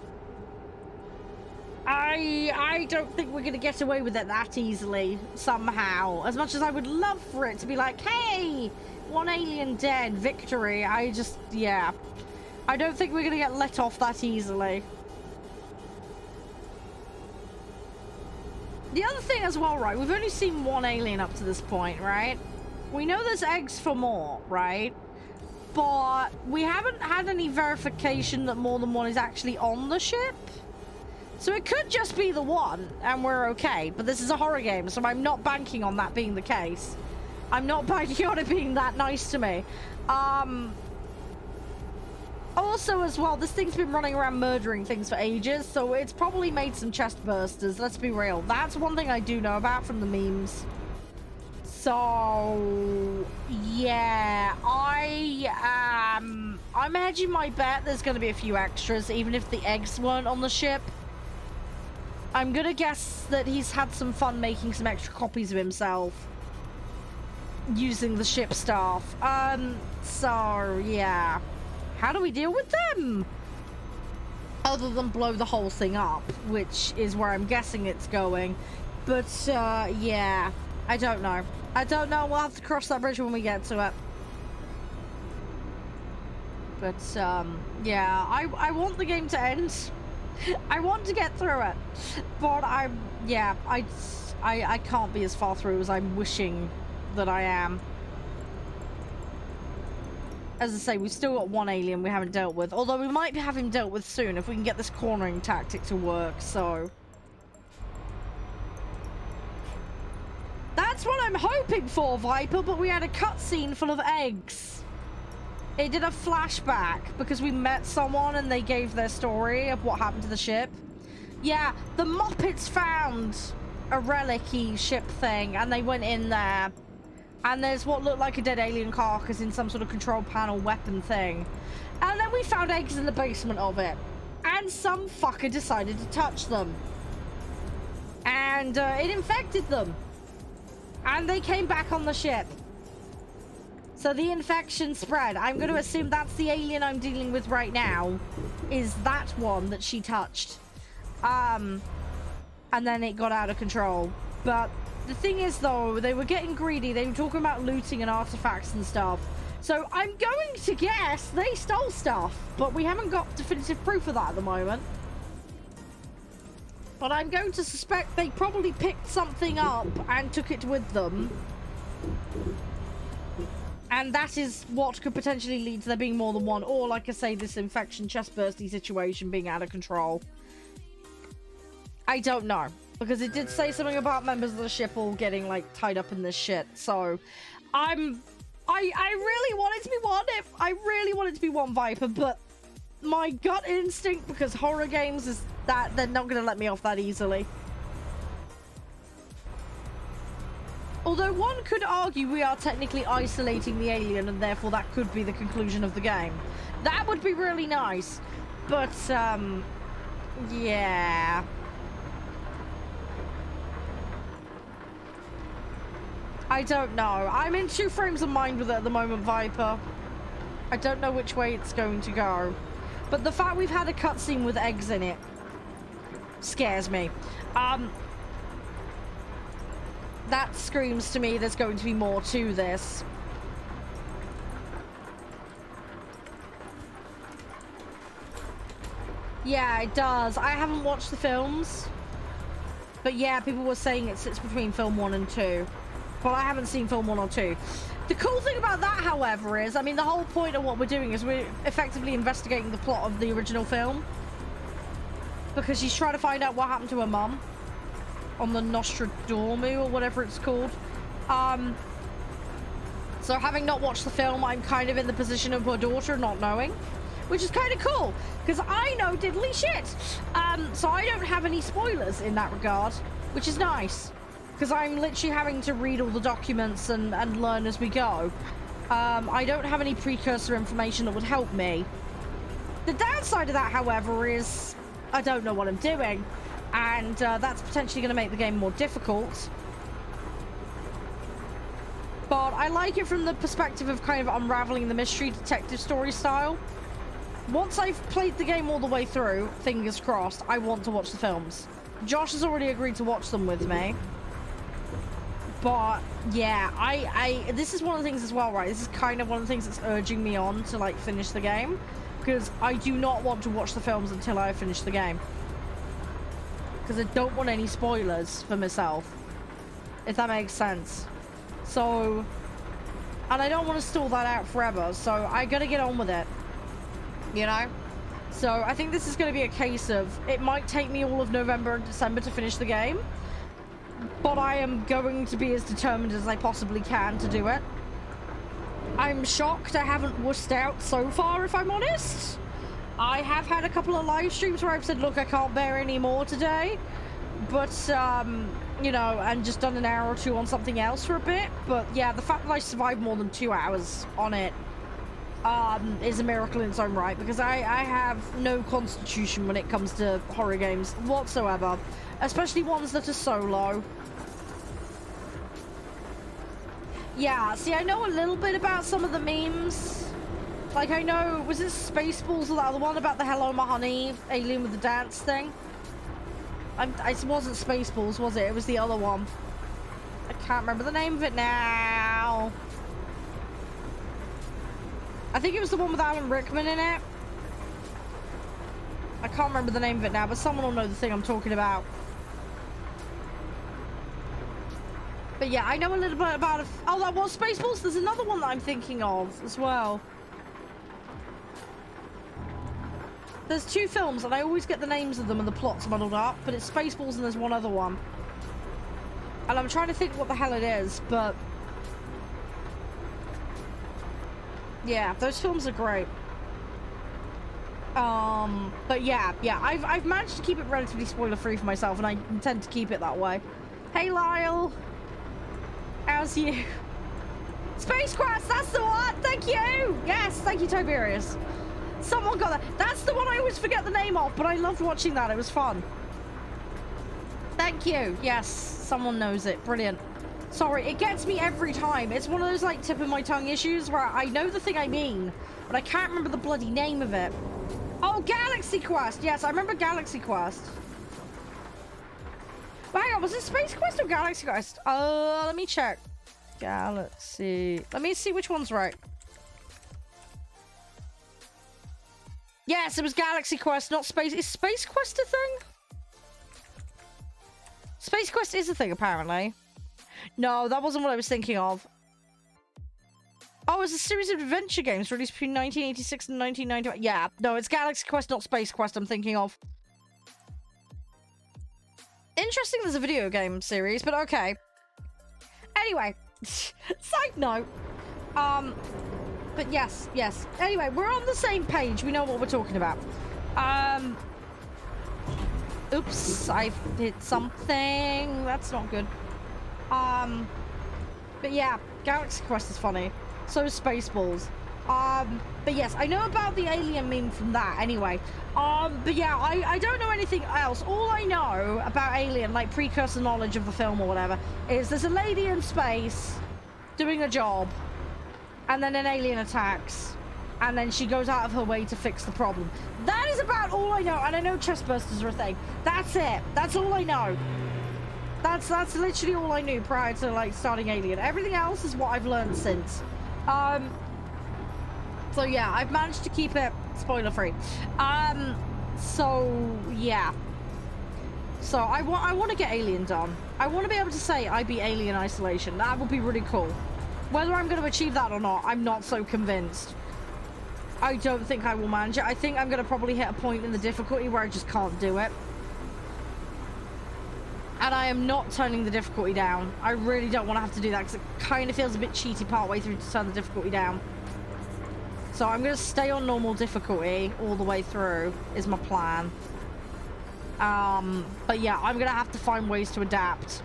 I don't think we're going to get away with it that easily, somehow. As much as I would love for it to be like, hey, 1 alien dead, victory. Yeah. I don't think we're going to get let off that easily. The other thing as well, right? We've only seen 1 alien up to this point, right? We know there's eggs for more, right? But we haven't had any verification that more than 1 is actually on the ship. So it could just be the 1, and we're okay. But this is a horror game, so I'm not banking on that being the case. I'm not banking on it being that nice to me. Also, as well, this thing's been running around murdering things for ages, so it's probably made some chest bursters, let's be real. That's one thing I do know about from the memes. So, yeah, I'm hedging my bet there's going to be a few extras, even if the eggs weren't on the ship. I'm going to guess that he's had some fun making some extra copies of himself using the ship staff. So, yeah. How do we deal with them? Other than blow the whole thing up, which is where I'm guessing it's going. But, yeah. I don't know. I don't know. We'll have to cross that bridge when we get to it. But, yeah. I want the game to end. I want to get through it. But I can't be as far through as I'm wishing that I am. As I say, we've still got 1 alien we haven't dealt with. Although we might have him dealt with soon if we can get this cornering tactic to work, so... That's what I'm hoping for, Viper, but we had a cutscene full of eggs. It did a flashback because we met someone and they gave their story of what happened to the ship. Yeah, the Moppets found a relic-y ship thing and they went in there. And there's what looked like a dead alien carcass in some sort of control panel weapon thing. And then we found eggs in the basement of it. And some fucker decided to touch them. And and it infected them. And they came back on the ship. So the infection spread. I'm going to assume that's the alien I'm dealing with right now, is that one that she touched. And then it got out of control. But the thing is, though, they were getting greedy. They were talking about looting and artifacts and stuff. So I'm going to guess they stole stuff, but we haven't got definitive proof of that at the moment. But I'm going to suspect they probably picked something up and took it with them. And that is what could potentially lead to there being more than one. Or, like I say, this infection chestbursty situation being out of control. I don't know. Because it did say something about members of the ship all getting, like, tied up in this shit. So, I really want it to be one. I really want it to be one Viper, but my gut instinct, because horror games, is that they're not going to let me off that easily. Although one could argue we are technically isolating the alien, and therefore that could be the conclusion of the game. That would be really nice. But, yeah. I don't know. I'm in two frames of mind with it at the moment, Viper. I don't know which way it's going to go. But the fact we've had a cutscene with eggs in it scares me. That screams to me there's going to be more to this. Yeah, it does. I haven't watched the films. But yeah, people were saying it sits between film 1 and 2. But I haven't seen film 1 or 2. The cool thing about that, however, is, I mean, the whole point of what we're doing is we're effectively investigating the plot of the original film. Because she's trying to find out what happened to her mum. On the Nostradamus, or whatever it's called. So having not watched the film, I'm kind of in the position of her daughter not knowing. Which is kind of cool, because I know diddly shit. So I don't have any spoilers in that regard, which is nice. Because I'm literally having to read all the documents and learn as we go. I don't have any precursor information that would help me. The downside of that, however, is I don't know what I'm doing. And that's potentially going to make the game more difficult. But I like it from the perspective of kind of unraveling the mystery detective story style. Once I've played the game all the way through, fingers crossed, I want to watch the films. Josh has already agreed to watch them with me. But yeah, this is one of the things as well, right? This is kind of one of the things that's urging me on to like finish the game. Because I do not want to watch the films until I finish the game. Because I don't want any spoilers for myself, if that makes sense. So, and I don't want to stall that out forever, so I gotta get on with it, you know? So I think this is going to be a case of, it might take me all of November and December to finish the game, but I am going to be as determined as I possibly can to do it. I'm shocked I haven't wussed out so far, if I'm honest. I have had a couple of live streams where I've said, look, I can't bear any more today. But, you know, and just done an hour or two on something else for a bit. But, yeah, the fact that I survived more than 2 hours on it is a miracle in its own right. Because I have no constitution when it comes to horror games whatsoever. Especially ones that are solo. Yeah, see, I know a little bit about some of the memes. Like, I know, was it Spaceballs or the other one about the Hello My Honey alien with the dance thing? It wasn't Spaceballs, was it? It was the other one. I can't remember the name of it now. I think it was the one with Alan Rickman in it. I can't remember the name of it now, but someone will know the thing I'm talking about. But yeah, I know a little bit about it. Oh, that was Spaceballs? There's another one that I'm thinking of as well. There's two films, and I always get the names of them and the plots muddled up, but it's Spaceballs and there's one other one. And I'm trying to think what the hell it is, but... yeah, those films are great. But yeah, I've managed to keep it relatively spoiler-free for myself, and I intend to keep it that way. Hey, Lyle! How's you? Space Quest, that's the one! Thank you! Yes, thank you, Tiberius. Someone got that. That's the one I always forget the name of, but I loved watching that. It was fun. Thank you. Yes, someone knows it. Brilliant. Sorry, it gets me every time. It's one of those, like, tip of my tongue issues where I know the thing I mean, but I can't remember the bloody name of it. Oh, Galaxy Quest. Yes, I remember Galaxy Quest. But hang on, was it Space Quest or Galaxy Quest? Let me check. Galaxy. Let me see which one's right. Yes, it was Galaxy Quest, not Space. Is Space Quest a thing? Space Quest is a thing, apparently. No, that wasn't what I was thinking of. Oh, it's a series of adventure games released between 1986 and 1991. Yeah, no, it's Galaxy Quest, not Space Quest I'm thinking of. Interesting there's a video game series, but okay. Anyway, side note. But yes. Anyway, we're on the same page. We know what we're talking about. Oops, I hit something. That's not good. But yeah, Galaxy Quest is funny. So is Spaceballs. But yes, I know about the alien meme from that anyway. But yeah, I don't know anything else. All I know about Alien, like precursor knowledge of the film or whatever, is there's a lady in space doing a job, and then an alien attacks, and then she goes out of her way to fix the problem. That is about all I know, and I know chest bursters are a thing. That's it. That's all I know. That's literally all I knew prior to, like, starting Alien. Everything else is what I've learned since. So yeah, I've managed to keep it spoiler free. So yeah. So I want to get Alien done. I want to be able to say I beat Alien Isolation. That would be really cool. Whether I'm going to achieve that or not, I'm not so convinced. I don't think I will manage it. I think I'm going to probably hit a point in the difficulty where I just can't do it. And I am not turning the difficulty down. I really don't want to have to do that because it kind of feels a bit cheaty partway through to turn the difficulty down. So I'm going to stay on normal difficulty all the way through is my plan. But yeah, I'm going to have to find ways to adapt.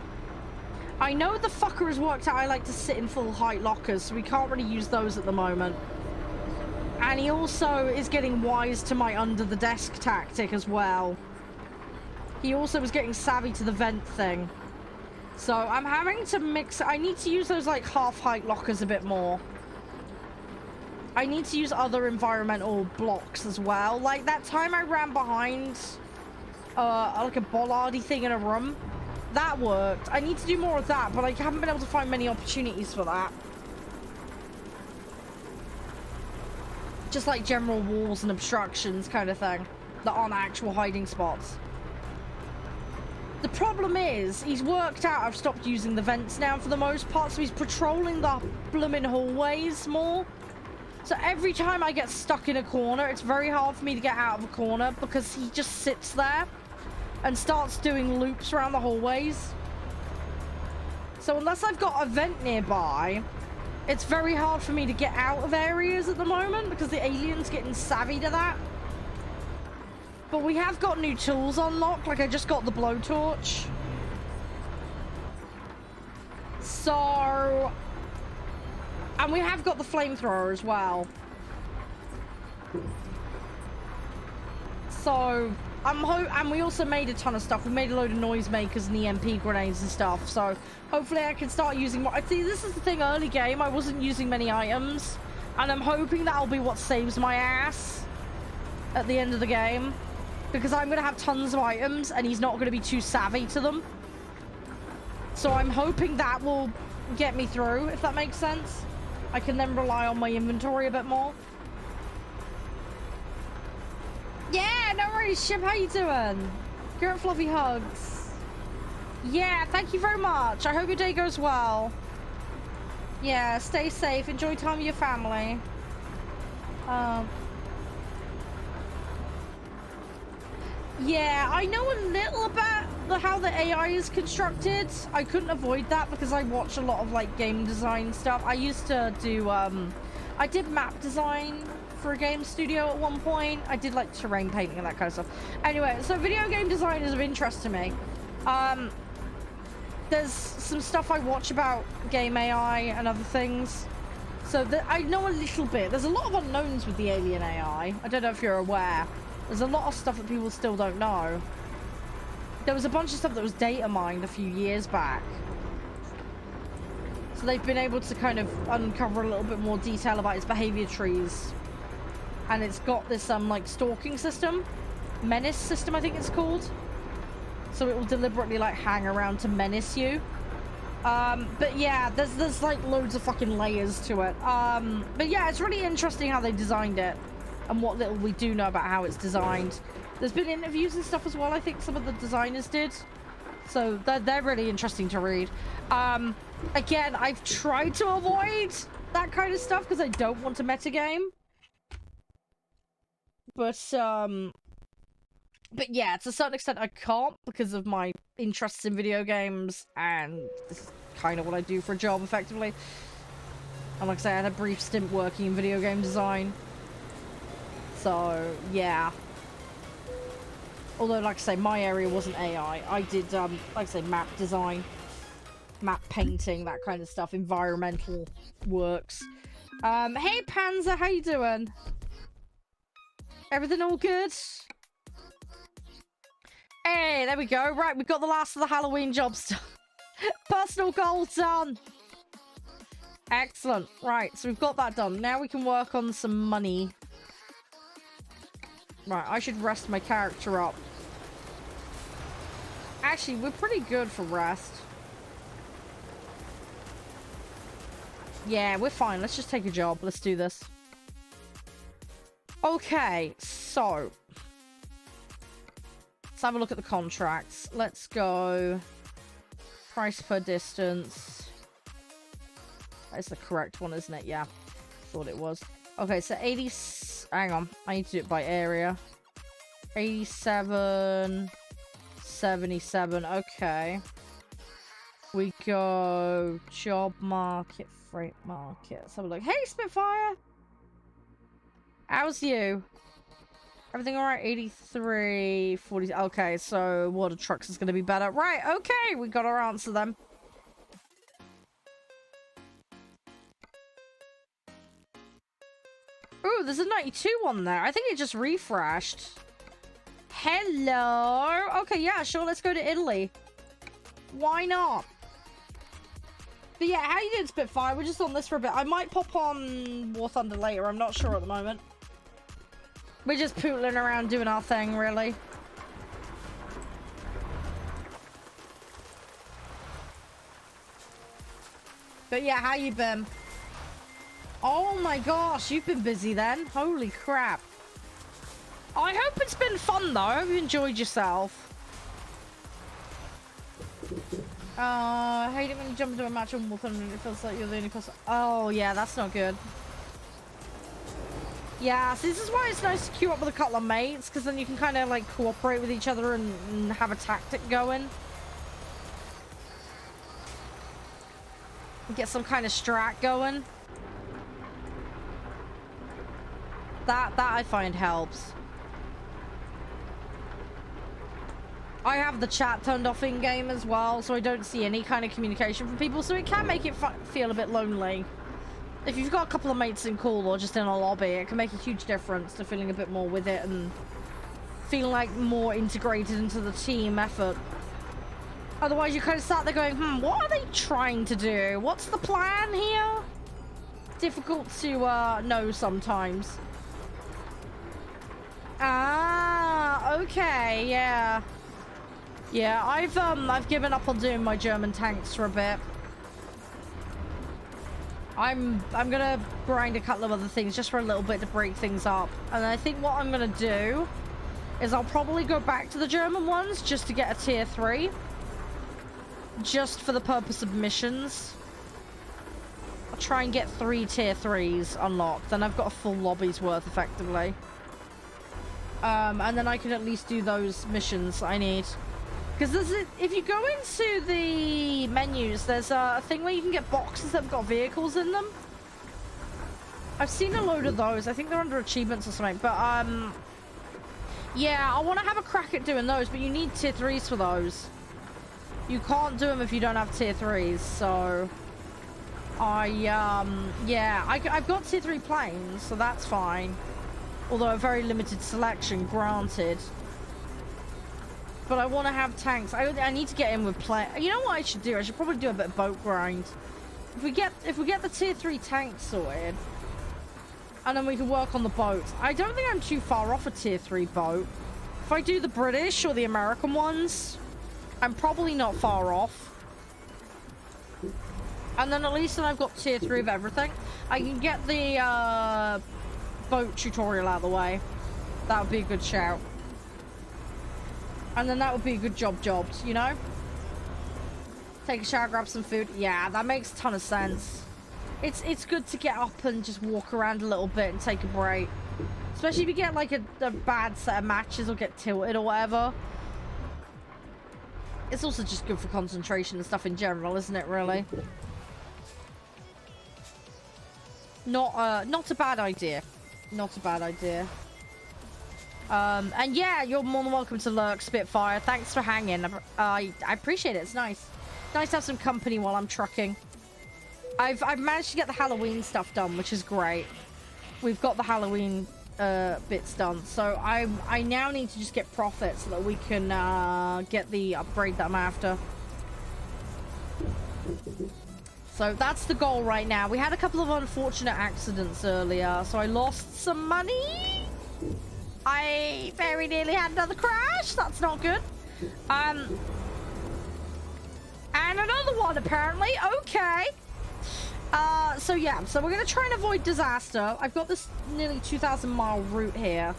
I know the fucker has worked out I like to sit in full height lockers, so we can't really use those at the moment. And he also is getting wise to my under the desk tactic as well. He also was getting savvy to the vent thing. So I'm having to mix. I need to use those like half height lockers a bit more. I need to use other environmental blocks as well. Like that time I ran behind like a bollardy thing in a room. That worked. I need to do more of that, but I haven't been able to find many opportunities for that. Just like general walls and obstructions kind of thing that aren't actual hiding spots. The problem is, he's worked out I've stopped using the vents now for the most part, so he's patrolling the blooming hallways more. So every time I get stuck in a corner, it's very hard for me to get out of a corner because he just sits there and starts doing loops around the hallways. So unless I've got a vent nearby, it's very hard for me to get out of areas at the moment because the alien's getting savvy to that. But we have got new tools unlocked, like I just got the blowtorch. So... and we have got the flamethrower as well. So... and we also made a ton of stuff. We made a load of noisemakers and EMP grenades and stuff. So hopefully I can start using more. See, this is the thing, early game, I wasn't using many items. And I'm hoping that'll be what saves my ass at the end of the game. Because I'm going to have tons of items and he's not going to be too savvy to them. So I'm hoping that will get me through, if that makes sense. I can then rely on my inventory a bit more. Yeah, no worries, Ship. How you doing? You're at Fluffy Hugs. Yeah, thank you very much. I hope your day goes well. Yeah, stay safe. Enjoy time with your family. Yeah, I know a little about how the AI is constructed. I couldn't avoid that because I watch a lot of like game design stuff. I used to do I did map design for a game studio at one point. I did like terrain painting and that kind of stuff. Anyway, so video game design is of interest to me. There's some stuff I watch about game AI and other things. So I know a little bit. There's a lot of unknowns with the alien AI. I don't know if you're aware. There's a lot of stuff that people still don't know. there was a bunch of stuff that was data mined a few years back. So they've been able to kind of uncover a little bit more detail about its behavior trees. And it's got this, like, stalking system. Menace system, I think it's called. So it will deliberately, like, hang around to menace you. But yeah, there's like loads of fucking layers to it. But yeah, it's really interesting how they designed it and what little we do know about how it's designed. There's been interviews and stuff as well, I think some of the designers did. So they're really interesting to read. Again, I've tried to avoid that kind of stuff because I don't want to metagame. But yeah, to a certain extent I can't because of my interests in video games, and this is kind of what I do for a job, effectively. And like I say, I had a brief stint working in video game design. So, yeah. Although, like I say, my area wasn't AI. I did, like I say, map design, map painting, that kind of stuff, environmental works. Hey Panzer, how you doing? Everything all good? Hey, there we go. Right, we've got the last of the Halloween jobs done. Personal goal done. Excellent. Right, so we've got that done. Now we can work on some money. Right, I should rest my character up. Actually, we're pretty good for rest. Yeah, we're fine. Let's just take a job. Let's do this. Okay, so... let's have a look at the contracts. Let's go price per distance. That's the correct one, isn't it? Yeah, thought it was. Okay, so 80... hang on, I need to do it by area. 87... 77, okay. We go job market, freight market. Let's have a look. Hey, Spitfire! How's you? Everything alright? 83, 40. Okay, so water trucks is going to be better. Right, okay, we got our answer then. Ooh, there's a 92 one there. I think it just refreshed. Hello. Okay, yeah, sure, let's go to Italy. Why not? But yeah, how you doing, Spitfire? We're just on this for a bit. I might pop on War Thunder later. I'm not sure at the moment. We're just pootling around doing our thing, really. But yeah, how you been? Oh my gosh, you've been busy then. Holy crap. I hope it's been fun though. I hope you enjoyed yourself. I hate it when you jump into a match on War Thunder and it feels like you're the only person. Oh yeah, that's not good. Yeah, so this is why it's nice to queue up with a couple of mates, because then you can kind of like cooperate with each other and have a tactic going. Get some kind of strat going. That I find helps. I have the chat turned off in game as well, so I don't see any kind of communication from people, so it can make it feel a bit lonely. If you've got a couple of mates in call or just in a lobby, it can make a huge difference to feeling a bit more with it and feeling like more integrated into the team effort. Otherwise, you kind of start there going, what are they trying to do? What's the plan here? Difficult to know sometimes. Ah, okay, yeah. Yeah, I've given up on doing my German tanks for a bit. I'm gonna grind a couple of other things just for a little bit to break things up. And I think what I'm gonna do is I'll probably go back to the German ones just to get a tier 3. Just for the purpose of missions. I'll try and get 3 tier 3s unlocked. Then I've got a full lobby's worth effectively. And then I can at least do those missions I need. Because if you go into the menus, there's a thing where you can get boxes that have got vehicles in them. I've seen a load of those. I think they're under achievements or something. But, yeah, I want to have a crack at doing those, but you need tier 3s for those. You can't do them if you don't have tier 3s, so... yeah, I've got tier 3 planes, so that's fine. Although a very limited selection, granted. But I want to have tanks. I need to get in with play. You know what I should do? I should probably do a bit of boat grind. If we get the tier 3 tanks sorted, and then we can work on the boats. I don't think I'm too far off a tier 3 boat. If I do the British or the American ones, I'm probably not far off. And then at least then I've got tier 3 of everything. I can get the boat tutorial out of the way. That would be a good shout. And then that would be a good job, you know? Take a shower, grab some food. Yeah, that makes a ton of sense. It's good to get up and just walk around a little bit and take a break. Especially if you get like a bad set of matches or get tilted or whatever. It's also just good for concentration and stuff in general, isn't it, really? Not a bad idea. Not a bad idea. And yeah, you're more than welcome to lurk, Spitfire. Thanks for hanging. I appreciate it. It's nice. Nice to have some company while I'm trucking. I've managed to get the Halloween stuff done, which is great. We've got the Halloween bits done, so I now need to just get profit so that we can get the upgrade that I'm after. So that's the goal right now. We had a couple of unfortunate accidents earlier, so I lost some money. I very nearly had another crash. That's not good. And another one apparently. Okay. So yeah, so we're gonna try and avoid disaster. I've got this nearly 2,000-mile route here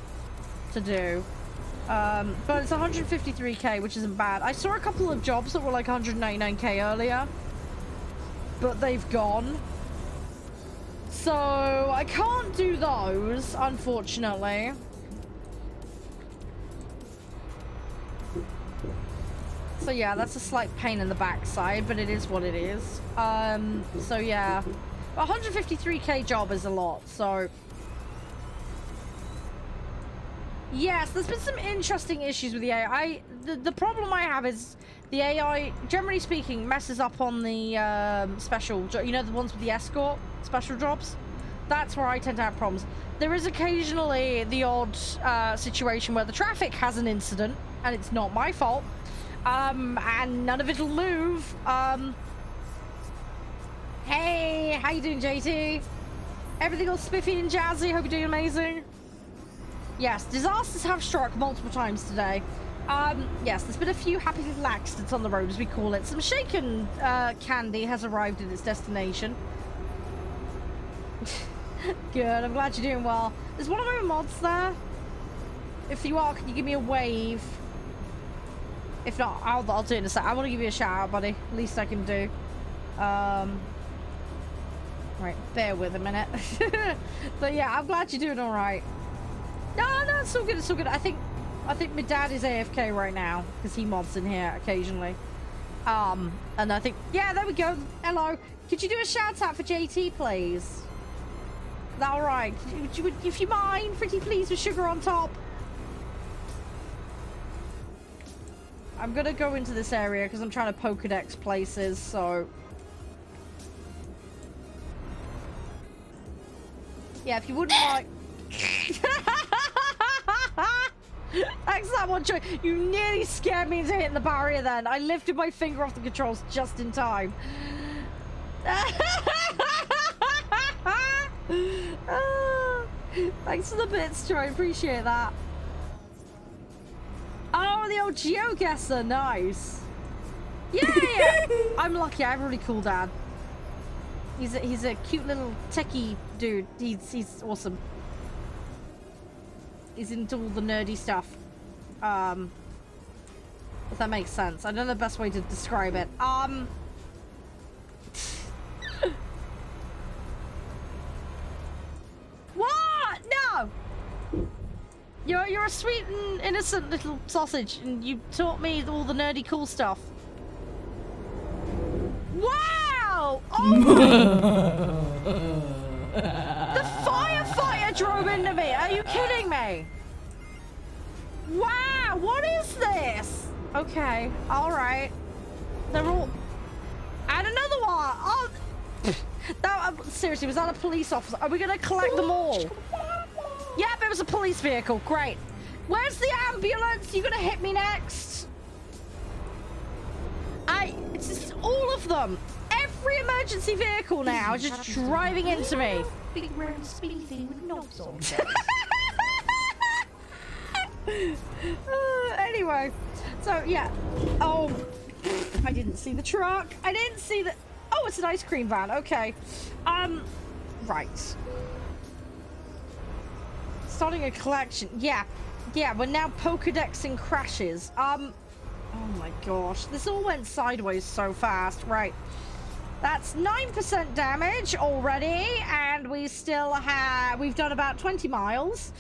to do, but it's 153k, which isn't bad. I saw a couple of jobs that were like 199k earlier, but they've gone, so I can't do those, unfortunately. So yeah, that's a slight pain in the backside, but it is what it is. So yeah, 153k job is a lot, so yes, there's been some interesting issues with the AI. The problem I have is the AI, generally speaking, messes up on the special, you know, the ones with the escort special jobs. That's where I tend to have problems. There is occasionally the odd situation where the traffic has an incident, and it's not my fault. And none of it'll move. Hey, how you doing, JT? Everything all spiffy and jazzy. Hope you're doing amazing. Yes, disasters have struck multiple times today. Yes, there's been a few happy little accidents on the road, as we call it. Some shaken candy has arrived at its destination. Good, I'm glad you're doing well. There's one of my mods there. If you are, can you give me a wave? If not, I'll do it in a sec. I want to give you a shout out, buddy. Least I can do. Right, bear with a minute. But yeah, I'm glad you're doing all right. No, it's all good. It's all good. I think my dad is AFK right now because he mods in here occasionally. And I think, yeah, there we go. Hello. Could you do a shout out for JT, please? Is that all right? If you mind, pretty please, with sugar on top. I'm gonna go into this area because I'm trying to Pokedex places, so... Yeah, if you wouldn't like... Thanks for that one, Joy. You nearly scared me into hitting the barrier then. I lifted my finger off the controls just in time. Thanks for the bits, Joy. Appreciate that. Oh, the old geoguesser, nice. Yeah. I'm lucky. I have a really cool dad. He's a cute little techie dude. He's awesome. He's into all the nerdy stuff. If that makes sense. I don't know the best way to describe it. What? No. You're a sweet and innocent little sausage, and you taught me all the nerdy cool stuff. Wow! Oh! The firefighter drove into me. Are you kidding me? Wow! What is this? Okay. All right. They're all. And another one. Oh. Seriously, was that a police officer? Are we gonna collect them all? Yep, it was a police vehicle. Great. Where's the ambulance? You gonna hit me next? It's just all of them. Every emergency vehicle now is just driving into me. Big round spinny thing with knobs on. Anyway, so yeah. Oh, I didn't see the truck. I didn't see the... Oh, it's an ice cream van. Okay. Right. Starting a collection. Yeah. Yeah, we're now Pokedexing crashes. Oh my gosh. This all went sideways so fast. Right. That's 9% damage already, and we still have... We've done about 20 miles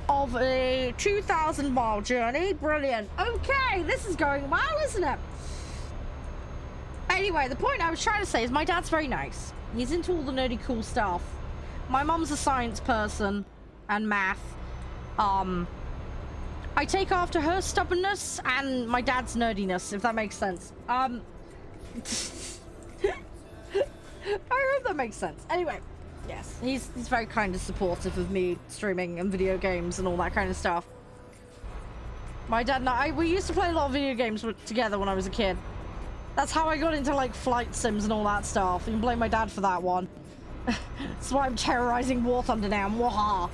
of a 2,000-mile journey. Brilliant. Okay, this is going well, isn't it? Anyway, the point I was trying to say is my dad's very nice. He's into all the nerdy cool stuff. My mum's a science person and math. I take after her stubbornness and my dad's nerdiness, if that makes sense. I hope that makes sense. Anyway, yes, he's very kind and supportive of me streaming and video games and all that kind of stuff. My dad and we used to play a lot of video games together when I was a kid. That's how I got into like flight sims and all that stuff. You can blame my dad for that one. That's why I'm terrorizing War Thunder now. Mwaha.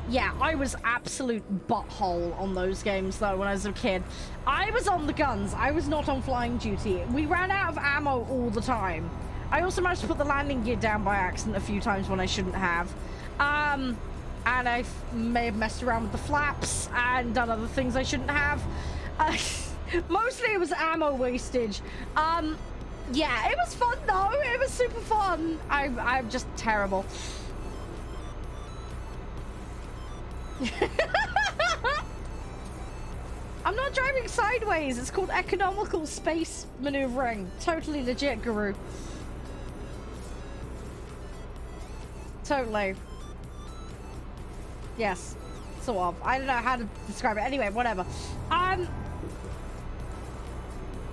Yeah, I was absolute butthole on those games though when I was a kid. I was on the guns. I was not on flying duty. We ran out of ammo all the time. I also managed to put the landing gear down by accident a few times when I shouldn't have. And I may have messed around with the flaps and done other things I shouldn't have. Mostly it was ammo wastage. Yeah, it was fun though. It was super fun. I'm just terrible. I'm not driving sideways. It's called economical space maneuvering. Totally legit, Guru. Totally. Yes. Sort of. I don't know how to describe it. Anyway, whatever.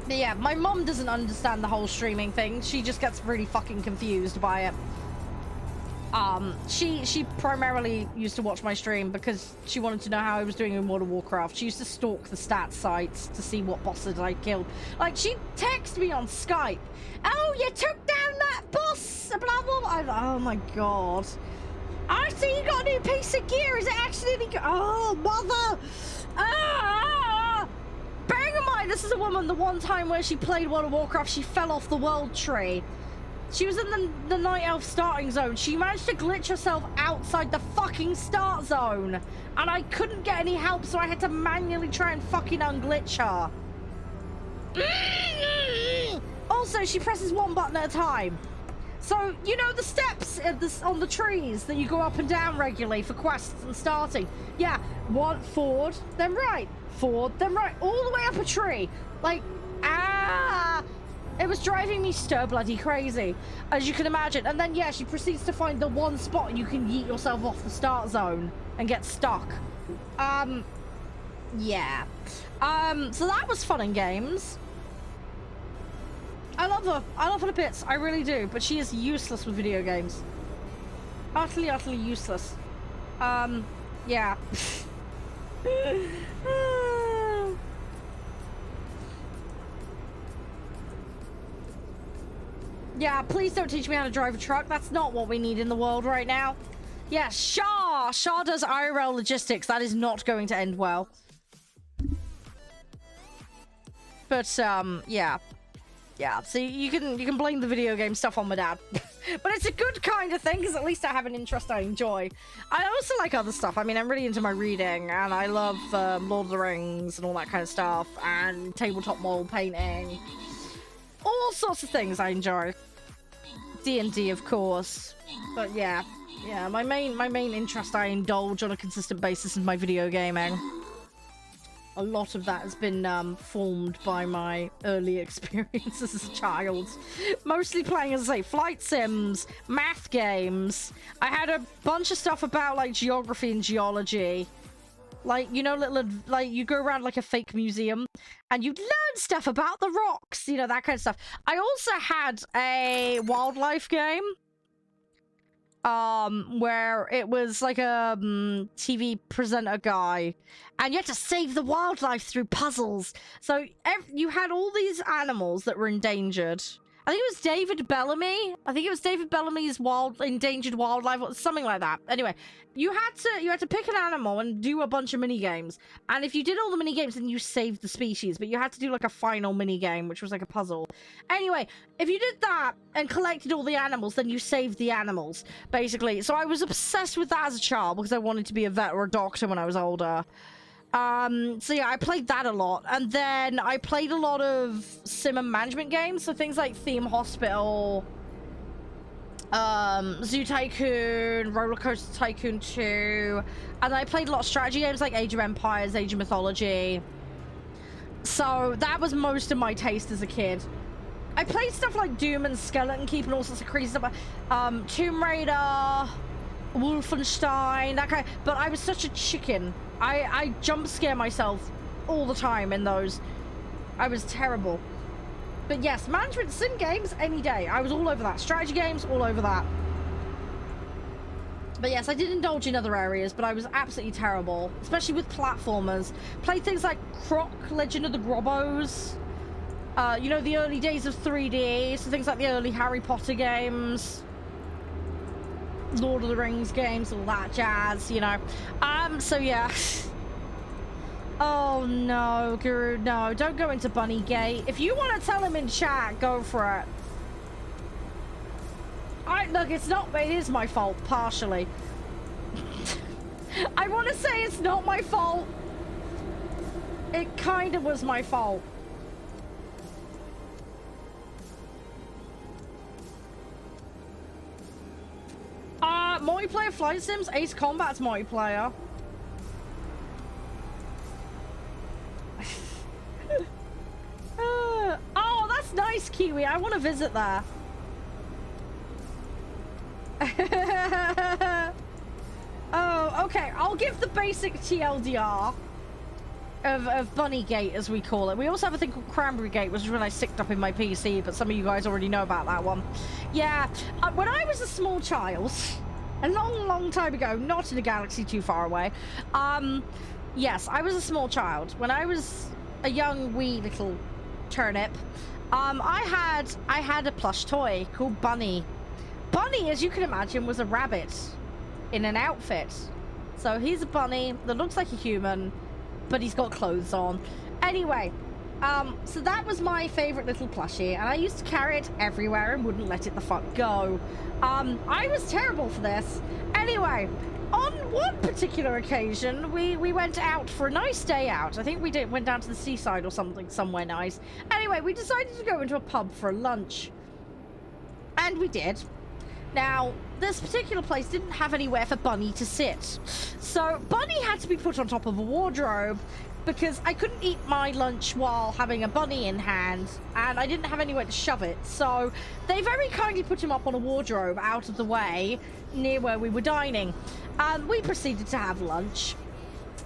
But yeah, my mom doesn't understand the whole streaming thing. She just gets really fucking confused by it. She primarily used to watch my stream because she wanted to know how I was doing in World of Warcraft. She used to stalk the stats sites to see what bosses I killed. Like, she'd text me on Skype. Oh, you took down that boss! Blah, blah, blah. I'm like, oh my god. I see you got a new piece of gear. Is it actually any good? Oh, mother! Bearing in mind, this is a woman, the one time where she played World of Warcraft, she fell off the world tree. She was in the Night Elf starting zone. She managed to glitch herself outside the fucking start zone. And I couldn't get any help, so I had to manually try and fucking unglitch her. Also, she presses one button at a time. So, you know the steps on the trees that you go up and down regularly for quests and starting? Yeah, one, forward, then right. Forward, then right. All the way up a tree. Like, it was driving me stir bloody crazy, as you can imagine. And then, yeah, she proceeds to find the one spot you can yeet yourself off the start zone and get stuck. Yeah. So that was fun and games. I love her. I love her to bits. I really do. But she is useless with video games. Utterly, utterly useless. Yeah. Yeah, please don't teach me how to drive a truck. That's not what we need in the world right now. Yeah, Shah does IRL logistics. That is not going to end well. But yeah. Yeah, so you can blame the video game stuff on my dad. But it's a good kind of thing, because at least I have an interest I enjoy. I also like other stuff. I mean, I'm really into my reading, and I love Lord of the Rings and all that kind of stuff, and tabletop model painting. All sorts of things I enjoy. D&D, of course. But yeah, my main interest I indulge on a consistent basis is my video gaming. A lot of that has been formed by my early experiences as a child. Mostly playing, as I say, flight sims, math games. I had a bunch of stuff about, like, geography and geology. Like, you know, like, you go around, like, a fake museum, and you'd learn stuff about the rocks, you know, that kind of stuff. I also had a wildlife game. where it was like a TV presenter guy, and you had to save the wildlife through puzzles. So you had all these animals that were endangered. I think it was David Bellamy. I think it was David Bellamy's endangered wildlife, or something like that. Anyway, you had to pick an animal and do a bunch of mini games. And if you did all the mini games, then you saved the species. But you had to do like a final mini game, which was like a puzzle. Anyway, if you did that and collected all the animals, then you saved the animals, basically. So I was obsessed with that as a child because I wanted to be a vet or a doctor when I was older. So yeah, I played that a lot, and then I played a lot of sim and management games, so things like Theme Hospital, Zoo Tycoon, Roller Coaster Tycoon 2, and I played a lot of strategy games like Age of Empires, Age of Mythology. So that was most of my taste as a kid. I played stuff like Doom and Skeleton Keep and all sorts of crazy stuff, Tomb Raider, Wolfenstein, that kind, but I was such a chicken. I jump scare myself all the time in those. I was terrible. But yes, management sim games any day. I was all over that. Strategy games, all over that. But yes, I did indulge in other areas, but I was absolutely terrible, especially with platformers. Played things like Croc, Legend of the Grobbos. You know, the early days of 3D, so things like the early Harry Potter games. Lord of the Rings games, all that jazz, you know. So yeah. Oh no, Guru, no, don't go into Bunny Gate. If you want to tell him in chat, go for it. Look, it is my fault, partially. I want to say it's not my fault. It kind of was my fault. Multiplayer flight sims, Ace Combat's multiplayer. Oh, that's nice, Kiwi. I want to visit there. Oh, okay. I'll give the basic TLDR of Bunny Gate, as we call it. We also have a thing called Cranberry Gate, which is when I sicked up in my PC, but some of you guys already know about that one. Yeah, when I was a small child, a long time ago, not in a galaxy too far away, yes, I was a small child. When I was a young wee little turnip, I had a plush toy called Bunny. Bunny, as you can imagine, was a rabbit in an outfit. So he's a bunny that looks like a human, but he's got clothes on. Anyway, so that was my favorite little plushie, and I used to carry it everywhere and wouldn't let it the fuck go. I was terrible for this. Anyway, on one particular occasion, we went out for a nice day out. I think we went down to the seaside or something, somewhere nice. Anyway, we decided to go into a pub for lunch. And we did. Now, this particular place didn't have anywhere for Bunny to sit. So Bunny had to be put on top of a wardrobe because I couldn't eat my lunch while having a bunny in hand, and I didn't have anywhere to shove it. So they very kindly put him up on a wardrobe out of the way near where we were dining. And we proceeded to have lunch,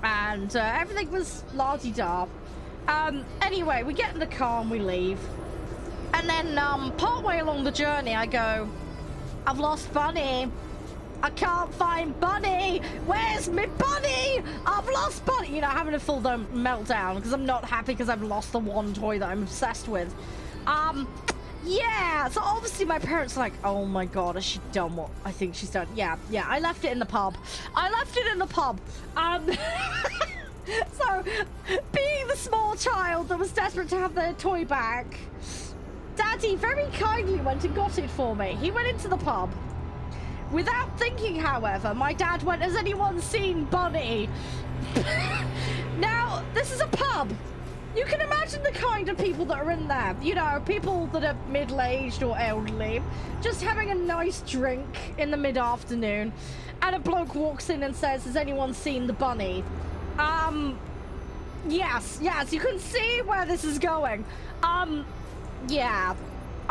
and everything was la-di-da. Anyway, we get in the car and we leave. And then partway along the journey, I go, I've lost Bunny. I can't find Bunny. Where's my Bunny? I've lost Bunny. You know, having a full meltdown because I'm not happy because I've lost the one toy that I'm obsessed with. Yeah. So obviously my parents are like, oh my God, has she done what I think she's done? Yeah. I left it in the pub. So, being the small child that was desperate to have their toy back, Daddy very kindly went and got it for me. He went into the pub. Without thinking, however, my dad went, has anyone seen Bunny? Now, this is a pub. You can imagine the kind of people that are in there. You know, people that are middle-aged or elderly, just having a nice drink in the mid-afternoon, and a bloke walks in and says, has anyone seen the Bunny? Yes, you can see where this is going. Yeah.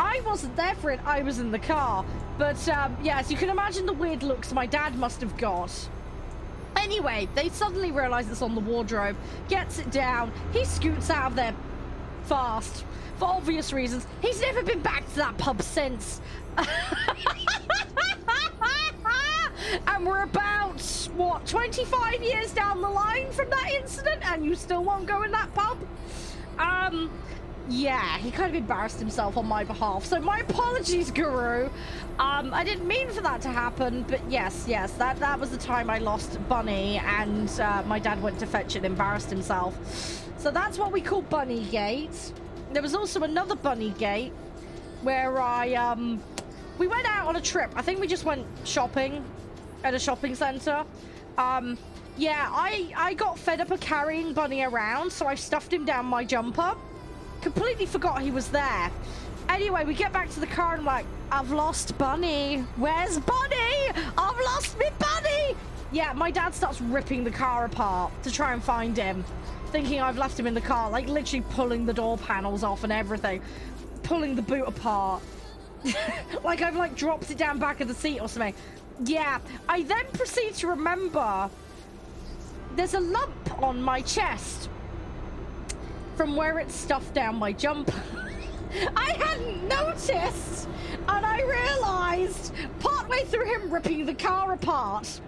I wasn't there for it, I was in the car. But, yes, you can imagine the weird looks my dad must have got. Anyway, they suddenly realise it's on the wardrobe, gets it down, he scoots out of there fast, for obvious reasons. He's never been back to that pub since. And we're about, what, 25 years down the line from that incident, and you still won't go in that pub? Yeah, he kind of embarrassed himself on my behalf. So my apologies, Guru. I didn't mean for that to happen, but yes, that was the time I lost Bunny, and my dad went to fetch it and embarrassed himself. So that's what we call Bunny Gate. There was also another Bunny Gate where we went out on a trip. I think we just went shopping at a shopping center. Yeah, I got fed up of carrying Bunny around, so I stuffed him down my jumper. Completely forgot he was there. Anyway, we get back to the car and I'm like, I've lost Bunny. Where's Bunny? I've lost me Bunny. Yeah, my dad starts ripping the car apart to try and find him, thinking I've left him in the car, like literally pulling the door panels off and everything, pulling the boot apart. Like I've like dropped it down back of the seat or something. Yeah, I then proceed to remember there's a lump on my chest from where it's stuffed down my jumper. I hadn't noticed, and I realized partway through him ripping the car apart.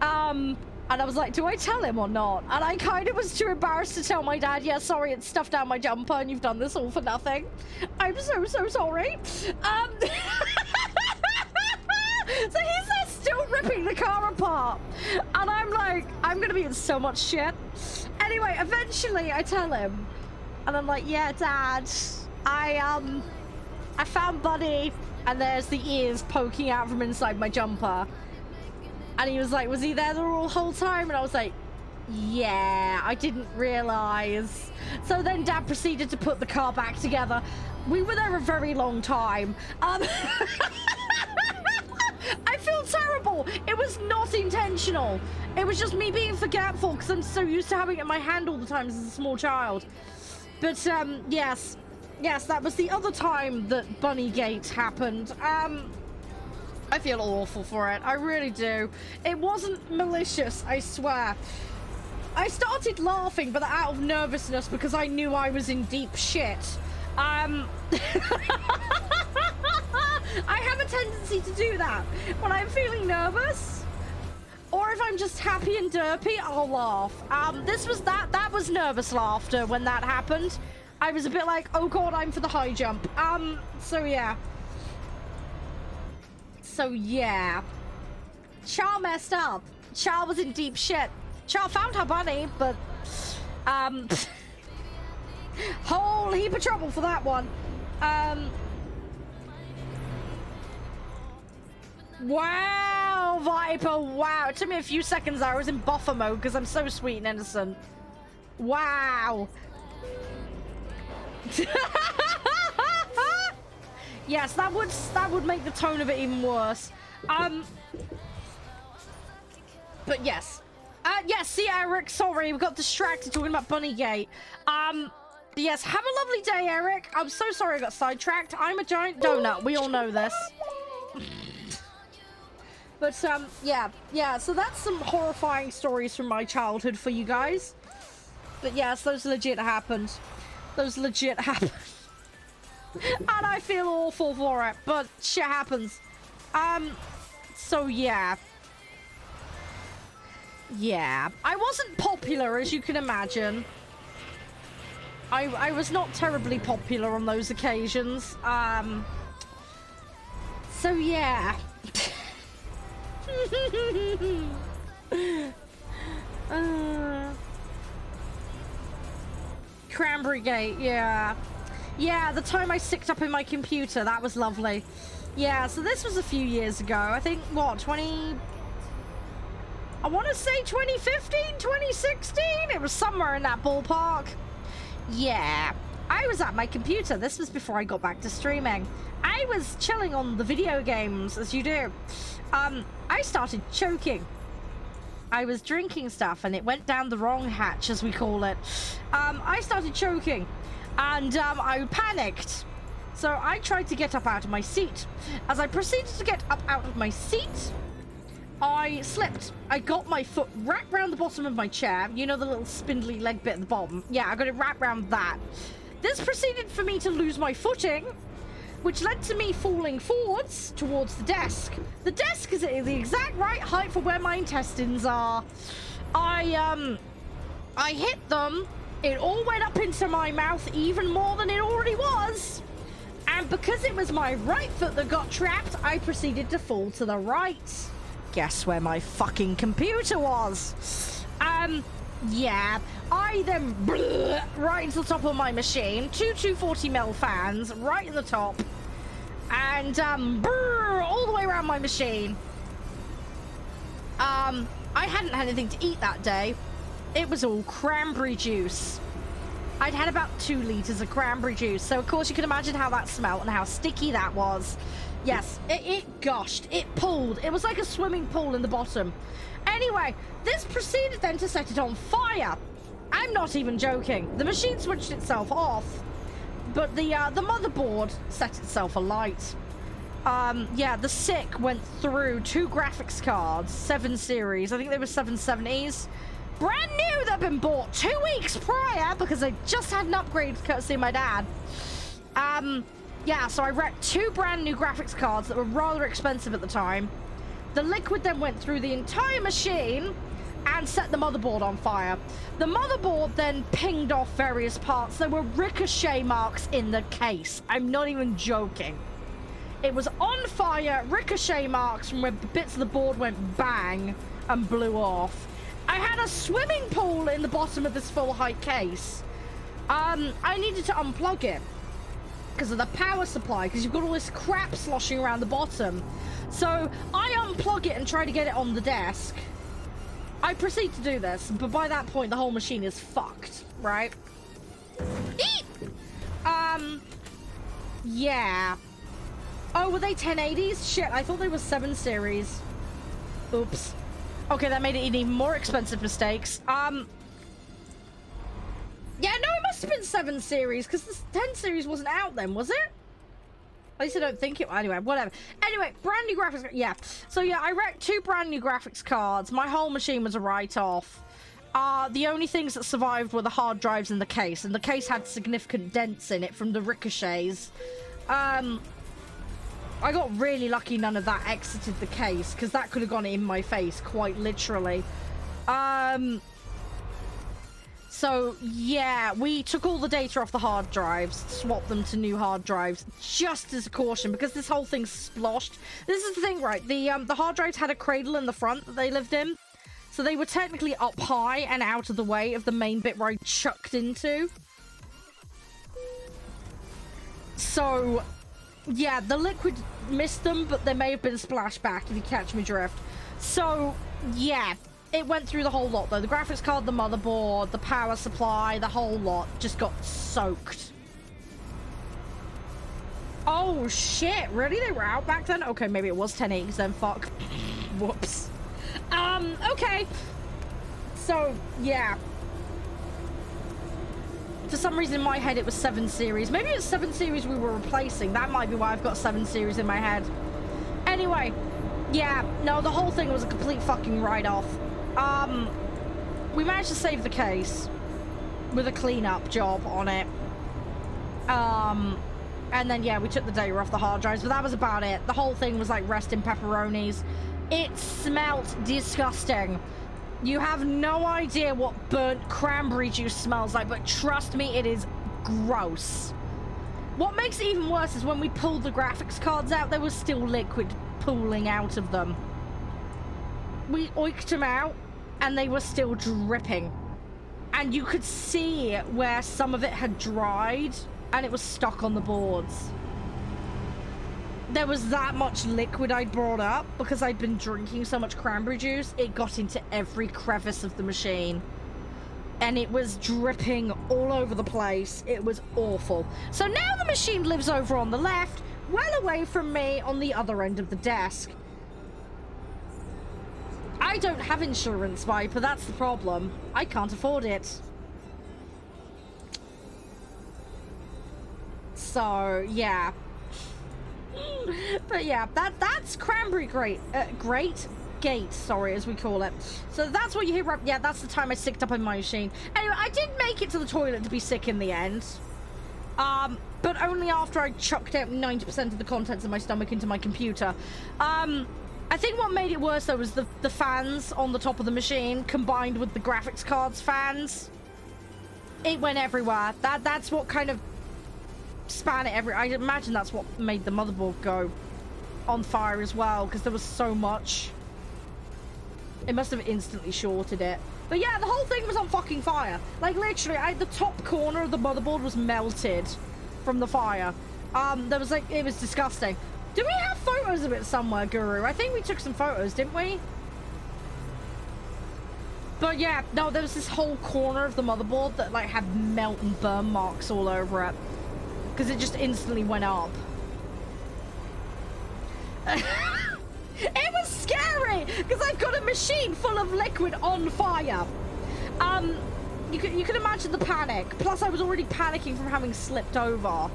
And I was like, do I tell him or not? And I kind of was too embarrassed to tell my dad, yeah, sorry, it's stuffed down my jumper and you've done this all for nothing. I'm so sorry. So he's there still ripping the car apart. And I'm like, I'm gonna be in so much shit. Anyway, eventually I tell him, and I'm like, yeah, Dad, I found Bunny, and there's the ears poking out from inside my jumper. And he was like, was he there the whole time? And I was like, yeah, I didn't realize. So then Dad proceeded to put the car back together. We were there a very long time. I feel terrible. It was not intentional. It was just me being forgetful because I'm so used to having it in my hand all the time as a small child. But yes, that was the other time that Bunny Gate happened. I feel awful for it. I really do. It wasn't malicious, I swear. I started laughing, but out of nervousness because I knew I was in deep shit. I have a tendency to do that. When I'm feeling nervous, or if I'm just happy and derpy, I'll laugh. That was nervous laughter when that happened. I was a bit like, oh god, I'm for the high jump. So yeah. Char messed up. Char was in deep shit. Char found her Bunny, but whole heap of trouble for that one. Wow, Viper, wow. It took me a few seconds there. I was in buffer mode because I'm so sweet and innocent. Wow. Yes, that would make the tone of it even worse. But yes. Yes, see, Eric, sorry, we got distracted talking about Bunny Gate. Yes, have a lovely day, Eric. I'm so sorry I got sidetracked. I'm a giant donut. We all know this. But, yeah, so that's some horrifying stories from my childhood for you guys. But yes, those legit happened. Those legit happened. And I feel awful for it, but shit happens. So yeah. Yeah, I wasn't popular, as you can imagine. I was not terribly popular on those occasions. So yeah. Cranberry Gate, yeah. Yeah, the time I sicked up in my computer, that was lovely. Yeah, so this was a few years ago. I think, what, I want to say 2015, 2016? It was somewhere in that ballpark. Yeah, I was at my computer. This was before I got back to streaming. I was chilling on the video games, as you do. I started choking. I was drinking stuff, and it went down the wrong hatch, as we call it. I started choking, and I panicked. So I tried to get up out of my seat. As I proceeded to get up out of my seat, I slipped. I got my foot wrapped around the bottom of my chair. You know the little spindly leg bit at the bottom? Yeah, I got it wrapped around that. This proceeded for me to lose my footing. which led to me falling forwards towards the desk. The desk is at the exact right height for where my intestines are. I hit them. It all went up into my mouth even more than it already was. And because it was my right foot that got trapped, I proceeded to fall to the right. Guess where my fucking computer was? Yeah. I then right into the top of my machine. Two 240mm fans right in the top. And all the way around my machine. I hadn't had anything to eat that day. It was all cranberry juice. I'd had about 2 liters of cranberry juice, so of course you can imagine how that smelled and how sticky that was. Yes, it gushed, it pulled, it was like a swimming pool in the bottom. Anyway, this proceeded then to set it on fire. I'm not even joking. The machine switched itself off, but the motherboard set itself alight. Yeah, the SICK went through 2 graphics cards, 7 series, I think they were 770s. Brand new that had been bought 2 weeks prior because I just had an upgrade courtesy of my dad. Yeah, so I wrecked 2 brand new graphics cards that were rather expensive at the time. The liquid then went through the entire machine and set the motherboard on fire. The motherboard then pinged off various parts. There were ricochet marks in the case. I'm not even joking. It was on fire, ricochet marks from where bits of the board went bang and blew off. I had a swimming pool in the bottom of this full height case. I needed to unplug it because of the power supply, because you've got all this crap sloshing around the bottom. So I unplug it and try to get it on the desk. I proceed to do this, but by that point the whole machine is fucked, right? Eek! Yeah. Oh, were they 1080s? Shit, I thought they were 7 series. Oops. Okay, that made it even more expensive mistakes. Yeah, no, it must have been 7 series, because the 10 series wasn't out then, was it? At least I don't think it... Anyway, whatever. Anyway, brand new graphics... Yeah. So, yeah, I wrecked 2 brand new graphics cards. My whole machine was a write-off. The only things that survived were the hard drives in the case, and the case had significant dents in it from the ricochets. I got really lucky none of that exited the case, because that could have gone in my face, quite literally. So, yeah, we took all the data off the hard drives, swapped them to new hard drives, just as a caution, because this whole thing's sploshed. This is the thing, right? The hard drives had a cradle in the front that they lived in, so they were technically up high and out of the way of the main bit where I chucked into. So... yeah, the liquid missed them, but there may have been a splashback, if you catch me drift. So, yeah, it went through the whole lot, though. The graphics card, the motherboard, the power supply, the whole lot just got soaked. Oh, shit. Really? They were out back then? Okay, maybe it was 1080s then. Fuck. Whoops. Okay. So, yeah. For some reason in my head it was 7 series. Maybe it's 7 series we were replacing. That might be why I've got 7 series in my head. Anyway, yeah, no, the whole thing was a complete fucking write-off. We managed to save the case with a cleanup job on it. And then, yeah, we took the data off the hard drives, but that was about it. The whole thing was like resting pepperonis. It smelt disgusting. You have no idea what burnt cranberry juice smells like, but trust me, it is gross. What makes it even worse is when we pulled the graphics cards out, there was still liquid pooling out of them. We oiked them out, and they were still dripping. And you could see where some of it had dried, and it was stuck on the boards. There was that much liquid I'd brought up because I'd been drinking so much cranberry juice. It got into every crevice of the machine. And it was dripping all over the place. It was awful. So now the machine lives over on the left, well away from me on the other end of the desk. I don't have insurance, Viper. That's the problem. I can't afford it. So, yeah. But yeah, that's Cranberry Great Gate, sorry, as we call it. So that's what you hear. Yeah, that's the time I sicked up in my machine. Anyway, I did make it to the toilet to be sick in the end. but only after I chucked out 90% of the contents of my stomach into my computer. I think what made it worse though was the fans on the top of the machine combined with the graphics cards fans. It went everywhere. That's what kind of span it I imagine that's what made the motherboard go on fire as well, because there was so much. It must have instantly shorted it. But yeah, the whole thing was on fucking fire. Like literally, the top corner of the motherboard was melted from the fire. There was like, it was disgusting. Do we have photos of it somewhere, Guru? I think we took some photos, didn't we? But yeah, no, there was this whole corner of the motherboard that like had melt and burn marks all over it. Because it just instantly went up. It was scary! Because I've got a machine full of liquid on fire. You can imagine the panic. Plus I was already panicking from having slipped over.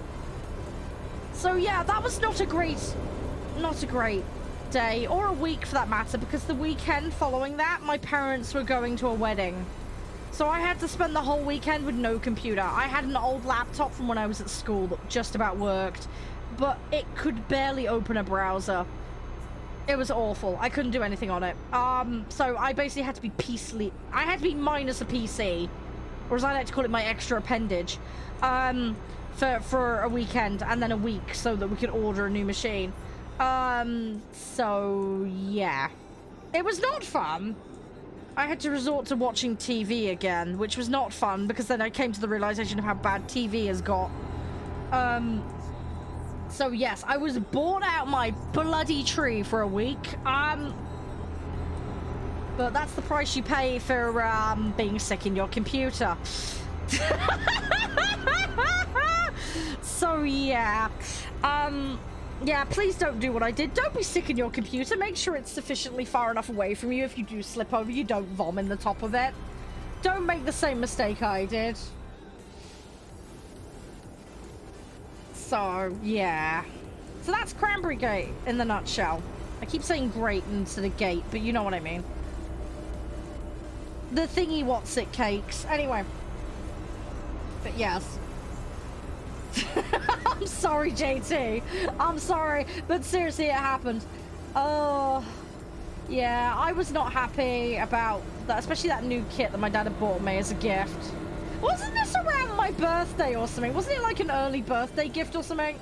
So yeah, that was not a great day, or a week for that matter, because the weekend following that, my parents were going to a wedding. So I had to spend the whole weekend with no computer. I had an old laptop from when I was at school that just about worked, but it could barely open a browser. It was awful. I couldn't do anything on it. So I basically had to be I had to be minus a PC, or as I like to call it, my extra appendage. For a weekend and then a week so that we could order a new machine. So yeah, it was not fun. I had to resort to watching TV again, which was not fun because then I came to the realization of how bad TV has got. So yes, I was bored out my bloody tree for a week. But that's the price you pay for being sick in your computer. So yeah, yeah, please don't do what I did. Don't be sick in your computer. Make sure it's sufficiently far enough away from you. If you do slip over, you don't vom in the top of it. Don't make the same mistake I did. So yeah, so that's Cranberry Gate in the nutshell. I keep saying great instead of gate, but you know what I mean. The thingy what's it cakes. Anyway, but yes. I'm sorry, JT. I'm sorry, but seriously, it happened. Oh, yeah, I was not happy about that, especially that new kit that my dad had bought me as a gift. Wasn't this around my birthday or something? Wasn't it like an early birthday gift or something?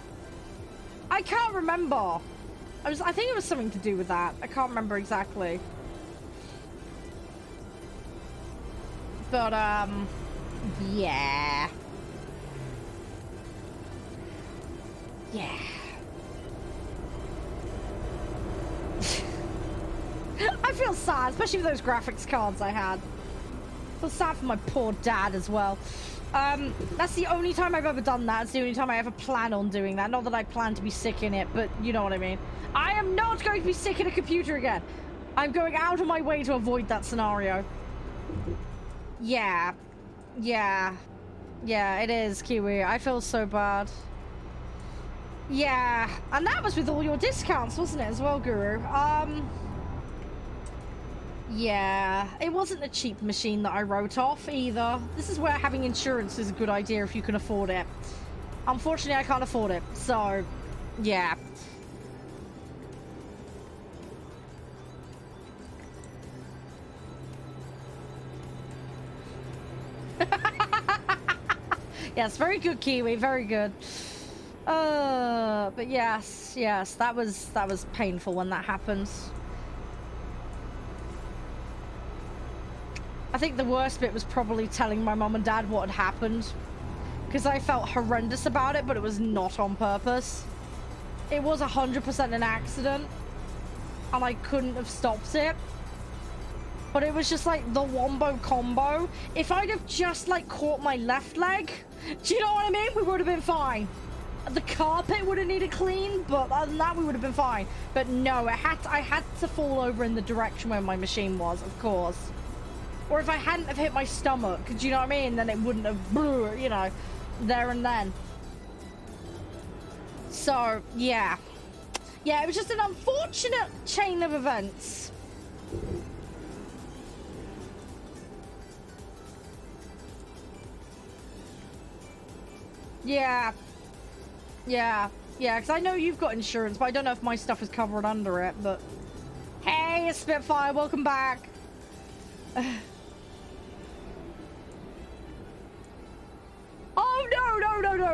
I can't remember. I think it was something to do with that. I can't remember exactly. But, yeah. Yeah. I feel sad, especially with those graphics cards I had. I feel sad for my poor dad as well. That's the only time I've ever done that. It's the only time I ever plan on doing that. Not that I plan to be sick in it, but you know what I mean. I am not going to be sick in a computer again. I'm going out of my way to avoid that scenario. Yeah. Yeah. Yeah, it is, Kiwi. I feel so bad. Yeah, and that was with all your discounts, wasn't it, as well, Guru? Yeah, it wasn't a cheap machine that I wrote off, either. This is where having insurance is a good idea if you can afford it. Unfortunately, I can't afford it, so, yeah. Yes, very good, Kiwi, very good. But yes, that was painful when that happens. I think the worst bit was probably telling my mom and dad what had happened, because I felt horrendous about it, but it was not on purpose. It was 100% an accident, and I couldn't have stopped it. But it was just like the wombo combo. If I'd have just like caught my left leg, do you know what I mean? We would have been fine. The carpet would have needed clean, but other than that, we would have been fine. But no, I had to fall over in the direction where my machine was, of course. Or if I hadn't have hit my stomach, do you know what I mean? Then it wouldn't have, you know, there and then. So, yeah. Yeah, it was just an unfortunate chain of events. Yeah. Yeah, yeah, because I know you've got insurance, but I don't know if my stuff is covered under it, but... Hey, Spitfire, welcome back! Oh, no,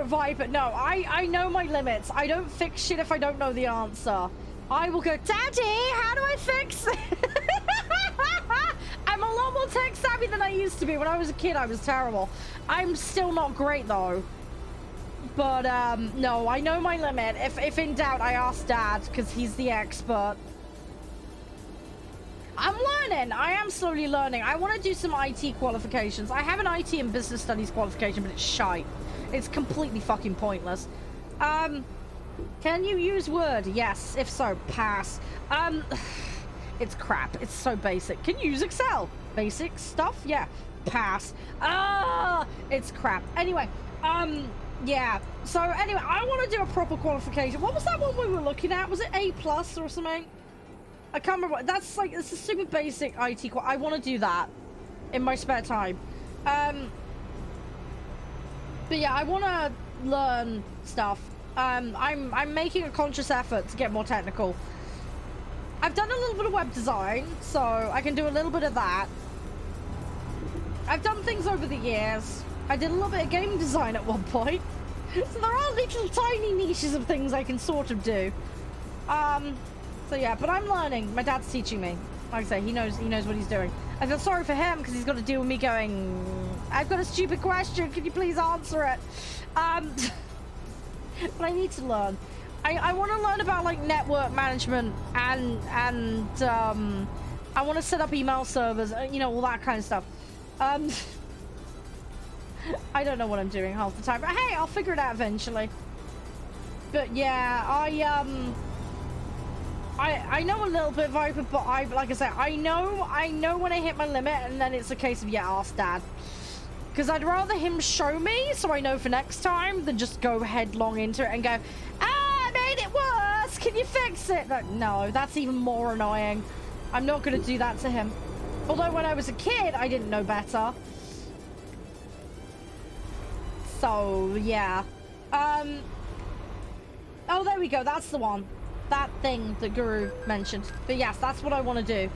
Viper, no, I know my limits. I don't fix shit if I don't know the answer. I will go, Daddy, how do I fix it? I'm a lot more tech savvy than I used to be. When I was a kid, I was terrible. I'm still not great, though. But, no, I know my limit. If in doubt, I ask Dad, because he's the expert. I'm learning. I am slowly learning. I want to do some IT qualifications. I have an IT and business studies qualification, but it's shite. It's completely fucking pointless. Can you use Word? Yes. If so, pass. It's crap. It's so basic. Can you use Excel? Basic stuff? Yeah. Pass. It's crap. Anyway, yeah. So anyway, I want to do a proper qualification. What was that one we were looking at? Was it A+ or something? I can't remember. That's like, it's a super basic IT I want to do that in my spare time. But yeah, I want to learn stuff. I'm making a conscious effort to get more technical. I've done a little bit of web design, so I can do a little bit of that. I've done things over the years. I did a little bit of game design at one point. So there are little tiny niches of things I can sort of do. So yeah, but I'm learning. My dad's teaching me. Like I say, he knows what he's doing. I feel sorry for him because he's got to deal with me going, I've got a stupid question, can you please answer it? But I need to learn. I want to learn about like network management and I want to set up email servers, you know, all that kind of stuff. I don't know what I'm doing half the time, but hey, I'll figure it out eventually. But yeah, I know a little bit, Viper, but like I said, I know when I hit my limit, and then it's a case of, yeah, ask Dad. Because I'd rather him show me so I know for next time than just go headlong into it and go, I made it worse, can you fix it? No, that's even more annoying. I'm not going to do that to him. Although when I was a kid, I didn't know better. So, yeah. Oh, there we go, that's the one. That thing that Guru mentioned. But yes, that's what I want to do.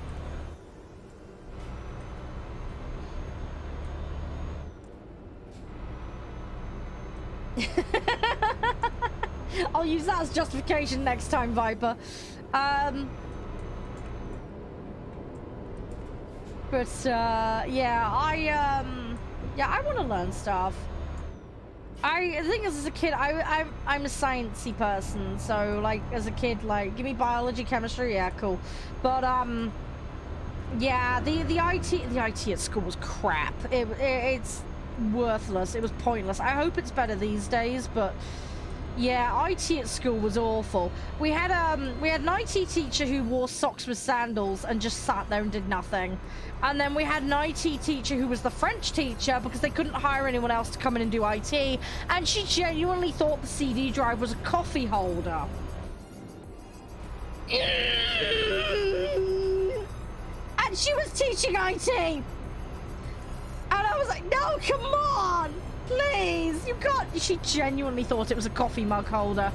I'll use that as justification next time, Viper. Yeah, I want to learn stuff. The thing is, as a kid, I'm a sciencey person, so like as a kid, like give me biology, chemistry, yeah, cool. But yeah, the IT at school was crap. It's worthless. It was pointless. I hope it's better these days, but yeah, IT at school was awful. We had an IT teacher who wore socks with sandals and just sat there and did nothing. And then we had an IT teacher who was the French teacher because they couldn't hire anyone else to come in and do IT. And she genuinely thought the CD drive was a coffee holder. And she was teaching IT. And I was like, no, come on, please. You can't. She genuinely thought it was a coffee mug holder.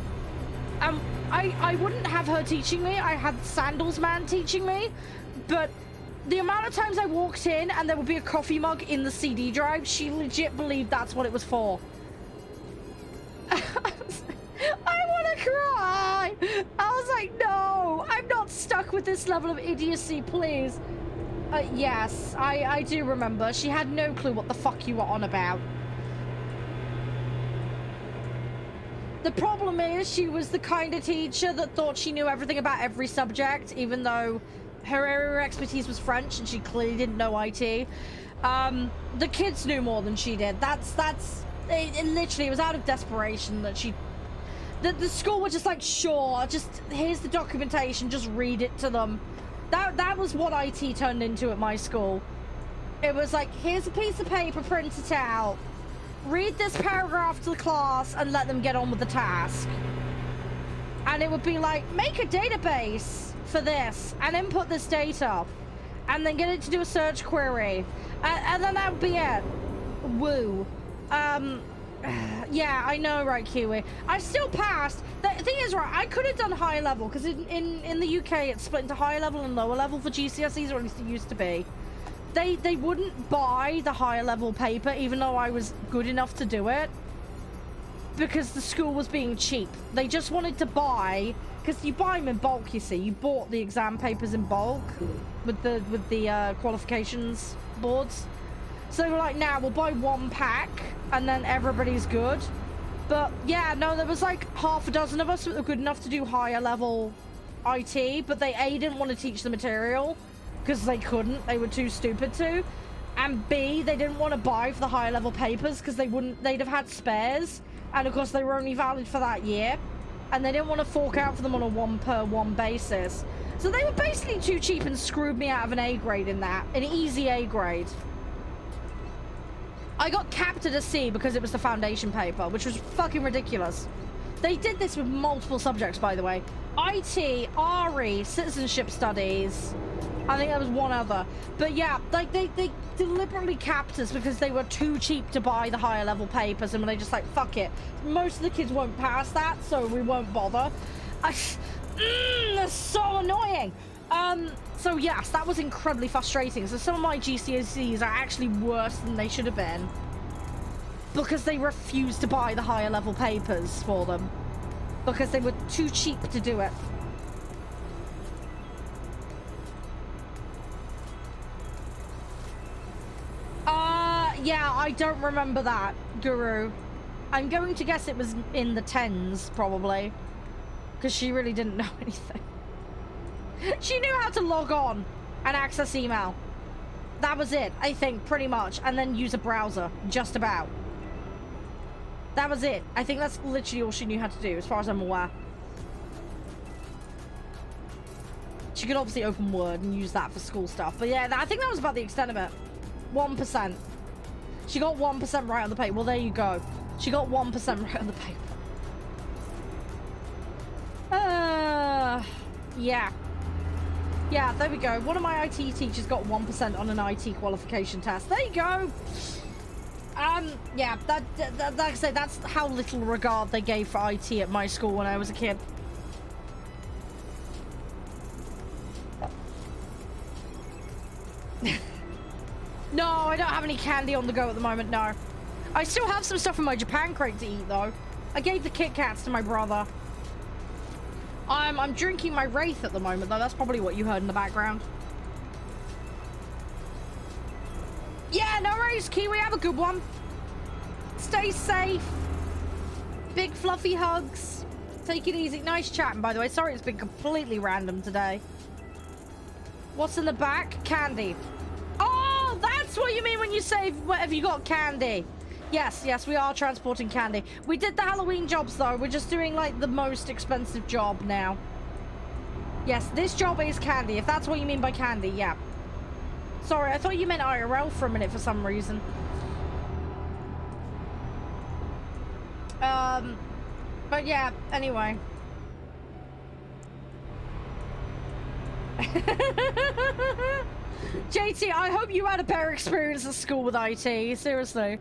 I wouldn't have her teaching me. I had Sandals Man teaching me. But the amount of times I walked in and there would be a coffee mug in the CD drive, she legit believed that's what it was for. I want to cry. I was like, no, I'm not stuck with this level of idiocy, please. Yes, I do remember. She had no clue what the fuck you were on about. The problem is she was the kind of teacher that thought she knew everything about every subject, even though her area of expertise was French and she clearly didn't know IT. The kids knew more than she did. It literally, it was out of desperation that the school were just like, sure, just here's the documentation, just read it to them. That was what IT turned into at my school. It was like, here's a piece of paper, print it out, read this paragraph to the class and let them get on with the task. And it would be like, make a database for this and input this data and then get it to do a search query and then that would be it. Woo. Yeah, I know, right, Kiwi. I still passed. The thing is, right, I could have done higher level because in the UK it's split into higher level and lower level for GCSEs, or at least it used to be. They wouldn't buy the higher level paper even though I was good enough to do it because the school was being cheap. They just wanted to buy, because you buy them in bulk, you see. You bought the exam papers in bulk with the qualifications boards. So they were like, nah, we'll buy one pack and then everybody's good. But yeah, no, there was like half a dozen of us that were good enough to do higher level IT, but they A, didn't want to teach the material because they couldn't, they were too stupid to, and B, they didn't want to buy for the higher level papers because they'd have had spares, and of course they were only valid for that year, and they didn't want to fork out for them on a 1-per-1 basis. So they were basically too cheap and screwed me out of an A grade in that, an easy A grade. I got capped at a C because it was the foundation paper, which was fucking ridiculous. They did this with multiple subjects, by the way. IT, RE, citizenship studies. I think there was one other. But yeah, like they deliberately capped us because they were too cheap to buy the higher level papers, and they just like, fuck it. Most of the kids won't pass that, so we won't bother. That's so annoying. So yes, that was incredibly frustrating. So some of my GCSEs are actually worse than they should have been because they refused to buy the higher level papers for them because they were too cheap to do it. Yeah, I don't remember that, Guru. I'm going to guess it was in the 10s, probably, because she really didn't know anything. She knew how to log on and access email. That was it, I think, pretty much. And then use a browser, just about. That was it. I think that's literally all she knew how to do, as far as I'm aware. She could obviously open Word and use that for school stuff. But yeah, I think that was about the extent of it. 1%. She got 1% right on the paper. Well, there you go. She got 1% right on the paper. Yeah. Yeah, there we go. One of my IT teachers got 1% on an IT qualification test. There you go. Yeah, that like I say, that's how little regard they gave for IT at my school when I was a kid. No, I don't have any candy on the go at the moment, no. I still have some stuff in my Japan crate to eat, though. I gave the Kit Kats to my brother. I'm drinking my Wraith at the moment, though. That's probably what you heard in the background. Yeah, no worries, Kiwi. Have a good one. Stay safe. Big fluffy hugs. Take it easy. Nice chatting, by the way. Sorry it's been completely random today. What's in the back? Candy. Oh, that's what you mean when you say, what have you got, candy? Yes, yes, we are transporting candy. We did the Halloween jobs, though. We're just doing, like, the most expensive job now. Yes, this job is candy, if that's what you mean by candy, yeah. Sorry, I thought you meant IRL for a minute for some reason. But yeah, anyway. JT, I hope you had a better experience at school with IT, seriously.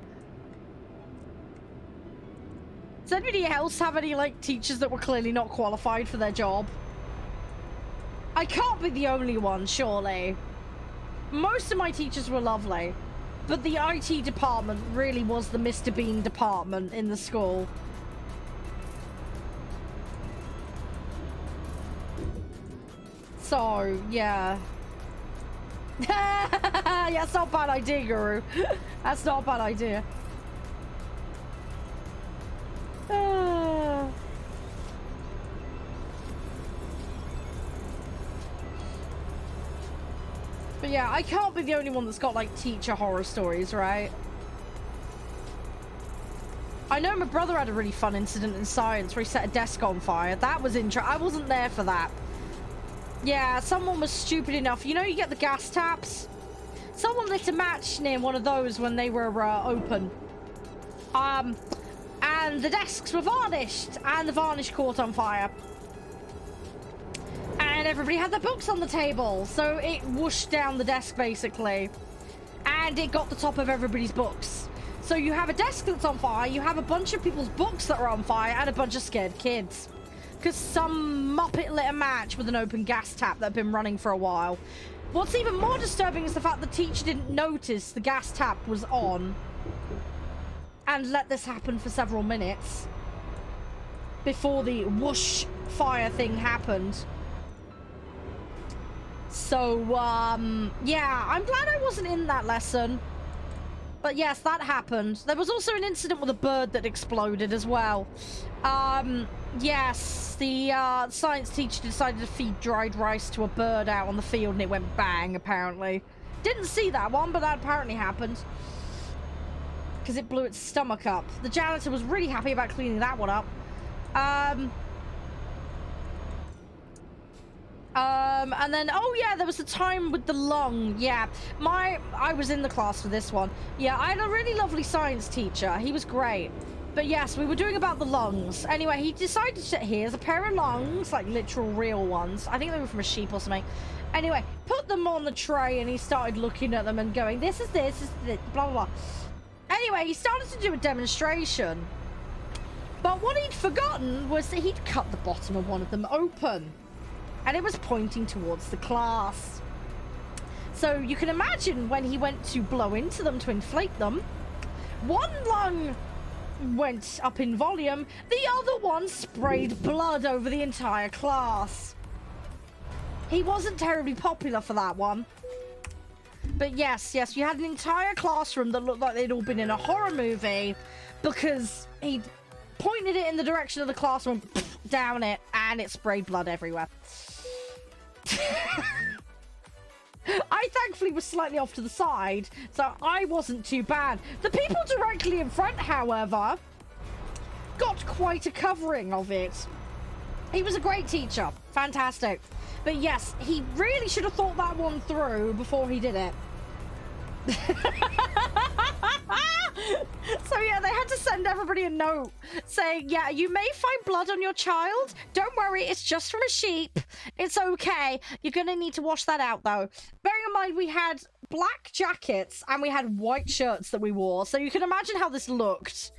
Does anybody else have any, like, teachers that were clearly not qualified for their job? I can't be the only one, surely. Most of my teachers were lovely, but the IT department really was the Mr. Bean department in the school. So, yeah. Yeah, that's not a bad idea, Guru. That's not a bad idea. But yeah, I can't be the only one that's got, like, teacher horror stories, right? I know my brother had a really fun incident in science where he set a desk on fire. That was interesting. I wasn't there for that. Yeah, someone was stupid enough. You know, you get the gas taps? Someone lit a match near one of those when they were open. And the desks were varnished, and the varnish caught on fire. And everybody had their books on the table, so it whooshed down the desk, basically. And it got the top of everybody's books. So you have a desk that's on fire, you have a bunch of people's books that are on fire, and a bunch of scared kids. Because some muppet lit a match with an open gas tap that had been running for a while. What's even more disturbing is the fact the teacher didn't notice the gas tap was on and let this happen for several minutes before the whoosh fire thing happened. So, yeah, I'm glad I wasn't in that lesson. But yes, that happened. There was also an incident with a bird that exploded as well. Yes, the science teacher decided to feed dried rice to a bird out on the field and it went bang, apparently. Didn't see that one, but that apparently happened. Because it blew its stomach up. The janitor was really happy about cleaning that one up. And then, oh yeah, there was the time with the lung. Yeah, I was in the class for this one. Yeah, I had a really lovely science teacher. He was great. But yes, we were doing about the lungs. Anyway, he decided to, here's a pair of lungs, like literal real ones. I think they were from a sheep or something. Anyway, put them on the tray and he started looking at them and going, this is this, blah, blah, blah. Anyway, he started to do a demonstration. But what he'd forgotten was that he'd cut the bottom of one of them open. And it was pointing towards the class. So you can imagine when he went to blow into them to inflate them, one lung went up in volume, the other one sprayed blood over the entire class. He wasn't terribly popular for that one. But yes, you had an entire classroom that looked like they'd all been in a horror movie because he'd pointed it in the direction of the classroom, down it, and it sprayed blood everywhere. I thankfully was slightly off to the side, so I wasn't too bad. The people directly in front, however, got quite a covering of it. He was a great teacher. Fantastic. But yes, he really should have thought that one through before he did it. So yeah, they had to send everybody a note saying, yeah, you may find blood on your child. Don't worry, it's just from a sheep. It's okay. You're gonna need to wash that out though. Bearing in mind we had black jackets and we had white shirts that we wore, so you can imagine how this looked.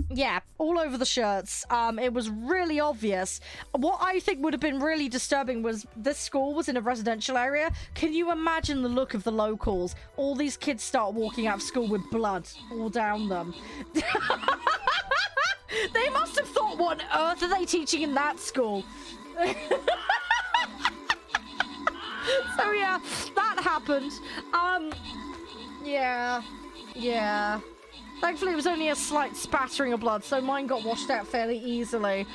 Yeah, all over the shirts. It was really obvious. What I think would have been really disturbing was this school was in a residential area. Can you imagine the look of the locals? All these kids start walking out of school with blood all down them. They must have thought, what on earth are they teaching in that school? So yeah, that happened. Yeah. Thankfully, it was only a slight spattering of blood, so mine got washed out fairly easily.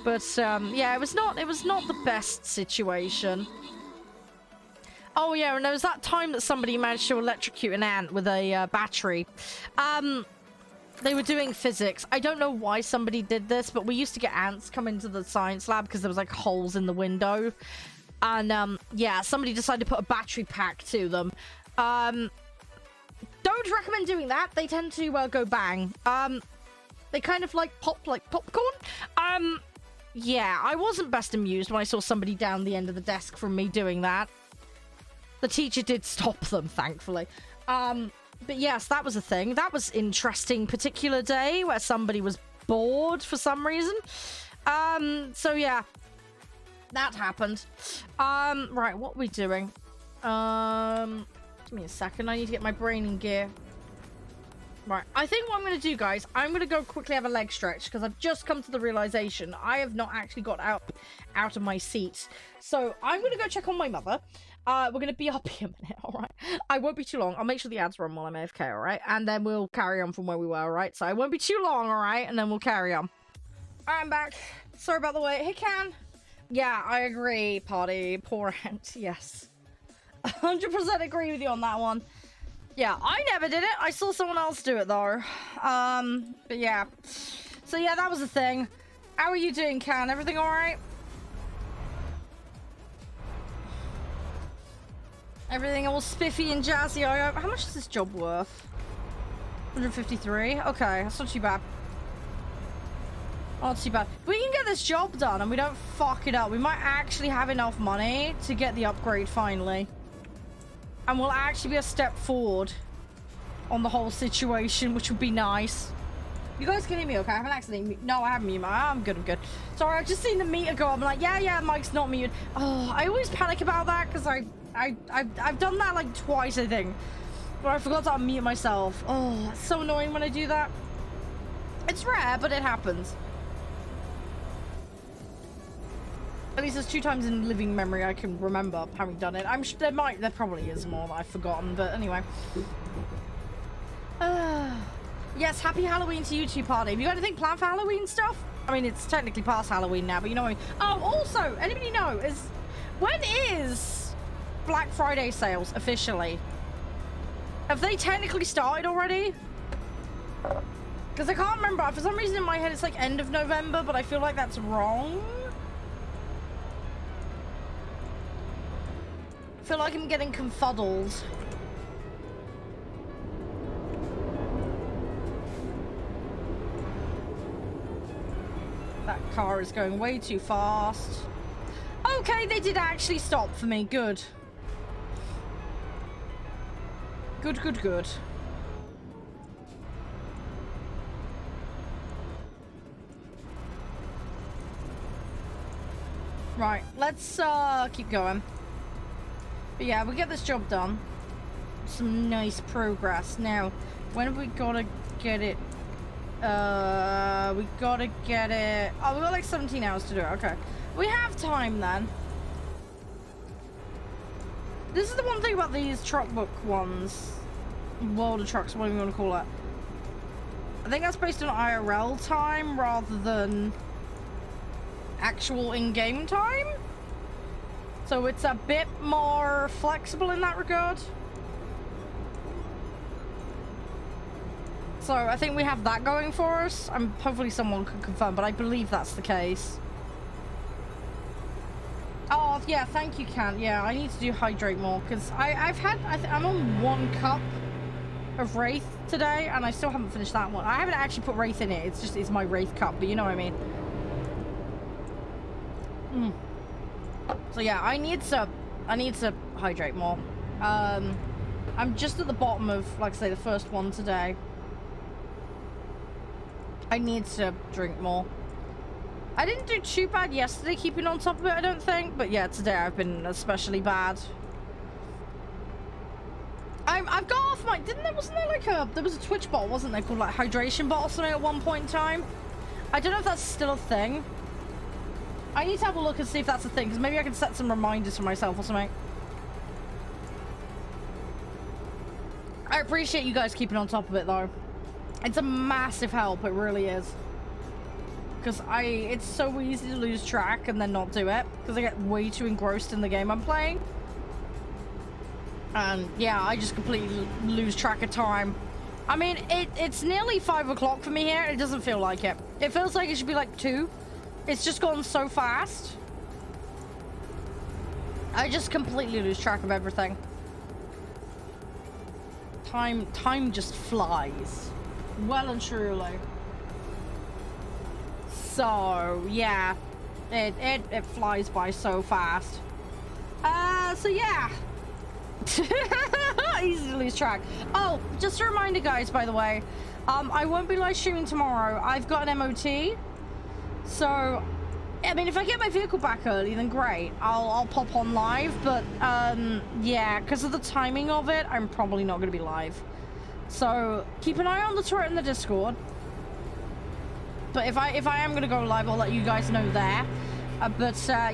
But, yeah, it was not the best situation. Oh, yeah, and there was that time that somebody managed to electrocute an ant with a battery. They were doing physics. I don't know why somebody did this, but we used to get ants come into the science lab because there was, like, holes in the window. And, yeah, somebody decided to put a battery pack to them. Don't recommend doing that. They tend to go bang. They kind of like pop like popcorn. Yeah, I wasn't best amused when I saw somebody down the end of the desk from me doing that. The teacher did stop them, thankfully. But yes, that was a thing. That was interesting particular day where somebody was bored for some reason. So yeah, that happened. Right, what are we doing? Give me a second. I need to get my brain in gear. Right. I think what I'm going to do, guys, I'm going to go quickly have a leg stretch because I've just come to the realization I have not actually got out of my seat. So I'm going to go check on my mother. We're going to be up here a minute, all right? I won't be too long. I'll make sure the ads run while I'm AFK, all right? And then we'll carry on from where we were, all right? So I won't be too long, all right? And then we'll carry on. I'm back. Sorry about the wait. Hey, Can. Yeah, I agree, party. Poor ant. Yes. 100% agree with you on that one. Yeah, I never did it. I saw someone else do it though. But yeah. So yeah, that was the thing. How are you doing, Can? Everything alright? Everything all spiffy and jazzy. How much is this job worth? 153? Okay, that's not too bad. Not too bad. If we can get this job done and we don't fuck it up, we might actually have enough money to get the upgrade finally. And we'll actually be a step forward on the whole situation, which would be nice. You guys can hear me okay? I haven't accidentally no, I haven't muted I'm good, I'm good. Sorry, I've just seen the meter go up. I'm like, yeah, Mike's not muted. Oh, I always panic about that because I've done that like twice, I think. But I forgot to unmute myself. Oh, it's so annoying when I do that. It's rare, but it happens. At least there's 2 times in living memory I can remember having done it. I'm sure there probably is more that I've forgotten, but anyway. Yes, happy Halloween to you two, party. Have you got anything planned for Halloween stuff? I mean, it's technically past Halloween now, but you know what I mean. Oh, also, anybody know, when is Black Friday sales officially? Have they technically started already? Because I can't remember. For some reason in my head it's like end of November, but I feel like that's wrong. I feel like I'm getting confuddled. That car is going way too fast. Okay, they did actually stop for me. Good. Good. Right, let's keep going. But yeah, we get this job done. Some nice progress. Now, when have we gotta get it? We gotta get it. Oh, we got like 17 hours to do it. Okay. We have time then. This is the one thing about these truck book ones. World of Trucks, whatever you want to call it. I think that's based on IRL time rather than actual in-game time. So it's a bit more flexible in that regard. So I think we have that going for us. Hopefully someone can confirm, but I believe that's the case. Oh yeah, thank you, Kant. Yeah, I need to do hydrate more because I'm on 1 cup of Wraith today and I still haven't finished that one. I haven't actually put Wraith in it. It's my Wraith cup, but you know what I mean. So yeah, I need to hydrate more. I'm just at the bottom of, like I say, the first one today. I need to drink more. I didn't do too bad yesterday keeping on top of it, I don't think, but yeah, today I've been especially bad. I've got off my, wasn't there like there was a Twitch bot, wasn't there, called like hydration bot or something at one point in time? I don't know if that's still a thing. I need to have a look and see if that's a thing, because maybe I can set some reminders for myself or something. I appreciate you guys keeping on top of it though. It's a massive help, it really is. Because it's so easy to lose track and then not do it, because I get way too engrossed in the game I'm playing. And yeah, I just completely lose track of time. I mean, it's nearly 5 o'clock for me here. It doesn't feel like it. It feels like it should be like 2. It's just gone so fast. I just completely lose track of everything. Time just flies. Well and truly. So, yeah. It flies by so fast. So yeah. Easy to lose track. Oh, just a reminder, guys, by the way. I won't be live streaming tomorrow. I've got an MOT. So, I mean, if I get my vehicle back early, then great. I'll pop on live. But, yeah, because of the timing of it, I'm probably not going to be live. So, keep an eye on the turret in the Discord. But if I am going to go live, I'll let you guys know there.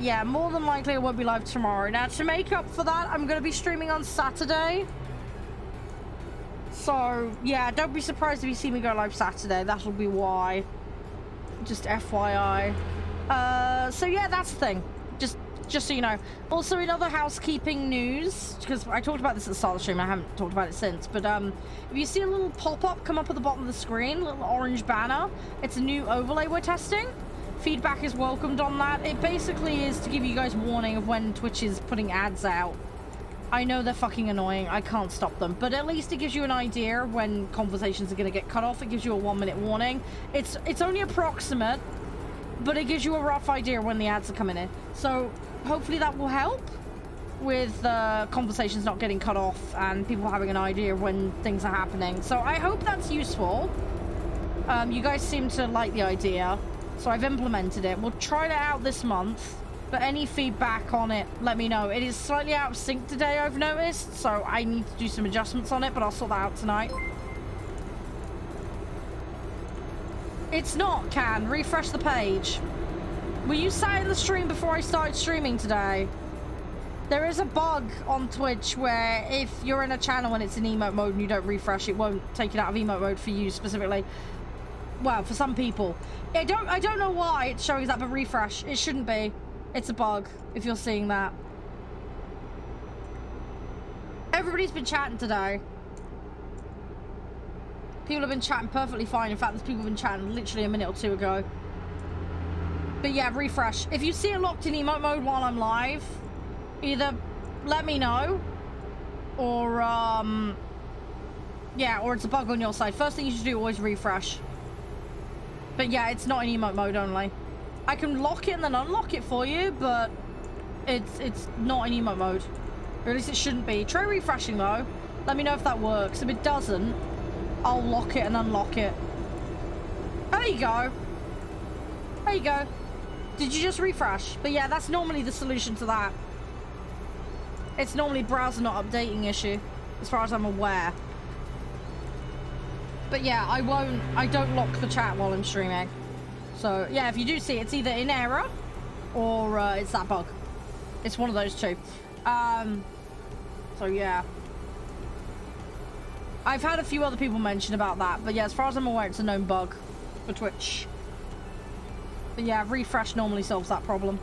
Yeah, more than likely I won't be live tomorrow. Now, to make up for that, I'm going to be streaming on Saturday. So, yeah, don't be surprised if you see me go live Saturday. That'll be why. Just FYI. So, yeah, that's the thing. Just so you know. Also, in other housekeeping news, because I talked about this at the start of the stream, I haven't talked about it since, but if you see a little pop-up come up at the bottom of the screen, a little orange banner, it's a new overlay we're testing. Feedback is welcomed on that. It basically is to give you guys warning of when Twitch is putting ads out. I know they're fucking annoying. I can't stop them. But at least it gives you an idea when conversations are going to get cut off. It gives you a 1-minute warning. It's only approximate, but it gives you a rough idea when the ads are coming in. So hopefully that will help. with conversations not getting cut off and people having an idea of when things are happening. So I hope that's useful. You guys seem to like the idea, so I've implemented it. We'll try it out this month, but any feedback on it, let me know. It is slightly out of sync today, I've noticed, so I need to do some adjustments on it, but I'll sort that out tonight. It's not, Can. Refresh the page. Were you sat in the stream before I started streaming today? There is a bug on Twitch where if you're in a channel and it's in emote mode and you don't refresh, it won't take it out of emote mode for you specifically. Well, for some people. I don't know why it's showing that, but refresh. It shouldn't be. It's a bug, if you're seeing that. Everybody's been chatting today. People have been chatting perfectly fine. In fact, there's people who've been chatting literally a minute or two ago. But yeah, refresh. If you see it locked in emote mode while I'm live, either let me know, or, yeah, or it's a bug on your side. First thing you should do, always refresh. But yeah, it's not in emote mode only. I can lock it and then unlock it for you, but it's not in emote mode. Or at least it shouldn't be. Try refreshing though. Let me know if that works. If it doesn't, I'll lock it and unlock it. There you go. There you go. Did you just refresh? But yeah, that's normally the solution to that. It's normally browser not updating issue, as far as I'm aware. But yeah, I don't lock the chat while I'm streaming. So yeah, if you do see it, it's either in error or it's that bug. It's one of those two. So yeah. I've had a few other people mention about that, but yeah, as far as I'm aware, it's a known bug for Twitch. But yeah, refresh normally solves that problem.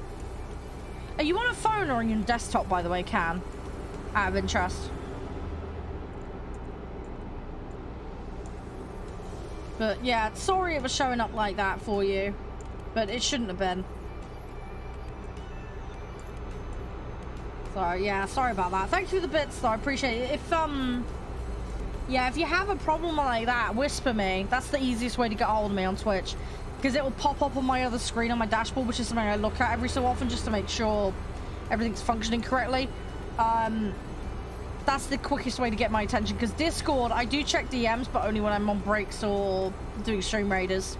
Are you on a phone or on your desktop, by the way, Can? Out of interest. But yeah, sorry it was showing up like that for you. But it shouldn't have been. So yeah, sorry about that. Thanks for the bits though, I appreciate it. If yeah, if you have a problem like that, whisper me. That's the easiest way to get hold of me on Twitch. Because it will pop up on my other screen on my dashboard, which is something I look at every so often just to make sure everything's functioning correctly. That's the quickest way to get my attention, because Discord, I do check DMs, but only when I'm on breaks or doing stream raiders.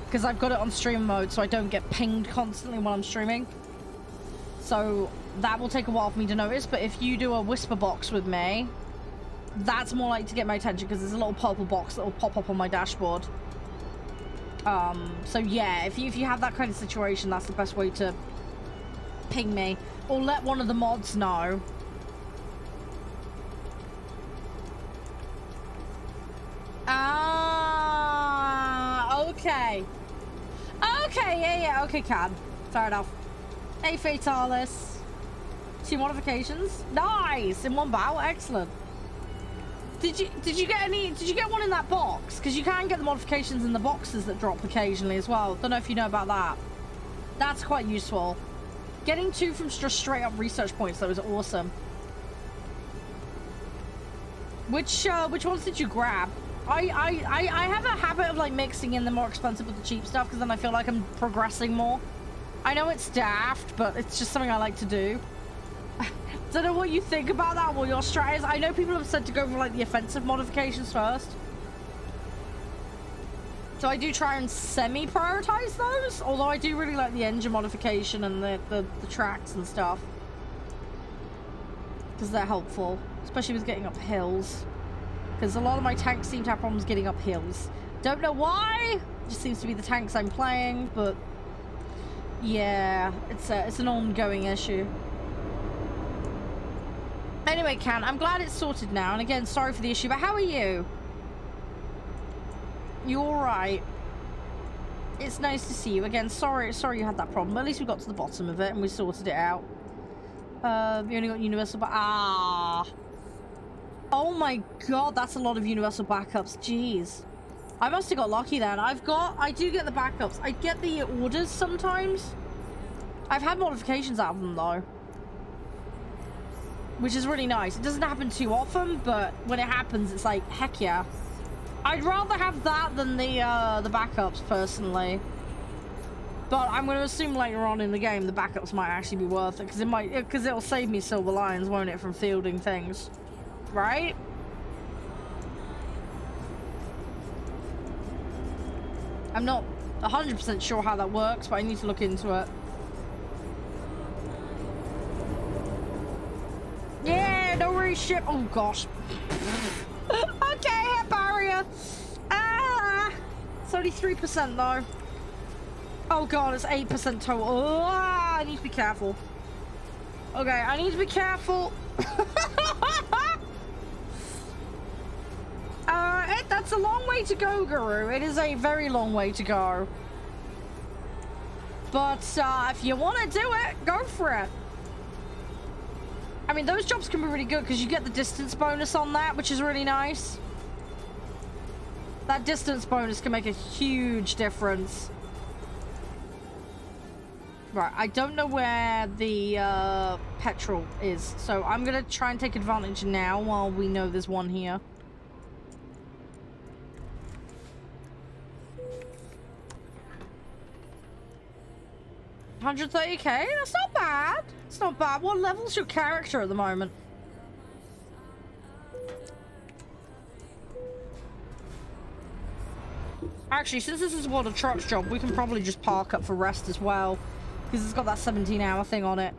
Because I've got it on stream mode, so I don't get pinged constantly while I'm streaming. So that will take a while for me to notice, but if you do a whisper box with me, that's more likely to get my attention, because there's a little purple box that will pop up on my dashboard. So yeah, if you have that kind of situation, that's the best way to ping me. Or let one of the mods know. Okay. Okay, yeah, okay, Can. Fair enough. Hey, Fatalis. 2 modifications. Nice! In one bow, excellent. Did you get one in that box? Because you can get the modifications in the boxes that drop occasionally as well. Don't know if you know about that. That's quite useful. Getting 2 from just straight up research points though is awesome. Which ones did you grab? I have a habit of like mixing in the more expensive with the cheap stuff, because then I feel like I'm progressing more. I know it's daft, but it's just something I like to do. Don't know what you think about that, what your strat is. I know people have said to go for like the offensive modifications first. So I do try and semi-prioritize those, although I do really like the engine modification and the tracks and stuff. Because they're helpful, especially with getting up hills. Because a lot of my tanks seem to have problems getting up hills. Don't know why, it just seems to be the tanks I'm playing, but yeah, it's an ongoing issue. Anyway, Can, I'm glad it's sorted now, and again, sorry for the issue, but how are you? You alright? It's nice to see you again. Sorry you had that problem, but at least we got to the bottom of it and we sorted it out. You only got universal oh my god, that's a lot of universal backups. Jeez. I must have got lucky then. I do get the backups. I get the orders sometimes. I've had modifications out of them though, which is really nice. It doesn't happen too often, but when it happens, it's like, heck yeah. I'd rather have that than the backups, personally. But I'm going to assume later on in the game the backups might actually be worth it, because it'll save me silver lions, won't it, from fielding things, right? I'm not 100% sure how that works, but I need to look into it. Yeah, no worries, ship. Oh gosh. Okay, hit barrier. Ah, it's only 3% though. Oh god, it's 8% total. Oh, I need to be careful. Okay, I need to be careful. That's a long way to go, Guru. It is a very long way to go. But if you want to do it, go for it. I mean, those jobs can be really good because you get the distance bonus on that, which is really nice. That distance bonus can make a huge difference. Right, I don't know where the petrol is, so I'm gonna try and take advantage now while we know there's one here. 130k? That's not bad. It's not bad. What level's your character at the moment? Actually, since this is what a truck's job, we can probably just park up for rest as well, because it's got that 17-hour thing on it.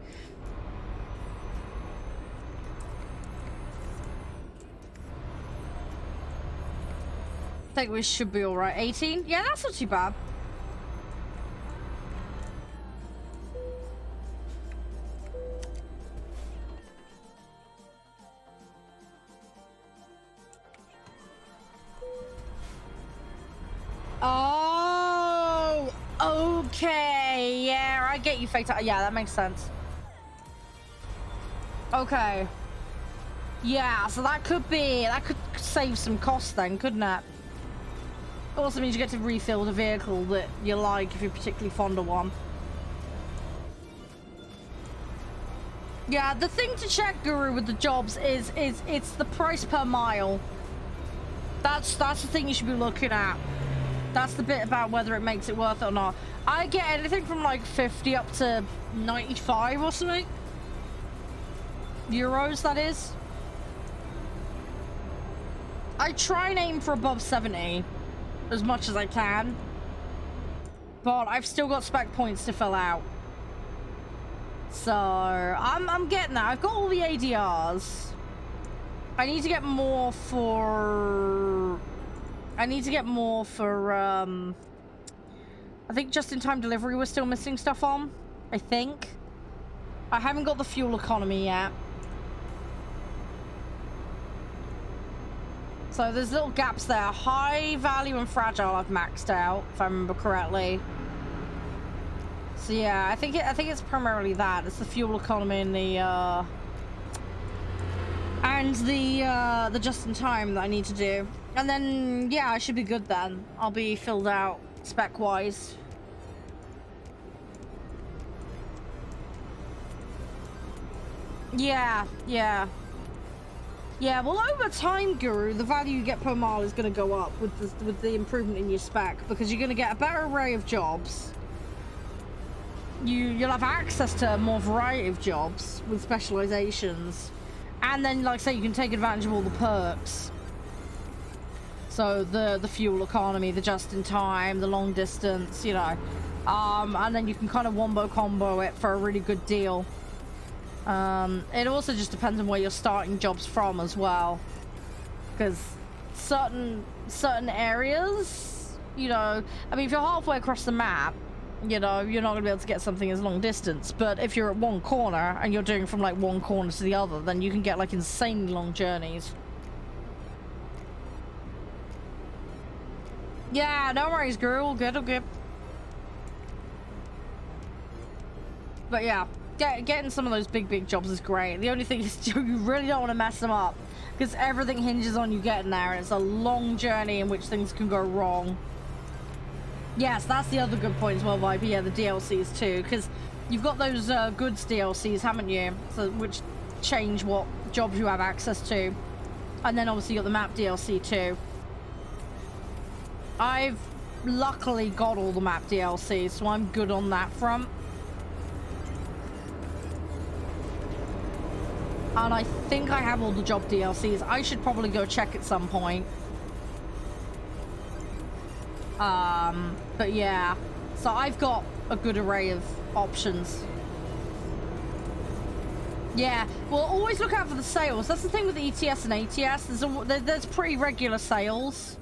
I think we should be alright. 18? Yeah, that's not too bad. Oh, okay. Yeah, I get you, Fate. Yeah, that makes sense. Okay. Yeah, so that could save some cost then, couldn't it? Also means you get to refill the vehicle that you like if you're particularly fond of one. Yeah, the thing to check, Guru, with the jobs is it's the price per mile. That's the thing you should be looking at. That's the bit about whether it makes it worth it or not. I get anything from like 50 up to 95 or something. Euros, that is. I try and aim for above 70 as much as I can. But I've still got spec points to fill out. So, I'm getting that. I've got all the ADRs. I need to get more for... I think just-in-time delivery we're still missing stuff on. I think. I haven't got the fuel economy yet. So there's little gaps there. High value and fragile I've maxed out, if I remember correctly. So yeah, I think it's primarily that. It's the fuel economy and the just-in-time that I need to do. And then, yeah, I should be good then. I'll be filled out spec-wise. Yeah. Yeah, well, over time, Guru, the value you get per mile is going to go up with the improvement in your spec, because you're going to get a better array of jobs. You'll have access to a more variety of jobs with specializations. And then, like I say, you can take advantage of all the perks. So the fuel economy, the just-in-time, the long distance, you know. And then you can kind of wombo combo it for a really good deal. It also just depends on where you're starting jobs from as well. Because certain areas, you know, I mean, if you're halfway across the map, you know, you're not going to be able to get something as long distance. But if you're at one corner and you're doing from like one corner to the other, then you can get like insanely long journeys. Yeah, no worries, girl. All good, all good. But yeah, getting some of those big jobs is great. The only thing is you really don't want to mess them up, because everything hinges on you getting there, and it's a long journey in which things can go wrong. Yes, that's the other good point as well, Vibe. Yeah, the DLCs too, because you've got those goods DLCs, haven't you? So which change what jobs you have access to, and then obviously you got the map DLC too. I've luckily got all the map DLC, so I'm good on that front. And I think I have all the job DLCs. I should probably go check at some point. But yeah. So I've got a good array of options. Yeah, well, always look out for the sales. That's the thing with ETS and ATS. There's pretty regular sales.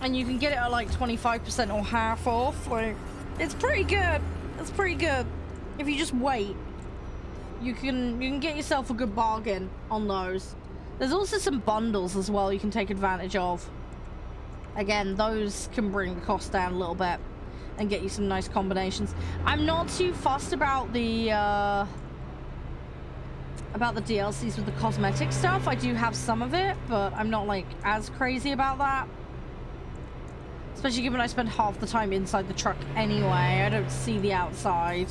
And you can get it at like 25% or half off. Like, it's pretty good. It's pretty good. If you just wait, you can get yourself a good bargain on those. There's also some bundles as well you can take advantage of. Again, those can bring the cost down a little bit and get you some nice combinations. I'm not too fussed about the DLCs with the cosmetic stuff. I do have some of it, but I'm not like as crazy about that. Especially given I spend half the time inside the truck anyway. I don't see the outside.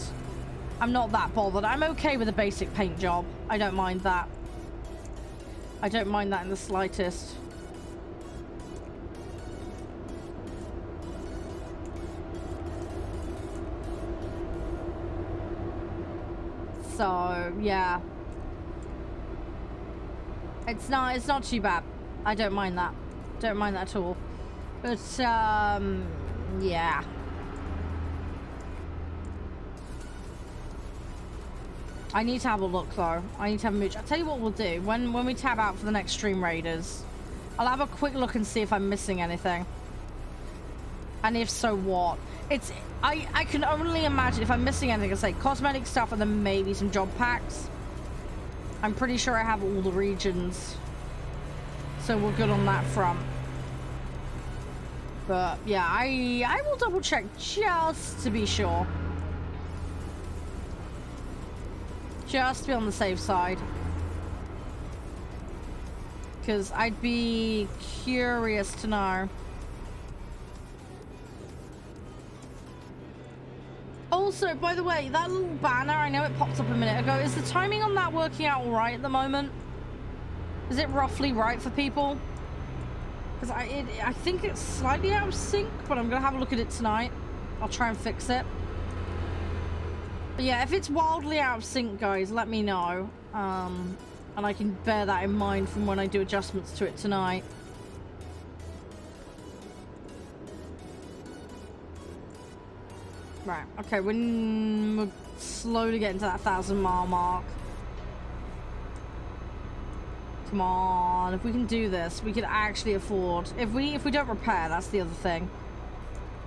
I'm not that bothered. I'm okay with a basic paint job. I don't mind that. I don't mind that in the slightest. So, yeah. It's not too bad. I don't mind that. Don't mind that at all. But, yeah. I need to have a look, though. I need to have a mooch. I'll tell you what we'll do. When we tab out for the next Stream Raiders, I'll have a quick look and see if I'm missing anything. And if so, what? I can only imagine if I'm missing anything, I'll say cosmetic stuff and then maybe some job packs. I'm pretty sure I have all the regions. So we're good on that front. But yeah, I will double check just to be sure. Just to be on the safe side. Because I'd be curious to know. Also, by the way, that little banner, I know it popped up a minute ago. Is the timing on that working out all right at the moment? Is it roughly right for people? Because I think it's slightly out of sync, but I'm going to have a look at it tonight. I'll try and fix it. But yeah, if it's wildly out of sync, guys, let me know. And I can bear that in mind from when I do adjustments to it tonight. Right, okay, we're slowly getting to that 1,000-mile mark. Come on, if we can do this, we could actually afford. If we don't repair, that's the other thing.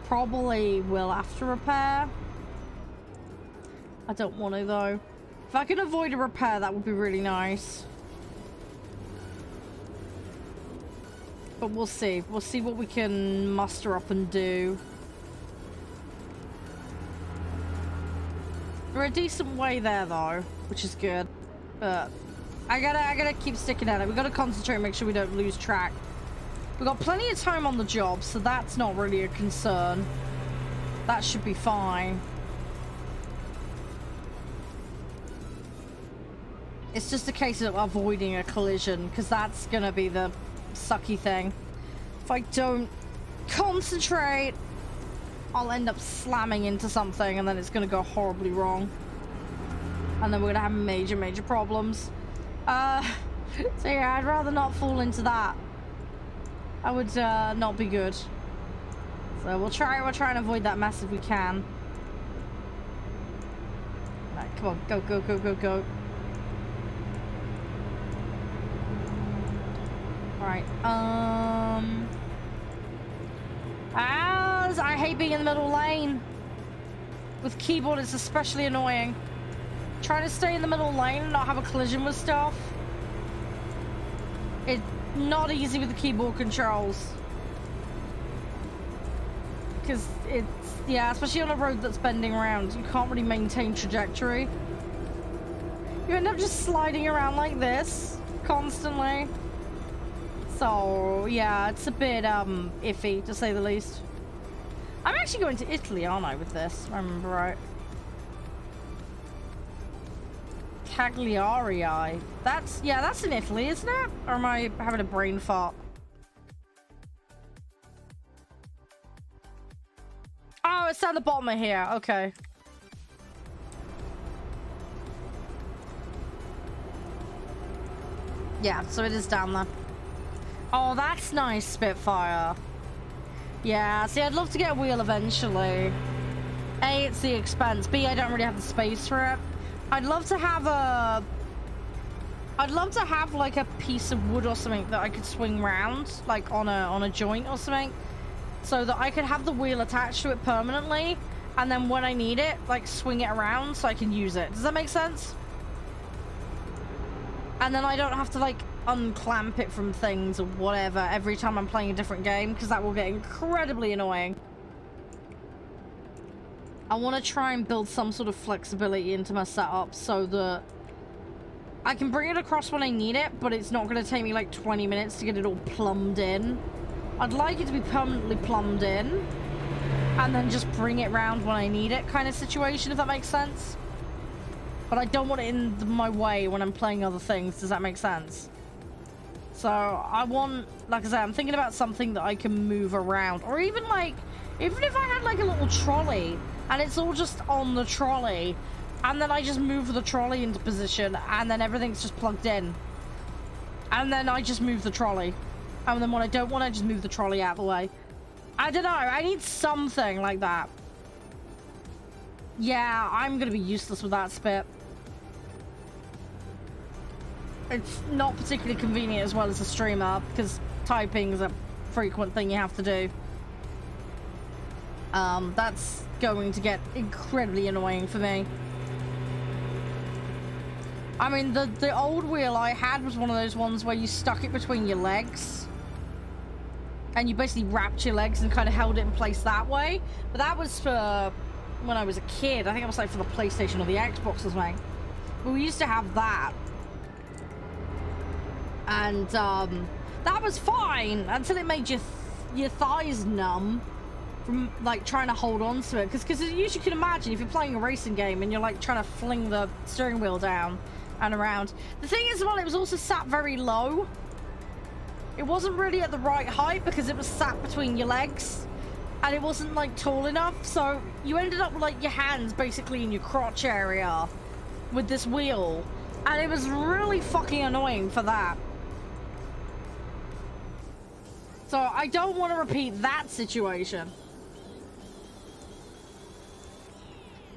Probably will have to repair. I don't want to though. If I can avoid a repair, that would be really nice. But we'll see. We'll see what we can muster up and do. We're a decent way there though, which is good. But I gotta keep sticking at it. We gotta concentrate and make sure we don't lose track. We've got plenty of time on the job, so that's not really a concern. That should be fine. It's just a case of avoiding a collision, because that's gonna be the sucky thing. If I don't concentrate, I'll end up slamming into something and then it's gonna go horribly wrong. And then we're gonna have major problems. So yeah, I'd rather not fall into that. That would not be good. So we'll try and avoid that mess if we can. Right, come on, go. Alright, I hate being in the middle lane. With keyboard, it's especially annoying. Trying to stay in the middle lane and not have a collision with stuff. It's not easy with the keyboard controls. Because it's, yeah, especially on a road that's bending around, you can't really maintain trajectory. You end up just sliding around like this constantly. So, yeah, it's a bit iffy, to say the least. I'm actually going to Italy, aren't I, with this? If I remember right. Cagliari. That's in Italy, isn't it? Or am I having a brain fart? Oh, it's down the bottom of here. Okay. Yeah, so it is down there. Oh, that's nice, Spitfire. Yeah, see, I'd love to get a wheel eventually. A, it's the expense. B, I don't really have the space for it. I'd love to have like a piece of wood or something that I could swing round, like on a joint or something, so that I could have the wheel attached to it permanently, and then when I need it, like swing it around so I can use it. Does that make sense? And then I don't have to like unclamp it from things or whatever every time I'm playing a different game, because that will get incredibly annoying. I want to try and build some sort of flexibility into my setup so that I can bring it across when I need it, but it's not going to take me like 20 minutes to get it all plumbed in. I'd like it to be permanently plumbed in and then just bring it round when I need it kind of situation, if that makes sense. But I don't want it in my way when I'm playing other things. Does that make sense? So I want, like I said, I'm thinking about something that I can move around, or even like, even if I had like a little trolley and it's all just on the trolley, and then I just move the trolley into position, and then everything's just plugged in, and then I just move the trolley, and then when I don't want, I just move the trolley out of the way. I don't know, I need something like that. Yeah, I'm gonna be useless with that Spit. It's not particularly convenient as well as a streamer, because typing is a frequent thing you have to do. That's going to get incredibly annoying for me. I mean, the old wheel I had was one of those ones where you stuck it between your legs. And you basically wrapped your legs and kind of held it in place that way. But that was for when I was a kid. I think it was like for the PlayStation or the Xbox or something. But we used to have that. And that was fine until it made your thighs numb from like trying to hold on to it. Because as you can imagine, if you're playing a racing game and you're like trying to fling the steering wheel down and around. The thing is, well, it was also sat very low. It wasn't really at the right height because it was sat between your legs, and it wasn't like tall enough. So you ended up with like your hands basically in your crotch area with this wheel, and it was really fucking annoying for that. So I don't want to repeat that situation.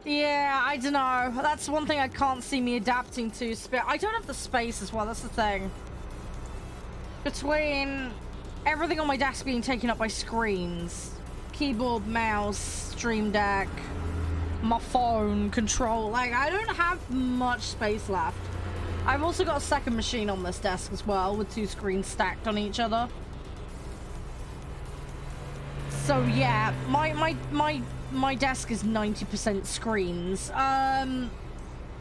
Yeah, I don't know. That's one thing I can't see me adapting to. I don't have the space as well, that's the thing. Between everything on my desk being taken up by screens, keyboard, mouse, Stream Deck, my phone, control, like I don't have much space left. I've also got a second machine on this desk as well with two screens stacked on each other. So yeah, my desk is 90% screens. And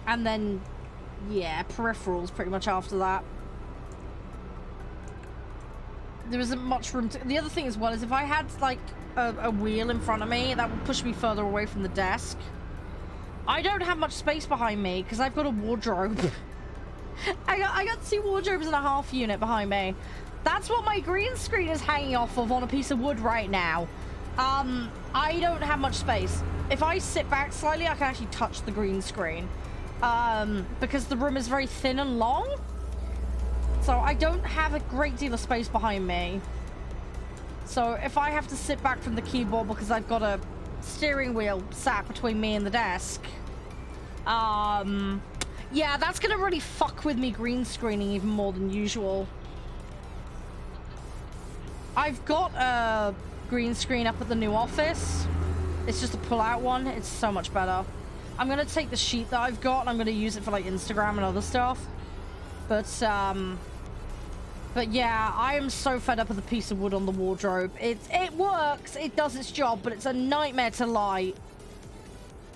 then yeah, peripherals pretty much after that. There isn't much room to... The other thing as well is if I had like a wheel in front of me, that would push me further away from the desk. I don't have much space behind me because I've got a wardrobe. I got 2 wardrobes and a half unit behind me. That's what my green screen is hanging off of on a piece of wood right now. I don't have much space. If I sit back slightly, I can actually touch the green screen. Because the room is very thin and long. So I don't have a great deal of space behind me. So if I have to sit back from the keyboard because I've got a steering wheel sat between me and the desk, yeah, that's gonna really fuck with me green screening even more than usual. I've got a green screen up at the new office. It's just a pull-out one. It's so much better. I'm gonna take the sheet that I've got and I'm gonna use it for like Instagram and other stuff. But yeah, I am so fed up with the piece of wood on the wardrobe. It works, it does its job, but it's a nightmare to light.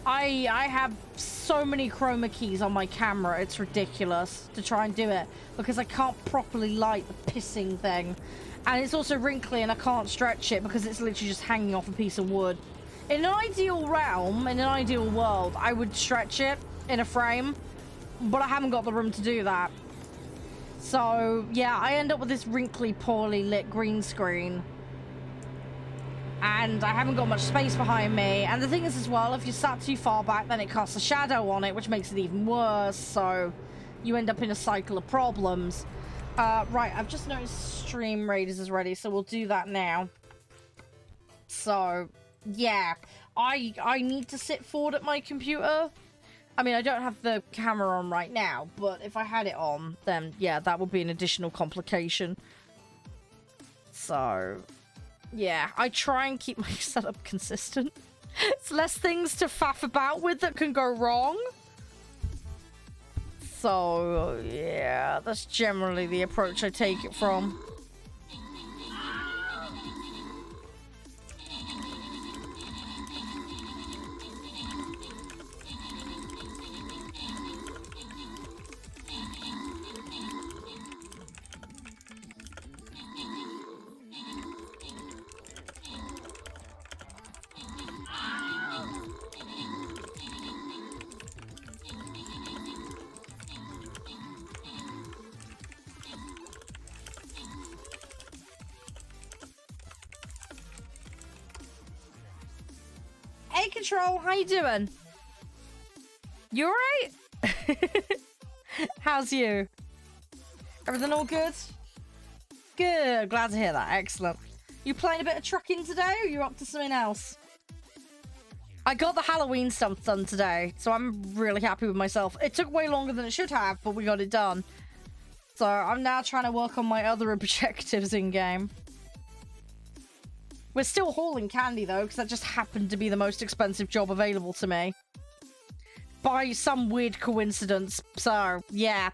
I have so many chroma keys on my camera, it's ridiculous to try and do it because I can't properly light the pissing thing. And it's also wrinkly and I can't stretch it because it's literally just hanging off a piece of wood. In an ideal realm, in an ideal world, I would stretch it in a frame, but I haven't got the room to do that. So yeah, I end up with this wrinkly, poorly lit green screen. and I haven't got much space behind me. And the thing is as well, if you sat too far back, then it casts a shadow on it, which makes it even worse. So you end up in a cycle of problems. Right, I've just noticed Stream Raiders is ready, so we'll do that now. So, yeah, I need to sit forward at my computer. I mean, I don't have the camera on right now, but if I had it on, then, yeah, that would be an additional complication. So, yeah, I try and keep my setup consistent. It's less things to faff about with that can go wrong. So, yeah, that's generally the approach I take it from. Hey, Control, how you doing? You alright? How's you? Everything all good? Good, glad to hear that. Excellent. You playing a bit of trucking today, or you up to something else? I got the Halloween stuff done today, so I'm really happy with myself. It took way longer than it should have, but we got it done. So I'm now trying to work on my other objectives in-game. We're still hauling candy, though, because that just happened to be the most expensive job available to me. By some weird coincidence. So, yeah.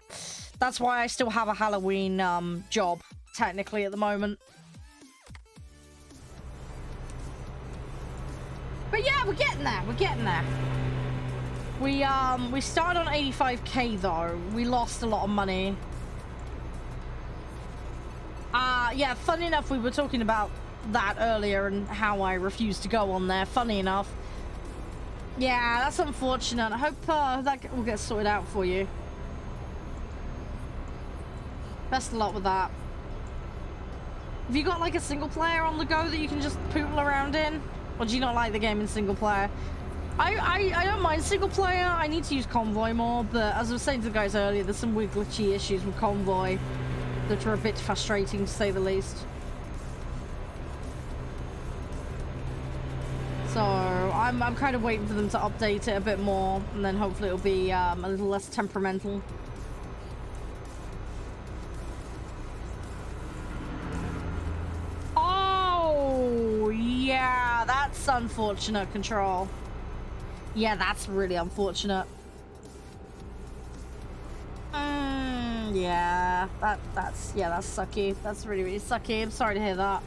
That's why I still have a Halloween job, technically, at the moment. But yeah, we're getting there. We're getting there. We started on 85k, though. We lost a lot of money. Yeah, funny enough, we were talking about that earlier and how I refused to go on there. Funny enough. Yeah, that's unfortunate. I hope that will get sorted out for you. Best of luck with that. Have you got like a single player on the go that you can just poodle around in? Or do you not like the game in single player? I don't mind single player. I need to use Convoy more, but as I was saying to the guys earlier, there's some weird glitchy issues with Convoy that are a bit frustrating, to say the least. So I'm kind of waiting for them to update it a bit more, and then hopefully it'll be a little less temperamental. Oh, yeah, that's unfortunate, Control. Yeah, that's really unfortunate. Yeah, that's sucky. That's really, really sucky. I'm sorry to hear that.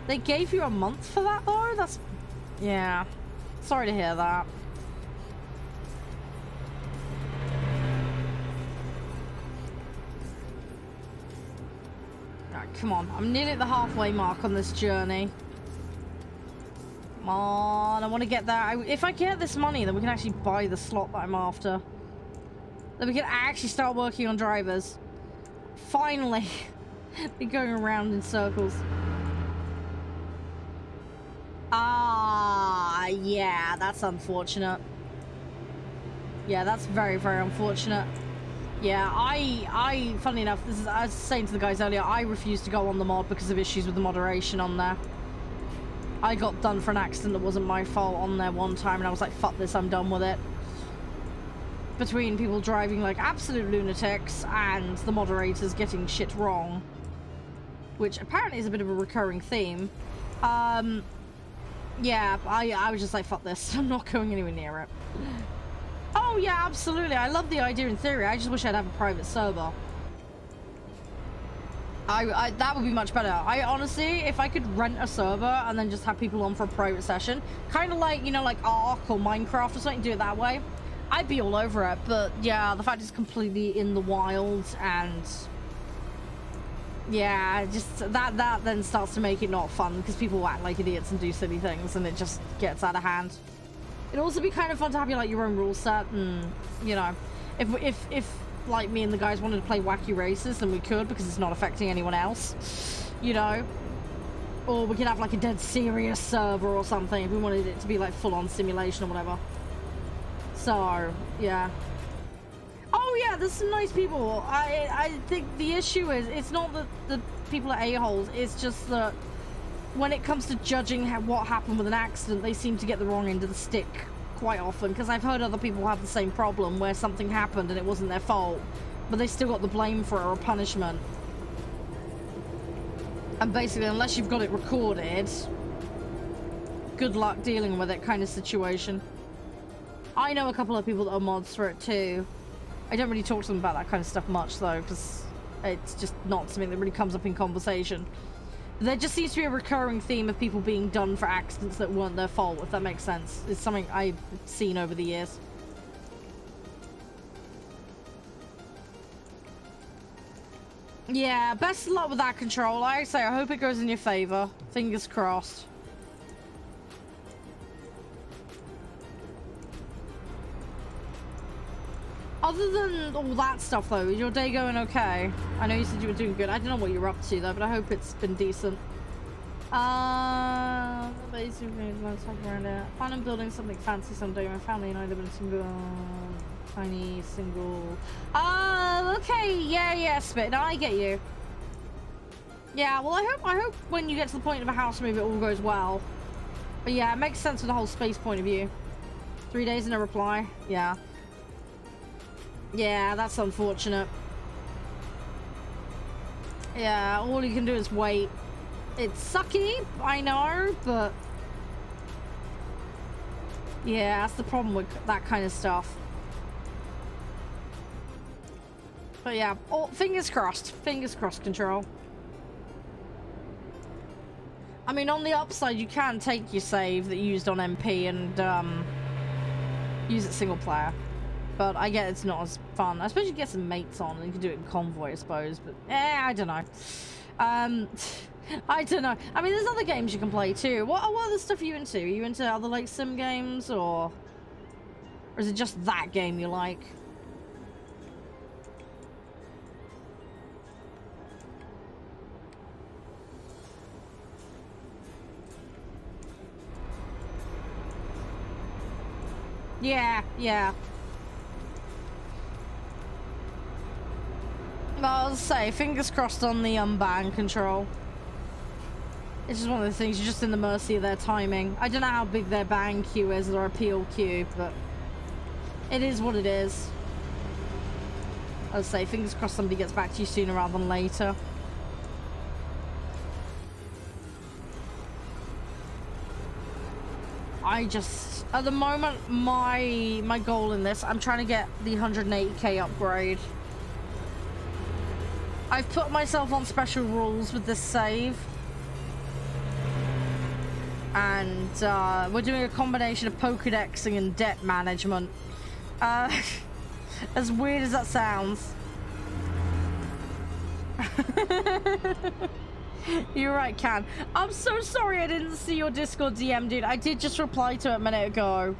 They gave you a month for that, though? That's... yeah. Sorry to hear that. Alright, come on. I'm nearly at the halfway mark on this journey. Come on, I want to get there. If I get this money, then we can actually buy the slot that I'm after. Then we can actually start working on drivers. Finally. Be going around in circles. Yeah, that's unfortunate. Yeah, that's very, very unfortunate. Yeah, funnily enough, this is, I was saying to the guys earlier, I refused to go on the mod because of issues with the moderation on there. I got done for an accident that wasn't my fault on there one time, and I was like, fuck this, I'm done with it. Between people driving like absolute lunatics and the moderators getting shit wrong, which apparently is a bit of a recurring theme. Yeah, I was just like, fuck this, I'm not going anywhere near it. Oh yeah, absolutely, I love the idea in theory. I just wish I'd have a private server. That would be much better. I honestly, if I could rent a server and then just have people on for a private session, kind of like, you know, like Ark or Minecraft or something, do it that way, I'd be all over it. But yeah, the fact it's completely in the wild and Yeah, just that then starts to make it not fun because people act like idiots and do silly things, and it just gets out of hand. It'd also be kind of fun to have your own rule set, and you know, if like me and the guys wanted to play wacky races, then we could because it's not affecting anyone else, you know. Or we could have like a dead serious server or something if we wanted it to be like full-on simulation or whatever. So yeah. Oh yeah, there's some nice people. I think the issue is it's not that the people are a-holes, it's just that when it comes to judging what happened with an accident, they seem to get the wrong end of the stick quite often, because I've heard other people have the same problem where something happened and it wasn't their fault, but they still got the blame for it or a punishment. And basically, unless you've got it recorded, good luck dealing with it kind of situation. I know a couple of people that are mods for it too. I don't really talk to them about that kind of stuff much though, because it's just not something that really comes up in conversation. There just seems to be a recurring theme of people being done for accidents that weren't their fault, if that makes sense. It's something I've seen over the years. Yeah, best of luck with that, Control. Like I say, I hope it goes in your favor. Fingers crossed. Other than all that stuff, though, is your day going okay? I know you said you were doing good. I don't know what you're up to, though, but I hope it's been decent. Basically, let's talk around it. Plan on building something fancy someday. My family and I live in a single, tiny, single... okay. Yeah, Spit. No, I get you. Yeah, well, I hope when you get to the point of a house move, it all goes well. But yeah, it makes sense from the whole space point of view. 3 days and a reply. Yeah. Yeah, that's unfortunate. Yeah, all you can do is wait. It's sucky, I know, but... yeah, that's the problem with that kind of stuff. But yeah, fingers crossed. Fingers crossed, Control. I mean, on the upside, you can take your save that you used on MP and use it single player. But I get it's not as fun. I suppose you get some mates on and you can do it in convoy, I suppose. But I don't know. I don't know. I mean, there's other games you can play too. What other stuff are you into? Are you into other like sim games, or is it just that game you like? Yeah. Well, I'll say, fingers crossed on the ban Control. It's just one of the things, you're just in the mercy of their timing. I don't know how big their ban queue is, or appeal queue, but it is what it is. I'll say, fingers crossed somebody gets back to you sooner rather than later. I just, at the moment, my goal in this, I'm trying to get the 180k upgrade. I've put myself on special rules with this save. And we're doing a combination of Pokedexing and debt management. As weird as that sounds. You're right, Can. I'm so sorry I didn't see your Discord DM, dude. I did just reply to it a minute ago.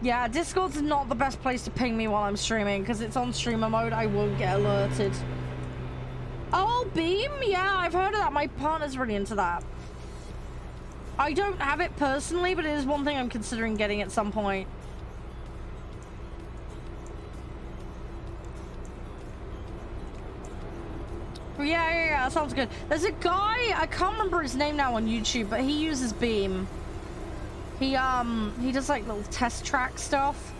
Yeah, Discord's not the best place to ping me while I'm streaming, because it's on streamer mode. I won't get alerted. Oh, Beam? Yeah, I've heard of that. My partner's really into that. I don't have it personally, but it is one thing I'm considering getting at some point. Yeah, that sounds good. There's a guy, I can't remember his name now on YouTube, but he uses Beam. He does like little test track stuff.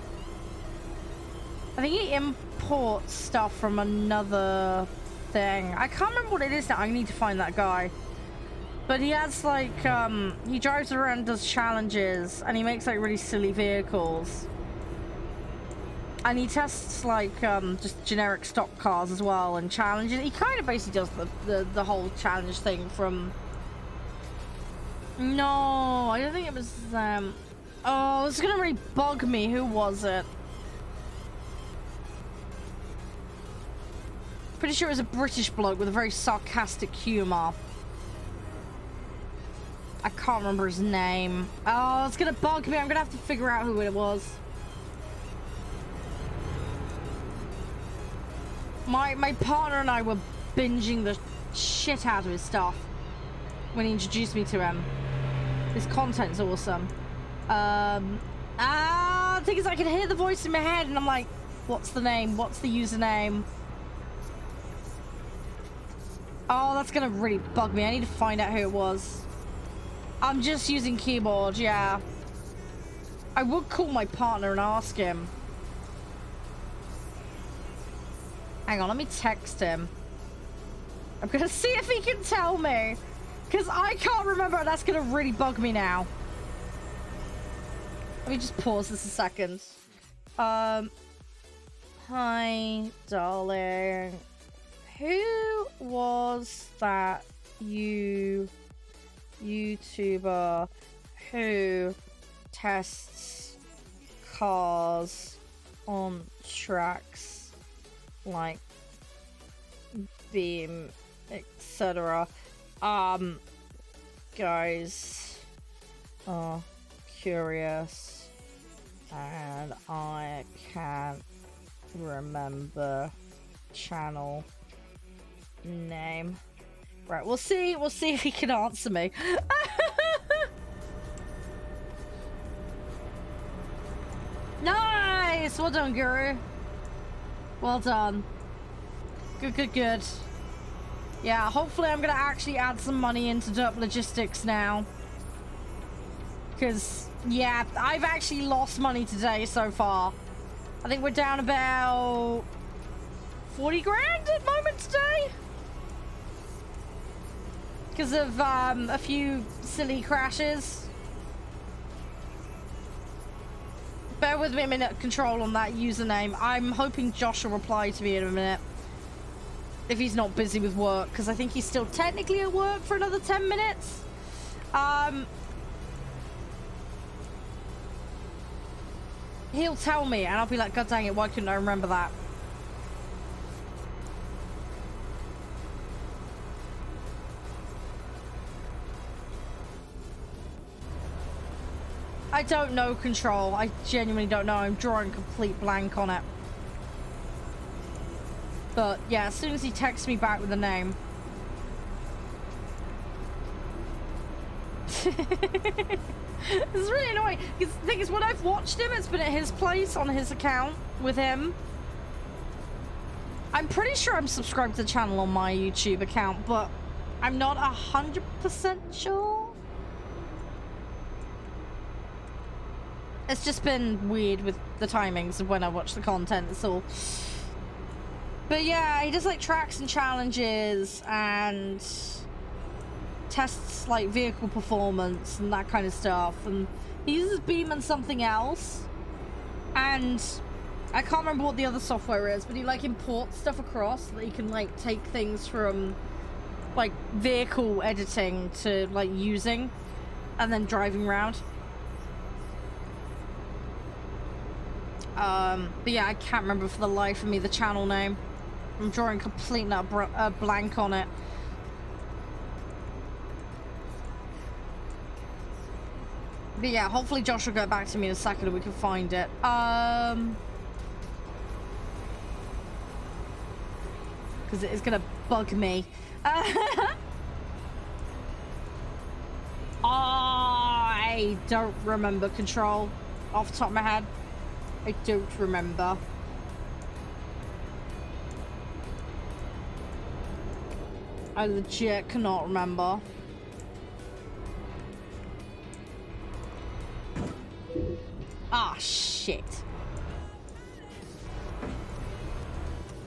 I think he imports stuff from another thing. I can't remember what it is now. I need to find that guy. But he has like, he drives around, does challenges, and he makes like really silly vehicles. And he tests like just generic stock cars as well and challenges. He kind of basically does the whole challenge thing from... No, I don't think it was oh, it's gonna really bug me. Who was it? pretty sure it was a British bloke with a very sarcastic humor. I can't remember his name. Oh, it's gonna bug me. I'm gonna have to figure out who it was. My partner and I were binging the shit out of his stuff when he introduced me to him. His content's awesome. The thing is, I can hear the voice in my head, and I'm like, what's the name? What's the username? Oh, that's gonna really bug me. I need to find out who it was. I'm just using keyboard, yeah. I would call my partner and ask him. Hang on, let me text him. I'm gonna see if he can tell me. Because I can't remember, and that's gonna really bug me now. Let me just pause this a second. Hi, darling. Who was that YouTuber who tests cars on tracks like Beam, etc.? Guys are curious and I can't remember channel name. Right, we'll see if he can answer me. Nice! Well done, Guru. Well done. Good. Yeah, hopefully I'm gonna actually add some money into Derp Logistics now. Because, yeah, I've actually lost money today so far. I think we're down about 40 grand at the moment today. Because of a few silly crashes. Bear with me a minute, control on that username. I'm hoping Josh will reply to me in a minute. If he's not busy with work, because I think he's still technically at work for another 10 minutes. He'll tell me, and I'll be like, God dang it, why couldn't I remember that? I don't know, Control. I genuinely don't know. I'm drawing a complete blank on it. But yeah, as soon as he texts me back with the name. It's really annoying. Because the thing is, when I've watched him, it's been at his place on his account with him. I'm pretty sure I'm subscribed to the channel on my YouTube account, but I'm not 100% sure. It's just been weird with the timings of when I watch the content, that's all. But yeah, he does like tracks and challenges and tests like vehicle performance and that kind of stuff. And he uses Beam and something else. And I can't remember what the other software is, but he like imports stuff across so that he can like take things from like vehicle editing to like using and then driving around. But yeah, I can't remember for the life of me the channel name. I'm drawing complete blank on it. But yeah, hopefully Josh will get back to me in a second and we can find it. Because it is gonna bug me. I don't remember, Control, off the top of my head. I don't remember. I legit cannot remember. Ah, shit.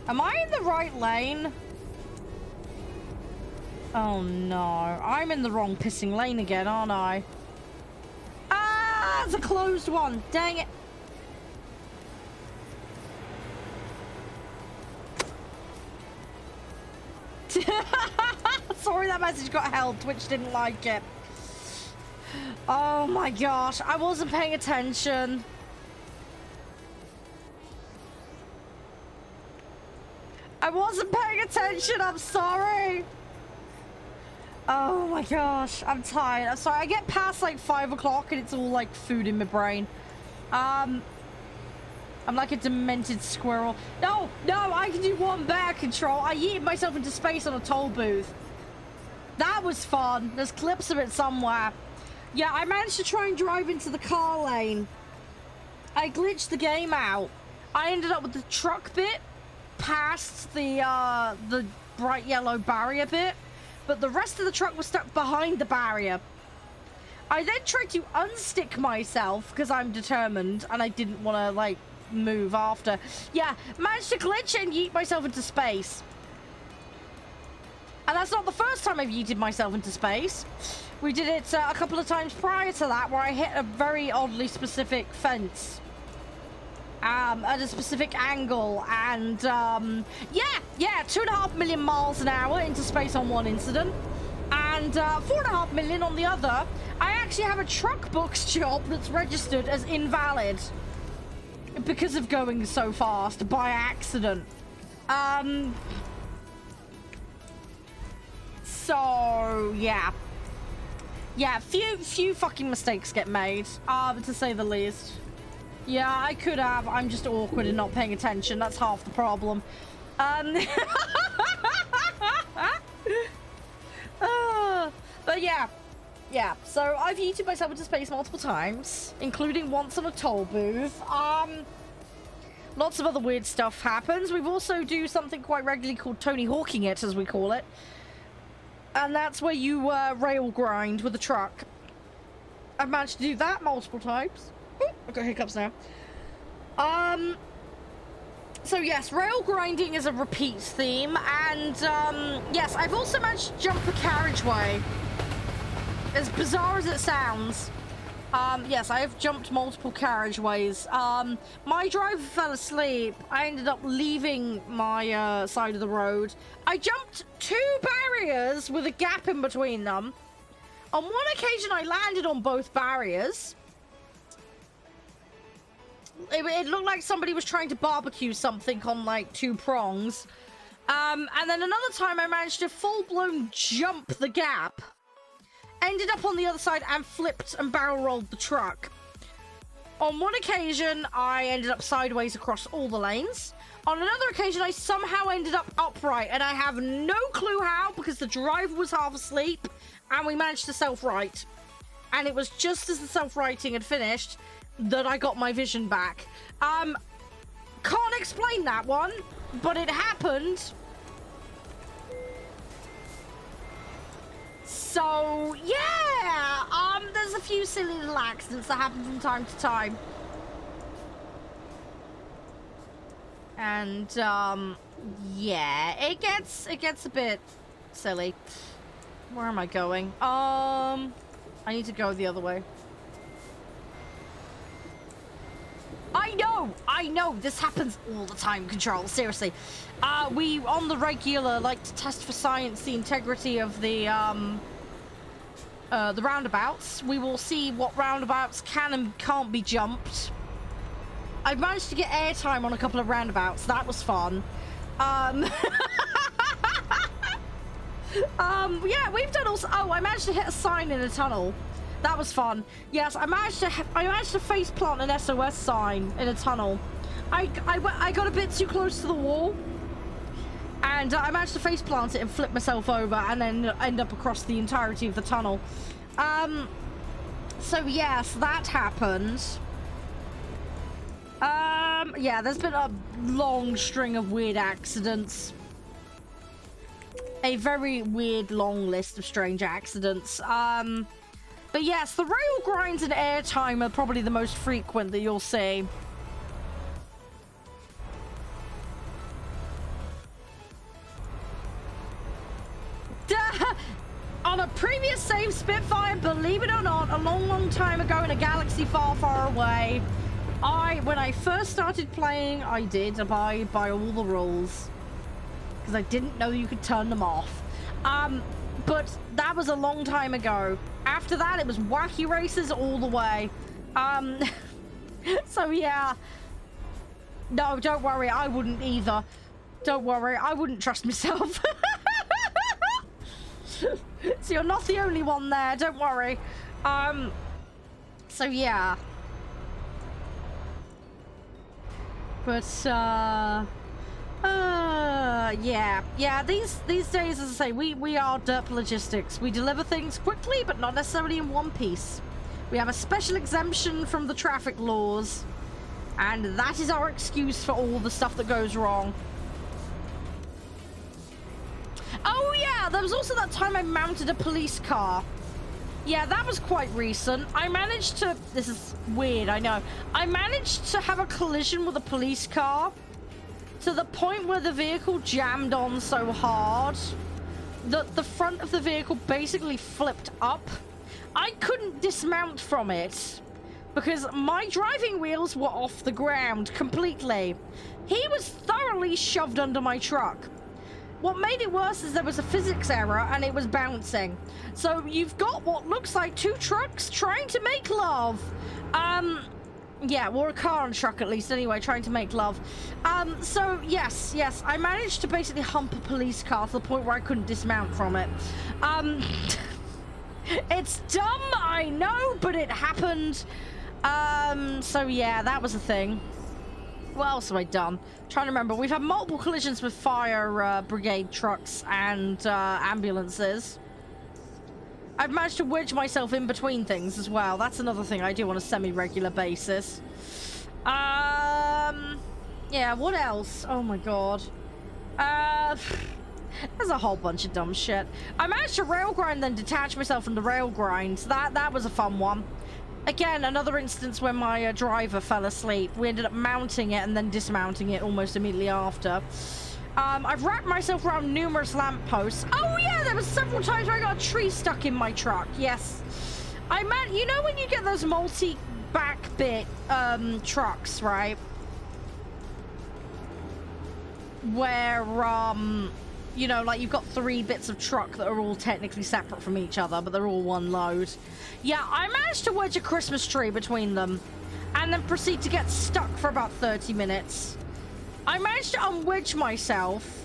Am I in the right lane? Oh no, I'm in the wrong pissing lane again, aren't I? Ah, it's a closed one. Dang it. Sorry that message got held. Twitch didn't like it. Oh my gosh, I wasn't paying attention. I wasn't paying attention. I'm sorry. Oh my gosh, I'm tired. I'm sorry. I get past like 5 o'clock and it's all like food in my brain. I'm like a demented squirrel. No, I can do one bear control. I yeeted myself into space on a toll booth. That was fun. There's clips of it somewhere. Yeah, I managed to try and drive into the car lane. I glitched the game out. I ended up with the truck bit past the bright yellow barrier bit, but the rest of the truck was stuck behind the barrier. I then tried to unstick myself because I'm determined and I didn't want to like move after. Yeah, managed to glitch and yeet myself into space. And that's not the first time I've yeeted myself into space. We did it a couple of times prior to that where I hit a very oddly specific fence. At a specific angle, and yeah, 2.5 million miles an hour into space on one incident, and 4.5 million on the other. I actually have a truck books job that's registered as invalid because of going so fast by accident. So yeah, few fucking mistakes get made, to say the least. Yeah, I could have. I'm just awkward and not paying attention. That's half the problem. But yeah. So I've yeeted myself into space multiple times, including once on a toll booth. Lots of other weird stuff happens. We've also do something quite regularly called Tony Hawking it, as we call it. And that's where you rail grind with a truck. I've managed to do that multiple times. I've got hiccups now. So yes, rail grinding is a repeat theme, and yes, I've also managed to jump a carriageway. As bizarre as it sounds, yes, I have jumped multiple carriageways. My driver fell asleep. I ended up leaving my side of the road. I jumped 2 barriers with a gap in between them. On one occasion, I landed on both barriers. It looked like somebody was trying to barbecue something on like 2 prongs. And then another time I managed to full-blown jump the gap. Ended up on the other side and flipped and barrel rolled the truck. On one occasion, I ended up sideways across all the lanes. On another occasion, I somehow ended up upright, and I have no clue how because the driver was half asleep and we managed to self-right. And it was just as the self-righting had finished that I got my vision back. Can't explain that one, but it happened. So, yeah, there's a few silly little accidents that happen from time to time. And, yeah, it gets a bit silly. Where am I going? I need to go the other way. I know, this happens all the time, Control, seriously. We, on the regular, like to test for science the integrity of the roundabouts. We will see what roundabouts can and can't be jumped. I've managed to get airtime on a couple of roundabouts. That was fun. Yeah, we've done also... Oh, I managed to hit a sign in a tunnel. That was fun. Yes, I managed to face plant an SOS sign in a tunnel. I got a bit too close to the wall, and I managed to face plant it and flip myself over, and then end up across the entirety of the tunnel. So yes, that happened. Yeah, there's been a long string of weird accidents. A very weird long list of strange accidents. But yes, the rail grinds and airtime are probably the most frequent that you'll see. On a previous save Spitfire, believe it or not, a long time ago in a galaxy far away, when I first started playing, I did abide by all the rules. Because I didn't know you could turn them off. But that was a long time ago. After that, it was wacky races all the way. So yeah. No, don't worry, I wouldn't either. Don't worry, I wouldn't trust myself. So you're not the only one there, don't worry. So yeah. But yeah, these days, as I say, we are Derp Logistics. We deliver things quickly, but not necessarily in one piece. We have a special exemption from the traffic laws, and that is our excuse for all the stuff that goes wrong. Oh yeah, there was also that time I mounted a police car. Yeah, that was quite recent. I managed to... This is weird, I know. I managed to have a collision with a police car to the point where the vehicle jammed on so hard that the front of the vehicle basically flipped up. I couldn't dismount from it because my driving wheels were off the ground completely. He was thoroughly shoved under my truck. What made it worse is there was a physics error and it was bouncing. So you've got what looks like two trucks trying to make love. Yeah, or a car and truck at least anyway, trying to make love. So yes, I managed to basically hump a police car to the point where I couldn't dismount from it. It's dumb, I know, but it happened. So yeah, that was a thing. What else have I done? Trying to remember. We've had multiple collisions with fire brigade trucks and ambulances. I've managed to wedge myself in between things as well. That's another thing I do on a semi-regular basis. Yeah, what else? Oh my god. There's a whole bunch of dumb shit. I managed to rail grind, then detach myself from the rail grind. That was a fun one. Again, another instance where my driver fell asleep. We ended up mounting it and then dismounting it almost immediately after. I've wrapped myself around numerous lampposts. Oh yeah, there was several times where I got a tree stuck in my truck. Yes. You know when you get those multi-back bit trucks, right? Where, you know, like you've got 3 bits of truck that are all technically separate from each other, but they're all one load. Yeah, I managed to wedge a Christmas tree between them and then proceed to get stuck for about 30 minutes. I managed to unwedge myself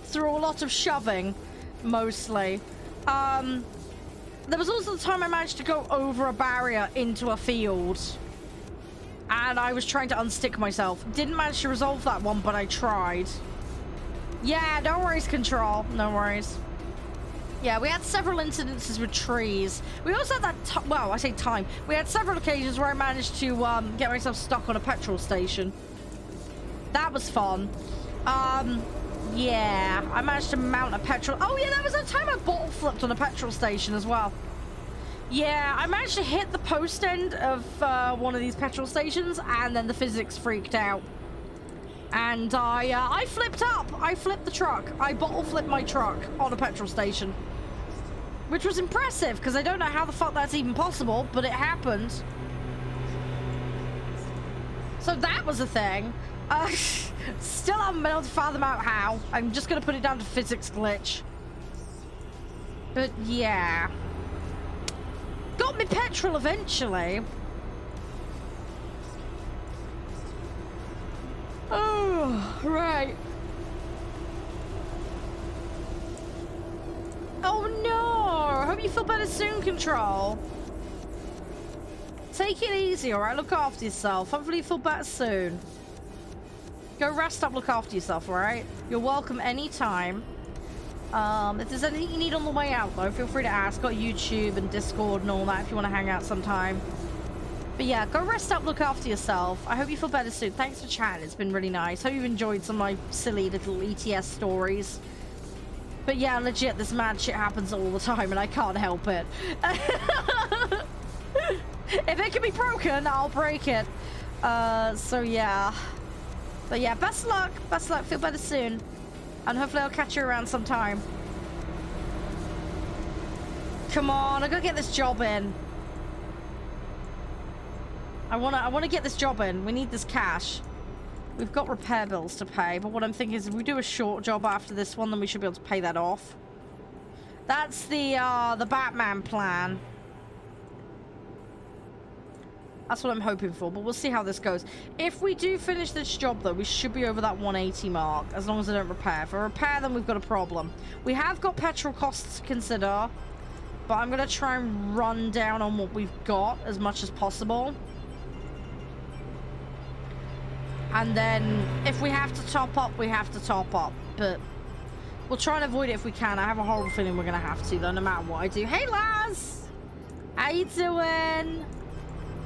through a lot of shoving, mostly. There was also the time I managed to go over a barrier into a field. And I was trying to unstick myself. Didn't manage to resolve that one, but I tried. Yeah, no worries, Control. No worries. Yeah, we had several incidences with trees. We also had that, well, I say time. We had several occasions where I managed to get myself stuck on a petrol station. That was fun. Yeah, I managed to mount a petrol. Oh yeah, that was the time I bottle flipped on a petrol station as well. Yeah, I managed to hit the post end of one of these petrol stations, and then the physics freaked out. And I flipped up. I flipped the truck. I bottle flipped my truck on a petrol station. Which was impressive, because I don't know how the fuck that's even possible, but it happened. So that was a thing. Still haven't been able to fathom out how. I'm just going to put it down to physics glitch. But yeah. Got me petrol eventually. Oh, right. Oh no! I hope you feel better soon, Control. Take it easy, alright? Look after yourself. Hopefully you feel better soon. Go rest up, look after yourself, alright? You're welcome anytime. If there's anything you need on the way out, though, feel free to ask. Got YouTube and Discord and all that if you want to hang out sometime. But yeah, go rest up, look after yourself. I hope you feel better soon. Thanks for chatting. It's been really nice. Hope you've enjoyed some of my silly little ETS stories. But yeah, legit, this mad shit happens all the time and I can't help it. If it can be broken, I'll break it. So yeah. But yeah, best luck. Best luck. Feel better soon. And hopefully I'll catch you around sometime. Come on, I gotta get this job in. I wanna get this job in. We need this cash. We've got repair bills to pay, but what I'm thinking is if we do a short job after this one, then we should be able to pay that off. That's the Batman plan. That's what I'm hoping for, but we'll see how this goes. If we do finish this job, though, we should be over that 180 mark, as long as I don't repair. If I repair, then we've got a problem. We have got petrol costs to consider, but I'm going to try and run down on what we've got as much as possible. And then, if we have to top up, we have to top up. But we'll try and avoid it if we can. I have a horrible feeling we're going to have to, though, no matter what I do. Hey, Laz! How you doing?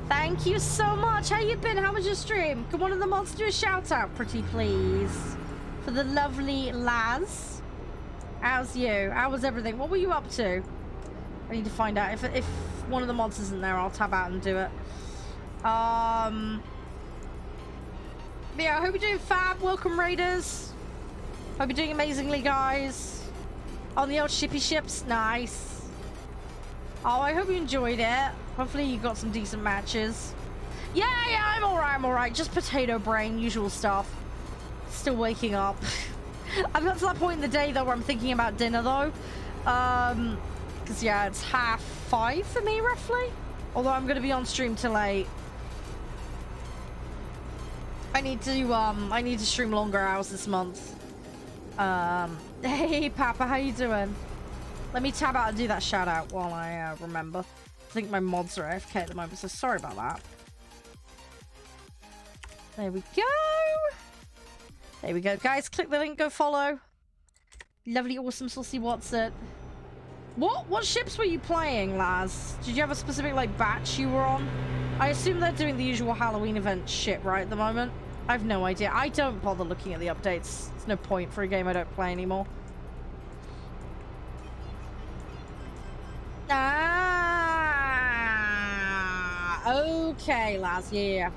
Thank you so much. How you been? How was your stream? Can one of the mods do a shout out, pretty please? For the lovely Laz. How's you? How was everything? What were you up to? I need to find out. If one of the mods isn't there, I'll tab out and do it. Yeah, I hope you're doing fab. Welcome, Raiders. Hope you're doing amazingly, guys. On the old shippy ships. Nice. Oh, I hope you enjoyed it. Hopefully you got some decent matches. Yeah, I'm alright. Just potato brain, usual stuff. Still waking up. I've got to that point in the day, though, where I'm thinking about dinner, though. Because, yeah, it's 5:30 for me, roughly. Although I'm going to be on stream till 8. I need to stream longer hours this month. Hey, Papa, how you doing? Let me tab out and do that shout out while I remember. I think my mods are AFK at the moment, so sorry about that. There we go. There we go, guys. Click the link, go follow. Lovely, awesome, saucy Watson. What ships were you playing, Laz? Did you have a specific, like, batch you were on? I assume they're doing the usual Halloween event shit, right, at the moment? I have no idea. I don't bother looking at the updates. There's no point for a game I don't play anymore. Okay, Laz, yeah.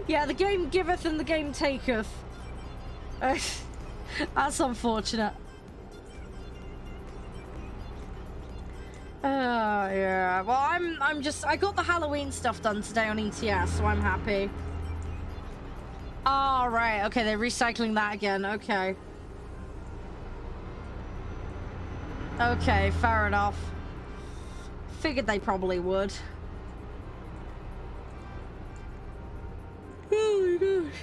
Yeah, the game giveth and the game taketh. That's unfortunate. Yeah. Well, I got the Halloween stuff done today on ETS, so I'm happy. Oh, right. Okay, they're recycling that again. Okay. Okay, fair enough. Figured they probably would. Oh my gosh.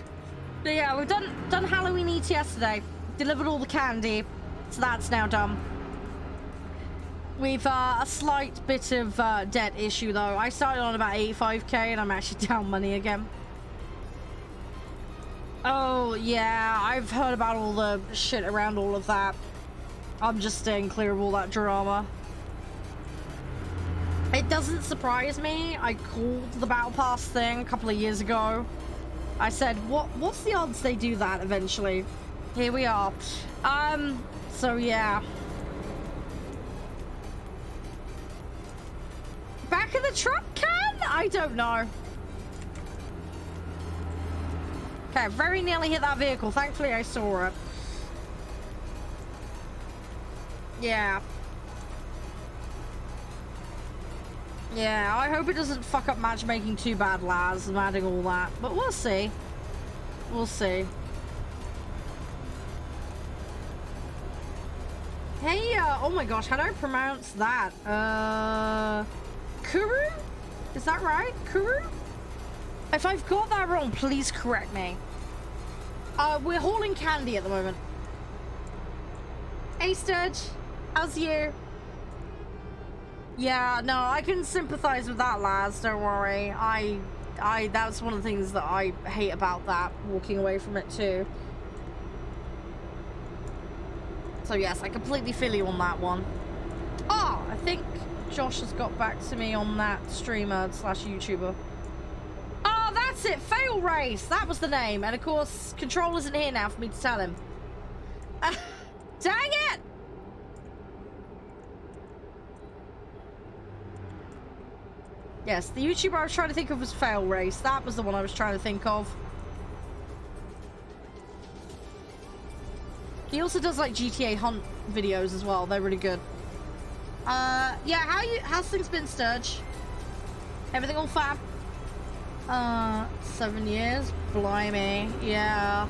But yeah, we've done Halloween ETS today. Delivered all the candy, so that's now done. We've a slight bit of debt issue though. I started on about 85k and I'm actually down money again. Oh yeah, I've heard about all the shit around all of that. I'm just staying clear of all that drama. It doesn't surprise me. I called the Battle Pass thing a couple of years ago. I said, what's the odds they do that eventually? Here we are. So yeah. Back of the truck can? I don't know. Okay, very nearly hit that vehicle. Thankfully, I saw it. Yeah. Yeah, I hope it doesn't fuck up matchmaking too bad, Laz. I'm adding all that. But we'll see. We'll see. Hey, oh my gosh, how do I pronounce that? Kuru? Is that right? Kuru? If I've got that wrong, please correct me. We're hauling candy at the moment. Hey, Sturge. How's you? Yeah, no, I can sympathize with that, Laz. Don't worry. That's one of the things that I hate about that, walking away from it too. So yes, I completely feel you on that one. Oh, I think Josh has got back to me on that streamer / YouTuber. Oh, that's it. Fail Race. That was the name. And of course, Control isn't here now for me to tell him. Dang it! Yes, the YouTuber I was trying to think of was Fail Race. That was the one I was trying to think of. He also does like GTA Hunt videos as well. They're really good. Yeah, how's things been, Sturge? Everything all fab? 7 years? Blimey. Yeah.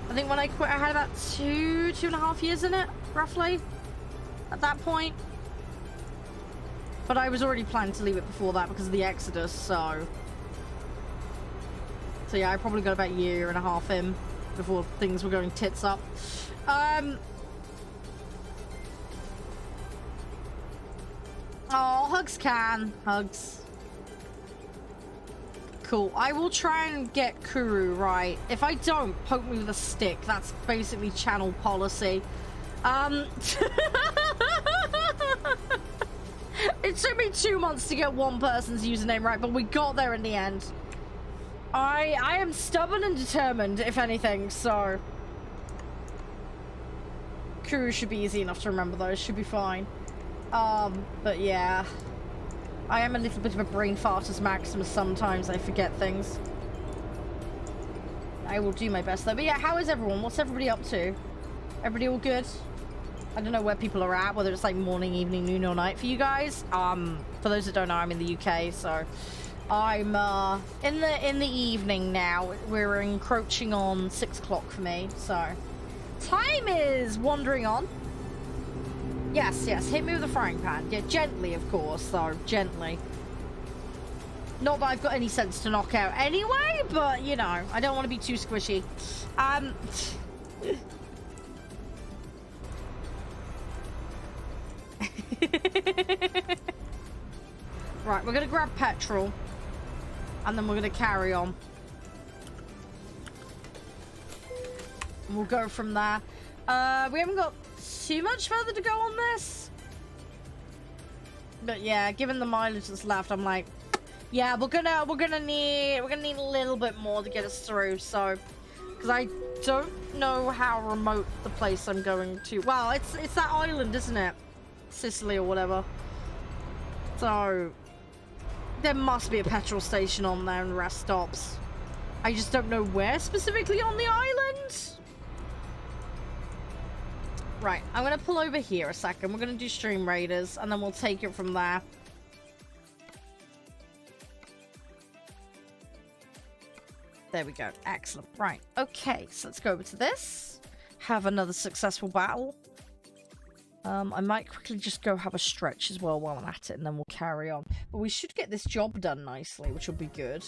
I think when I quit, I had about 2.5 years in it, roughly. At that point. But I was already planning to leave it before that because of the Exodus, so... So yeah, I probably got about a year and a half in before things were going tits up. Oh, hugs can. Hugs. Cool. I will try and get Kuru right. If I don't, poke me with a stick. That's basically channel policy. It took me 2 months to get one person's username right, but we got there in the end. I am stubborn and determined, if anything, so... Kuru should be easy enough to remember those, should be fine. But yeah. I am a little bit of a brain fart as Maximus sometimes, I forget things. I will do my best though. But yeah, how is everyone? What's everybody up to? Everybody all good? I don't know where people are at, whether it's like morning, evening, noon, or night for you guys. For those that don't know, I'm in the UK, so... I'm in the evening now. We're encroaching on 6 o'clock for me, so time is wandering on. Yes, hit me with a frying pan. Yeah, gently, of course, though, gently. Not that I've got any sense to knock out anyway, but you know, I don't want to be too squishy. Right, we're gonna grab petrol. And then we're going to carry on. And we'll go from there. We haven't got too much further to go on this. But yeah, given the mileage that's left, I'm like, yeah, we're gonna need a little bit more to get us through. So, because I don't know how remote the place I'm going to. Well, it's that island, isn't it? Sicily or whatever. So. There must be a petrol station on there and rest stops. I just don't know where specifically on the island. Right, I'm going to pull over here a second. We're going to do Stream Raiders, and then we'll take it from there. There we go. Excellent. Right, okay, so let's go over to this. Have another successful battle. I might quickly just go have a stretch as well while I'm at it, and then we'll carry on. But we should get this job done nicely, which will be good.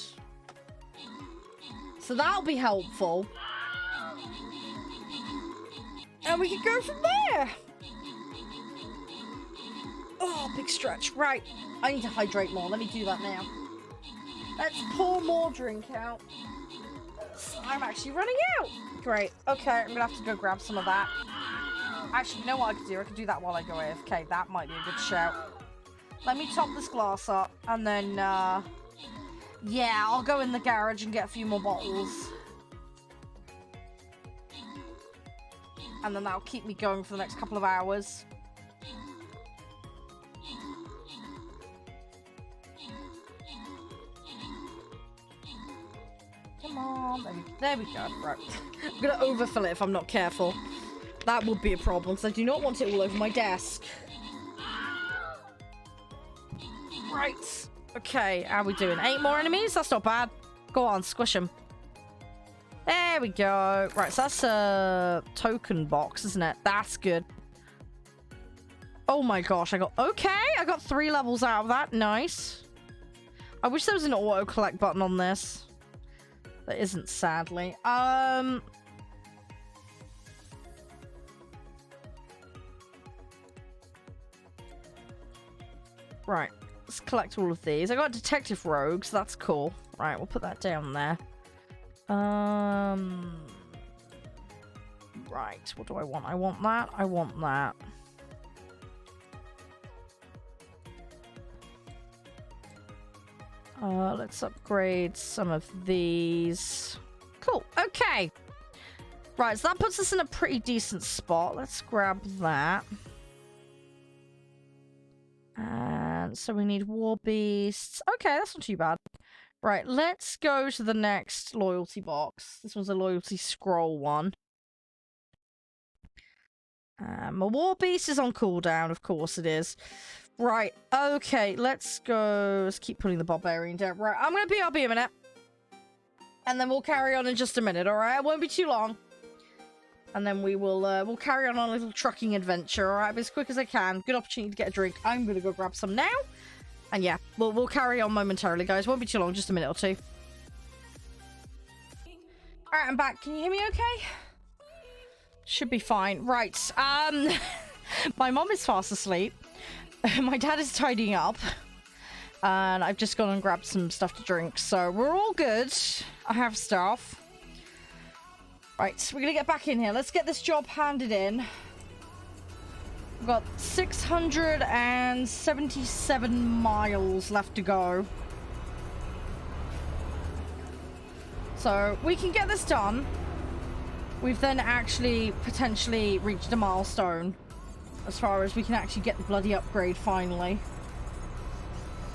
So that'll be helpful. And we can go from there. Oh, big stretch. Right. I need to hydrate more. Let me do that now. Let's pour more drink out. I'm actually running out. Great. Okay, I'm going to have to go grab some of that. Actually, you know what I could do? I could do that while I go AFK. That might be a good shout. Let me top this glass up, and then, yeah, I'll go in the garage and get a few more bottles. And then that'll keep me going for the next couple of hours. Come on. There we go. Right. I'm going to overfill it if I'm not careful. That would be a problem, because I do not want it all over my desk. Right. Okay, how are we doing? 8 more enemies? That's not bad. Go on, squish them. There we go. Right, so that's a token box, isn't it? That's good. Oh my gosh, I got 3 levels out of that. Nice. I wish there was an auto collect button on this. There isn't, sadly. Right, let's collect all of these. I got Detective Rogue, so that's cool. Right, we'll put that down there. Right, what do I want? I want that. I want that. Let's upgrade some of these. Cool, okay. Right, so that puts us in a pretty decent spot. Let's grab that. And so we need war beasts. Okay, that's not too bad. Right, let's go to the next loyalty box. This one's a loyalty scroll one. My war beast is on cooldown, of course it is. Right, okay, let's go. Let's keep putting the barbarian down. Right, I'm going to BRB a minute. And then we'll carry on in just a minute, alright? It won't be too long. And then we'll carry on a little trucking adventure, alright? As quick as I can. Good opportunity to get a drink. I'm going to go grab some now. And yeah, we'll carry on momentarily, guys. Won't be too long, just a minute or two. Alright, I'm back. Can you hear me okay? Should be fine. Right. My mom is fast asleep. My dad is tidying up. And I've just gone and grabbed some stuff to drink. So we're all good. I have stuff. Right, we're gonna get back in here. Let's get this job handed in. We've got 677 miles left to go. So we can get this done. We've then actually potentially reached a milestone as far as we can actually get the bloody upgrade finally.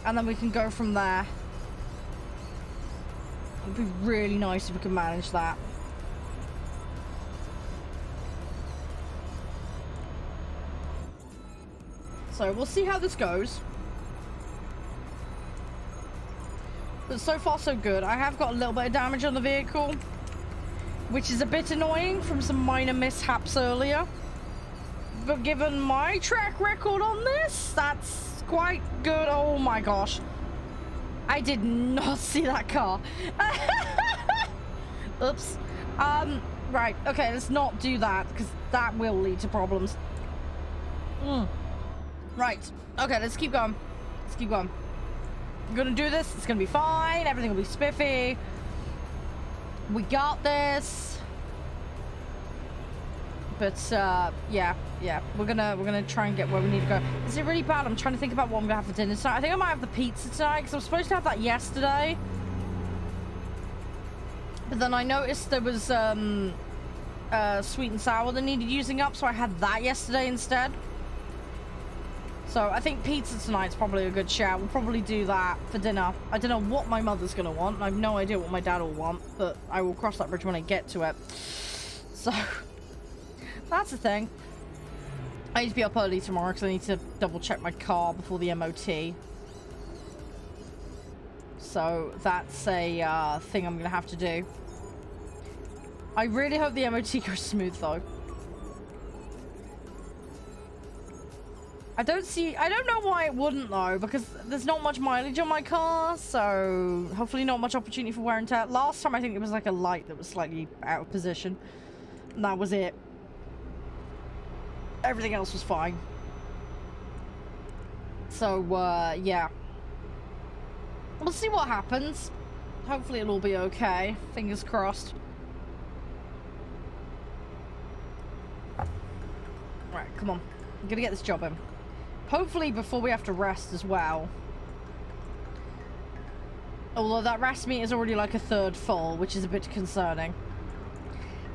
And then we can go from there. It'd be really nice if we could manage that. So we'll see how this goes. But so far so good. I have got a little bit of damage on the vehicle, which is a bit annoying from some minor mishaps earlier. But given my track record on this, that's quite good. Oh my gosh. I did not see that car. Oops. Right. Okay, let's not do that, because that will lead to problems. Right. Okay, let's keep going. Let's keep going. I'm gonna do this. It's gonna be fine. Everything will be spiffy. We got this. But yeah. We're gonna try and get where we need to go. Is it really bad? I'm trying to think about what I'm gonna have for dinner tonight. I think I might have the pizza tonight because I was supposed to have that yesterday. But then I noticed there was sweet and sour that needed using up, so I had that yesterday instead. So I think pizza tonight's probably a good shout. We'll probably do that for dinner. I don't know what my mother's gonna want. I have no idea what my dad will want, but I will cross that bridge when I get to it. So that's the thing. I need to be up early tomorrow because I need to double check my car before the MOT. So that's a thing I'm gonna have to do. I really hope the MOT goes smooth though. I don't know why it wouldn't though, because there's not much mileage on my car, so hopefully not much opportunity for wear and tear. Last time I think it was like a light that was slightly out of position, and that was it. Everything else was fine. So yeah, we'll see what happens. Hopefully it'll all be okay. Fingers crossed. Right, come on. I'm gonna get this job in. Hopefully before we have to rest as well. Although that rest meter is already like a third full, which is a bit concerning.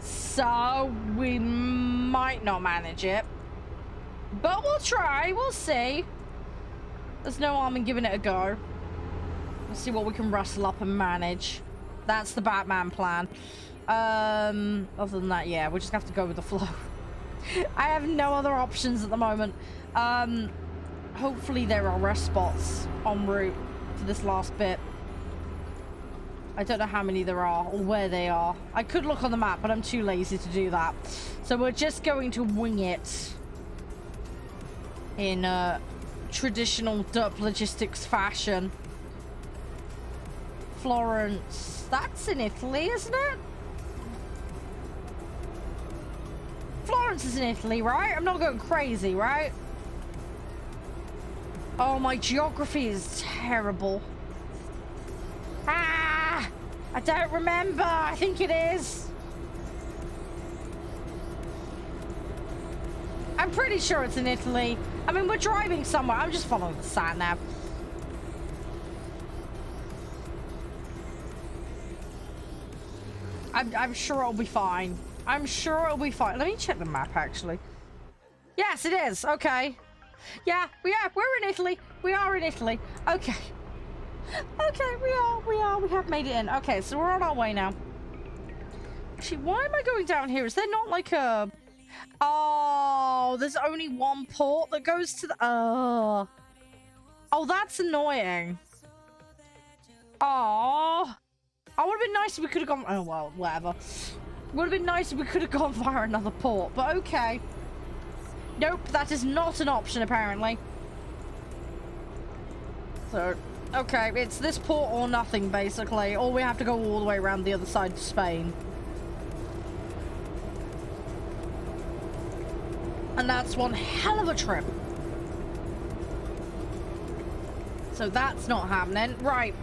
So we might not manage it. But we'll try. We'll see. There's no harm in giving it a go. Let's see what we can rustle up and manage. That's the Batman plan. Other than that, yeah, we'll just have to go with the flow. I have no other options at the moment. Hopefully there are rest spots en route for this last bit. I don't know how many there are or where they are. I could look on the map, but I'm too lazy to do that. So we're just going to wing it in traditional derp logistics fashion. Florence. That's in Italy, isn't it? Florence is in Italy, right? I'm not going crazy, right? Oh, my geography is terrible. Ah! I don't remember. I think it is. I'm pretty sure it's in Italy. I mean, we're driving somewhere. I'm just following the sat nav. I'm sure it'll be fine. I'm sure it'll be fine. Let me check the map, actually. Yes, it is. Okay. Yeah, we're in Italy. We are in Italy. Okay. Okay, we have made it in. Okay, so we're on our way now. Actually, why am I going down here? Is there not like a... Oh, there's only one port that goes to the... Oh, that's annoying. Oh, I would have been nice if we could have gone... Oh, well, whatever. Would have been nice if we could have gone via another port, but okay. Nope, that is not an option, apparently. So, okay, it's this port or nothing, basically. Or we have to go all the way around the other side of Spain. And that's one hell of a trip. So that's not happening. Right.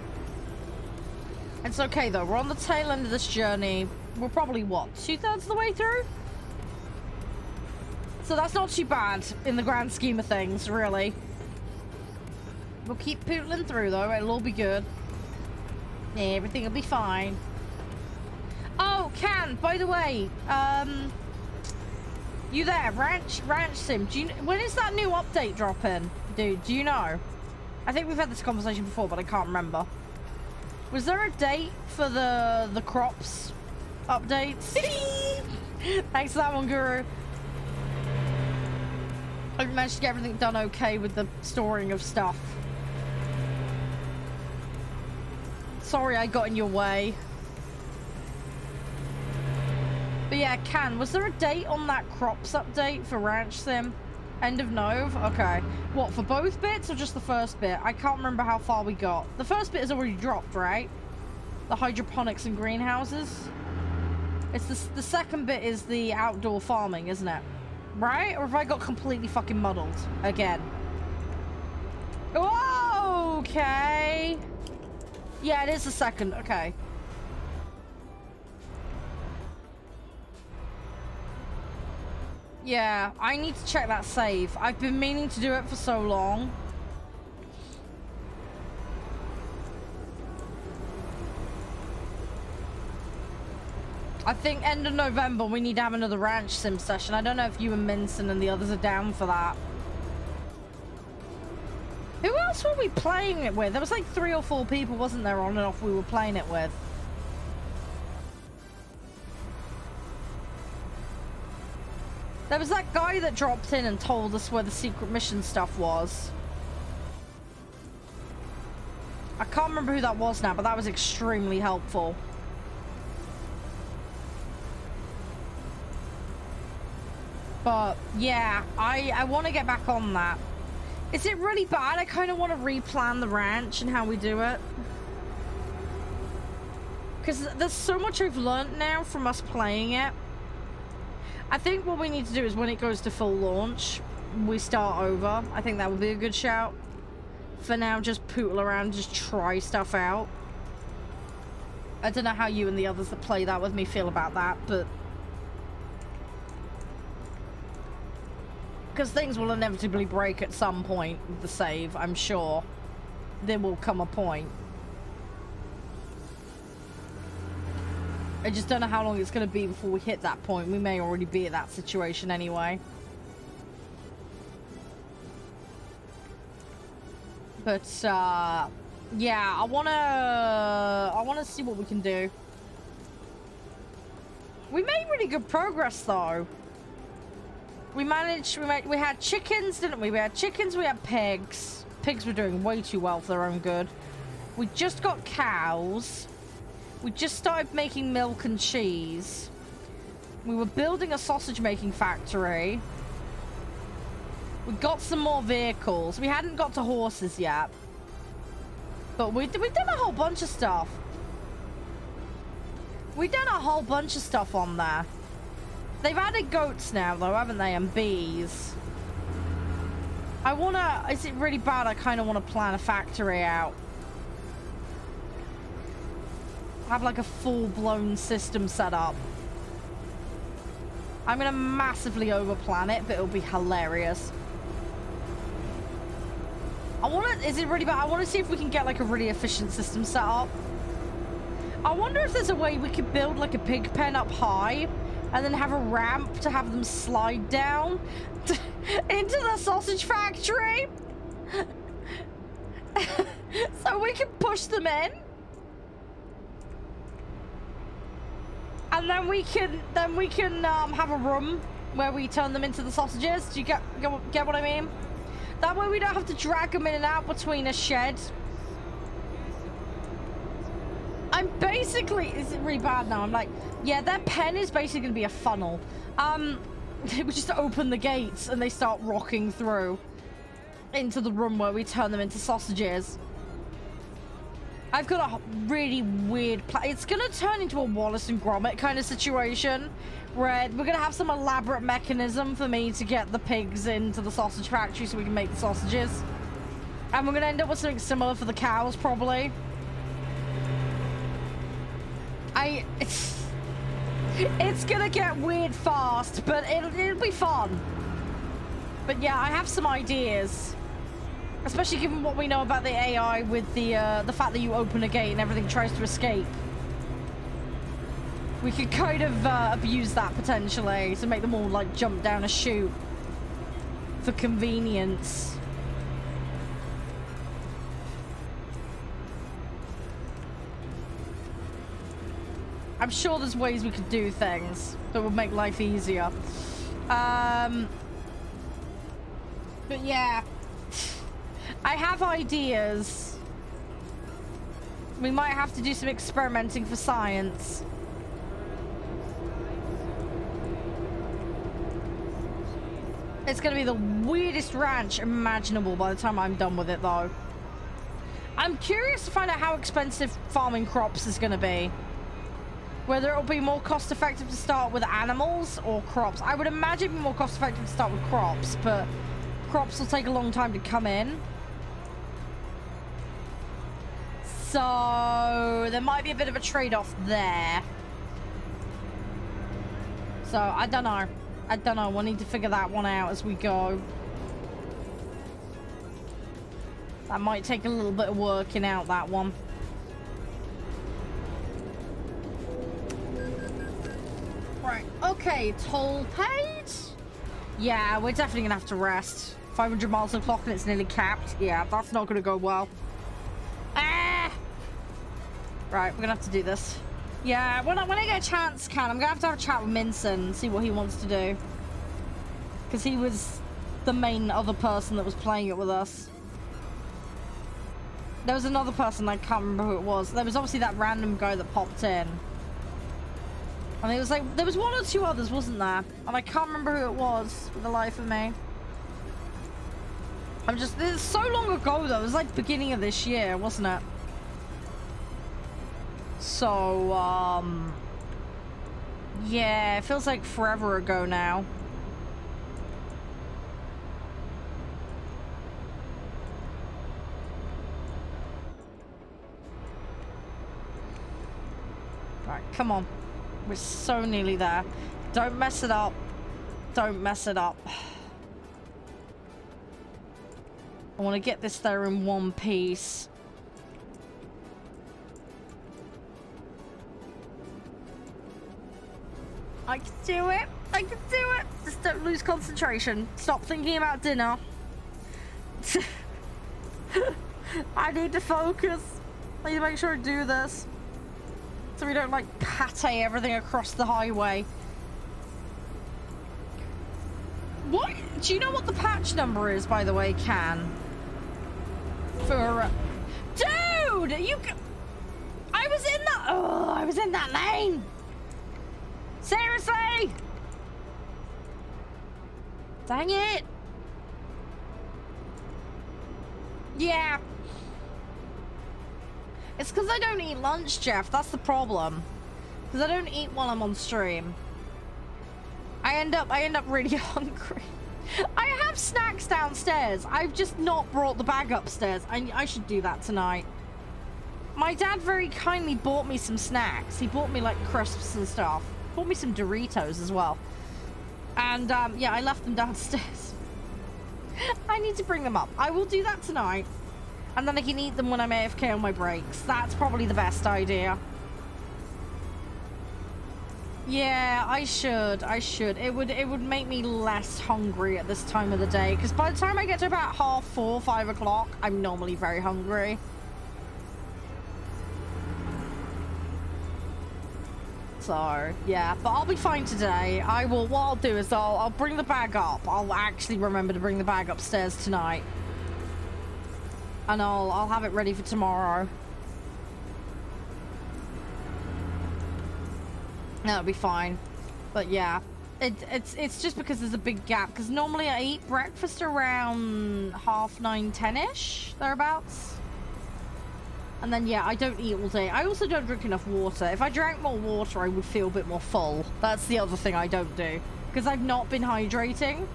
It's okay, though. We're on the tail end of this journey. We're probably, what, 2/3 of the way through? So that's not too bad in the grand scheme of things, really. We'll keep pootling through, though. It'll all be good. Yeah, everything will be fine. Oh, Can, by the way, you there? Ranch Sim, when is that new update dropping? Dude, do you know? I think we've had this conversation before, but I can't remember. Was there a date for the crops updates? Thanks for that one, Guru. I managed to get everything done okay with the storing of stuff. Sorry I got in your way. But yeah, Can, was there a date on that crops update for Ranch Sim? End of Nov? Okay. What, for both bits or just the first bit? I can't remember how far we got. The first bit is already dropped, right? The hydroponics and greenhouses? It's the second bit is the outdoor farming, isn't it? Right? Or have I got completely fucking muddled again? Okay. Yeah, it is the second. Okay. Yeah, I need to check that save. I've been meaning to do it for so long. I think end of November we need to have another Ranch Sim session. I don't know if you and Minson and the others are down for that. Who else were we playing it with? There was like 3 or 4 people, wasn't there, on and off we were playing it with? There was that guy that dropped in and told us where the secret mission stuff was. I can't remember who that was now, but that was extremely helpful. But yeah, I want to get back on that. Is it really bad? I kind of want to replan the ranch and how we do it. Because there's so much I've learnt now from us playing it. I think what we need to do is when it goes to full launch, we start over. I think that would be a good shout. For now, just pootle around, just try stuff out. I don't know how you and the others that play that with me feel about that, but... because things will inevitably break at some point with the save, I'm sure. There will come a point. I just don't know how long it's going to be before we hit that point. We may already be at that situation anyway. But, yeah, I want to see what we can do. We made really good progress, though. We had chickens, didn't we? We had chickens, we had pigs. Pigs were doing way too well for their own good. We just got cows. We just started making milk and cheese. We were building a sausage making factory. We got some more vehicles. We hadn't got to horses yet. But we've done a whole bunch of stuff. We've done a whole bunch of stuff on there. They've added goats now, though, haven't they? And bees. Is it really bad? I kind of want to plan a factory out. Have like a full-blown system set up. I'm gonna massively overplan it, but it'll be hilarious. Is it really bad? I want to see if we can get like a really efficient system set up. I wonder if there's a way we could build like a pig pen up high and then have a ramp to have them slide down into the sausage factory. So we can push them in. And then we can have a room where we turn them into the sausages. Do you get what I mean? That way we don't have to drag them in and out between a shed. I'm basically, is it really bad now? I'm like, yeah, their pen is basically gonna be a funnel. We just open the gates and they start rocking through into the room where we turn them into sausages. I've got a really weird plan. It's going to turn into a Wallace and Gromit kind of situation where we're going to have some elaborate mechanism for me to get the pigs into the sausage factory so we can make the sausages. And we're going to end up with something similar for the cows, probably. It's going to get weird fast, but it'll be fun. But yeah, I have some ideas. Especially given what we know about the AI with the fact that you open a gate and everything tries to escape. We could kind of abuse that potentially to make them all like jump down a chute for convenience. I'm sure there's ways we could do things that would make life easier. But yeah. I have ideas. We might have to do some experimenting for science. It's going to be the weirdest ranch imaginable by the time I'm done with it, though. I'm curious to find out how expensive farming crops is going to be. Whether it'll be more cost-effective to start with animals or crops. I would imagine it'd be more cost-effective to start with crops, but crops will take a long time to come in. So there might be a bit of a trade-off there. So I don't know. I don't know. We'll need to figure that one out as we go. That might take a little bit of working out, that one. Right. Okay. Toll paid? Yeah, we're definitely going to have to rest. 500 miles a clock and it's nearly capped. Yeah, that's not going to go well. Right, we're gonna have to do this. Yeah, when I get a chance, I'm gonna have a chat with Minson, see what he wants to do. Because he was the main other person that was playing it with us. There was another person, I can't remember who it was. There was obviously that random guy that popped in. And it was like, there was one or two others, wasn't there? And I can't remember who it was, for the life of me. It's so long ago though, it was like beginning of this year, wasn't it? So, yeah, it feels like forever ago now. Right, come on. We're so nearly there. Don't mess it up. Don't mess it up. I want to get this there in one piece. I can do it. I can do it. Just don't lose concentration. Stop thinking about dinner. I need to focus. I need to make sure I do this. So we don't, like, pate everything across the highway. What? Do you know what the patch number is, by the way, Can? For... Dude! I was in that... Oh, I was in that lane! Seriously? Dang it. Yeah. It's because I don't eat lunch, Jeff. That's the problem. Because I don't eat while I'm on stream. I end up really hungry. I have snacks downstairs. I've just not brought the bag upstairs. I should do that tonight. My dad very kindly bought me some snacks. He bought me like crisps and stuff. Bought me some Doritos as well. And yeah, I left them downstairs. I need to bring them up. I will do that tonight. And then I can eat them when I'm AFK on my breaks. That's probably the best idea. Yeah, I should. It would make me less hungry at this time of the day. Because by the time I get to about 4:30, 5 o'clock, I'm normally very hungry. So, yeah, but I'll be fine today. What I'll do is I'll bring the bag up. I'll actually remember to bring the bag upstairs tonight. And I'll have it ready for tomorrow. That'll be fine. But yeah, it's just because there's a big gap. Because normally I eat breakfast around 9:30, 10ish, thereabouts. And then, yeah, I don't eat all day. I also don't drink enough water. If I drank more water, I would feel a bit more full. That's the other thing I don't do. Because I've not been hydrating.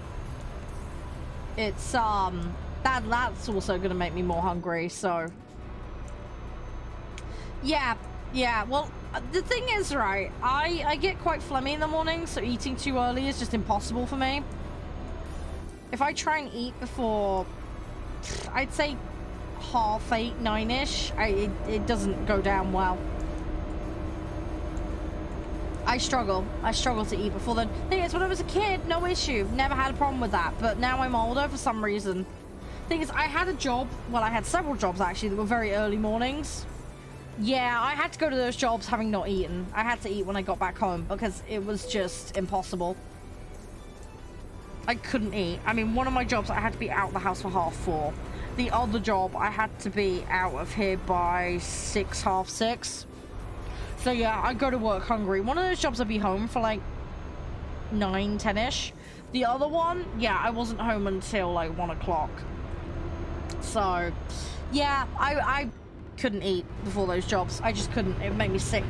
It's, that's also going to make me more hungry, so... Yeah, well, the thing is, right, I get quite phlegmy in the morning, so eating too early is just impossible for me. If I try and eat before, I'd say 8:30, 9-ish, it doesn't go down well. I struggle to eat before then. Thing is, when I was a kid, no issue, never had a problem with that, but now I'm older for some reason. Thing is, I had a job, well, I had several jobs actually that were very early mornings. Yeah, I had to go to those jobs having not eaten. I had to eat when I got back home because it was just impossible. I couldn't eat. I mean, one of my jobs, I had to be out of the house for 4:30. The other job, I had to be out of here by 6, 6:30. So yeah, I'd go to work hungry. One of those jobs, I'd be home for like 9, 10-ish. The other one, yeah, I wasn't home until like 1 o'clock. So, yeah, I couldn't eat before those jobs. I just couldn't. It made me sick.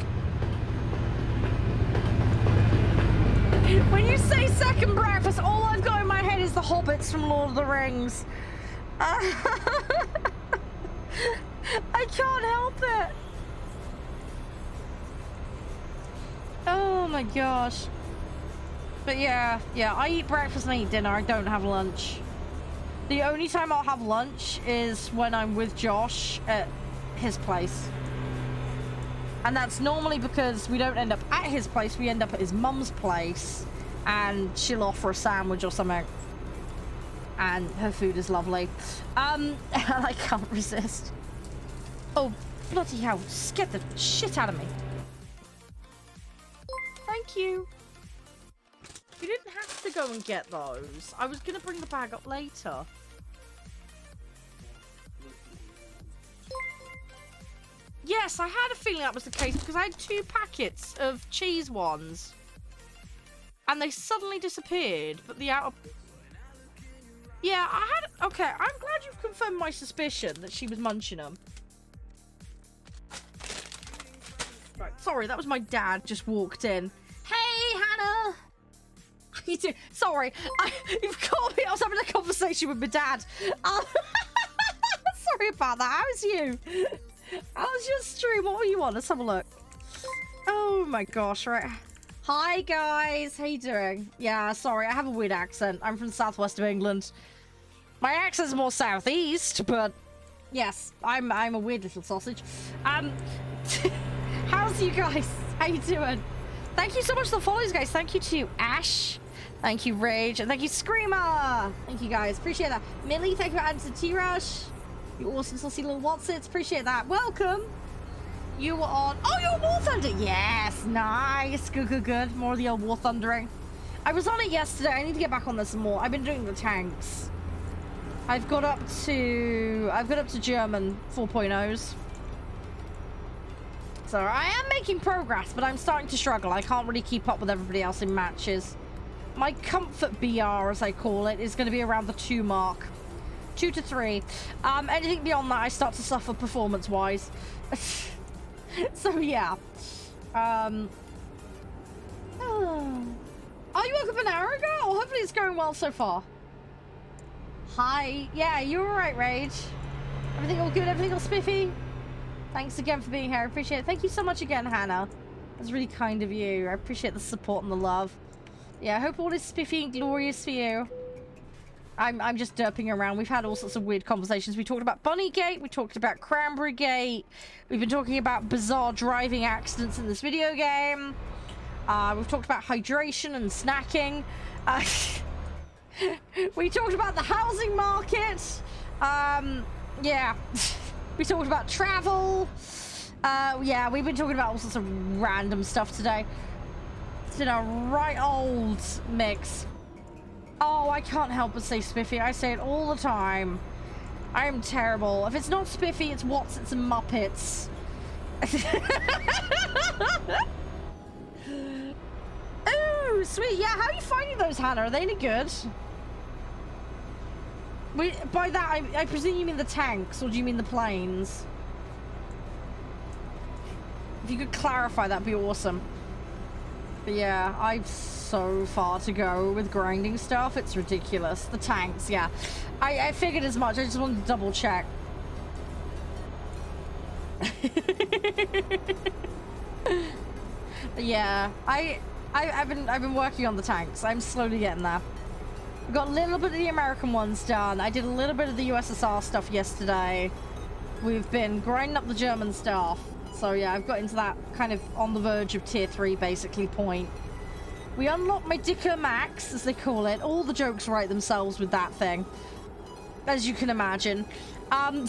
When you say second breakfast, all I've got in my head is the hobbits from Lord of the Rings. I can't help it. Oh my gosh. But yeah, I eat breakfast and I eat dinner. I don't have lunch. The only time I'll have lunch is when I'm with Josh at his place. And that's normally because we don't end up at his place, we end up at his mum's place, and she'll offer a sandwich or something. And her food is lovely. And I can't resist. Oh, bloody hell, scared the shit out of me. Thank you. You didn't have to go and get those. I was gonna bring the bag up later. Yes, I had a feeling that was the case because I had 2 packets of cheese ones. And they suddenly disappeared, but the outer... Yeah, I had... Okay, I'm glad you've confirmed my suspicion that she was munching them. Right, sorry, that was my dad just walked in. Hey, Hannah! You do... Sorry, you've caught me. I was having a conversation with my dad. Sorry about that. How's you? How's your stream? What were you on? Let's have a look. Oh my gosh, right. Hi guys, how you doing? Yeah, sorry, I have a weird accent. I'm from the southwest of England. My accent's more southeast, but yes, I'm a weird little sausage. How's you guys? How you doing? Thank you so much for the follows, guys. Thank you to Ash. Thank you, Rage. And thank you, Screamer. Thank you, guys. Appreciate that. Millie, thank you for adding to T-Rush. You awesome saucy little Watsits. Appreciate that. Welcome. You were on... Oh, you were War Thunder. Yes. Nice. Good. More of the old War Thundering. I was on it yesterday. I need to get back on this some more. I've been doing the tanks. I've got up to German 4.0s. So I am making progress, but I'm starting to struggle. I can't really keep up with everybody else in matches. My comfort BR, as I call it, is going to be around the 2 mark. 2 to 3. Anything beyond that, I start to suffer performance-wise. So, yeah. Oh, you woke up an hour ago? Well, hopefully it's going well so far. Hi. Yeah, you were right, Rage. Everything all good? Everything all spiffy? Thanks again for being here. I appreciate it. Thank you so much again, Hannah. That's really kind of you. I appreciate the support and the love. Yeah, I hope all is spiffy and glorious for you. I'm just derping around. We've had all sorts of weird conversations. We talked about Bunnygate. We talked about Cranberry Gate. We've been talking about bizarre driving accidents in this video game. We've talked about hydration and snacking. We talked about the housing market. Yeah. We talked about travel. Yeah, we've been talking about all sorts of random stuff today. It's been a right old mix. Oh, I can't help but say spiffy. I say it all the time. I am terrible. If it's not spiffy, it's Watsits and Muppets. Ooh, sweet. Yeah, how are you finding those, Hannah? Are they any good? By that, I presume you mean the tanks, or do you mean the planes? If you could clarify, that'd be awesome. But yeah, I've so far to go with grinding stuff. It's ridiculous. The tanks, yeah. I figured as much. I just wanted to double check. Yeah, I've been working on the tanks. I'm slowly getting there. Got a little bit of the American ones done. I did a little bit of the USSR stuff yesterday. We've been grinding up the German stuff. So yeah, I've got into that kind of on the verge of tier 3 basically point. We unlocked my Dicker Max, as they call it. All the jokes write themselves with that thing, as you can imagine. So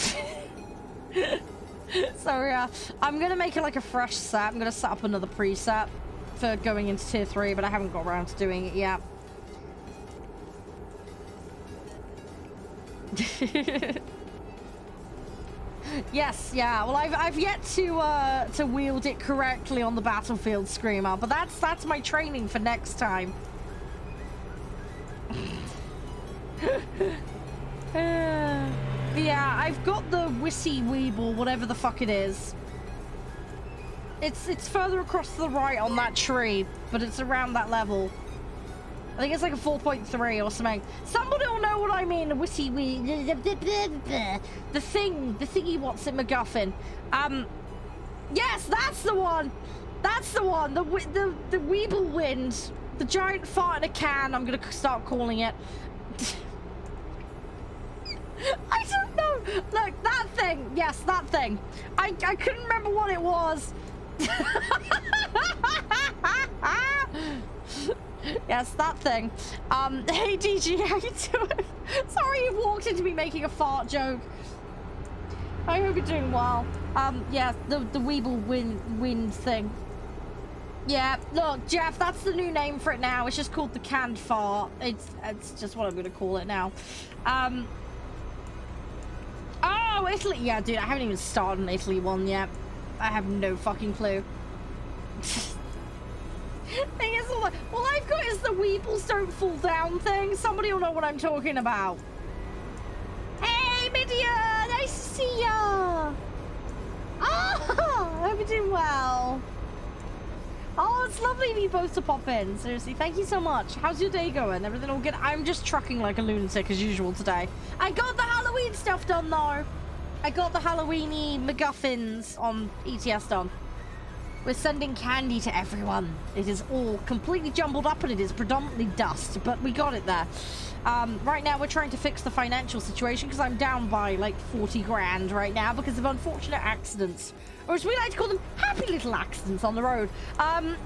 yeah, I'm gonna make it like a fresh set. I'm gonna set up another preset for going into tier 3, but I haven't got around to doing it yet. Yes, yeah. Well, I've yet to wield it correctly on the battlefield, Screamer, but that's my training for next time. Yeah, I've got the Wissy Weeble, whatever the fuck it is. It's further across to the right on that tree, but it's around that level. I think it's like a 4.3 or something. Somebody will know what I mean. The Wissy Wee, the thingy what's it MacGuffin. Yes, that's the one. That's the one. The Weeble Wind, the giant fart in a can. I'm gonna start calling it. I don't know. Look, that thing. Yes, that thing. I couldn't remember what it was. Yes, that thing. Hey DG, how you doing? Sorry you walked into me making a fart joke. I hope you're doing well. Yeah, the Weeble wind thing. Yeah, look, Jeff, that's the new name for it now. It's just called the canned fart. It's just what I'm gonna call it now. Oh, Italy. Yeah, dude, I haven't even started an Italy one yet. I have no fucking clue. Thing is, all I've got is the Weebles don't fall down thing. Somebody will know what I'm talking about. Hey, Midia! Nice to see ya! Oh, I hope you're doing well. Oh, it's lovely of you both to pop in. Seriously, thank you so much. How's your day going? Everything all good? I'm just trucking like a lunatic as usual today. I got the Halloween stuff done though. I got the Halloweeny MacGuffins on ETS done. We're sending candy to everyone. It is all completely jumbled up and it is predominantly dust, but we got it there. Right now we're trying to fix the financial situation because I'm down by like 40 grand right now because of unfortunate accidents. Or as we like to call them, happy little accidents on the road.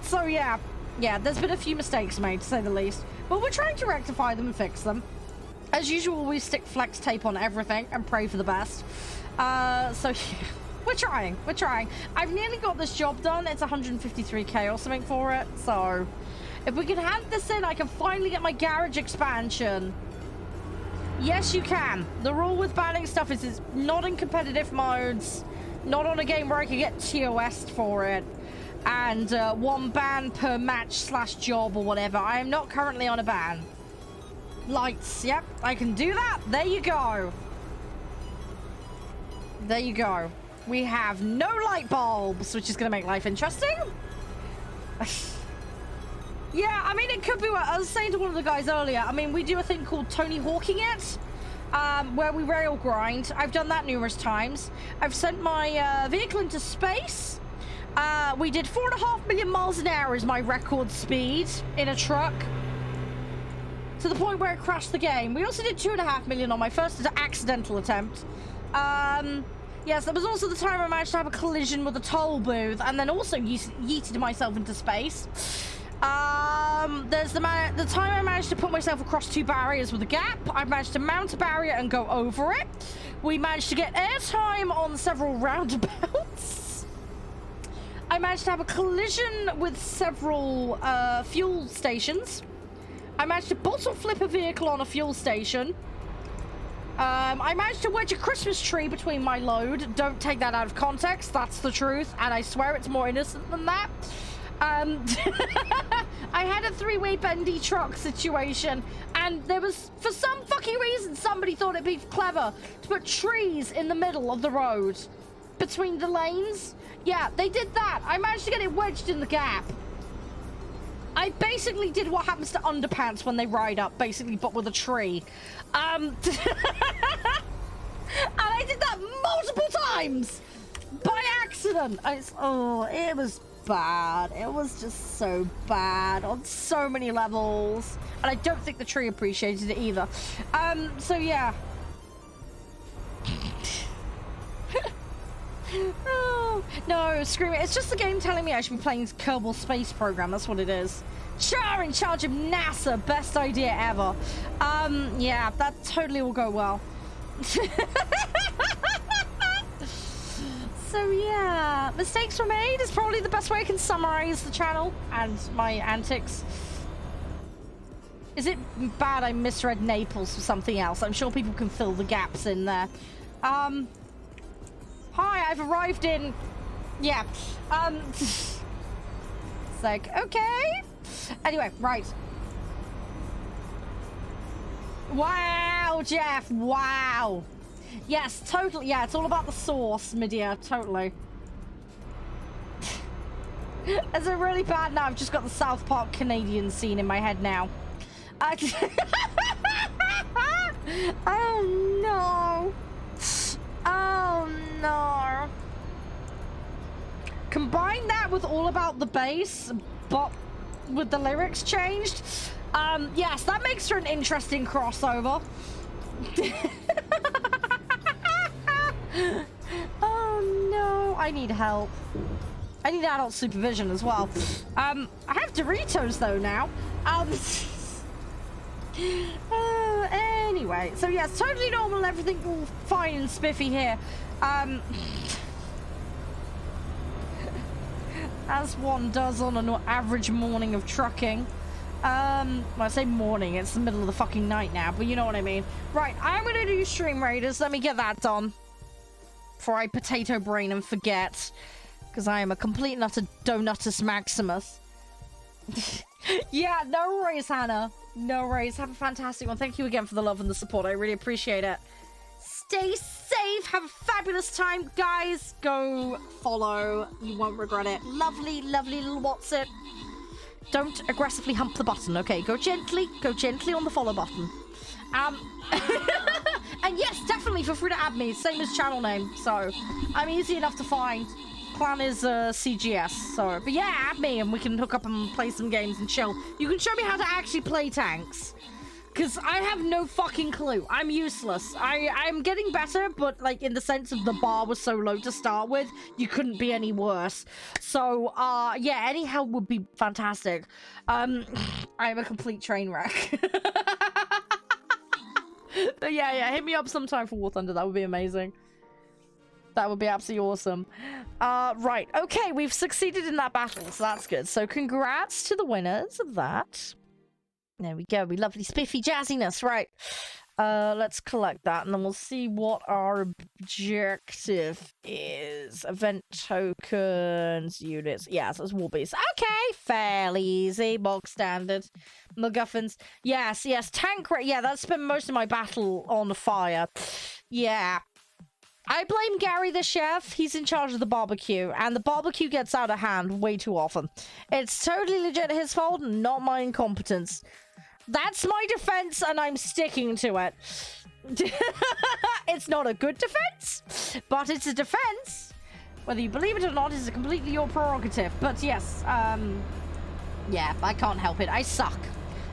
So yeah, there's been a few mistakes made to say the least, but we're trying to rectify them and fix them. As usual, we stick flex tape on everything and pray for the best. So yeah. We're trying. I've nearly got this job done. It's 153k or something for it. So if we can hand this in, I can finally get my garage expansion. Yes, you can. The rule with banning stuff is it's not in competitive modes, not on a game where I can get TOS'd for it, and 1 ban per match/job or whatever. I am not currently on a ban. Lights. Yep, I can do that. There you go. There you go. We have no light bulbs, which is going to make life interesting. Yeah, I mean, it could be what I was saying to one of the guys earlier. I mean, we do a thing called Tony Hawking it, where we rail grind. I've done that numerous times. I've sent my vehicle into space. We did 4.5 million miles an hour is my record speed in a truck, to the point where it crashed the game. We also did 2.5 million on my first accidental attempt. Yes, there was also the time I managed to have a collision with a toll booth and then also yeeted myself into space. There's the time I managed to put myself across 2 barriers with a gap. I managed to mount a barrier and go over it. We managed to get airtime on several roundabouts. I managed to have a collision with several fuel stations. I managed to bottle flip a vehicle on a fuel station. I managed to wedge a Christmas tree between my load. Don't take that out of context. That's the truth. And I swear it's more innocent than that. I had a 3-way bendy truck situation. And there was, for some fucking reason, somebody thought it'd be clever to put trees in the middle of the road. between the lanes. Yeah, they did that. I managed to get it wedged in the gap. I basically did what happens to underpants when they ride up, basically, but with a tree. And I did that multiple times by accident. It was bad. It was just so bad on so many levels. And I don't think the tree appreciated it either. So yeah. Oh, no, screw it. It's just the game telling me I should be playing Kerbal Space Program. That's what it is. Char in charge of NASA. Best idea ever. Yeah, that totally will go well. So yeah, mistakes were made is probably the best way I can summarize the channel and my antics. Is it bad I misread Naples for something else? I'm sure people can fill the gaps in there. Hi, I've arrived in... Yeah. It's like, okay. Anyway, right. Wow, Jeff. Wow. Yes, totally. Yeah, it's all about the sauce, my dear. Totally. Is it really bad? No, I've just got the South Park Canadian scene in my head now. Oh, no. Oh, no. Combine that with All About the Bass, but with the lyrics changed. Yes, that makes for an interesting crossover. Oh no, I need help. I need adult supervision as well. I have Doritos though now. Anyway, so yeah, it's totally normal, everything all fine and spiffy here. As one does on an average morning of trucking. When I say morning, it's the middle of the fucking night now, but you know what I mean. Right, I'm gonna do Stream Raiders. Let me get that done before I potato brain and forget, because I am a complete and utter Donutus Maximus. Yeah, no worries, Hannah. No worries. Have a fantastic one. Thank you again for the love and the support. I really appreciate it. Stay safe. Have a fabulous time, guys. Go follow. You won't regret it. Lovely, lovely little what's it. Don't aggressively hump the button, okay? Go gently on the follow button. And yes, definitely feel free to add me. Same as channel name, so I'm easy enough to find. Clan is CGS, so but yeah, add me and we can hook up and play some games and chill. You can show me how to actually play tanks, because I have no fucking clue. I'm useless. I'm getting better, but like in the sense of the bar was so low to start with, you couldn't be any worse. So yeah, any help would be fantastic. I'm a complete train wreck. But yeah, hit me up sometime for War Thunder. That would be amazing. That would be absolutely awesome. Right, okay, we've succeeded in that battle, so that's good. So congrats to the winners of that. There we go. We lovely spiffy jazziness. Right. Let's collect that and then we'll see what our objective is. Event tokens, units. Yeah, so it's Warbeast. Okay, fairly easy. Bog standard. MacGuffins. Yes. Tank. Yeah, that's been most of my battle on fire. Yeah. I blame Gary the chef. He's in charge of the barbecue, and the barbecue gets out of hand way too often. It's totally legit his fault, not my incompetence. That's my defense, and I'm sticking to it. It's not a good defense, but it's a defense. Whether you believe it or not is completely your prerogative. But yes, yeah, I can't help it. I suck.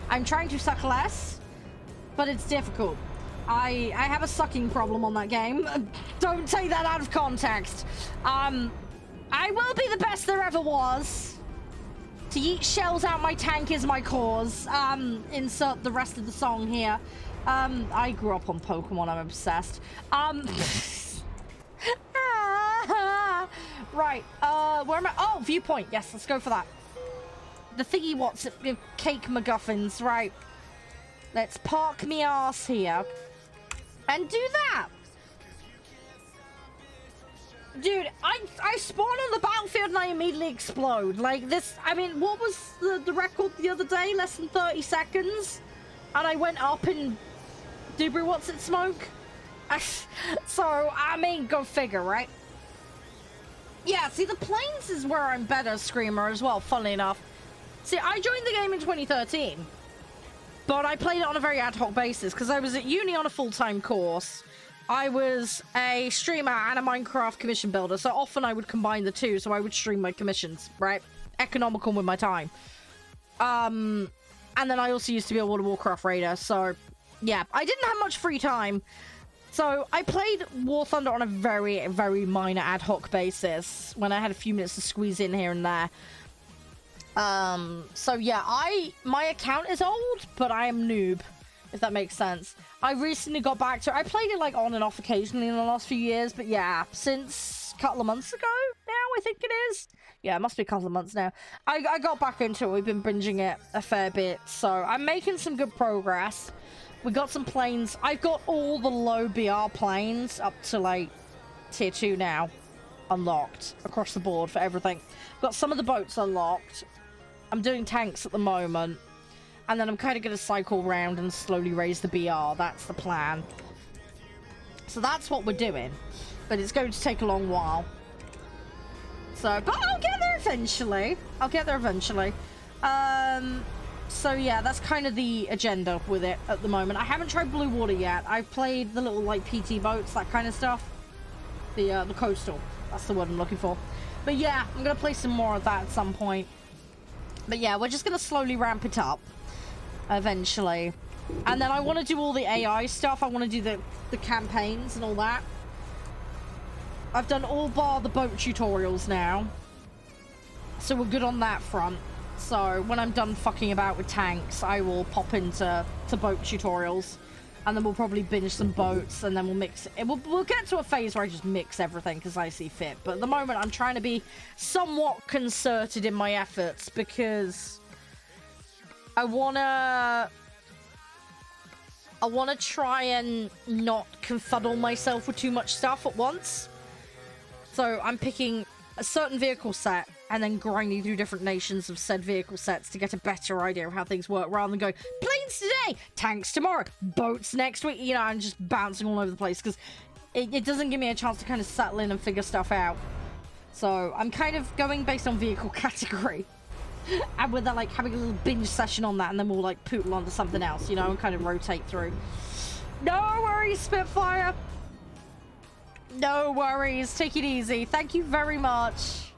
I'm trying to suck less, but it's difficult. I have a sucking problem on that game. Don't take that out of context. I will be the best there ever was. To yeet shells out my tank is my cause. Insert the rest of the song here. I grew up on Pokemon. I'm obsessed. Right. Where am I? Oh, viewpoint. Yes, let's go for that. The thingy what's it? Cake MacGuffins. Right. Let's park me ass here. And do that. Dude, I spawn on the battlefield and I immediately explode. Like this, I mean, what was the record the other day? Less than 30 seconds? And I went up in debris what's it smoke? So, I mean, go figure, right? Yeah, see, the planes is where I'm better, Screamer, as well, funnily enough. See, I joined the game in 2013, but I played it on a very ad hoc basis because I was at uni on a full-time course. I was a streamer and a Minecraft commission builder, so often I would combine the two, so I would stream my commissions, right? Economical with my time. And then I also used to be a World of Warcraft raider, so yeah, I didn't have much free time. So I played War Thunder on a very, very minor ad hoc basis when I had a few minutes to squeeze in here and there. So yeah, my account is old, but I am noob, if that makes sense. I recently got back to it. I played it like on and off occasionally in the last few years, but yeah, since a couple of months ago now, I think it is. Yeah, it must be a couple of months now. I got back into it. We've been binging it a fair bit, so I'm making some good progress. We got some planes. I've got all the low BR planes up to like tier 2 now unlocked across the board for everything. Got some of the boats unlocked. I'm doing tanks at the moment. And then I'm kind of going to cycle around and slowly raise the BR. That's the plan. So that's what we're doing. But it's going to take a long while. So, but I'll get there eventually. I'll get there eventually. So yeah, that's kind of the agenda with it at the moment. I haven't tried Blue Water yet. I've played the little like PT boats, that kind of stuff. The coastal. That's the word I'm looking for. But yeah, I'm going to play some more of that at some point. But yeah, we're just going to slowly ramp it up. Eventually. And then I want to do all the AI stuff. I want to do the campaigns and all that. I've done all bar the boat tutorials now. So we're good on that front. So when I'm done fucking about with tanks, I will pop into boat tutorials. And then we'll probably binge some boats, and then we'll mix it. We'll get to a phase where I just mix everything because I see fit. But at the moment, I'm trying to be somewhat concerted in my efforts because I wanna try and not confuddle myself with too much stuff at once. So I'm picking a certain vehicle set and then grinding through different nations of said vehicle sets to get a better idea of how things work, rather than going planes today, tanks tomorrow, boats next week, you know, and just bouncing all over the place, because it doesn't give me a chance to kind of settle in and figure stuff out. So I'm kind of going based on vehicle category. And with that, like, having a little binge session on that, and then we'll, like, poodle onto something else, you know, and kind of rotate through. No worries, Spitfire! No worries. Take it easy. Thank you very much.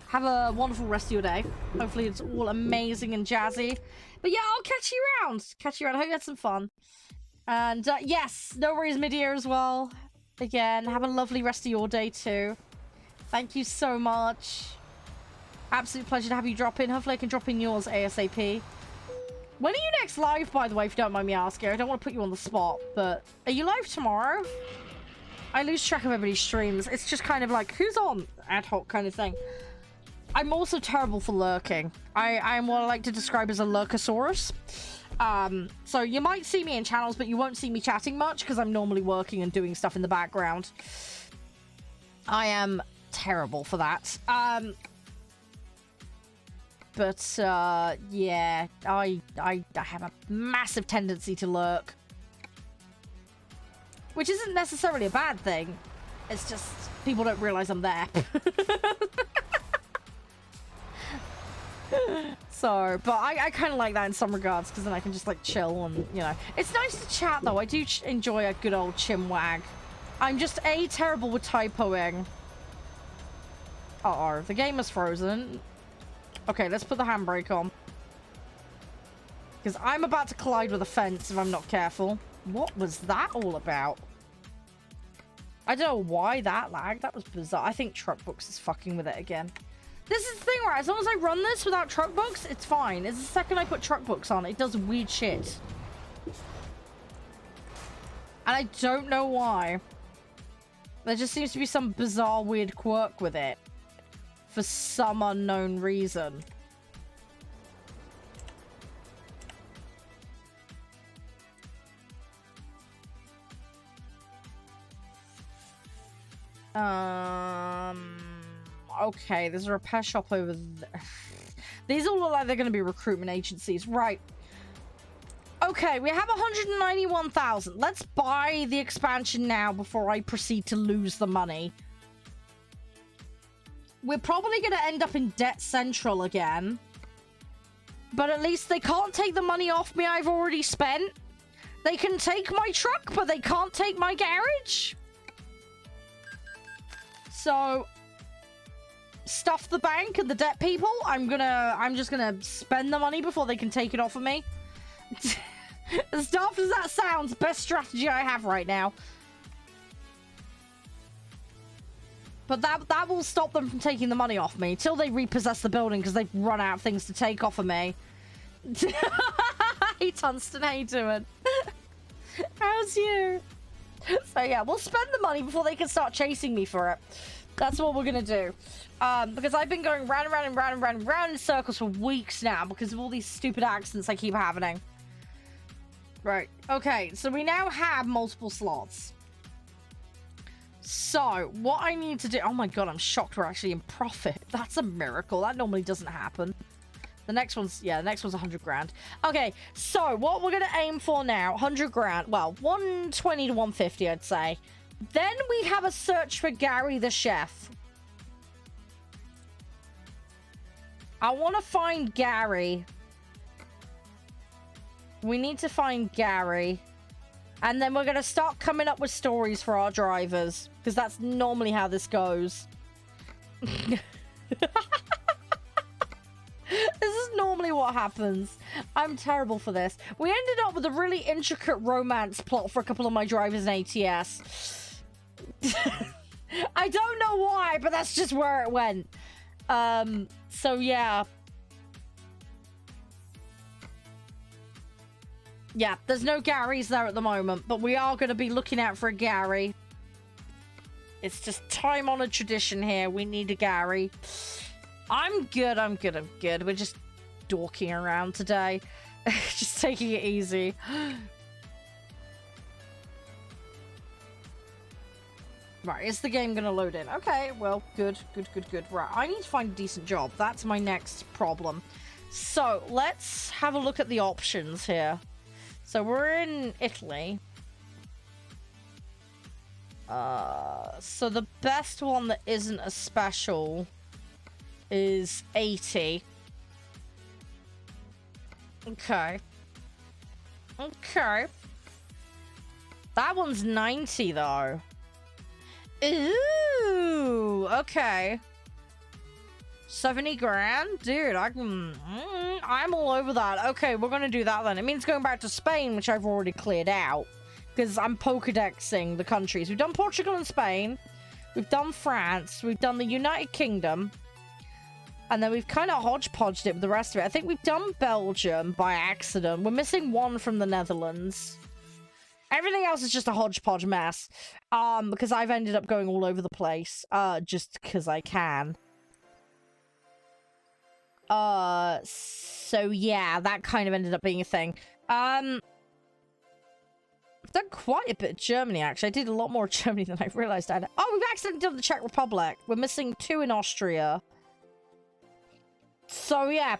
Have a wonderful rest of your day. Hopefully it's all amazing and jazzy. But yeah, I'll catch you around. Catch you around. I hope you had some fun. And yes, no worries, Midia as well. Again, have a lovely rest of your day too. Thank you so much. Absolute pleasure to have you drop in. Hopefully I can drop in yours ASAP. When are you next live, by the way, if you don't mind me asking? I don't want to put you on the spot, but are you live tomorrow? I lose track of everybody's streams. It's just kind of like, who's on? Ad hoc kind of thing. I'm also terrible for lurking. I am what I like to describe as a lurkosaurus. So you might see me in channels, but you won't see me chatting much because I'm normally working and doing stuff in the background. I am terrible for that. But yeah, I have a massive tendency to lurk. Which isn't necessarily a bad thing. It's just people don't realize I'm there. So, but I kind of like that in some regards, because then I can just like chill and, you know. It's nice to chat though. I do enjoy a good old chinwag. I'm just terrible with typoing. Uh-oh, the game is frozen. Okay, let's put the handbrake on. Because I'm about to collide with a fence if I'm not careful. What was that all about? I don't know why that lagged. That was bizarre. I think Truckbooks is fucking with it again. This is the thing, right? As long as I run this without Truckbooks, it's fine. It's the second I put Truckbooks on, it does weird shit. And I don't know why. There just seems to be some bizarre, weird quirk with it. For some unknown reason. Okay, there's a repair shop over there. These all look like they're going to be recruitment agencies. Right. Okay, we have 191,000. Let's buy the expansion now before I proceed to lose the money. we're probably going to end up in debt central again. But at least they can't take the money off me I've already spent. They can take my truck, but they can't take my garage. So, stuff the bank and the debt people. I'm just gonna spend the money before they can take it off of me. As daft as that sounds, best strategy I have right now. But that will stop them from taking the money off me till they repossess the building because they've run out of things to take off of me. Hey, Tungsten, how you doing? How's you? So yeah, we'll spend the money before they can start chasing me for it. That's what we're gonna do. Because I've been going round and round and round and round and round in circles for weeks now because of all these stupid accidents I keep having. Right. Okay, so we now have multiple slots. So, what I need to do... Oh my god, I'm shocked we're actually in profit. That's a miracle. That normally doesn't happen. The next one's... Yeah, the next one's 100 grand. Okay, so what we're going to aim for now... 100 grand. Well, 120 to 150, I'd say. Then we have a search for Gary the chef. I want to find Gary. We need to find Gary. And then we're going to start coming up with stories for our drivers. Because that's normally how this goes. This is normally what happens. I'm terrible for this. We ended up with a really intricate romance plot for a couple of my drivers in ATS. I don't know why, but that's just where it went. So yeah. Yeah, there's no Garys there at the moment, but we are going to be looking out for a Gary. It's just time-honored tradition here. We need a Gary. I'm good. We're just dorking around today. Just taking it easy. Right, is the game going to load in? Okay, well, good. Right, I need to find a decent job. That's my next problem. So, let's have a look at the options here. So we're in Italy. So the best one that isn't a special is 80. Okay. That one's 90 though. Ooh, okay. 70 grand? Dude, I'm all over that. Okay, we're gonna do that then. It means going back to Spain, which I've already cleared out. Because I'm Pokedexing the countries. We've done Portugal and Spain. We've done France. We've done the United Kingdom. And then we've kind of hodgepodged it with the rest of it. I think we've done Belgium by accident. We're missing one from the Netherlands. Everything else is just a hodgepodge mess. Because I've ended up going all over the place. Just because I can. So yeah, that kind of ended up being a thing. I've done quite a bit of Germany, actually. I did a lot more Germany than I realized I had. Oh, we've accidentally done the Czech Republic. We're missing 2 in Austria. So yeah.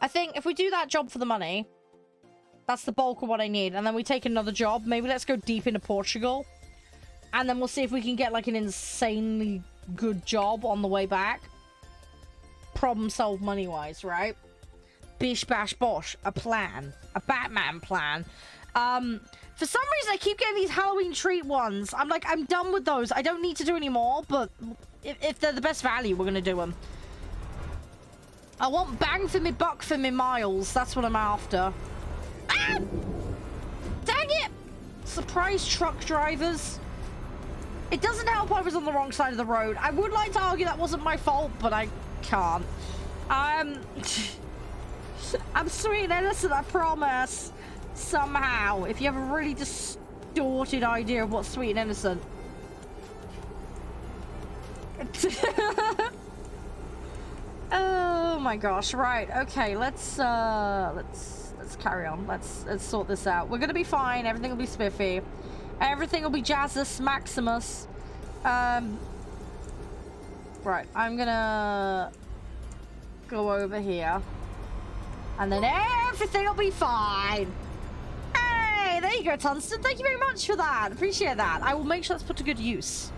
I think if we do that job for the money, that's the bulk of what I need. And then we take another job. Maybe let's go deep into Portugal. And then we'll see if we can get like an insanely good job on the way back. Problem solved money-wise, right? Bish bash bosh. A plan. A Batman plan. For some reason, I keep getting these Halloween treat ones. I'm like, I'm done with those. I don't need to do any more, but if they're the best value, we're going to do them. I want bang for me buck for me miles. That's what I'm after. Ah! Dang it! Surprise truck drivers. It doesn't help I was on the wrong side of the road. I would like to argue that wasn't my fault, but I can't. I'm sweet and innocent, I promise. Somehow. If you have a really distorted idea of what's sweet and innocent. Oh my gosh. Right. Okay. Let's carry on. Let's sort this out. We're gonna be fine. Everything will be spiffy. Everything will be Jazzus Maximus. Right. I'm gonna go over here. And then everything will be fine. Hey, there you go, Tungsten. Thank you very much for that. Appreciate that. I will make sure that's put to good use.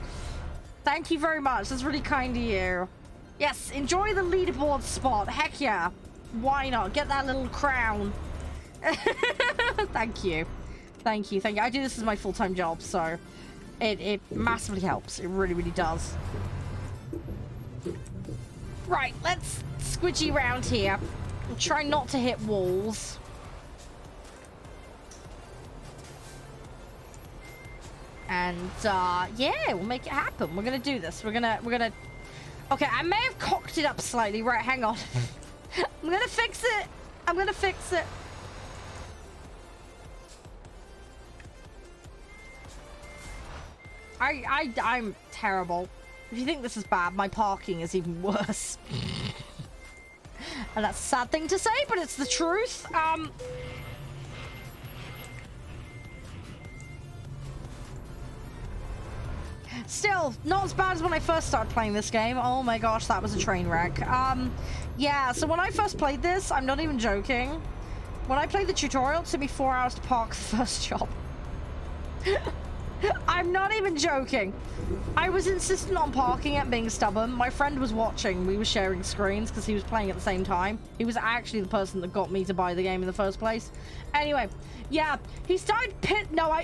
Thank you very much. That's really kind of you. Yes, enjoy the leaderboard spot. Heck yeah. Why not? Get that little crown. Thank you. Thank you. Thank you. I do this as my full-time job, so it massively helps. It really, really does. Right, let's squidgy around here. We'll try not to hit walls. And yeah, we'll make it happen. We're gonna do this. We're gonna okay, I may have cocked it up slightly. Right, hang on. I'm gonna fix it. I'm gonna fix it. I'm terrible. If you think this is bad, my parking is even worse. And that's a sad thing to say, but it's the truth. Still, not as bad as when I first started playing this game. Oh my gosh, that was a train wreck. Yeah, so when I first played this, I'm not even joking. When I played the tutorial, it took me 4 hours to park the first job. I'm not even joking. I was insistent on parking it, being stubborn. My friend was watching. We were sharing screens because he was playing at the same time. He was actually the person that got me to buy the game in the first place. Anyway, yeah, he started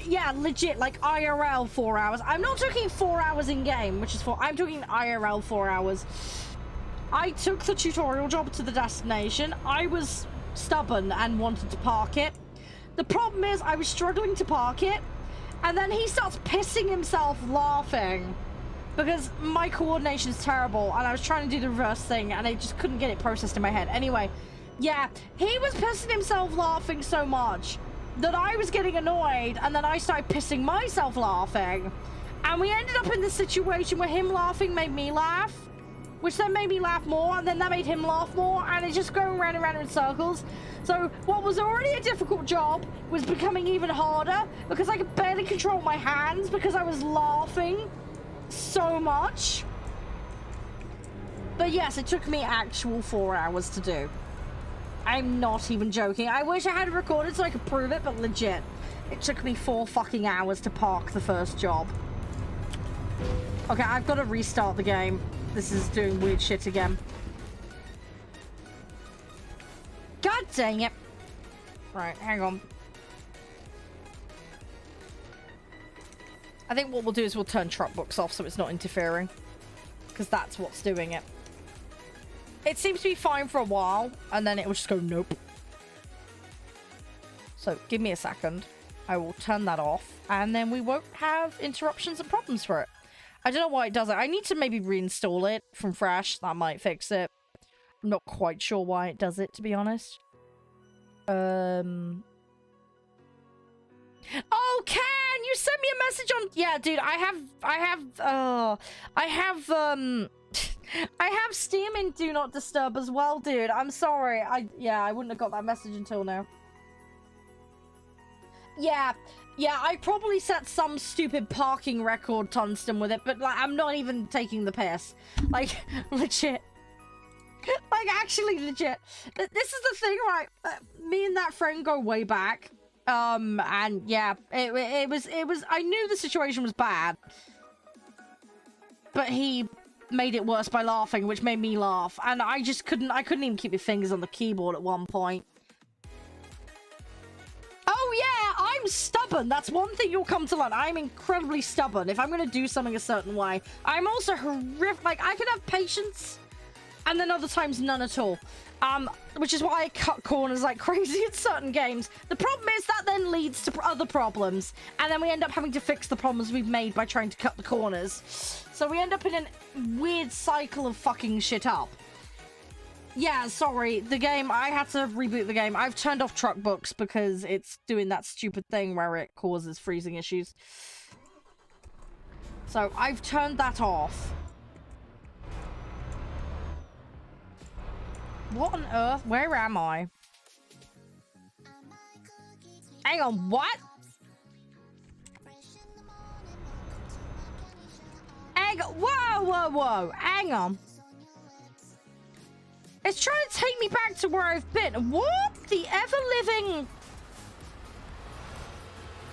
yeah, legit, like IRL 4 hours. I'm not talking 4 hours in game, which is I'm talking IRL 4 hours. I took the tutorial job to the destination. I was stubborn and wanted to park it. The problem is I was struggling to park it. And then he starts pissing himself laughing because my coordination is terrible and I was trying to do the reverse thing and I just couldn't get it processed in my head. Anyway, yeah, he was pissing himself laughing so much that I was getting annoyed and then I started pissing myself laughing. And we ended up in this situation where him laughing made me laugh, which then made me laugh more, and then that made him laugh more, and it's just going round and round in circles. So what was already a difficult job was becoming even harder because I could barely control my hands because I was laughing so much. But yes, it took me actual 4 hours to do. I'm not even joking. I wish I had it recorded so I could prove it, but legit. It took me 4 fucking hours to park the first job. Okay, I've got to restart the game. This is doing weird shit again. God dang it. Right, hang on. I think what we'll do is we'll turn truck books off so it's not interfering. Because that's what's doing it. It seems to be fine for a while, and then it will just go nope. So, give me a second. I will turn that off, and then we won't have interruptions and problems for it. I don't know why it does it. I need to maybe reinstall it from fresh. That might fix it. I'm not quite sure why it does it, to be honest. Oh, Ken! You sent me a message on... Yeah, dude, I have Steam in Do Not Disturb as well, dude. I'm sorry. I wouldn't have got that message until now. Yeah, I probably set some stupid parking record tungsten with it, but like, I'm not even taking the piss. Like, legit. Like, actually legit. This is the thing, right? Me and that friend go way back. And yeah, it was, I knew the situation was bad. But he made it worse by laughing, which made me laugh. And I couldn't even keep my fingers on the keyboard at one point. Oh yeah, I'm stubborn. That's one thing you'll come to learn. I'm incredibly stubborn. If I'm going to do something a certain way, I'm also horrific. Like, I can have patience, and then other times none at all. Which is why I cut corners like crazy in certain games. The problem is that then leads to other problems, and then we end up having to fix the problems we've made by trying to cut the corners. So we end up in a weird cycle of fucking shit up. Yeah, sorry, the game, I had to reboot the game. I've turned off truck books because it's doing that stupid thing where it causes freezing issues. So I've turned that off. What on earth? Where am I? Hang on, what? Whoa. Hang on. It's trying to take me back to where I've been. What? The ever-living...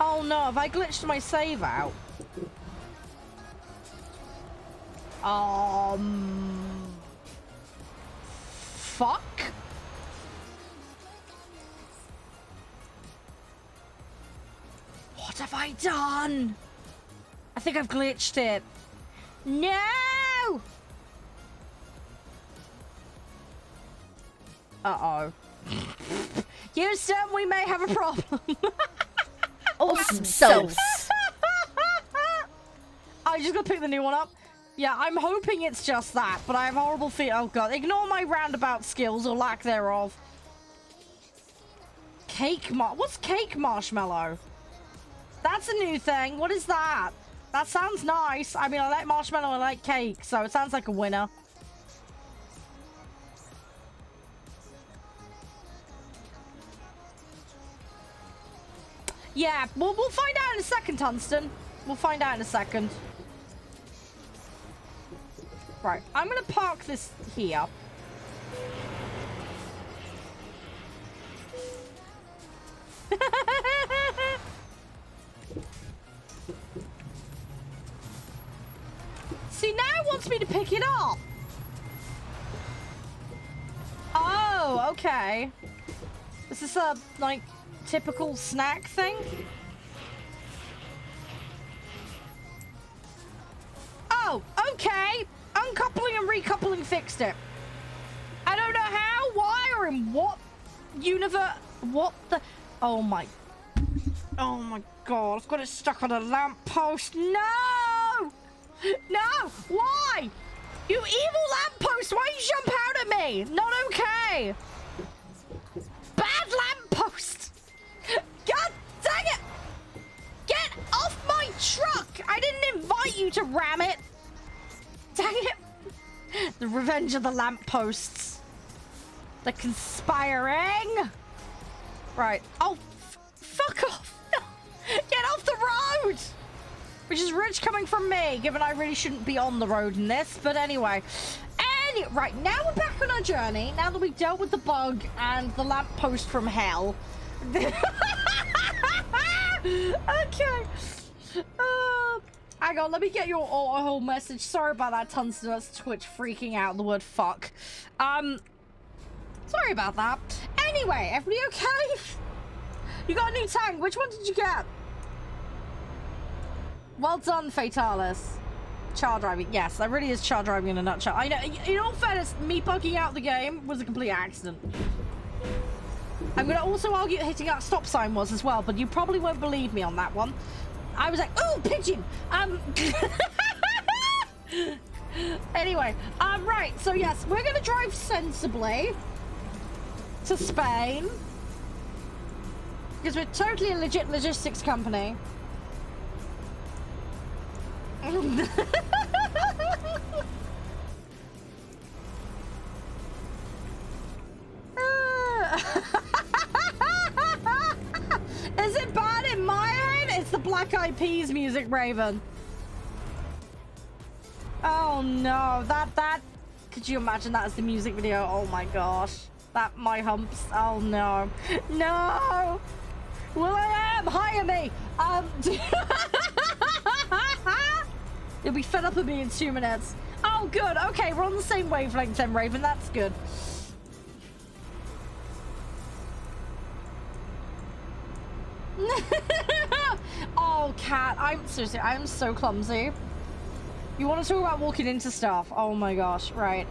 Oh no, have I glitched my save out? Fuck. What have I done? I think I've glitched it. No! Uh-oh. Houston, we may have a problem. Awesome sauce. I just gotta pick the new one up. Yeah, I'm hoping it's just that, but I have horrible feet. Oh god, ignore my roundabout skills or lack thereof. What's cake marshmallow? That's a new thing. What is that? That sounds nice. I mean, I like marshmallow, I like cake, so it sounds like a winner. Yeah, we'll find out in a second, Tungsten. We'll find out in a second. Right, I'm gonna park this here. See, now it wants me to pick it up. Oh, okay. Is this a, like, typical snack thing? Oh, okay. Uncoupling and recoupling fixed it. I don't know how, why, or in what universe. What the? Oh my god, I've got it stuck on a lamppost. No! No! Why? You evil lamppost, why you jump out at me? Not okay. Bad lamppost. God dang it! Get off my truck! I didn't invite you to ram it. Dang it! The revenge of the lampposts. The conspiring. Right. Oh, fuck off! No. Get off the road! Which is rich coming from me, given I really shouldn't be on the road in this. But anyway. Right, now we're back on our journey. Now that we've dealt with the bug and the lamppost from hell. Okay. Hang on, let me get your auto message. Sorry about that, Tungsten. That's Twitch freaking out the word fuck. Sorry about that. Anyway, everybody okay? You got a new tank. Which one did you get? Well done, Fatalis. Char driving. Yes, that really is char driving in a nutshell. I know. In all fairness, me bugging out the game was a complete accident. I'm going to also argue hitting that stop sign was as well, but you probably won't believe me on that one. I was like, oh, pigeon! Anyway, right, so yes, we're gonna drive sensibly to Spain. Because we're totally a legit logistics company. Is it bad in my head? It's the Black Eyed Peas music, Raven. Oh no, that could you imagine that as the music video? Oh my gosh. That my humps. Oh no. No! Will I am! Hire me! You'll be fed up with me in 2 minutes. Oh good, okay, we're on the same wavelength then, Raven, that's good. Oh, Cat, I'm seriously, I'm so clumsy. You want to talk about walking into stuff? Oh my gosh, right.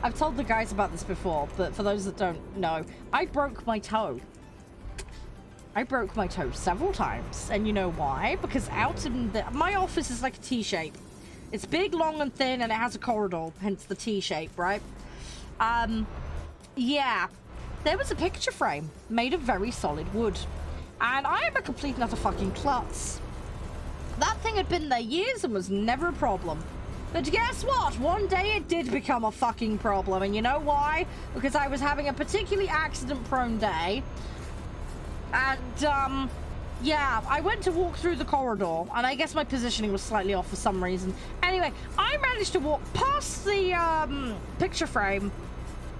I've told the guys about this before, but for those that don't know, I broke my toe. I broke my toe several times, and you know why? Because out in my office is like a T-shape. It's big, long, and thin, and it has a corridor, hence the T-shape, right? Yeah. There was a picture frame made of very solid wood. And I am a complete and utter fucking klutz. That thing had been there years and was never a problem. But guess what? One day it did become a fucking problem. And you know why? Because I was having a particularly accident-prone day. And, yeah, I went to walk through the corridor, and I guess my positioning was slightly off for some reason. Anyway, I managed to walk past the, picture frame,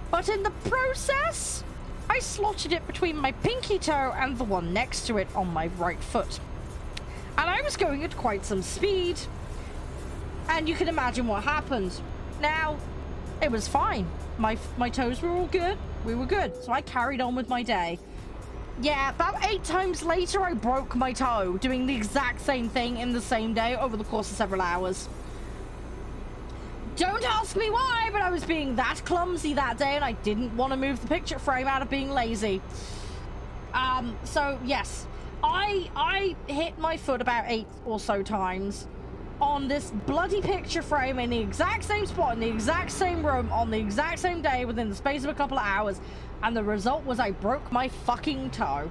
but in the process, I slotted it between my pinky toe and the one next to it on my right foot. And I was going at quite some speed. And you can imagine what happened. Now, it was fine. My toes were all good. We were good. So I carried on with my day. Yeah, about 8 times later, I broke my toe doing the exact same thing in the same day over the course of several hours. Don't ask me why, but I was being that clumsy that day and I didn't want to move the picture frame out of being lazy. So yes, I hit my foot about 8 or so times on this bloody picture frame in the exact same spot, in the exact same room, on the exact same day within the space of a couple of hours. And the result was I broke my fucking toe.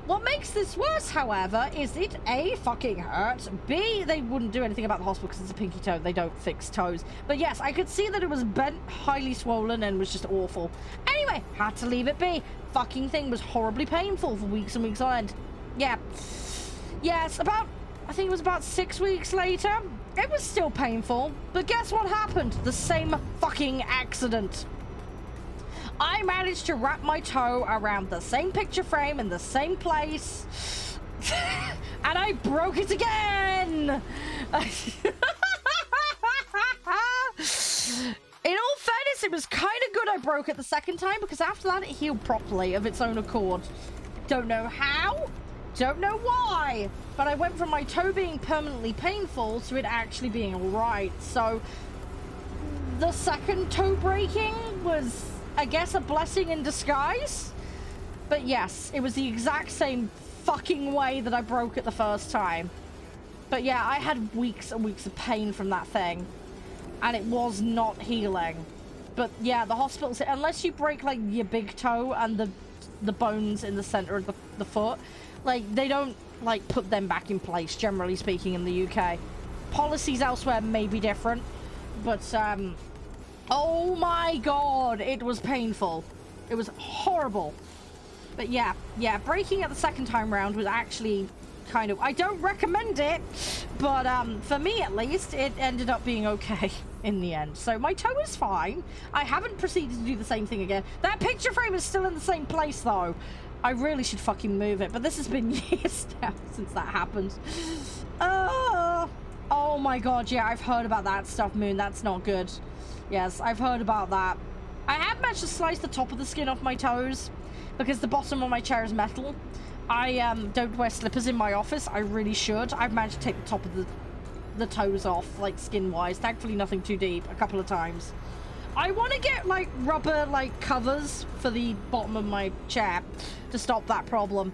What makes this worse, however, is it A, fucking hurt, B, they wouldn't do anything about the hospital because it's a pinky toe, they don't fix toes. But yes, I could see that it was bent, highly swollen, and was just awful. Anyway, had to leave it be. Fucking thing was horribly painful for weeks and weeks on end. Yeah. Yes, I think it was about 6 weeks later, it was still painful, but guess what happened? The same fucking accident. I managed to wrap my toe around the same picture frame in the same place, and I broke it again! In all fairness, it was kind of good I broke it the second time, because after that it healed properly of its own accord. Don't know how, don't know why, but I went from my toe being permanently painful to it actually being alright. So the second toe breaking was, I guess, a blessing in disguise. But yes, it was the exact same fucking way that I broke it the first time. But yeah, I had weeks and weeks of pain from that thing, and it was not healing. But yeah, the hospital said unless you break like your big toe and the bones in the center of the foot, like they don't like put them back in place, generally speaking, in the UK. Policies elsewhere may be different, but oh my god, it was painful. It was horrible. But yeah, breaking it the second time round was actually kind of, I don't recommend it, but for me at least, it ended up being okay in the end. So my toe is fine. I haven't proceeded to do the same thing again. That picture frame is still in the same place though. I really should fucking move it, but this has been years now since that happened. Oh my god, yeah, I've heard about that stuff, Moon. That's not good. Yes, I've heard about that. I have managed to slice the top of the skin off my toes because the bottom of my chair is metal. I don't wear slippers in my office. I really should. I've managed to take the top of the toes off, like skin-wise. Thankfully, nothing too deep, a couple of times. I want to get like rubber like covers for the bottom of my chair to stop that problem.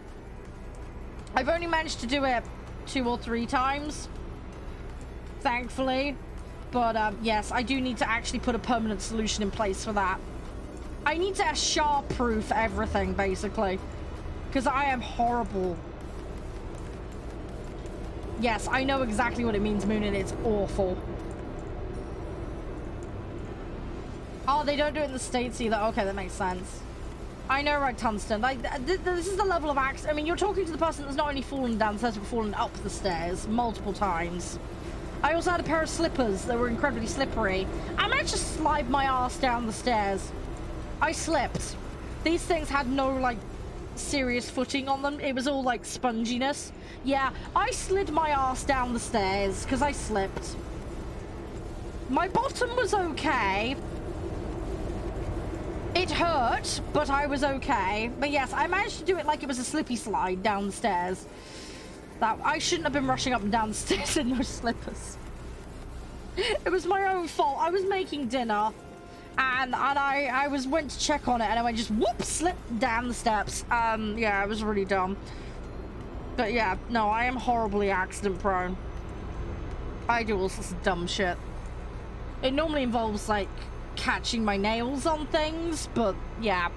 I've only managed to do it 2 or 3 times, thankfully. But yes, I do need to actually put a permanent solution in place for that. I need to sharp-proof everything, basically, because I am horrible. Yes, I know exactly what it means, Moon, and it's awful. Oh, they don't do it in the States either. Okay, that makes sense. I know, right, Tungsten. Like, this is the level of accident. I mean, you're talking to the person that's not only fallen down the stairs, but fallen up the stairs multiple times. I also had a pair of slippers that were incredibly slippery. I managed to slide my ass down the stairs. I slipped. These things had no, like, serious footing on them. It was all, like, sponginess. Yeah, I slid my ass down the stairs because I slipped. My bottom was okay. It hurt, but I was okay. But yes, I managed to do it like it was a slippy slide down the stairs. That I shouldn't have been rushing up and down the stairs in those slippers. It was my own fault. I was making dinner, and I went to check on it, and I went just whoop, slipped down the steps. Yeah, it was really dumb. But yeah, no, I am horribly accident prone. I do all sorts of dumb shit. It normally involves like catching my nails on things, but yeah.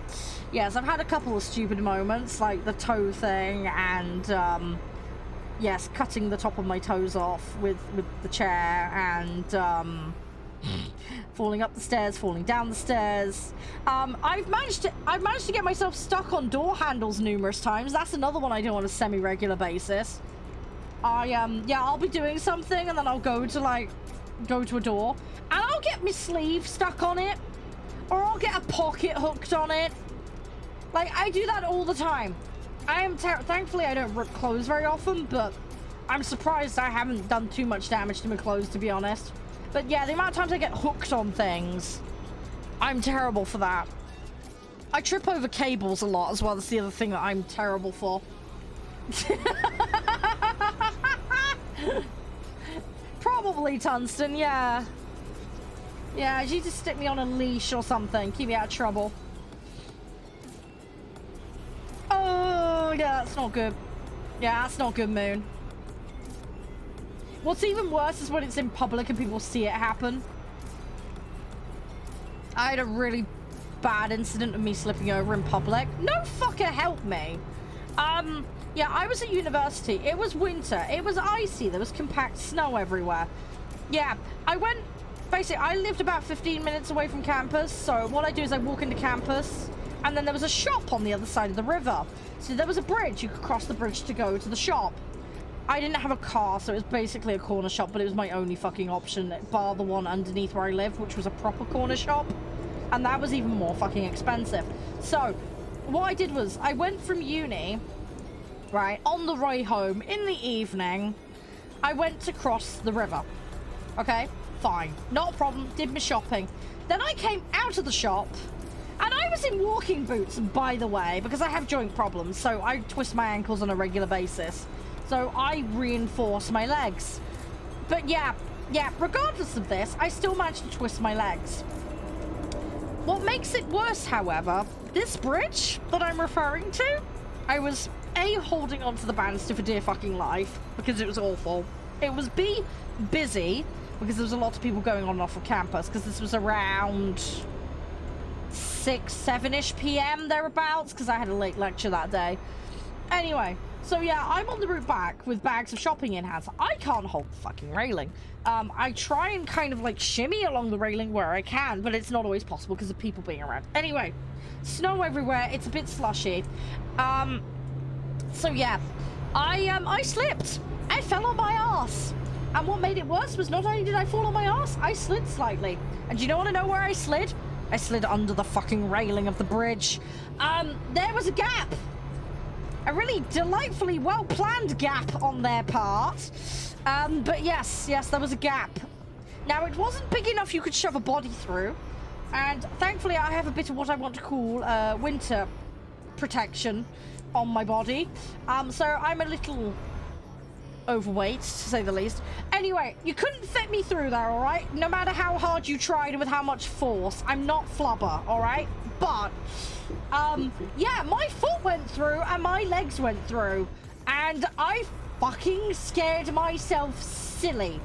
Yes, I've had a couple of stupid moments, like the toe thing, and yes, cutting the top of my toes off with the chair, and falling up the stairs, falling down the stairs. I've managed to get myself stuck on door handles numerous times. That's another one I do on a semi-regular basis. Yeah, I'll be doing something, and then I'll go to a door, and I'll get my sleeve stuck on it, or I'll get a pocket hooked on it. Like, I do that all the time. I am thankfully I don't rip clothes very often, but I'm surprised I haven't done too much damage to my clothes, to be honest. But yeah, the amount of times I get hooked on things, I'm terrible for that. I trip over cables a lot as well. That's the other thing that I'm terrible for. Probably tungsten, yeah. Yeah, you just stick me on a leash or something. Keep me out of trouble. Oh, yeah, that's not good. Yeah, that's not good, Moon. What's even worse is when it's in public and people see it happen. I had a really bad incident of me slipping over in public. No fucker help me. Yeah, I was at university. It was winter. It was icy. There was compact snow everywhere. Yeah, I went... Basically, I lived about 15 minutes away from campus, so what I do is I walk into campus, and then there was a shop on the other side of the river. So there was a bridge. You could cross the bridge to go to the shop. I didn't have a car, so it was basically a corner shop, but it was my only fucking option, bar the one underneath where I live, which was a proper corner shop. And that was even more fucking expensive. So, what I did was, I went from uni, right, on the way home, in the evening, I went to cross the river. Okay? Fine. Not a problem. Did my shopping. Then I came out of the shop, and I was in walking boots, by the way, because I have joint problems, so I twist my ankles on a regular basis. So I reinforce my legs. But yeah, regardless of this, I still managed to twist my legs. What makes it worse, however, this bridge that I'm referring to, I was A, holding onto the banister for dear fucking life, because it was awful. It was B, busy, because there was a lot of people going on and off of campus, because this was around 6, 7-ish p.m. thereabouts, because I had a late lecture that day. Anyway, so yeah, I'm on the route back with bags of shopping in hand. I can't hold the fucking railing. I try and kind of like shimmy along the railing where I can, but it's not always possible because of people being around. Anyway, snow everywhere. It's a bit slushy. So yeah, I slipped. I fell on my ass. And what made it worse was not only did I fall on my ass, I slid slightly. And do you want to know where I slid? I slid under the fucking railing of the bridge. There was a gap. A really delightfully well-planned gap on their part. But yes, there was a gap. Now, it wasn't big enough you could shove a body through. And thankfully, I have a bit of what I want to call winter protection on my body. So I'm a little overweight, to say the least. Anyway, you couldn't fit me through there, all right? No matter how hard you tried and with how much force. I'm not flubber, all right? But, yeah, my foot went through and my legs went through. And I fucking scared myself silly.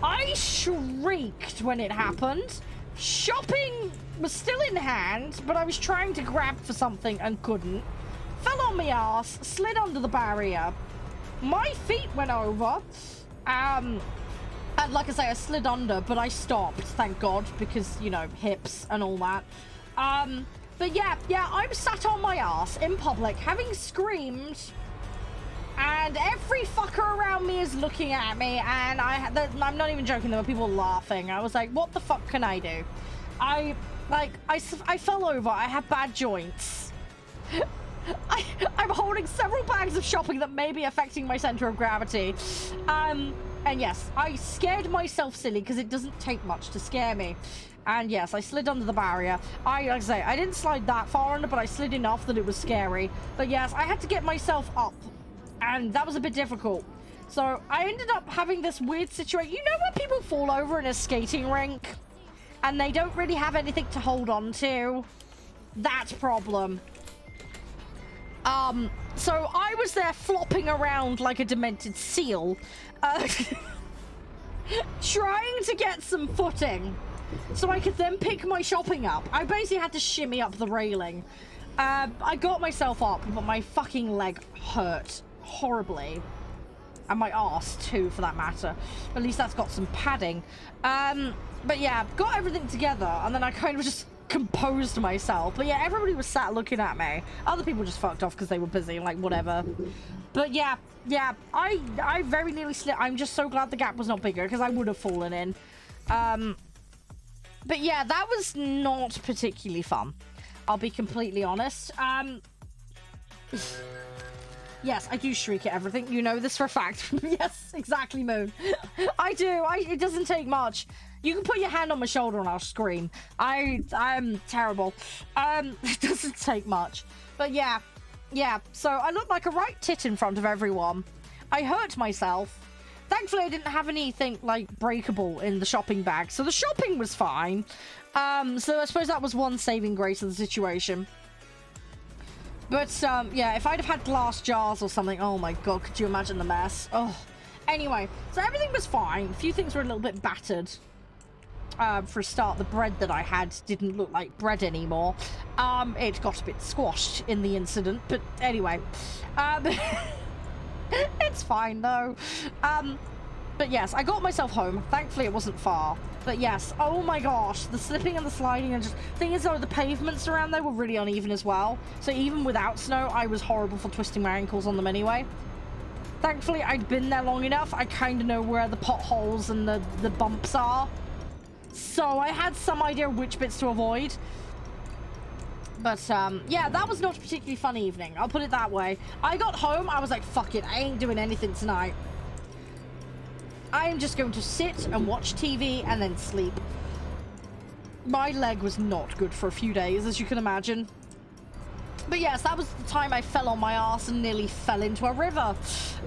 I shrieked when it happened. Shopping was still in hand, but I was trying to grab for something and couldn't. Fell on my ass, slid under the barrier. My feet went over. And like I say, I slid under, but I stopped, thank God, because, you know, hips and all that. But yeah, I'm sat on my ass in public, having screamed, and every fucker around me is looking at me, and I'm not even joking, there were people laughing. I was like, what the fuck can I do? I fell over, I have bad joints. I'm holding several bags of shopping that may be affecting my center of gravity. And yes, I scared myself silly because it doesn't take much to scare me. And yes, I slid under the barrier. Like I say, I didn't slide that far under, but I slid enough that it was scary. But yes, I had to get myself up, and that was a bit difficult. So I ended up having this weird situation. You know when people fall over in a skating rink and they don't really have anything to hold on to? That's a problem. So I was there flopping around like a demented seal, trying to get some footing so I could then pick my shopping up. I basically had to shimmy up the railing. I got myself up, but my fucking leg hurt horribly. And my arse too, for that matter. At least that's got some padding. But yeah, got everything together, and then I kind of just composed myself. But yeah, everybody was sat looking at me. Other people just fucked off because they were busy, like whatever. But yeah, I very nearly slipped. I'm just so glad the gap was not bigger because I would have fallen in. But yeah, that was not particularly fun. I'll be completely honest. Yes, I do shriek at everything. You know this for a fact. Yes, exactly, Moon. I do. It doesn't take much. You can put your hand on my shoulder and I'll scream. I'm terrible. It doesn't take much. But yeah. So I look like a right tit in front of everyone. I hurt myself. Thankfully, I didn't have anything, like, breakable in the shopping bag. So the shopping was fine. So I suppose that was one saving grace of the situation. But, yeah, if I'd have had glass jars or something... Oh, my God, could you imagine the mess? Oh. Anyway, so everything was fine. A few things were a little bit battered. For a start, the bread that I had didn't look like bread anymore. It got a bit squashed in the incident. But anyway. It's fine, though. But yes, I got myself home. Thankfully, it wasn't far. But yes, oh my gosh, the slipping and the sliding and just... Thing is, though, the pavements around there were really uneven as well. So even without snow, I was horrible for twisting my ankles on them anyway. Thankfully, I'd been there long enough. I kind of know where the potholes and the bumps are. So I had some idea which bits to avoid. But, yeah, that was not a particularly fun evening. I'll put it that way. I got home, I was like, fuck it, I ain't doing anything tonight. I am just going to sit and watch TV and then sleep. My leg was not good for a few days, as you can imagine. But yes, that was the time I fell on my ass and nearly fell into a river.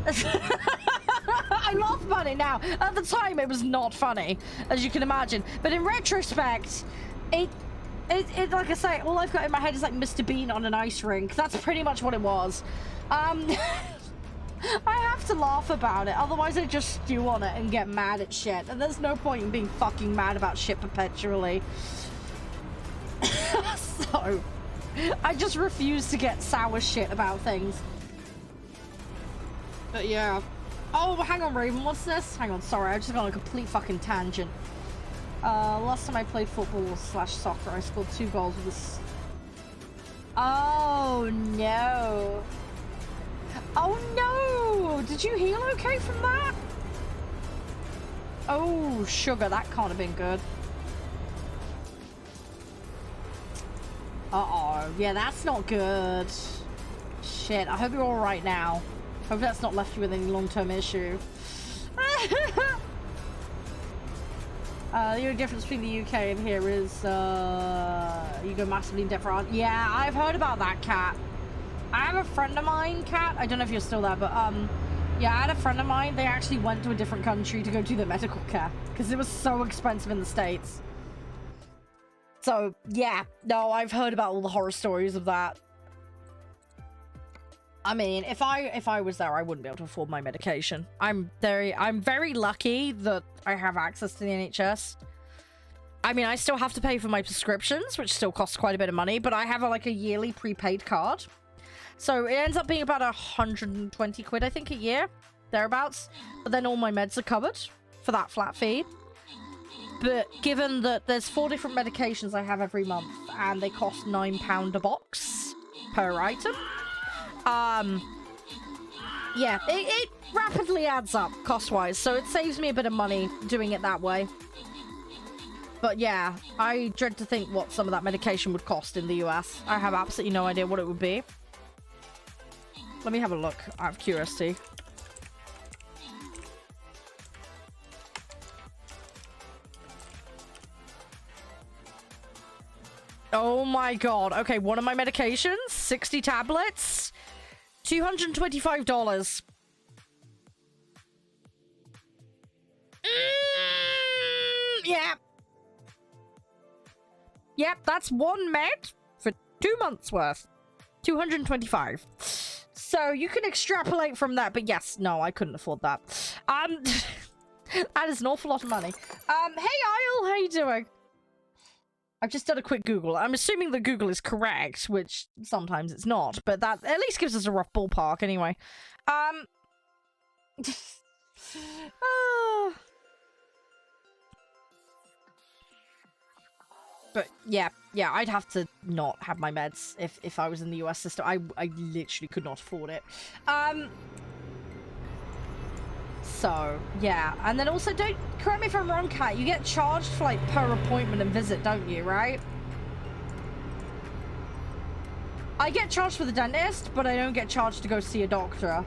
I laugh about it now. At the time, it was not funny, as you can imagine. But in retrospect, it like I say, all I've got in my head is like Mr. Bean on an ice rink. That's pretty much what it was. I have to laugh about it, otherwise I just stew on it and get mad at shit. And there's no point in being fucking mad about shit perpetually. So, I just refuse to get sour shit about things. But yeah. Oh, hang on, Raven, what's this? Hang on, sorry, I just got on a complete fucking tangent. Last time I played football/soccer, I scored 2 goals with this. Oh, no. Oh, no! Did you heal okay from that? Oh, sugar, that can't have been good. Uh-oh. Yeah, that's not good. Shit, I hope you're alright now. Hope that's not left you with any long-term issue. The only difference between the UK and here is, you go massively in debt for art. Yeah, I've heard about that, Cat. I have a friend of mine, Cat. I don't know if you're still there, but, yeah, I had a friend of mine. They actually went to a different country to go do their medical care because it was so expensive in the States. So, yeah. No, I've heard about all the horror stories of that. I mean, if I was there, I wouldn't be able to afford my medication. I'm very lucky that I have access to the NHS. I mean, I still have to pay for my prescriptions, which still costs quite a bit of money, but I have like a yearly prepaid card. So it ends up being about 120 quid, I think, a year, thereabouts. But then all my meds are covered for that flat fee. But given that there's 4 different medications I have every month, and they cost £9 a box per item, yeah, it rapidly adds up cost-wise, so it saves me a bit of money doing it that way. But yeah, I dread to think what some of that medication would cost in the US. I have absolutely no idea what it would be. Let me have a look out of curiosity. Oh my god. Okay, one of my medications, 60 tablets, $225. Yeah. Yep, that's one med for 2 months worth. 225. So you can extrapolate from that, but yes, no, I couldn't afford that. That is an awful lot of money. Hey Isle, how you doing? I've just done a quick Google. I'm assuming that Google is correct, which sometimes it's not, but that at least gives us a rough ballpark anyway. But yeah, I'd have to not have my meds if I was in the US system. I literally could not afford it. So, yeah. And then also, don't correct me if I'm wrong, Kat, you get charged for like per appointment and visit, don't you, right? I get charged for the dentist, but I don't get charged to go see a doctor.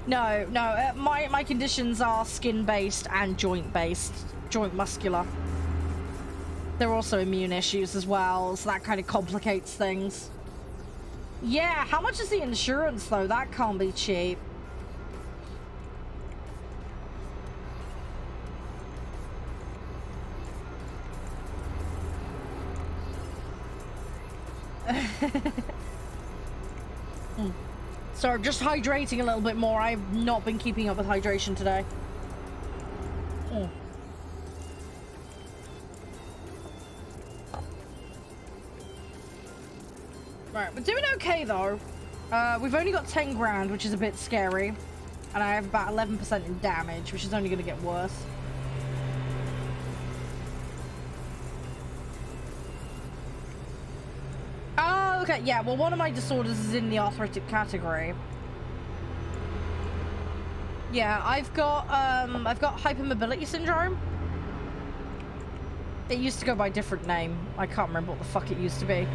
No, my conditions are skin-based and joint-based. Joint muscular. There are also immune issues as well, so that kind of complicates things. Yeah, how much is the insurance, though? That can't be cheap. So just hydrating a little bit more. I've not been keeping up with hydration today. Right, we're doing okay though. We've only got 10 grand, which is a bit scary. And I have about 11% in damage, which is only going to get worse. Oh, okay, yeah, well, one of my disorders is in the arthritic category. Yeah, I've got hypermobility syndrome. It used to go by a different name. I can't remember what the fuck it used to be.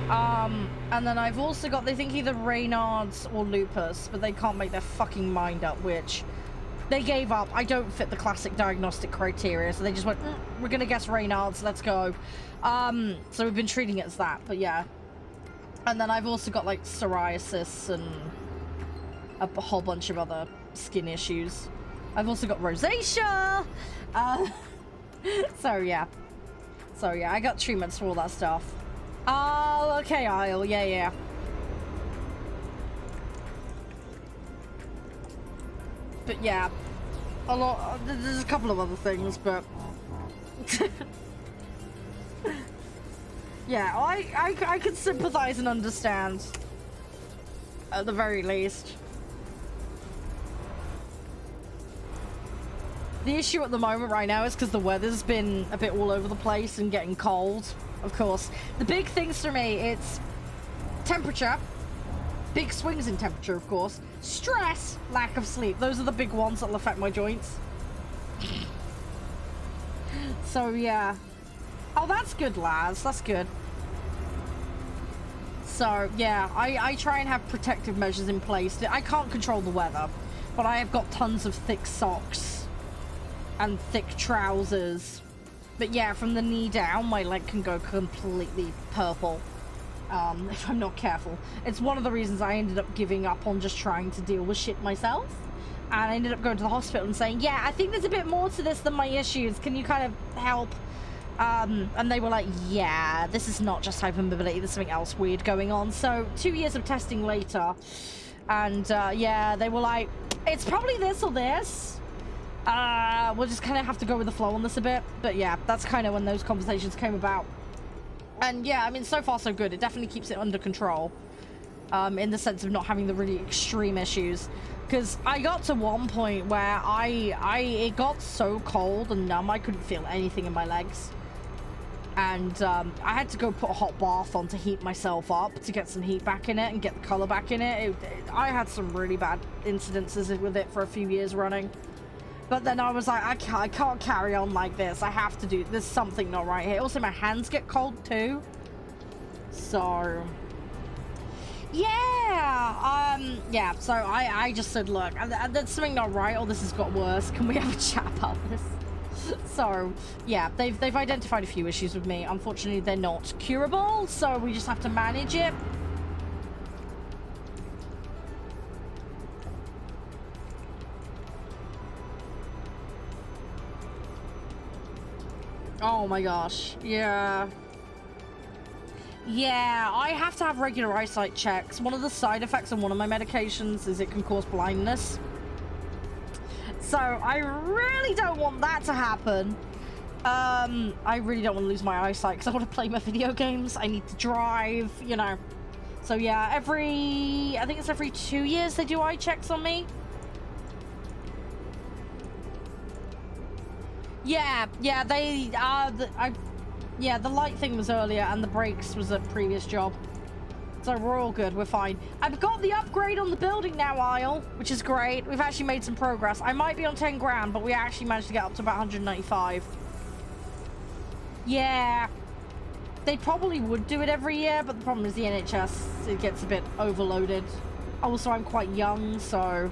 And then I've also got, they think either Raynaud's or lupus, but they can't make their fucking mind up which. They gave up. I don't fit the classic diagnostic criteria, so they just went, we're gonna guess Raynaud's, let's go. So we've been treating it as that, but yeah. And then I've also got like psoriasis and a whole bunch of other skin issues. I've also got rosacea. So yeah, I got treatments for all that stuff. Oh, okay, Isle. Yeah. But yeah, a lot. There's a couple of other things, but yeah, I could sympathize and understand at the very least. The issue at the moment right now is because the weather's been a bit all over the place and getting cold, of course. The big things for me, it's temperature, big swings in temperature, of course, stress, lack of sleep. Those are the big ones that'll affect my joints. So, yeah. Oh, that's good, Laz. That's good. So, yeah, I try and have protective measures in place. I can't control the weather, but I have got tons of thick socks and thick trousers. But yeah, from the knee down, my leg can go completely purple if I'm not careful. It's one of the reasons I ended up giving up on just trying to deal with shit myself. And I ended up going to the hospital and saying, yeah, I think there's a bit more to this than my issues. Can you kind of help? And they were like, yeah, this is not just hypermobility. There's something else weird going on. So 2 years of testing later, and yeah, they were like, it's probably this or this. We'll just kind of have to go with the flow on this a bit. But yeah, that's kind of when those conversations came about. And yeah, I mean, so far so good. It definitely keeps it under control. In the sense of not having the really extreme issues. Because I got to one point where it got so cold and numb, I couldn't feel anything in my legs. And I had to go put a hot bath on to heat myself up to get some heat back in it and get the color back in it. I had some really bad incidences with it for a few years running. But then I was like, I can't carry on like this. I have to do, there's something not right here. Also, my hands get cold too. So, yeah. Yeah, so I just said, look, there's something not right, or this has got worse. Can we have a chat about this? So, yeah, they've identified a few issues with me. Unfortunately, they're not curable, so we just have to manage it. Oh my gosh, yeah. Yeah, I have to have regular eyesight checks. One of the side effects of one of my medications is it can cause blindness. So I really don't want that to happen. I really don't want to lose my eyesight because I want to play my video games. I need to drive, you know. So yeah, I think it's every 2 years they do eye checks on me. Yeah, the light thing was earlier and the brakes was a previous job. So we're all good. We're fine. I've got the upgrade on the building now, Isle, which is great. We've actually made some progress. I might be on 10 grand, but we actually managed to get up to about 195. Yeah. They probably would do it every year, but the problem is the NHS, it gets a bit overloaded. Also, I'm quite young, so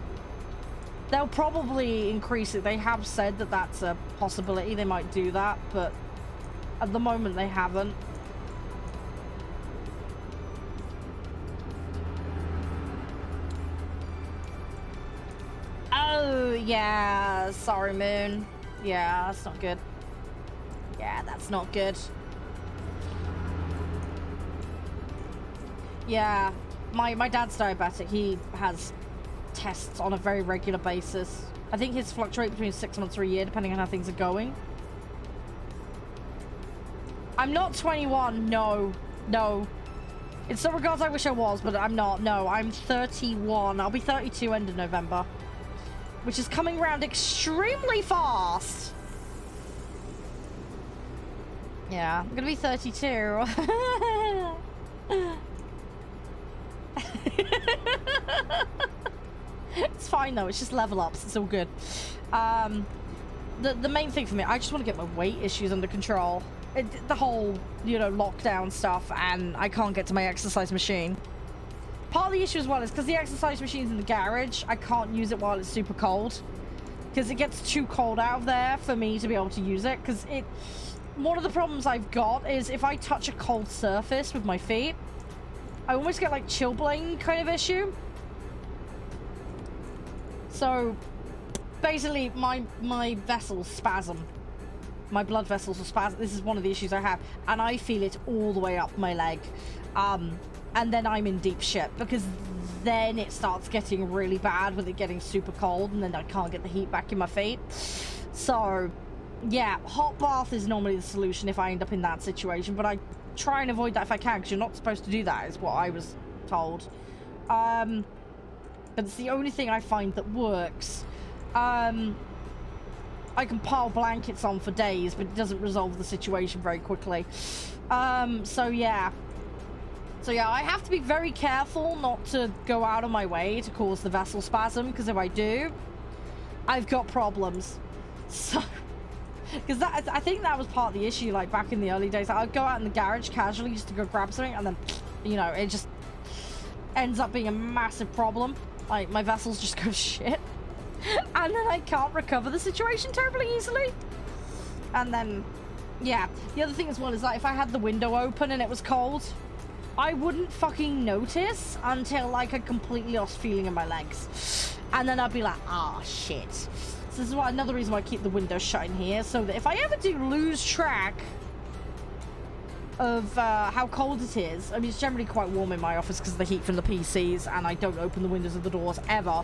they'll probably increase it. They have said that that's a possibility. They might do that, but at the moment they haven't. Oh, yeah. Sorry, Moon. Yeah, that's not good. Yeah, that's not good. Yeah, my dad's diabetic. He has tests on a very regular basis. I think his fluctuate between 6 months or a year, depending on how things are going. I'm not 21. No. No. In some regards, I wish I was, but I'm not. No, I'm 31. I'll be 32 end of November, which is coming around extremely fast. Yeah, I'm gonna be 32. It's fine though, it's just level ups, it's all good. The main thing for me, I just want to get my weight issues under control. The whole, you know, lockdown stuff, and I can't get to my exercise machine. Part of the issue as well is because the exercise machine's in the garage, I can't use it while it's super cold. Because it gets too cold out of there for me to be able to use it. Because one of the problems I've got is if I touch a cold surface with my feet, I almost get like chilblain kind of issue. So basically my vessels spasm. My blood vessels will spasm. This is one of the issues I have. And I feel it all the way up my leg. And then I'm in deep shit because then it starts getting really bad with it getting super cold and then I can't get the heat back in my feet. So yeah, hot bath is normally the solution if I end up in that situation, but I try and avoid that if I can because you're not supposed to do that is what I was told. But it's the only thing I find that works. I can pile blankets on for days, but it doesn't resolve the situation very quickly. So yeah, I have to be very careful not to go out of my way to cause the vessel spasm, because if I do, I've got problems. So, because I think that was part of the issue, like back in the early days. I'd go out in the garage casually just to go grab something, and then, you know, it just ends up being a massive problem. Like, my vessels just go shit. And then I can't recover the situation terribly easily. And then, yeah. The other thing as well is that if I had the window open and it was cold, I wouldn't fucking notice until like I completely lost feeling in my legs. And then I'd be like, ah, shit. So this is why, another reason why I keep the windows shut in here, so that if I ever do lose track of how cold it is, I mean, it's generally quite warm in my office because of the heat from the PCs, and I don't open the windows or the doors ever.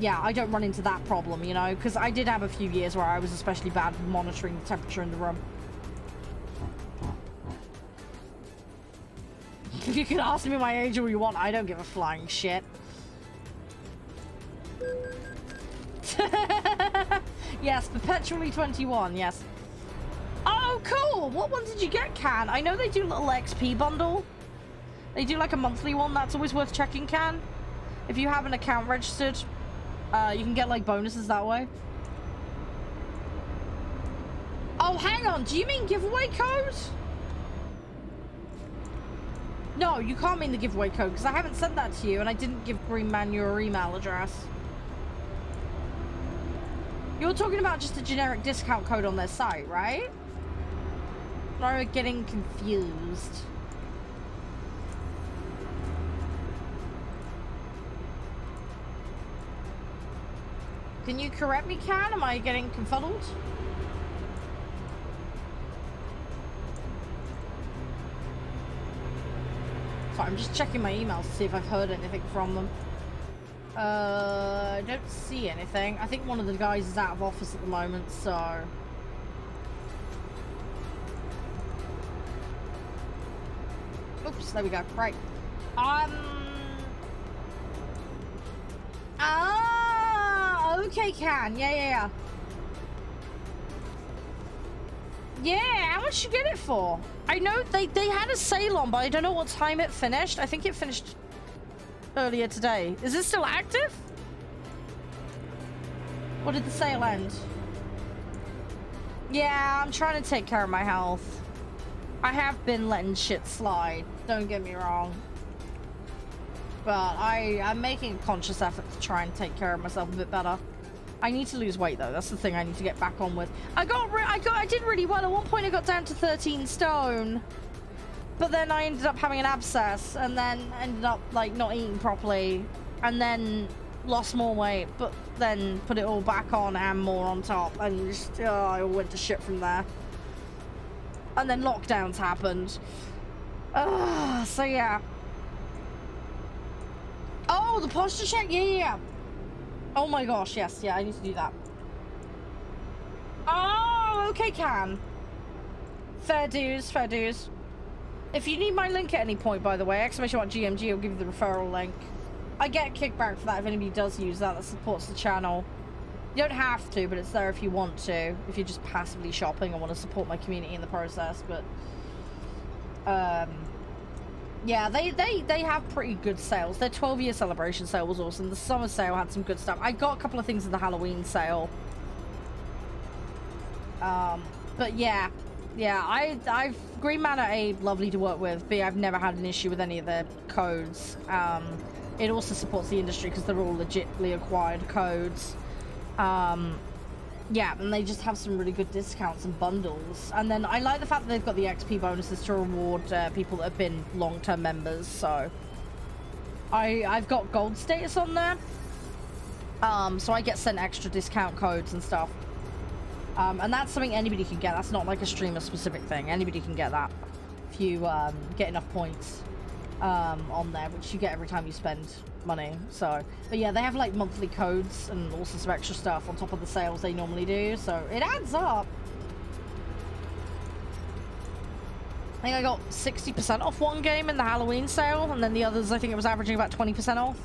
Yeah, I don't run into that problem, you know, because I did have a few years where I was especially bad with monitoring the temperature in the room. You can ask me my age all you want, I don't give a flying shit. Yes, perpetually 21, yes. Oh, cool! What one did you get, Can? I know they do a little XP bundle. They do like a monthly one, that's always worth checking, Can. If you have an account registered, you can get like bonuses that way. Oh, hang on, do you mean giveaway code? No, you can't mean the giveaway code, because I haven't sent that to you, and I didn't give Green Man your email address. You're talking about just a generic discount code on their site, right? Or am I getting confused? Can you correct me, Can? Am I getting confuddled? Sorry, I'm just checking my emails to see if I've heard anything from them. I don't see anything. I think one of the guys is out of office at the moment, so... Oops, there we go. Right. Okay, Can. Yeah. Yeah, how much you get it for? I know they had a sale on, but I don't know what time it finished. I think it finished earlier today. Is it still active? Or did the sale end? Yeah, I'm trying to take care of my health. I have been letting shit slide, don't get me wrong. But I'm making a conscious effort to try and take care of myself a bit better. I need to lose weight though. That's the thing I need to get back on with. I did really well. At one point I got down to 13 stone. But then I ended up having an abscess and then ended up like not eating properly and then lost more weight, but then put it all back on and more on top, and just I went to shit from there. And then lockdowns happened. So yeah. Oh, the posture check? Yeah. Oh my gosh, yes, yeah, I need to do that. Oh, okay, Can. Fair dues, fair dues. If you need my link at any point, by the way, !GMG will give you the referral link. I get kickback for that if anybody does use that supports the channel. You don't have to, but it's there if you want to. If you're just passively shopping and want to support my community in the process, but... yeah, they have pretty good sales. Their 12-year celebration sale was awesome. The summer sale had some good stuff. I got a couple of things in the Halloween sale. But yeah. Yeah, Green Manor are lovely to work with. B, I've never had an issue with any of their codes. It also supports the industry because they're all legitly acquired codes. Yeah, and they just have some really good discounts and bundles. And then I like the fact that they've got the XP bonuses to reward people that have been long-term members. So I've got gold status on there. So I get sent extra discount codes and stuff. And that's something anybody can get. That's not like a streamer-specific thing. Anybody can get that if you get enough points on there, which you get every time you spend money. So, but yeah, they have like monthly codes and also some extra stuff on top of the sales they normally do. So it adds up. I think I got 60% off one game in the Halloween sale, and then the others, I think it was averaging about 20% off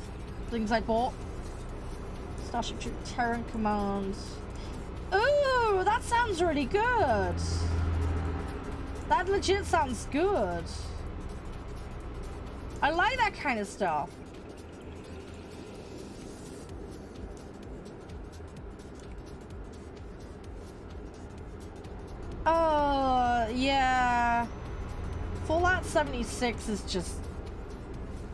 things I bought. Starship Troop Terran Command. Ooh, that sounds really good. That legit sounds good. I like that kind of stuff. Yeah. Fallout 76 is just...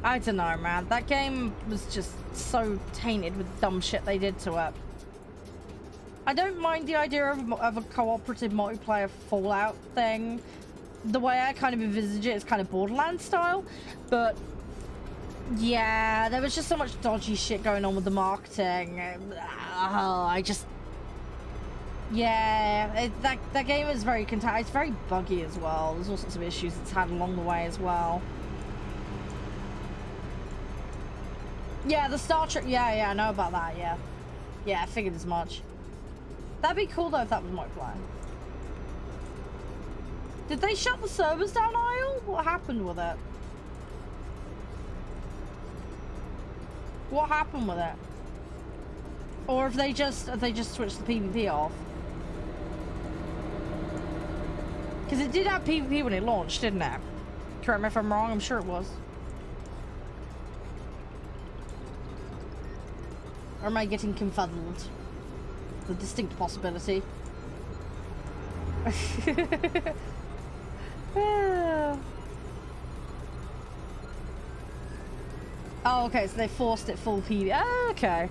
I don't know, man. That game was just so tainted with dumb shit they did to it. I don't mind the idea of a cooperative multiplayer Fallout thing. The way I kind of envisage it is kind of Borderlands style, but yeah, there was just so much dodgy shit going on with the marketing. Yeah, that game is very it's very buggy as well. There's all sorts of issues it's had along the way as well. Yeah, the Star Trek. Yeah, I know about that. Yeah, I figured as much. That'd be cool though if that was multiplayer. Did they shut the servers down, Isle? What happened with it? What happened with it? Or have they just switched the PvP off? Because it did have PvP when it launched, didn't it? Correct me if I'm wrong, I'm sure it was. Or am I getting confuddled? The distinct possibility. Oh, okay, so they forced it full PvP. Oh, okay.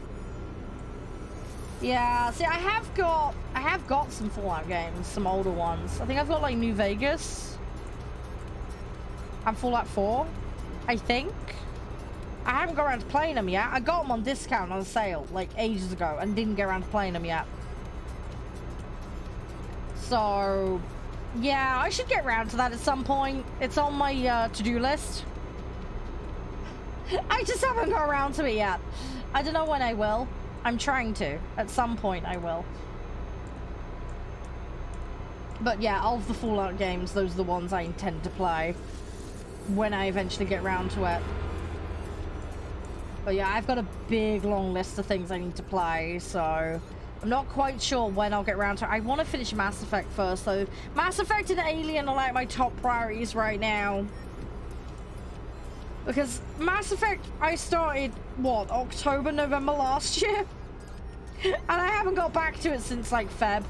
Yeah, see, I have got some Fallout games, some older ones. I think I've got like New Vegas and Fallout 4, I think. I haven't got around to playing them yet. I got them on discount on sale like ages ago and didn't get around to playing them yet. So, yeah, I should get around to that at some point. It's on my to-do list. I just haven't got around to it yet. I don't know when I will. I'm trying to. At some point I will. But yeah, of the Fallout games, those are the ones I intend to play when I eventually get around to it. But yeah, I've got a big long list of things I need to play, so I'm not quite sure when I'll get around to it. I want to finish Mass Effect first, though. Mass Effect and Alien are like my top priorities right now. Because Mass Effect, I started, what, October, November last year? And I haven't got back to it since, like, Feb.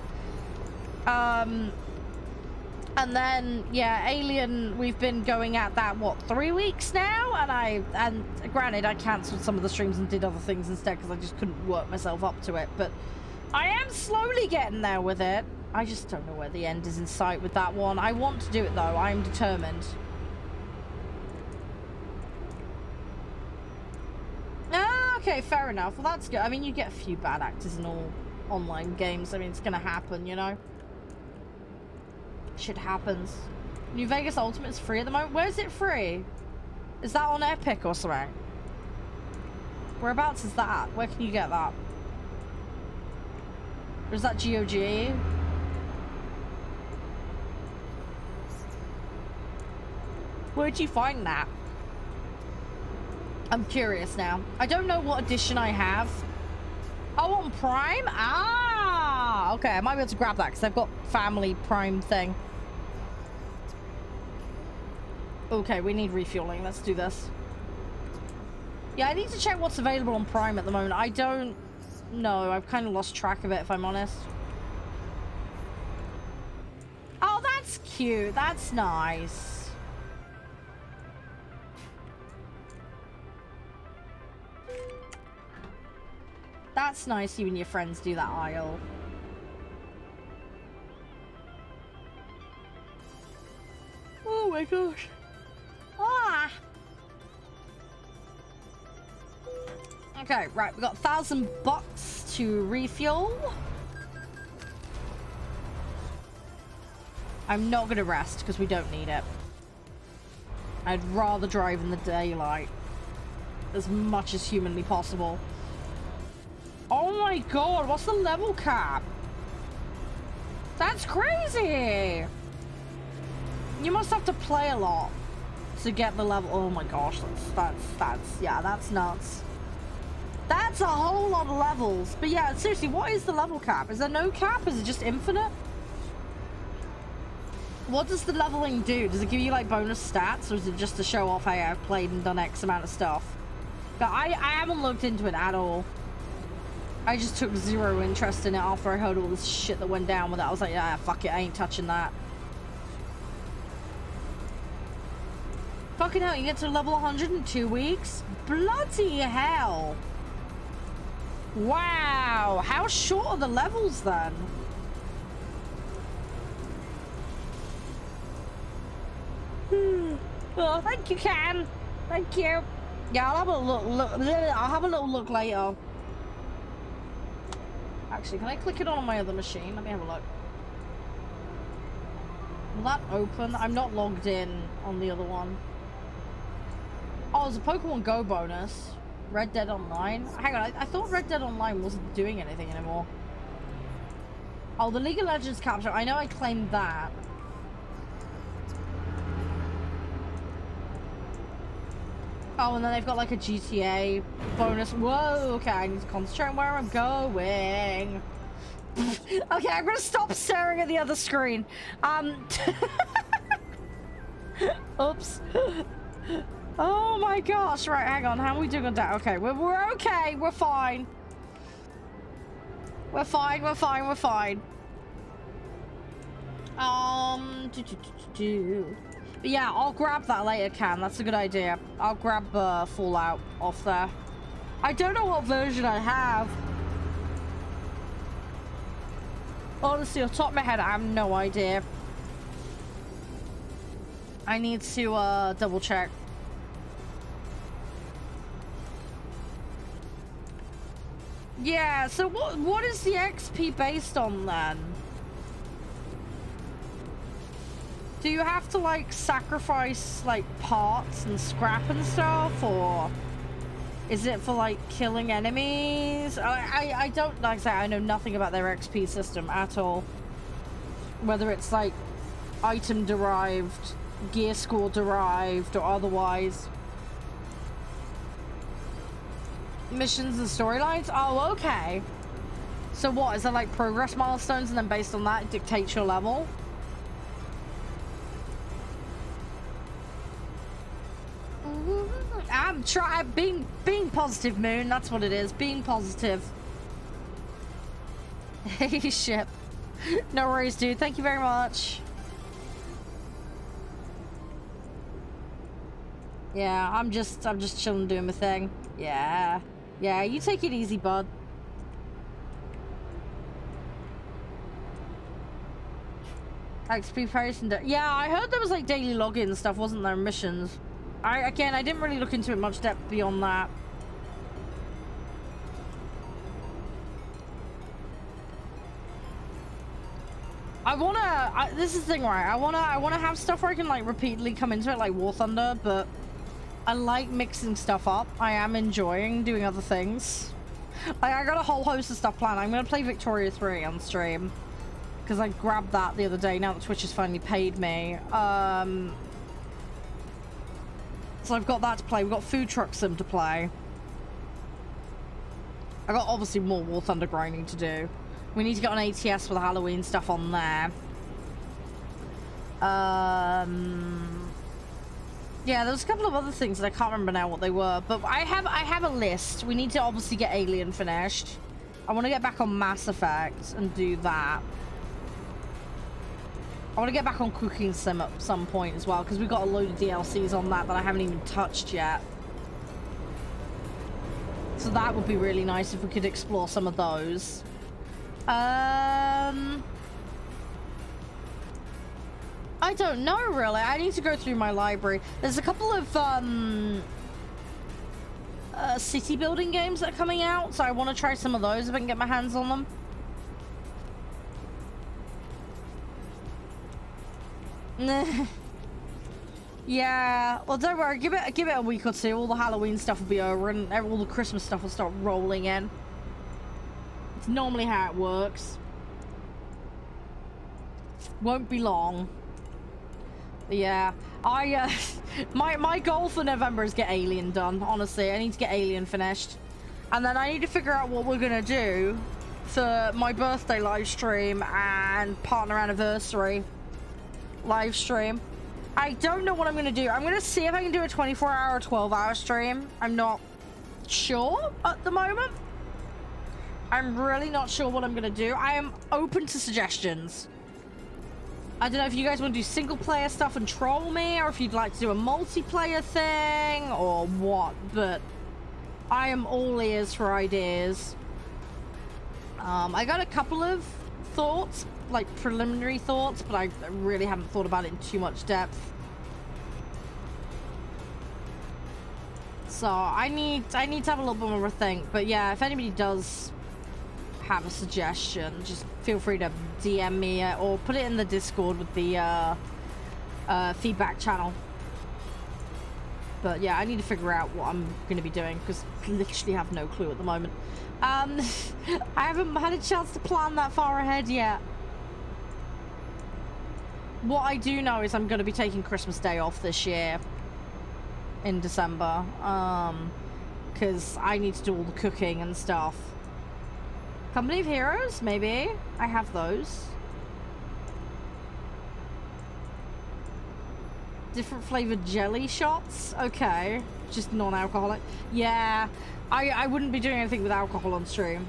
And then, yeah, Alien, we've been going at that, what, 3 weeks now? And granted, I cancelled some of the streams and did other things instead because I just couldn't work myself up to it. But I am slowly getting there with it. I just don't know where the end is in sight with that one. I want to do it, though. I'm determined. Ah, okay, fair enough. Well, that's good. I mean, you get a few bad actors in all online games. I mean, it's gonna happen, you know? Shit happens. New Vegas Ultimate is free at the moment. Where is it free? Is that on Epic or something? Whereabouts is that? Where can you get that? Or is that GOG? Where'd you find that? I'm curious now. I don't know what edition I have. Oh, on Prime? Ah! Okay, I might be able to grab that because I've got Family Prime thing. Okay, we need refueling. Let's do this. Yeah, I need to check what's available on Prime at the moment. I don't know. I've kind of lost track of it, if I'm honest. Oh, that's cute. That's nice. That's nice you and your friends do that aisle. Oh my gosh. Ah! Okay, right, we got $1,000 to refuel. I'm not gonna rest because we don't need it. I'd rather drive in the daylight as much as humanly possible. Oh my god, what's the level cap? That's crazy! You must have to play a lot to get the level. Oh my gosh, yeah, that's nuts. That's a whole lot of levels. But yeah, seriously, what is the level cap? Is there no cap? Is it just infinite? What does the leveling do? Does it give you like bonus stats, or is it just to show off, hey, I've played and done X amount of stuff? But I haven't looked into it at all. I just took zero interest in it after I heard all this shit that went down with it. I was like, yeah, fuck it, I ain't touching that. Fucking hell, you get to level 100 in 2 weeks? Bloody hell. Wow, how short are the levels then? Oh, thank you, Can. Thank you. Yeah, I'll have a look. I'll have a little look later. Actually, can I click it on my other machine? Let me have a look. Will that open? I'm not logged in on the other one. Oh, there's a Pokemon Go bonus. Red Dead Online. Hang on, I thought Red Dead Online wasn't doing anything anymore. Oh, the League of Legends capture. I know I claimed that. Oh, and then they've got like a GTA bonus. Whoa, okay, I need to concentrate on where I'm going. Okay, I'm gonna stop staring at the other screen. Oops. Oh my gosh, right, hang on, how are we doing on that? Okay, we're okay, we're fine. We're fine. But yeah, I'll grab that later, Can. That's a good idea. I'll grab Fallout off there. I don't know what version I have. Honestly, off the top of my head, I have no idea. I need to double check. Yeah, so what is the XP based on then? Do you have to like sacrifice like parts and scrap and stuff, or is it for like killing enemies? I don't, like I say, I know nothing about their XP system at all. Whether it's like item derived, gear score derived, or otherwise. Missions and storylines? Oh, okay. So what, is there like progress milestones and then based on that it dictates your level? I'm being positive, Moon. That's what it is. Being positive. Hey, ship. No worries, dude. Thank you very much. Yeah, I'm just chilling, doing my thing. Yeah. Yeah, you take it easy, bud. XP price and yeah, I heard there was like daily login stuff, wasn't there? Missions. I didn't really look into it much depth beyond that. This is the thing, right? I wanna have stuff where I can like repeatedly come into it, like War Thunder, but I like mixing stuff up. I am enjoying doing other things. Like, I got a whole host of stuff planned. I'm gonna play Victoria 3 on stream because I grabbed that the other day. Now that Twitch has finally paid me, so I've got that to play. We've got Food Truck Sim to play. I got obviously more War Thunder grinding to do. We need to get on ATS for the Halloween stuff on there. Yeah, there's a couple of other things that I can't remember now what they were, but I have a list. We need to obviously get Alien finished. I want to get back on Mass Effect and do that. I want to get back on Cooking Sim at some point as well, because we've got a load of DLCs on that I haven't even touched yet. So that would be really nice if we could explore some of those. I don't know, really. I need to go through my library. There's a couple of city building games that are coming out, so I want to try some of those if I can get my hands on them. Yeah, well, don't worry. Give it a week or two. All the Halloween stuff will be over, and all the Christmas stuff will start rolling in. It's normally how it works. Won't be long. But yeah, my goal for November is get Alien done. Honestly, I need to get Alien finished, and then I need to figure out what we're gonna do for my birthday live stream and partner anniversary live stream. I don't know what I'm gonna do. I'm gonna see if I can do a 24-hour or 12-hour stream. I'm not sure at the moment. I'm really not sure what I'm gonna do. I am open to suggestions. I don't know if you guys want to do single player stuff and troll me, or if you'd like to do a multiplayer thing or what, but I am all ears for ideas. I got a couple of thoughts, like preliminary thoughts, but I really haven't thought about it in too much depth. So I need to have a little bit more of a think. But yeah, if anybody does have a suggestion, just feel free to DM me or put it in the Discord with the feedback channel. But yeah, I need to figure out what I'm going to be doing because I literally have no clue at the moment. I haven't had a chance to plan that far ahead yet. What I do know is I'm going to be taking Christmas Day off this year in December, because I need to do all the cooking and stuff. Company of Heroes, maybe. I have those. Different flavored jelly shots. Okay, just non-alcoholic. Yeah, I wouldn't be doing anything with alcohol on stream.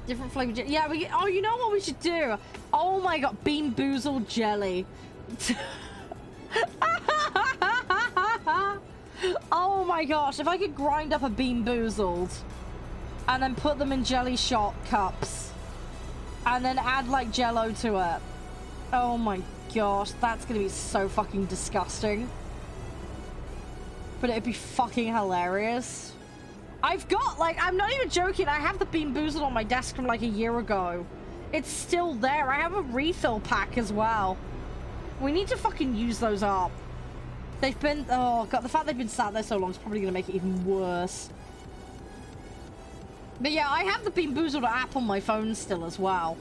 Different flavored jelly. Yeah, oh, you know what we should do? Oh my god, Bean Boozled jelly. Oh my gosh, if I could grind up a Bean Boozled and then put them in jelly shot cups and then add like Jello to it. Oh my gosh, that's gonna be so fucking disgusting. But it'd be fucking hilarious. I've got, like, I'm not even joking, I have the Bean Boozled on my desk from like a year ago. It's still there. I have a refill pack as well. We need to fucking use those up. They've been, oh god, the fact they've been sat there so long is probably gonna make it even worse. But yeah, I have the Bean Boozled app on my phone still as well.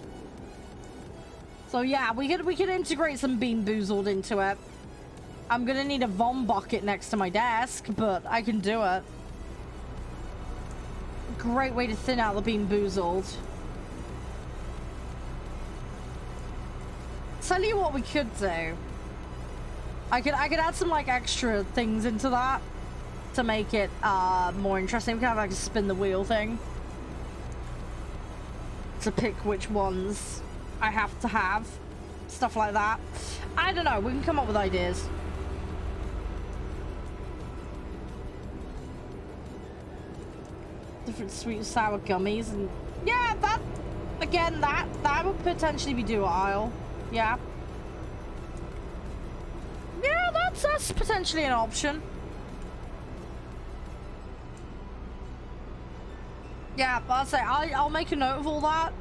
So yeah, we could integrate some Bean Boozled into it. I'm gonna need a Vom bucket next to my desk, but I can do it. great way to thin out the Bean Boozled. Tell you what we could do. I could add some like extra things into that to make it more interesting. We can have like a spin the wheel thing to pick which ones I have to have. Stuff like that. I don't know. We can come up with ideas. Different sweet and sour gummies, and yeah, that again, that would potentially be doable. Yeah. Yeah, that's potentially an option. Yeah, I'll say I'll make a note of all that.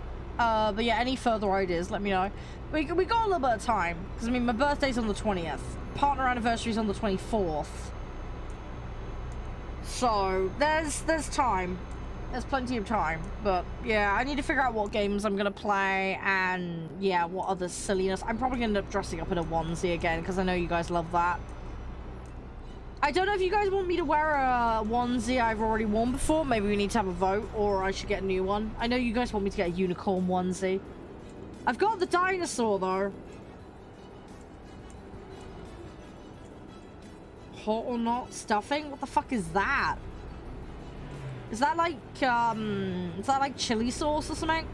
But yeah, any further ideas, let me know. We got a little bit of time because I mean my birthday's on the 20th. Partner anniversary's on the 24th. So there's time. There's plenty of time. But yeah, I need to figure out what games I'm gonna play and yeah, what other silliness. I'm probably gonna end up dressing up in a onesie again because I know you guys love that. I don't know if you guys want me to wear a onesie I've already worn before. Maybe we need to have a vote, or I should get a new one. I know you guys want me to get a unicorn onesie. I've got the dinosaur, though. Hot or not stuffing? What the fuck is that? Is that like chili sauce or something?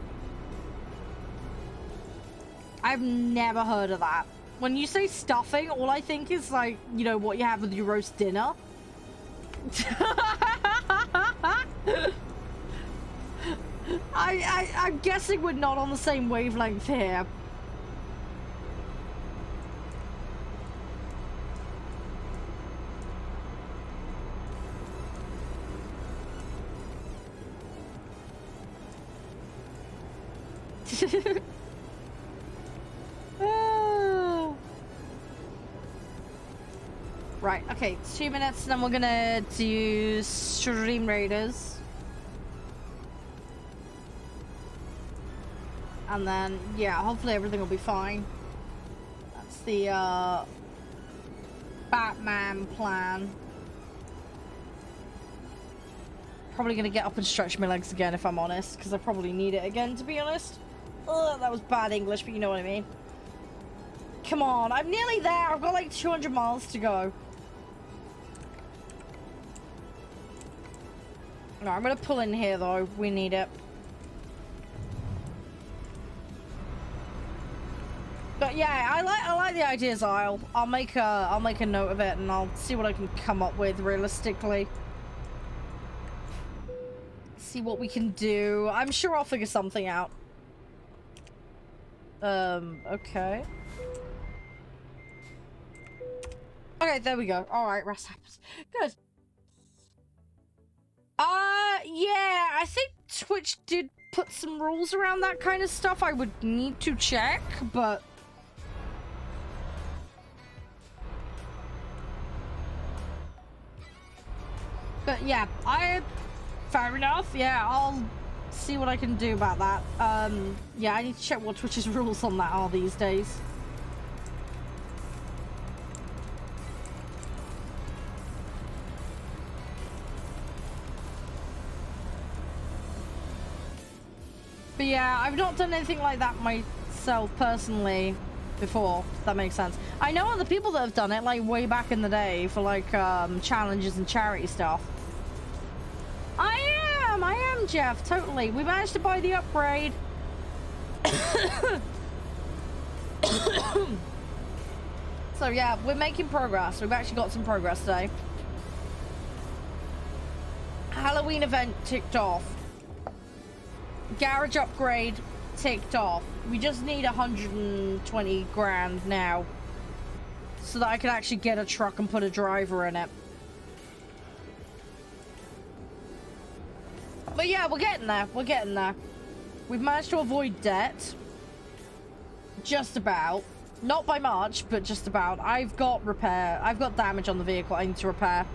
I've never heard of that. When you say stuffing, all I think is like, you know, what you have with your roast dinner. I'm guessing we're not on the same wavelength here. Right, okay, 2 minutes, and then we're gonna do Stream Raiders. And then, yeah, hopefully everything will be fine. That's the, Batman plan. Probably gonna get up and stretch my legs again, if I'm honest, because I probably need it again, to be honest. Ugh, that was bad English, but you know what I mean. Come on, I'm nearly there. I've got like 200 miles to go. No, I'm gonna pull in here though. We need it. But yeah, I like the ideas. I'll make a note of it and I'll see what I can come up with realistically. See what we can do. I'm sure I'll figure something out. Okay. Okay, there we go. Alright, rest happens. Good. Yeah, I think Twitch did put some rules around that kind of stuff. I would need to check, but... But yeah, fair enough. Yeah, I'll see what I can do about that. Yeah, I need to check what Twitch's rules on that are these days. But yeah, I've not done anything like that myself personally before, if that makes sense. I know other people that have done it, like way back in the day for like challenges and charity stuff. I am, Jeff, totally. We managed to buy the upgrade. So yeah, we're making progress. We've actually got some progress today. Halloween event ticked off. Garage upgrade ticked off. We just need 120 grand now so that I can actually get a truck and put a driver in it. But yeah, we're getting there. We're getting there. We've managed to avoid debt. Just about. Not by much, but just about. I've got damage on the vehicle I need to repair.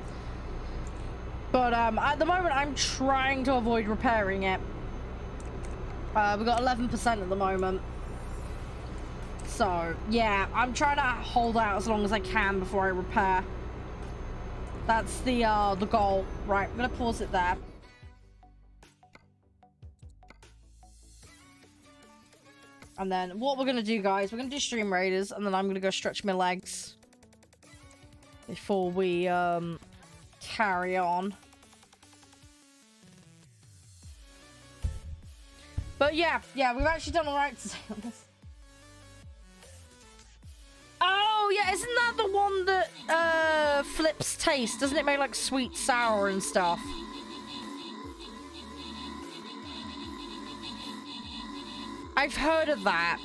But at the moment, I'm trying to avoid repairing it. We've got 11% at the moment. So, yeah, I'm trying to hold out as long as I can before I repair. That's the goal. Right, I'm gonna pause it there. And then what we're gonna do, guys, we're gonna do Stream Raiders, and then I'm gonna go stretch my legs before we carry on. But yeah, we've actually done alright today on this. Oh yeah, isn't that the one that flips taste? Doesn't it make like sweet, sour and stuff? I've heard of that.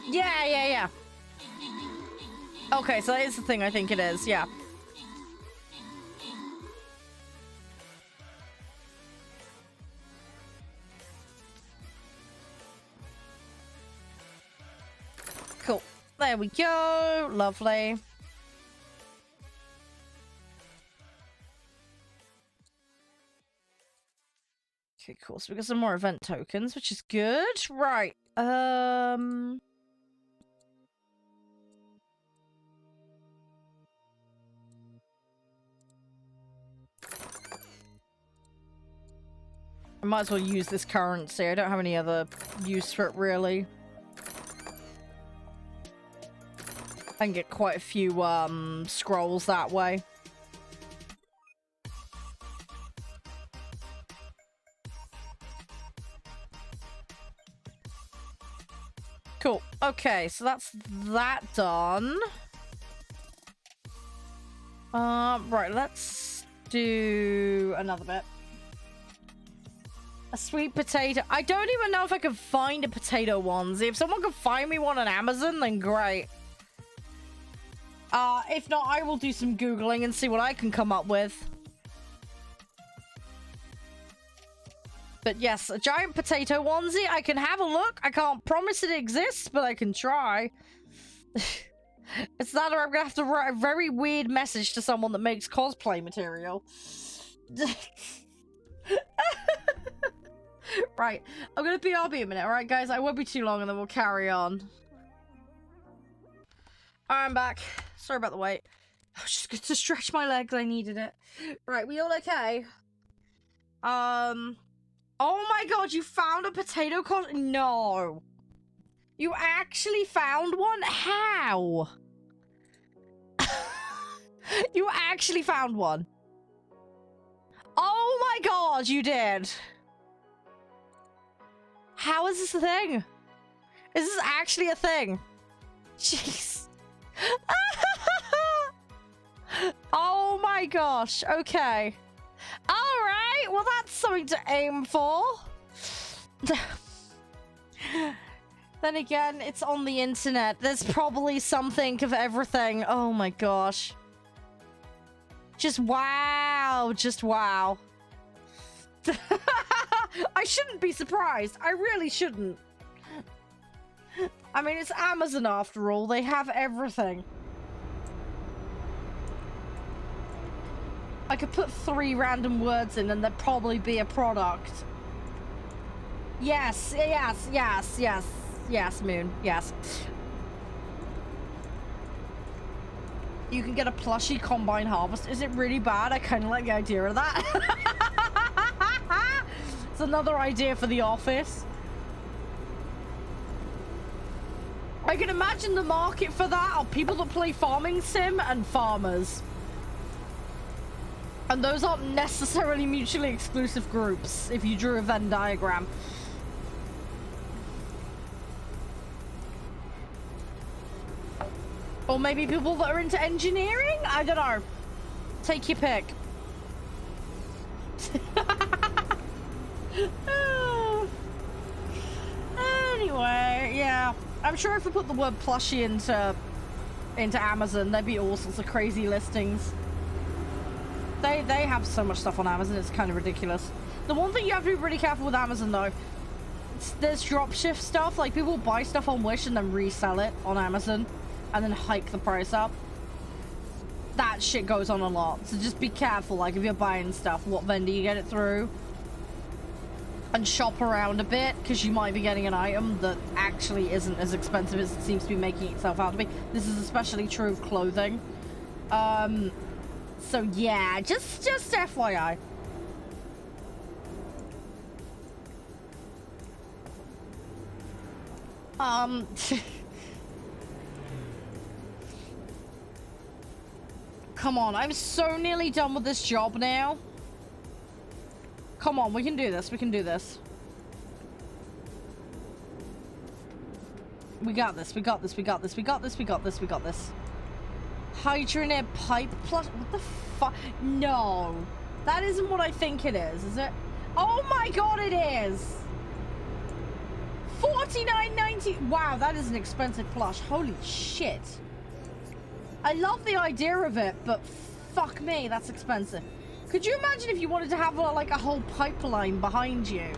Yeah. Okay, so that is the thing I think it is, yeah. Cool. There we go. Lovely. Okay, cool. So we got some more event tokens, which is good. Right. I might as well use this currency. I don't have any other use for it, really. I can get quite a few scrolls that way. Cool. Okay, so that's that done. Right, let's do another bit. A sweet potato. I don't even know if I can find a potato onesie. If someone can find me one on Amazon, then great. If not, I will do some Googling and see what I can come up with. But yes, a giant potato onesie. I can have a look. I can't promise it exists, but I can try. It's that or I'm gonna have to write a very weird message to someone that makes cosplay material. Right, I'm gonna BRB a minute, alright guys? I won't be too long and then we'll carry on. I'm back. Sorry about the wait. I was just going to stretch my legs. I needed it. Right, we all okay? Oh my god, you found a potato con- No. You actually found one? How? You actually found one? Oh my god, you did. How is this a thing? Is this actually a thing? Jeez. Oh my gosh, okay. Alright, well that's something to aim for. Then again, it's on the internet. There's probably something of everything. Oh my gosh. Just wow, just wow. I shouldn't be surprised. I really shouldn't. I mean, it's Amazon after all. They have everything. I could put 3 random words in and there'd probably be a product. Yes, Moon, yes. You can get a plushie combine harvest. Is it really bad? I kind of like the idea of that. It's another idea for the office. I can imagine the market for that are people that play farming sim and farmers. And those aren't necessarily mutually exclusive groups, if you drew a Venn diagram. Or maybe people that are into engineering? I don't know. Take your pick. Anyway, yeah. I'm sure if we put the word plushie into Amazon, there'd be all sorts of crazy listings. They have so much stuff on Amazon, it's kind of ridiculous. The one thing you have to be really careful with Amazon, though, there's dropship stuff. Like, people buy stuff on Wish and then resell it on Amazon and then hike the price up. That shit goes on a lot. So just be careful, like, if you're buying stuff, what vendor you get it through. And shop around a bit, because you might be getting an item that actually isn't as expensive as it seems to be making itself out to be. This is especially true of clothing. So yeah, just FYI. Come on, I'm so nearly done with this job now. Come on, we can do this. We can do this. We got this. We got this. We got this. We got this. We got this. We got this. Hydrogen pipe plus. What the fuck? No, that isn't what I think it is it? Oh my god, it is. $49.90. Wow, that is an expensive plush. Holy shit. I love the idea of it, but fuck me, that's expensive. Could you imagine if you wanted to have like a whole pipeline behind you?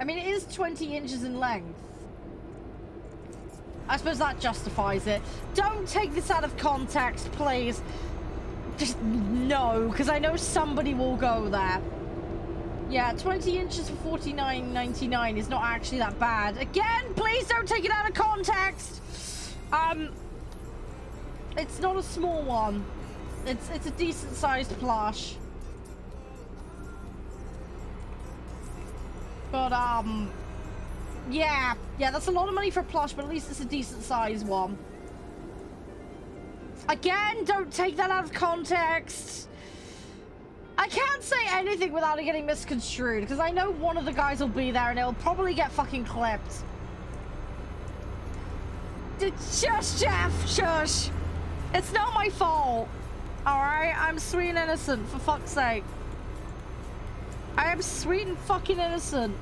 I mean, it is 20 inches in length. I suppose that justifies it. Don't take this out of context, please. Just no, because I know somebody will go there. Yeah, 20 inches for $49.99 is not actually that bad. Again, please don't take it out of context. It's not a small one. It's a decent sized plush. But yeah, that's a lot of money for a plush, but at least it's a decent sized one. Again, don't take that out of context. I can't say anything without it getting misconstrued, because I know one of the guys will be there and it'll probably get fucking clipped. Shush, Jeff, shush. It's not my fault. Alright? I'm sweet and innocent, for fuck's sake. I am sweet and fucking innocent.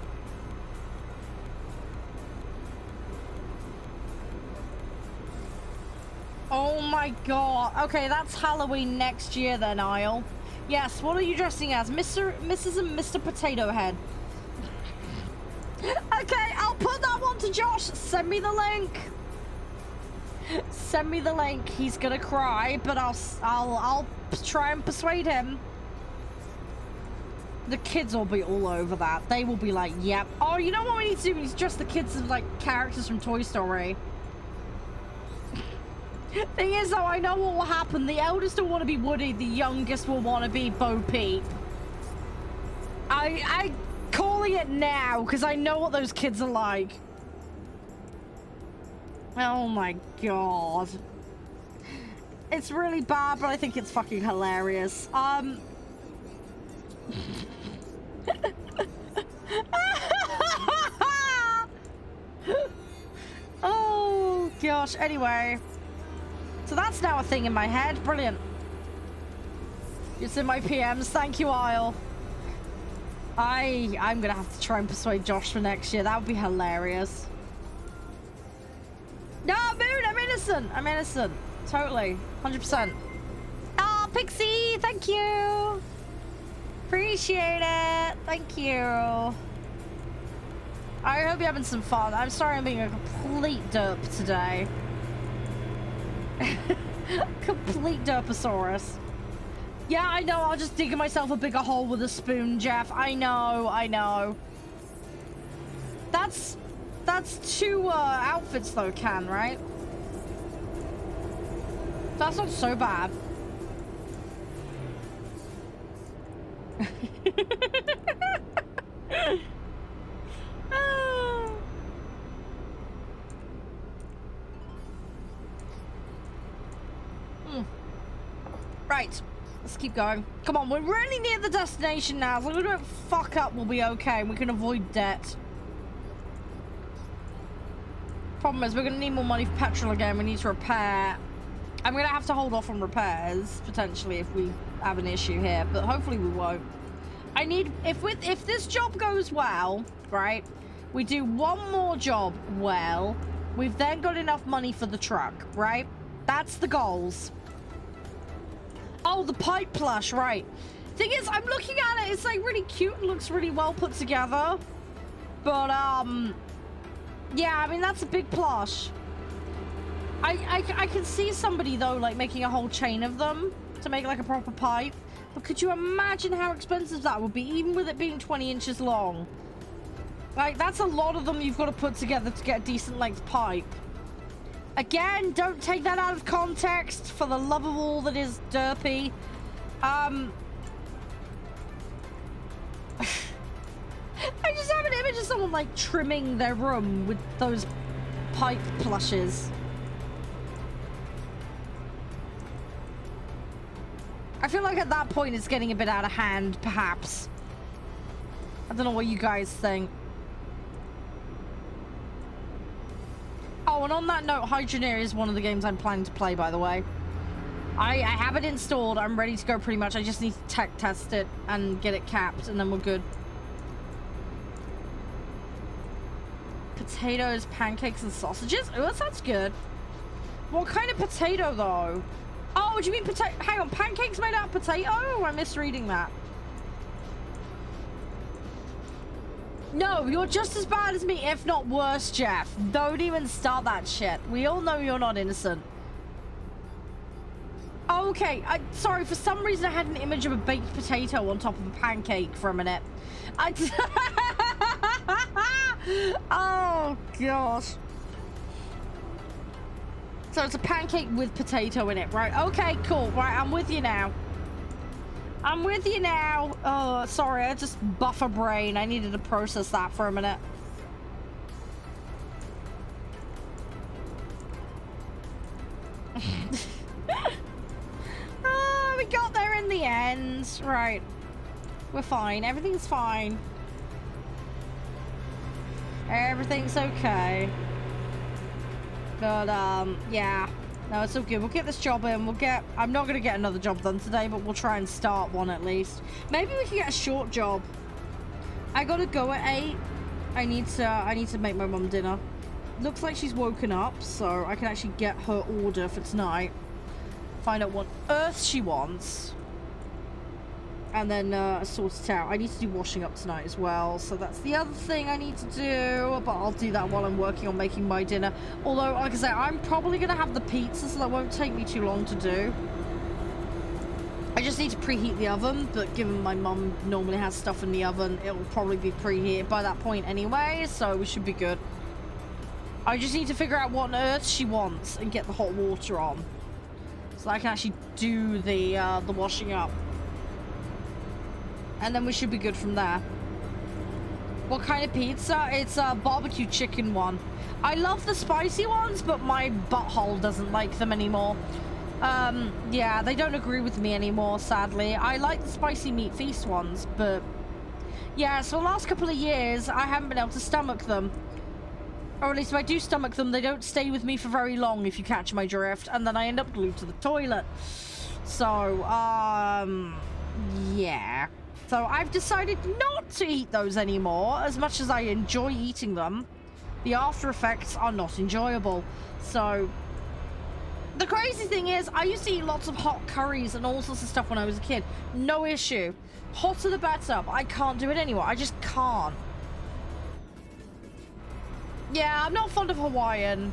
Oh my god. Okay, that's Halloween next year then, Isle. Yes, what are you dressing as? Mrs. and Mr. Potato Head. Okay, I'll put that one to Josh. Send me the link. Send me the link. He's gonna cry, but I'll try and persuade him. The kids will be all over that. They will be like, yep. Oh, you know what we need to do? We need to dress the kids as like characters from Toy Story. Thing is, though, I know what will happen. The eldest will want to be Woody. The youngest will want to be Bo Peep. I calling it now because I know what those kids are like. Oh my god. It's really bad, but I think it's fucking hilarious. Oh gosh. Anyway. So that's now a thing in my head. Brilliant. It's in my PMs. Thank you, Isle. I'm gonna have to try and persuade Josh for next year. That would be hilarious. No, Moon, I'm innocent. I'm innocent. Totally. 100%. Oh, Pixie, thank you. Appreciate it. Thank you. I hope you're having some fun. I'm sorry I'm being a complete derp today. Complete derposaurus. Yeah, I know. I'll just dig myself a bigger hole with a spoon, Jeff. I know. That's two outfits though, Can, right? That's not so bad. Right, let's keep going. Come on, we're really near the destination now. As long as we don't fuck up, we'll be okay. We can avoid debt. Problem is, we're going to need more money for petrol again. We need to repair. I'm going to have to hold off on repairs, potentially, if we have an issue here. But hopefully we won't. I need... If this job goes well, right, we do one more job well, we've then got enough money for the truck, right? That's the goals. Oh, the pipe plush, right. Thing is, I'm looking at it, it's like really cute and looks really well put together. But, yeah, I mean, that's a big plush. I can see somebody, though, like, making a whole chain of them to make, like, a proper pipe. But could you imagine how expensive that would be, even with it being 20 inches long? Like, that's a lot of them you've got to put together to get a decent length pipe. Again, don't take that out of context for the love of all that is derpy. I just have an image of someone like trimming their room with those pipe plushes. I feel like at that point it's getting a bit out of hand, perhaps. I don't know what you guys think. Oh, and on that note, Hydroneer is one of the games I'm planning to play, by the way. I have it installed. I'm ready to go pretty much. I just need to tech test it and get it capped, and then we're good. Potatoes, pancakes, and sausages? Oh, that sounds good. What kind of potato, though? Oh, do you mean potato? Hang on, pancakes made out of potato? Oh, I'm misreading that. No, you're just as bad as me, if not worse, Jeff. Don't even start that shit. We all know you're not innocent. Oh, okay, sorry, for some reason I had an image of a baked potato on top of a pancake for a minute. Oh, gosh. So it's a pancake with potato in it, right? Okay, cool. Right, I'm with you now. I'm with you now. Oh, sorry, I just buffer brain. I needed to process that for a minute. Oh, we got there in the end. Right. We're fine. Everything's fine. Everything's okay. But, yeah. No, it's all good. We'll get this job in. I'm not going to get another job done today, but we'll try and start one at least. Maybe we can get a short job. I got to go at 8. I need to make my mum dinner. Looks like she's woken up, so I can actually get her order for tonight. Find out what earth she wants. And then sort it out. I need to do washing up tonight as well, so that's the other thing I need to do, but I'll do that while I'm working on making my dinner. Although, like I say, I'm probably going to have the pizza, so that won't take me too long to do. I just need to preheat the oven, but given my mum normally has stuff in the oven, it'll probably be preheated by that point anyway, so we should be good. I just need to figure out what on earth she wants and get the hot water on, so I can actually do the washing up. And then we should be good from there. What kind of pizza? It's a barbecue chicken one. I love the spicy ones, but my butthole doesn't like them anymore. Yeah, they don't agree with me anymore, sadly. I like the spicy meat feast ones, but... yeah, so the last couple of years, I haven't been able to stomach them. Or at least if I do stomach them, they don't stay with me for very long, if you catch my drift. And then I end up glued to the toilet. So, yeah. So I've decided not to eat those anymore. As much as I enjoy eating them, the after effects are not enjoyable. So the crazy thing is, I used to eat lots of hot curries and all sorts of stuff when I was a kid. No issue. Hotter the better, but I can't do it anymore. I just can't. Yeah, I'm not fond of Hawaiian.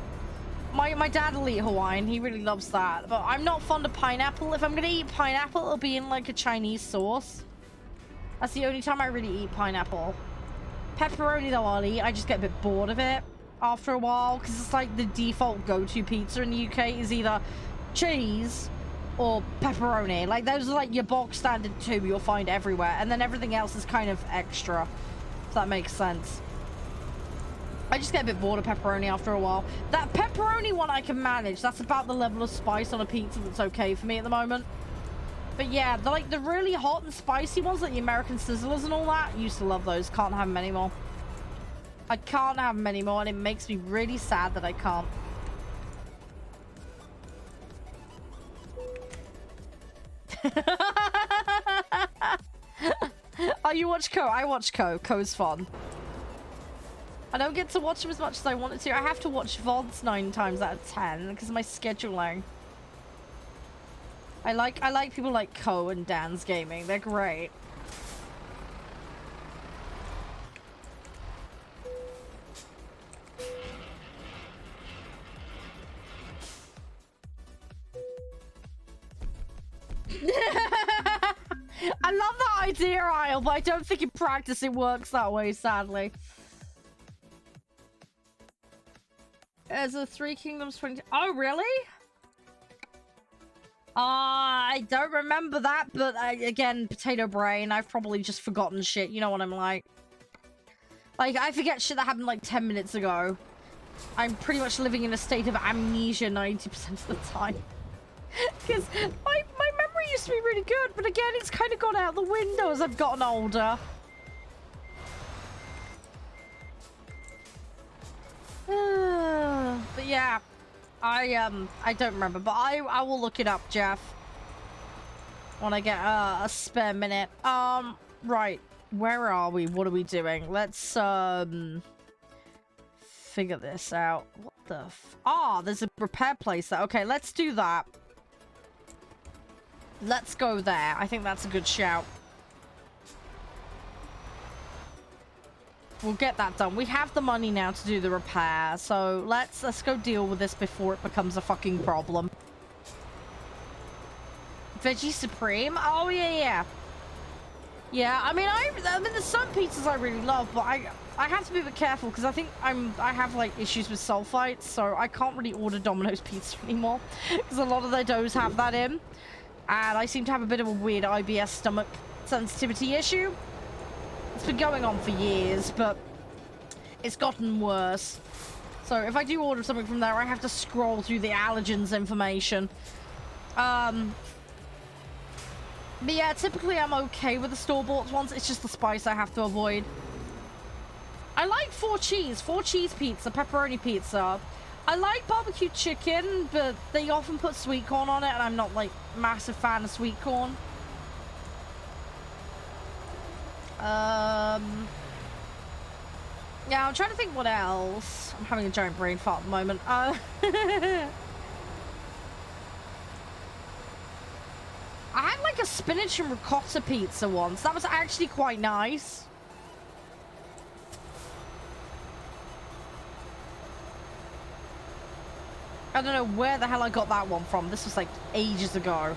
My dad will eat Hawaiian. He really loves that. But I'm not fond of pineapple. If I'm going to eat pineapple, it'll be in like a Chinese sauce. That's the only time I really eat pineapple. Pepperoni, though, I'll eat. I just get a bit bored of it after a while, because it's like the default go-to pizza in the UK is either cheese or pepperoni. Like, those are like your bog standard two you'll find everywhere, and then everything else is kind of extra, if that makes sense. I just get a bit bored of pepperoni after a while. That pepperoni one I can manage. That's about the level of spice on a pizza that's okay for me at the moment. But yeah, the really hot and spicy ones, like the American Sizzlers and all that, used to love those. Can't have them anymore. I can't have them anymore, and it makes me really sad that I can't. Oh, you watch Co? I watch Co. Co's fun. I don't get to watch them as much as I wanted to. I have to watch VODs 9 times out of 10 because of my scheduling. I like people like Co and Dan's Gaming. They're great. I love that idea, Isle, but I don't think in practice it works that way, sadly. As a Three Kingdoms 20... Oh, really? I don't remember that, but again, potato brain. I've probably just forgotten shit. You know what I'm like. Like, I forget shit that happened like 10 minutes ago. I'm pretty much living in a state of amnesia 90% of the time. Because my memory used to be really good, but again, it's kind of gone out the window as I've gotten older. But yeah, I don't remember, but I will look it up, Jeff, when I get a spare minute. Right, where are we? What are we doing? Let's figure this out. What the there's a repair place there. Okay, let's do that. Let's go there. I think that's a good shout. We'll get that done. We have the money now to do the repair, so let's go deal with this before it becomes a fucking problem. Veggie Supreme? Oh yeah. Yeah, I mean there's some pizzas I really love, but I have to be a bit careful because I think I have like issues with sulfites, so I can't really order Domino's pizza anymore because a lot of their doughs have that in, and I seem to have a bit of a weird IBS stomach sensitivity issue. It's been going on for years, but it's gotten worse. So if I do order something from there, I have to scroll through the allergens information. But yeah, typically I'm okay with the store-bought ones. It's just the spice I have to avoid. I like four cheese pizza, pepperoni pizza. I like barbecue chicken, but they often put sweet corn on it, and I'm not like massive fan of sweet corn. Yeah, I'm trying to think what else. I'm having a giant brain fart at the moment. I had like a spinach and ricotta pizza once. That was actually quite nice. I don't know where the hell I got that one from. This was like ages ago.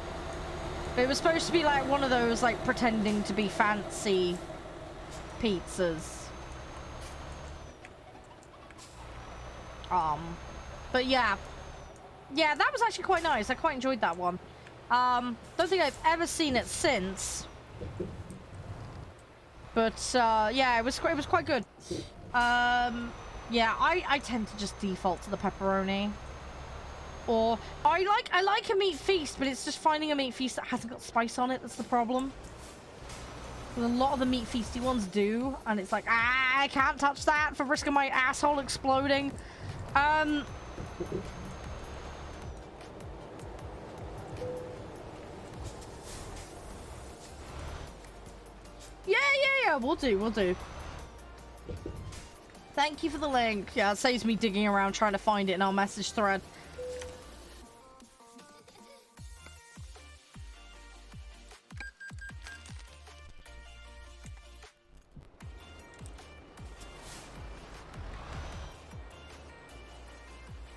It was supposed to be like one of those like pretending to be fancy pizzas. But yeah, that was actually quite nice. I quite enjoyed that one. Don't think I've ever seen it since, but yeah, it was quite good. Yeah, I tend to just default to the pepperoni, or I like a meat feast, but it's just finding a meat feast that hasn't got spice on it that's the problem. A lot of the meat feasty ones do, and it's like, I can't touch that for risk of my asshole exploding. Yeah, we'll do. Thank you for the link. Yeah, it saves me digging around trying to find it in our message thread.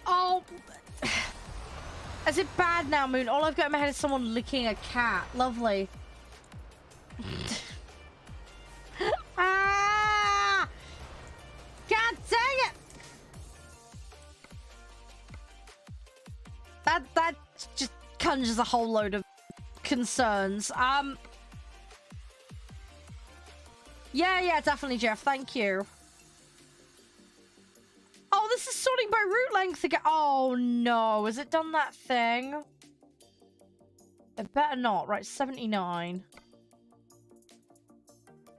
Oh, is it bad now, Moon? All I've got in my head is someone licking a cat. Lovely. Ah! God dang it! That just conjures a whole load of concerns. Yeah, definitely, Jeff. Thank you. Oh, this is sorting by route length again. Oh, no. Has it done that thing? It better not. Right, 79.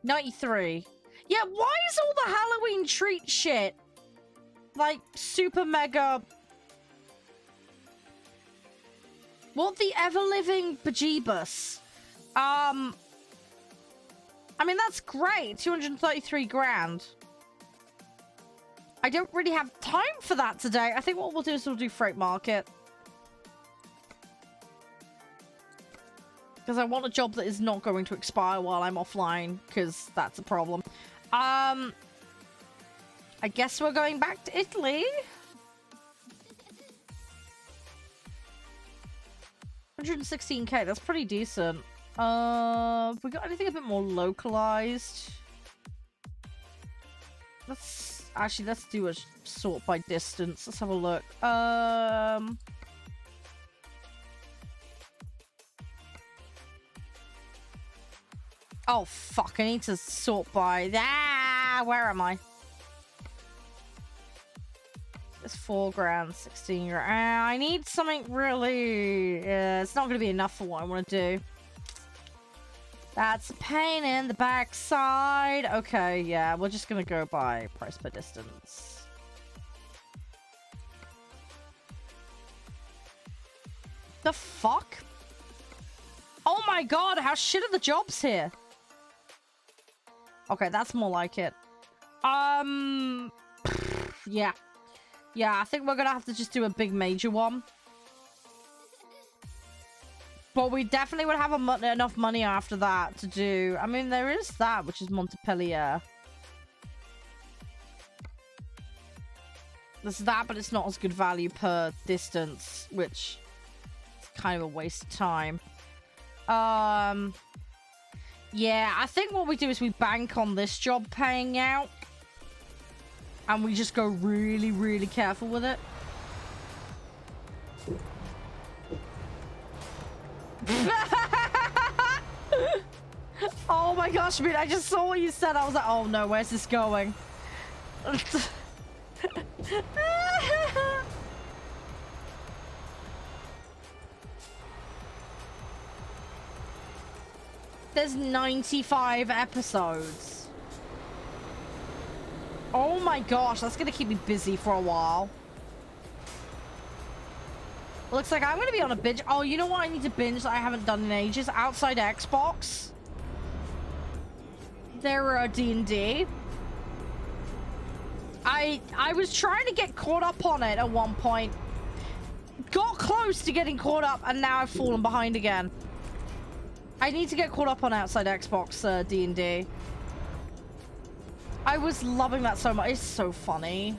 93. Yeah, why is all the Halloween treat shit like super mega... What the ever-living bejeebus? I mean, that's great. 233 grand. I don't really have time for that today. I think what we'll do is we'll do Freight Market. Because I want a job that is not going to expire while I'm offline, because that's a problem. I guess we're going back to Italy. 116k, that's pretty decent. Have we got anything a bit more localized? Let's Actually, let's do a sort by distance. Let's have a look. Oh, fuck. I need to sort by... Ah, where am I? It's 4 grand, 16 grand. I need something really... it's not going to be enough for what I want to do. That's a pain in the backside. Okay, yeah. We're just going to go by price per distance. The fuck? Oh my god, how shit are the jobs here? Okay, that's more like it. Yeah. Yeah, I think we're gonna have to just do a big major one. But we definitely would have enough money after that to do... I mean, there is that, which is Montpellier. There's that, but it's not as good value per distance, which is kind of a waste of time. Yeah, I think what we do is we bank on this job paying out. And we just go really, really careful with it. Oh my gosh, I mean, I just saw what you said. I was like, oh no, where's this going? There's 95 episodes. Oh my gosh, that's gonna keep me busy for a while. Looks like I'm gonna be on a binge. Oh, you know what I need to binge that I haven't done in ages? Outside Xbox. There are D&D. I was trying to get caught up on it at one point. Got close to getting caught up, and now I've fallen behind again. I need to get caught up on Outside Xbox D&D. I was loving that so much. It's so funny.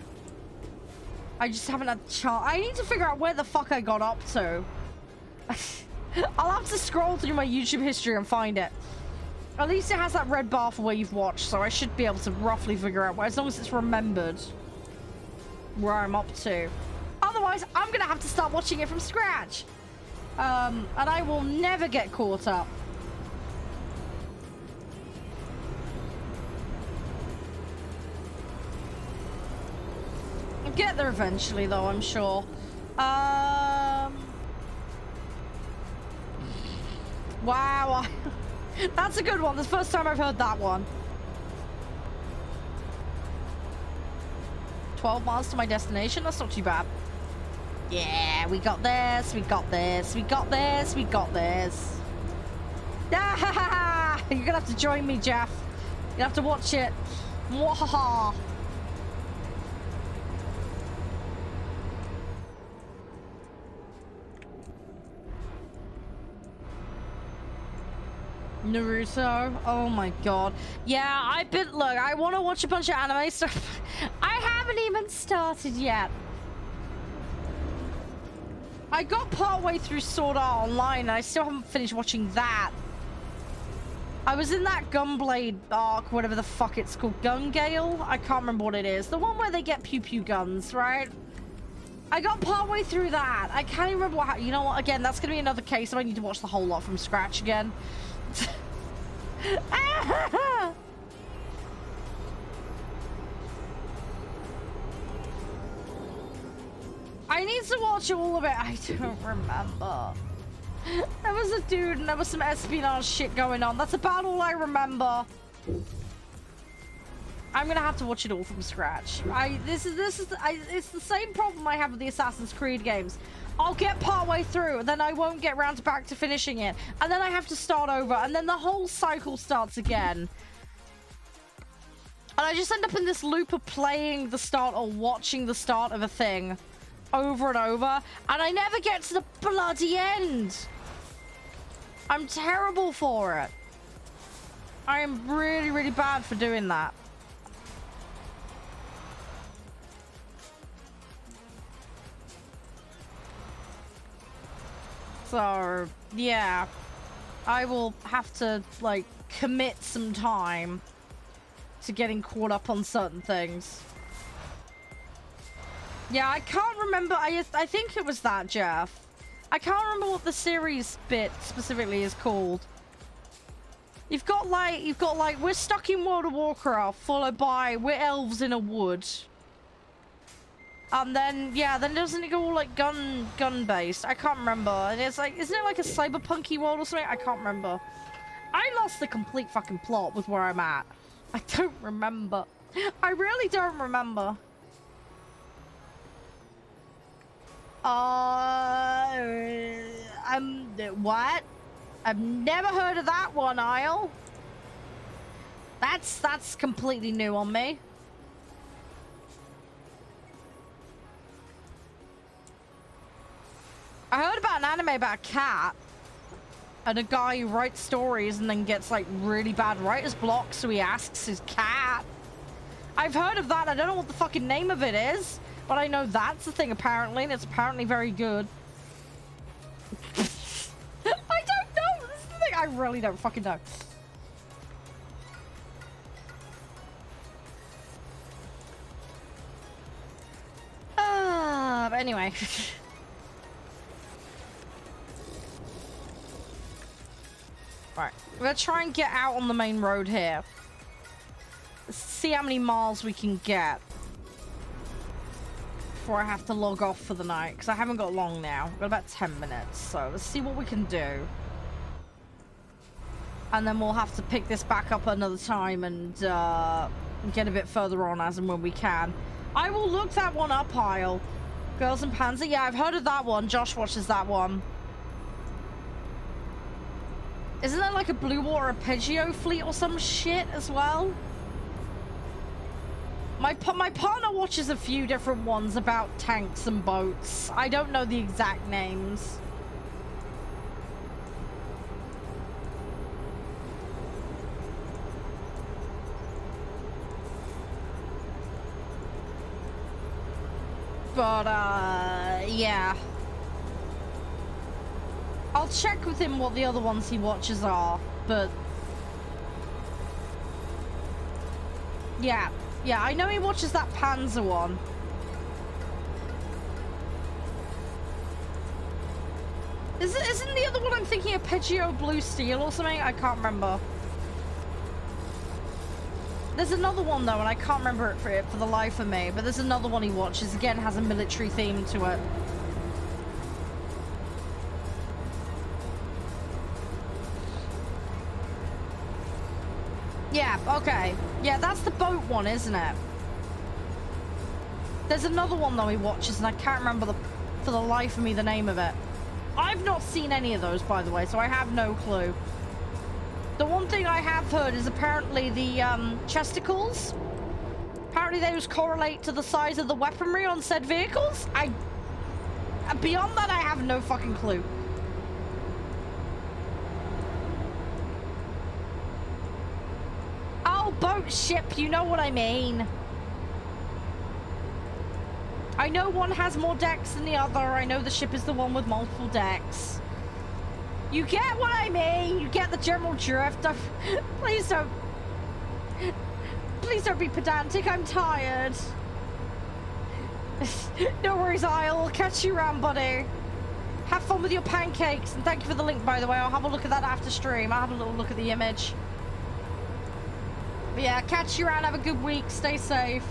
I just haven't had a chance. I need to figure out where the fuck I got up to. I'll have to scroll through my YouTube history and find it. At least it has that red bar for where you've watched, so I should be able to roughly figure out where, as long as it's remembered where I'm up to. Otherwise, I'm gonna have to start watching it from scratch. And I will never get caught up. I'll get there eventually, though, I'm sure. Wow. That's a good one. That's the first time I've heard that one. 12 miles to my destination? That's not too bad. Yeah, we got this. We got this. We got this. We got this. Ah, you're gonna have to join me, Jeff. You have to watch it. Mwahaha. Naruto. Oh my god. Yeah, look, I want to watch a bunch of anime stuff. I haven't even started yet. I got partway through Sword Art Online and I still haven't finished watching that. I was in that Gunblade arc, whatever the fuck it's called. Gun Gale? I can't remember what it is. The one where they get pew-pew guns, right? I got partway through that. I can't even remember what... You know what? Again, that's going to be another case if I need to watch the whole lot from scratch again. I need to watch all of it. I don't remember. There was a dude and there was some espionage shit going on. That's about all I remember. I'm gonna have to watch it all from scratch. It's the same problem I have with the Assassin's Creed games. I'll get partway through, then I won't get round back to finishing it, and then I have to start over, and then the whole cycle starts again. And I just end up in this loop of playing the start or watching the start of a thing over and over, and I never get to the bloody end. I'm terrible for it. I am really, really bad for doing that. So, yeah, I will have to, like, commit some time to getting caught up on certain things. Yeah, I can't remember. I think it was that, Jeff. I can't remember what the series bit specifically is called. You've got like we're stuck in World of Warcraft, followed by we're elves in a wood. And then then doesn't it go all like gun based? I can't remember. And it's like, isn't it like a cyberpunky world or something? I can't remember. I lost the complete fucking plot with where I'm at. I don't remember. I really don't remember. What? I've never heard of that one, Isle. That's completely new on me. I heard about an anime about a cat and a guy who writes stories and then gets like really bad writer's block, so he asks his cat. I've heard of that. I don't know what the fucking name of it is, but I know that's the thing apparently, and it's apparently very good. I don't know. This is the thing. I really don't fucking know. But anyway. Right, we're gonna try and get out on the main road here. Let's see how many miles we can get before I have to log off for the night, because I haven't got long now. I've got about 10 minutes, so let's see what we can do. And then we'll have to pick this back up another time and get a bit further on as and when we can. I will look that one up, Isle. Girls and Panzer, yeah, I've heard of that one. Josh watches that one. Isn't there like a blue water arpeggio fleet or some shit as well? My partner watches a few different ones about tanks and boats. I don't know the exact names. But, yeah. I'll check with him what the other ones he watches are, but... Yeah, I know he watches that Panzer one. Isn't the other one I'm thinking Arpeggio Blue Steel or something? I can't remember. There's another one though, and I can't remember it for the life of me, but there's another one he watches. Again, has a military theme to it. Yeah, okay. Yeah, that's the boat one, isn't it? There's another one though he watches, and I can't remember for the life of me the name of it. I've not seen any of those, by the way, so I have no clue. The one thing I have heard is apparently the chesticles. Apparently those correlate to the size of the weaponry on said vehicles. Beyond that, I have no fucking clue. Oh, boat ship, you know what I mean. I know one has more decks than the other. I know the ship is the one with multiple decks. You get what I mean. You get the general drift. Please don't be pedantic. I'm tired. No worries, I'll catch you around, buddy. Have fun with your pancakes, and thank you for the link, by the way. I'll have a look at that after stream. I'll have a little look at the image. But yeah, catch you around. Have a good week. Stay safe.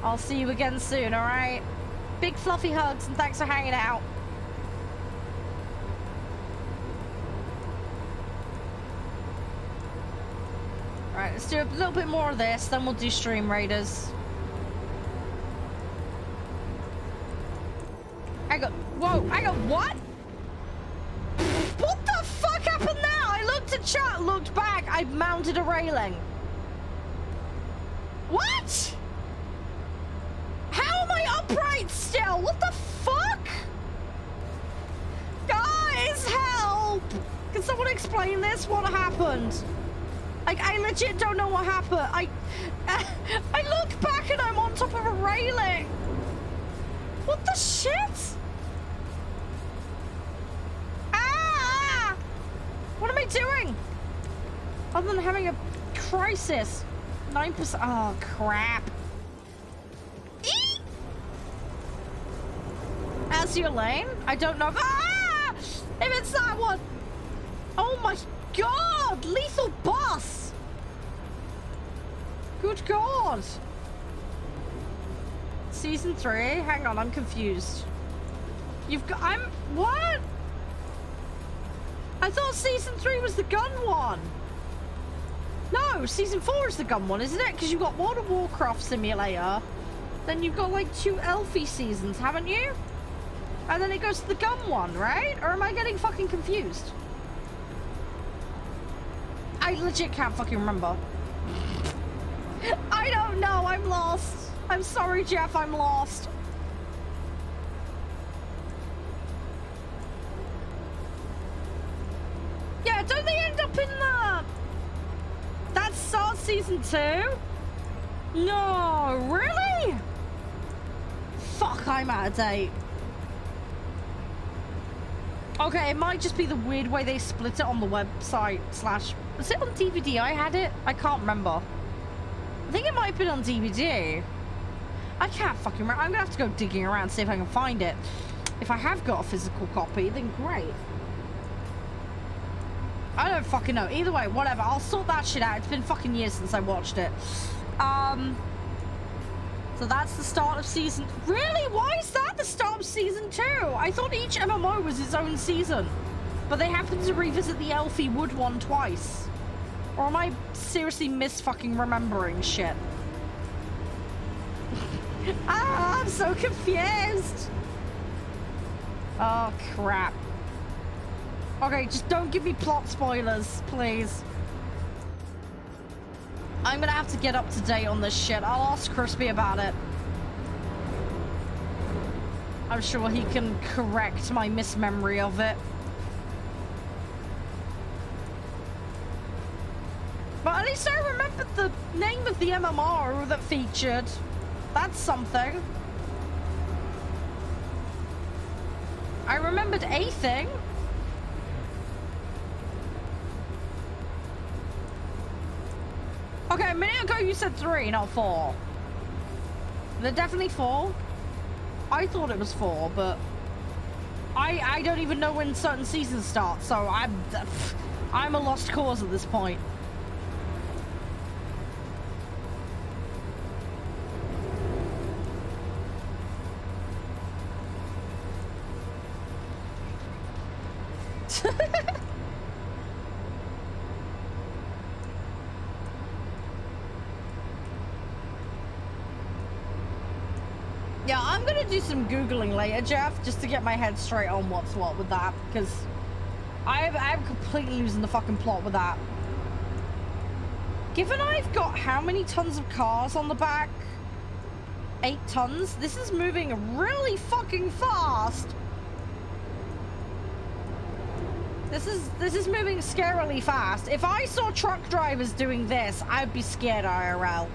I'll see you again soon, all right? Big fluffy hugs, and thanks for hanging out. Alright, let's do a little bit more of this, then we'll do Stream Raiders. Whoa, I got what? What the fuck happened there? I looked at chat, looked back, I mounted a railing. What? How am I upright still? What the fuck? Guys, help! Can someone explain this? What happened? Like, I legit don't know what happened. I look back and I'm on top of a railing. What the shit? Ah! What am I doing? Other than having a crisis. 9%. Oh, crap. Eek! Azure Lane? I don't know if it's that one. Oh my god! Lethal boss! Good god. Season 3? Hang on, I'm confused. You've got... What? I thought Season 3 was the gun one. No, Season 4 is the gun one, isn't it? Because you've got World of Warcraft Simulator. Then you've got like 2 Elfie seasons, haven't you? And then it goes to the gun one, right? Or am I getting fucking confused? I legit can't fucking remember. I don't know, I'm lost. I'm sorry, Jeff, I'm lost. Yeah, don't they end up in the... That starts Season 2? No, really? Fuck, I'm out of date. Okay, it might just be the weird way they split it on the website slash... Was it on DVD I had it? I can't remember. I think it might have been on DVD. I can't fucking remember. I'm gonna have to go digging around, see if I can find it. If I have got a physical copy, then great. I don't fucking know. Either way, whatever. I'll sort that shit out. It's been fucking years since I watched it. So that's the start of season... Really? Why is that the start of season 2? I thought each MMO was its own season. But they happened to revisit the Elfie Wood one twice. Or am I seriously mis-fucking-remembering shit? I'm so confused. Oh, crap. Okay, just don't give me plot spoilers, please. I'm gonna have to get up to date on this shit. I'll ask Crispy about it. I'm sure he can correct my mismemory of it. But at least I remembered the name of the MMR that featured. That's something. I remembered a thing. Okay, a minute ago you said 3, not 4. They're definitely 4. I thought it was 4, but I don't even know when certain seasons start, so I'm a lost cause at this point. Yeah, I'm gonna do some Googling later, Jeff, just to get my head straight on what's what with that, because I'm completely losing the fucking plot with that. Given I've got how many tons of cars on the back? 8 tons? This is moving really fucking fast. This is moving scarily fast. If I saw truck drivers doing this, I'd be scared IRL.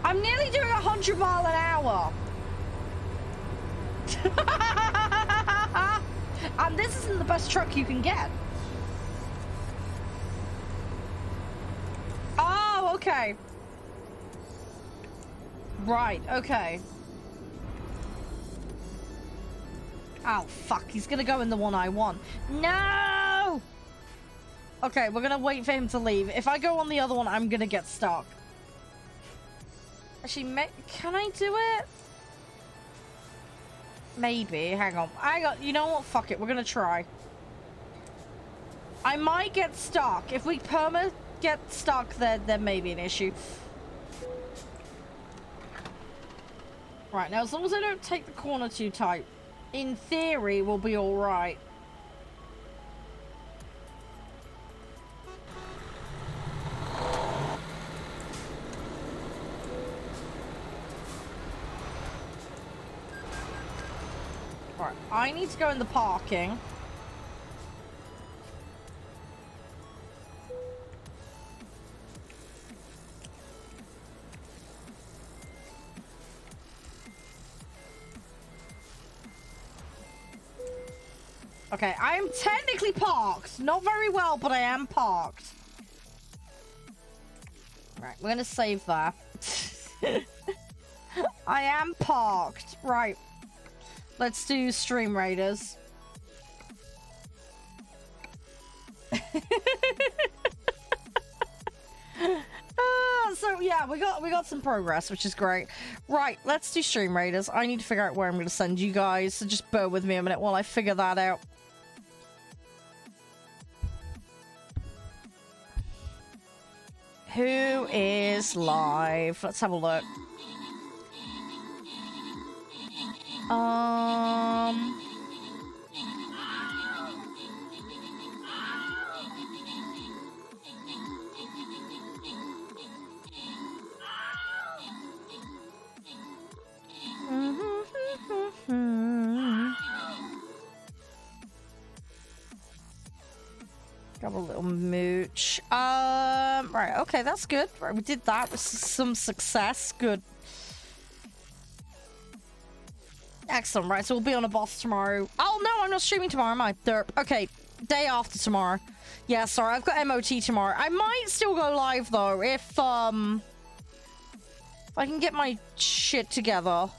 I'm nearly doing 100 miles an hour. And this isn't the best truck you can get. Oh, okay. Right, okay. Oh, fuck. He's gonna go in the one I want. No! Okay, we're gonna wait for him to leave. If I go on the other one, I'm gonna get stuck. Actually, can I do it? Maybe. Hang on. You know what? Fuck it. We're gonna try. I might get stuck. If we get stuck, there may be an issue. Right, now as long as I don't take the corner too tight, in theory, we'll be alright. Right, I need to go in the parking. Okay, I am technically parked. Not very well, but I am parked. Right, we're gonna save that. I am parked. Right. Let's do Stream Raiders. So yeah, we got some progress, which is great. Right, let's do Stream Raiders. I need to figure out where I'm going to send you guys, so just bear with me a minute while I figure that out. Who is live? Let's have a look. Got a little mooch. Right, okay, that's good. Right, we did that with some success. Good. Excellent, right, so we'll be on a boss tomorrow. Oh, no, I'm not streaming tomorrow, am I? Derp. Okay, day after tomorrow. Yeah, sorry, I've got MOT tomorrow. I might still go live, though, if I can get my shit together.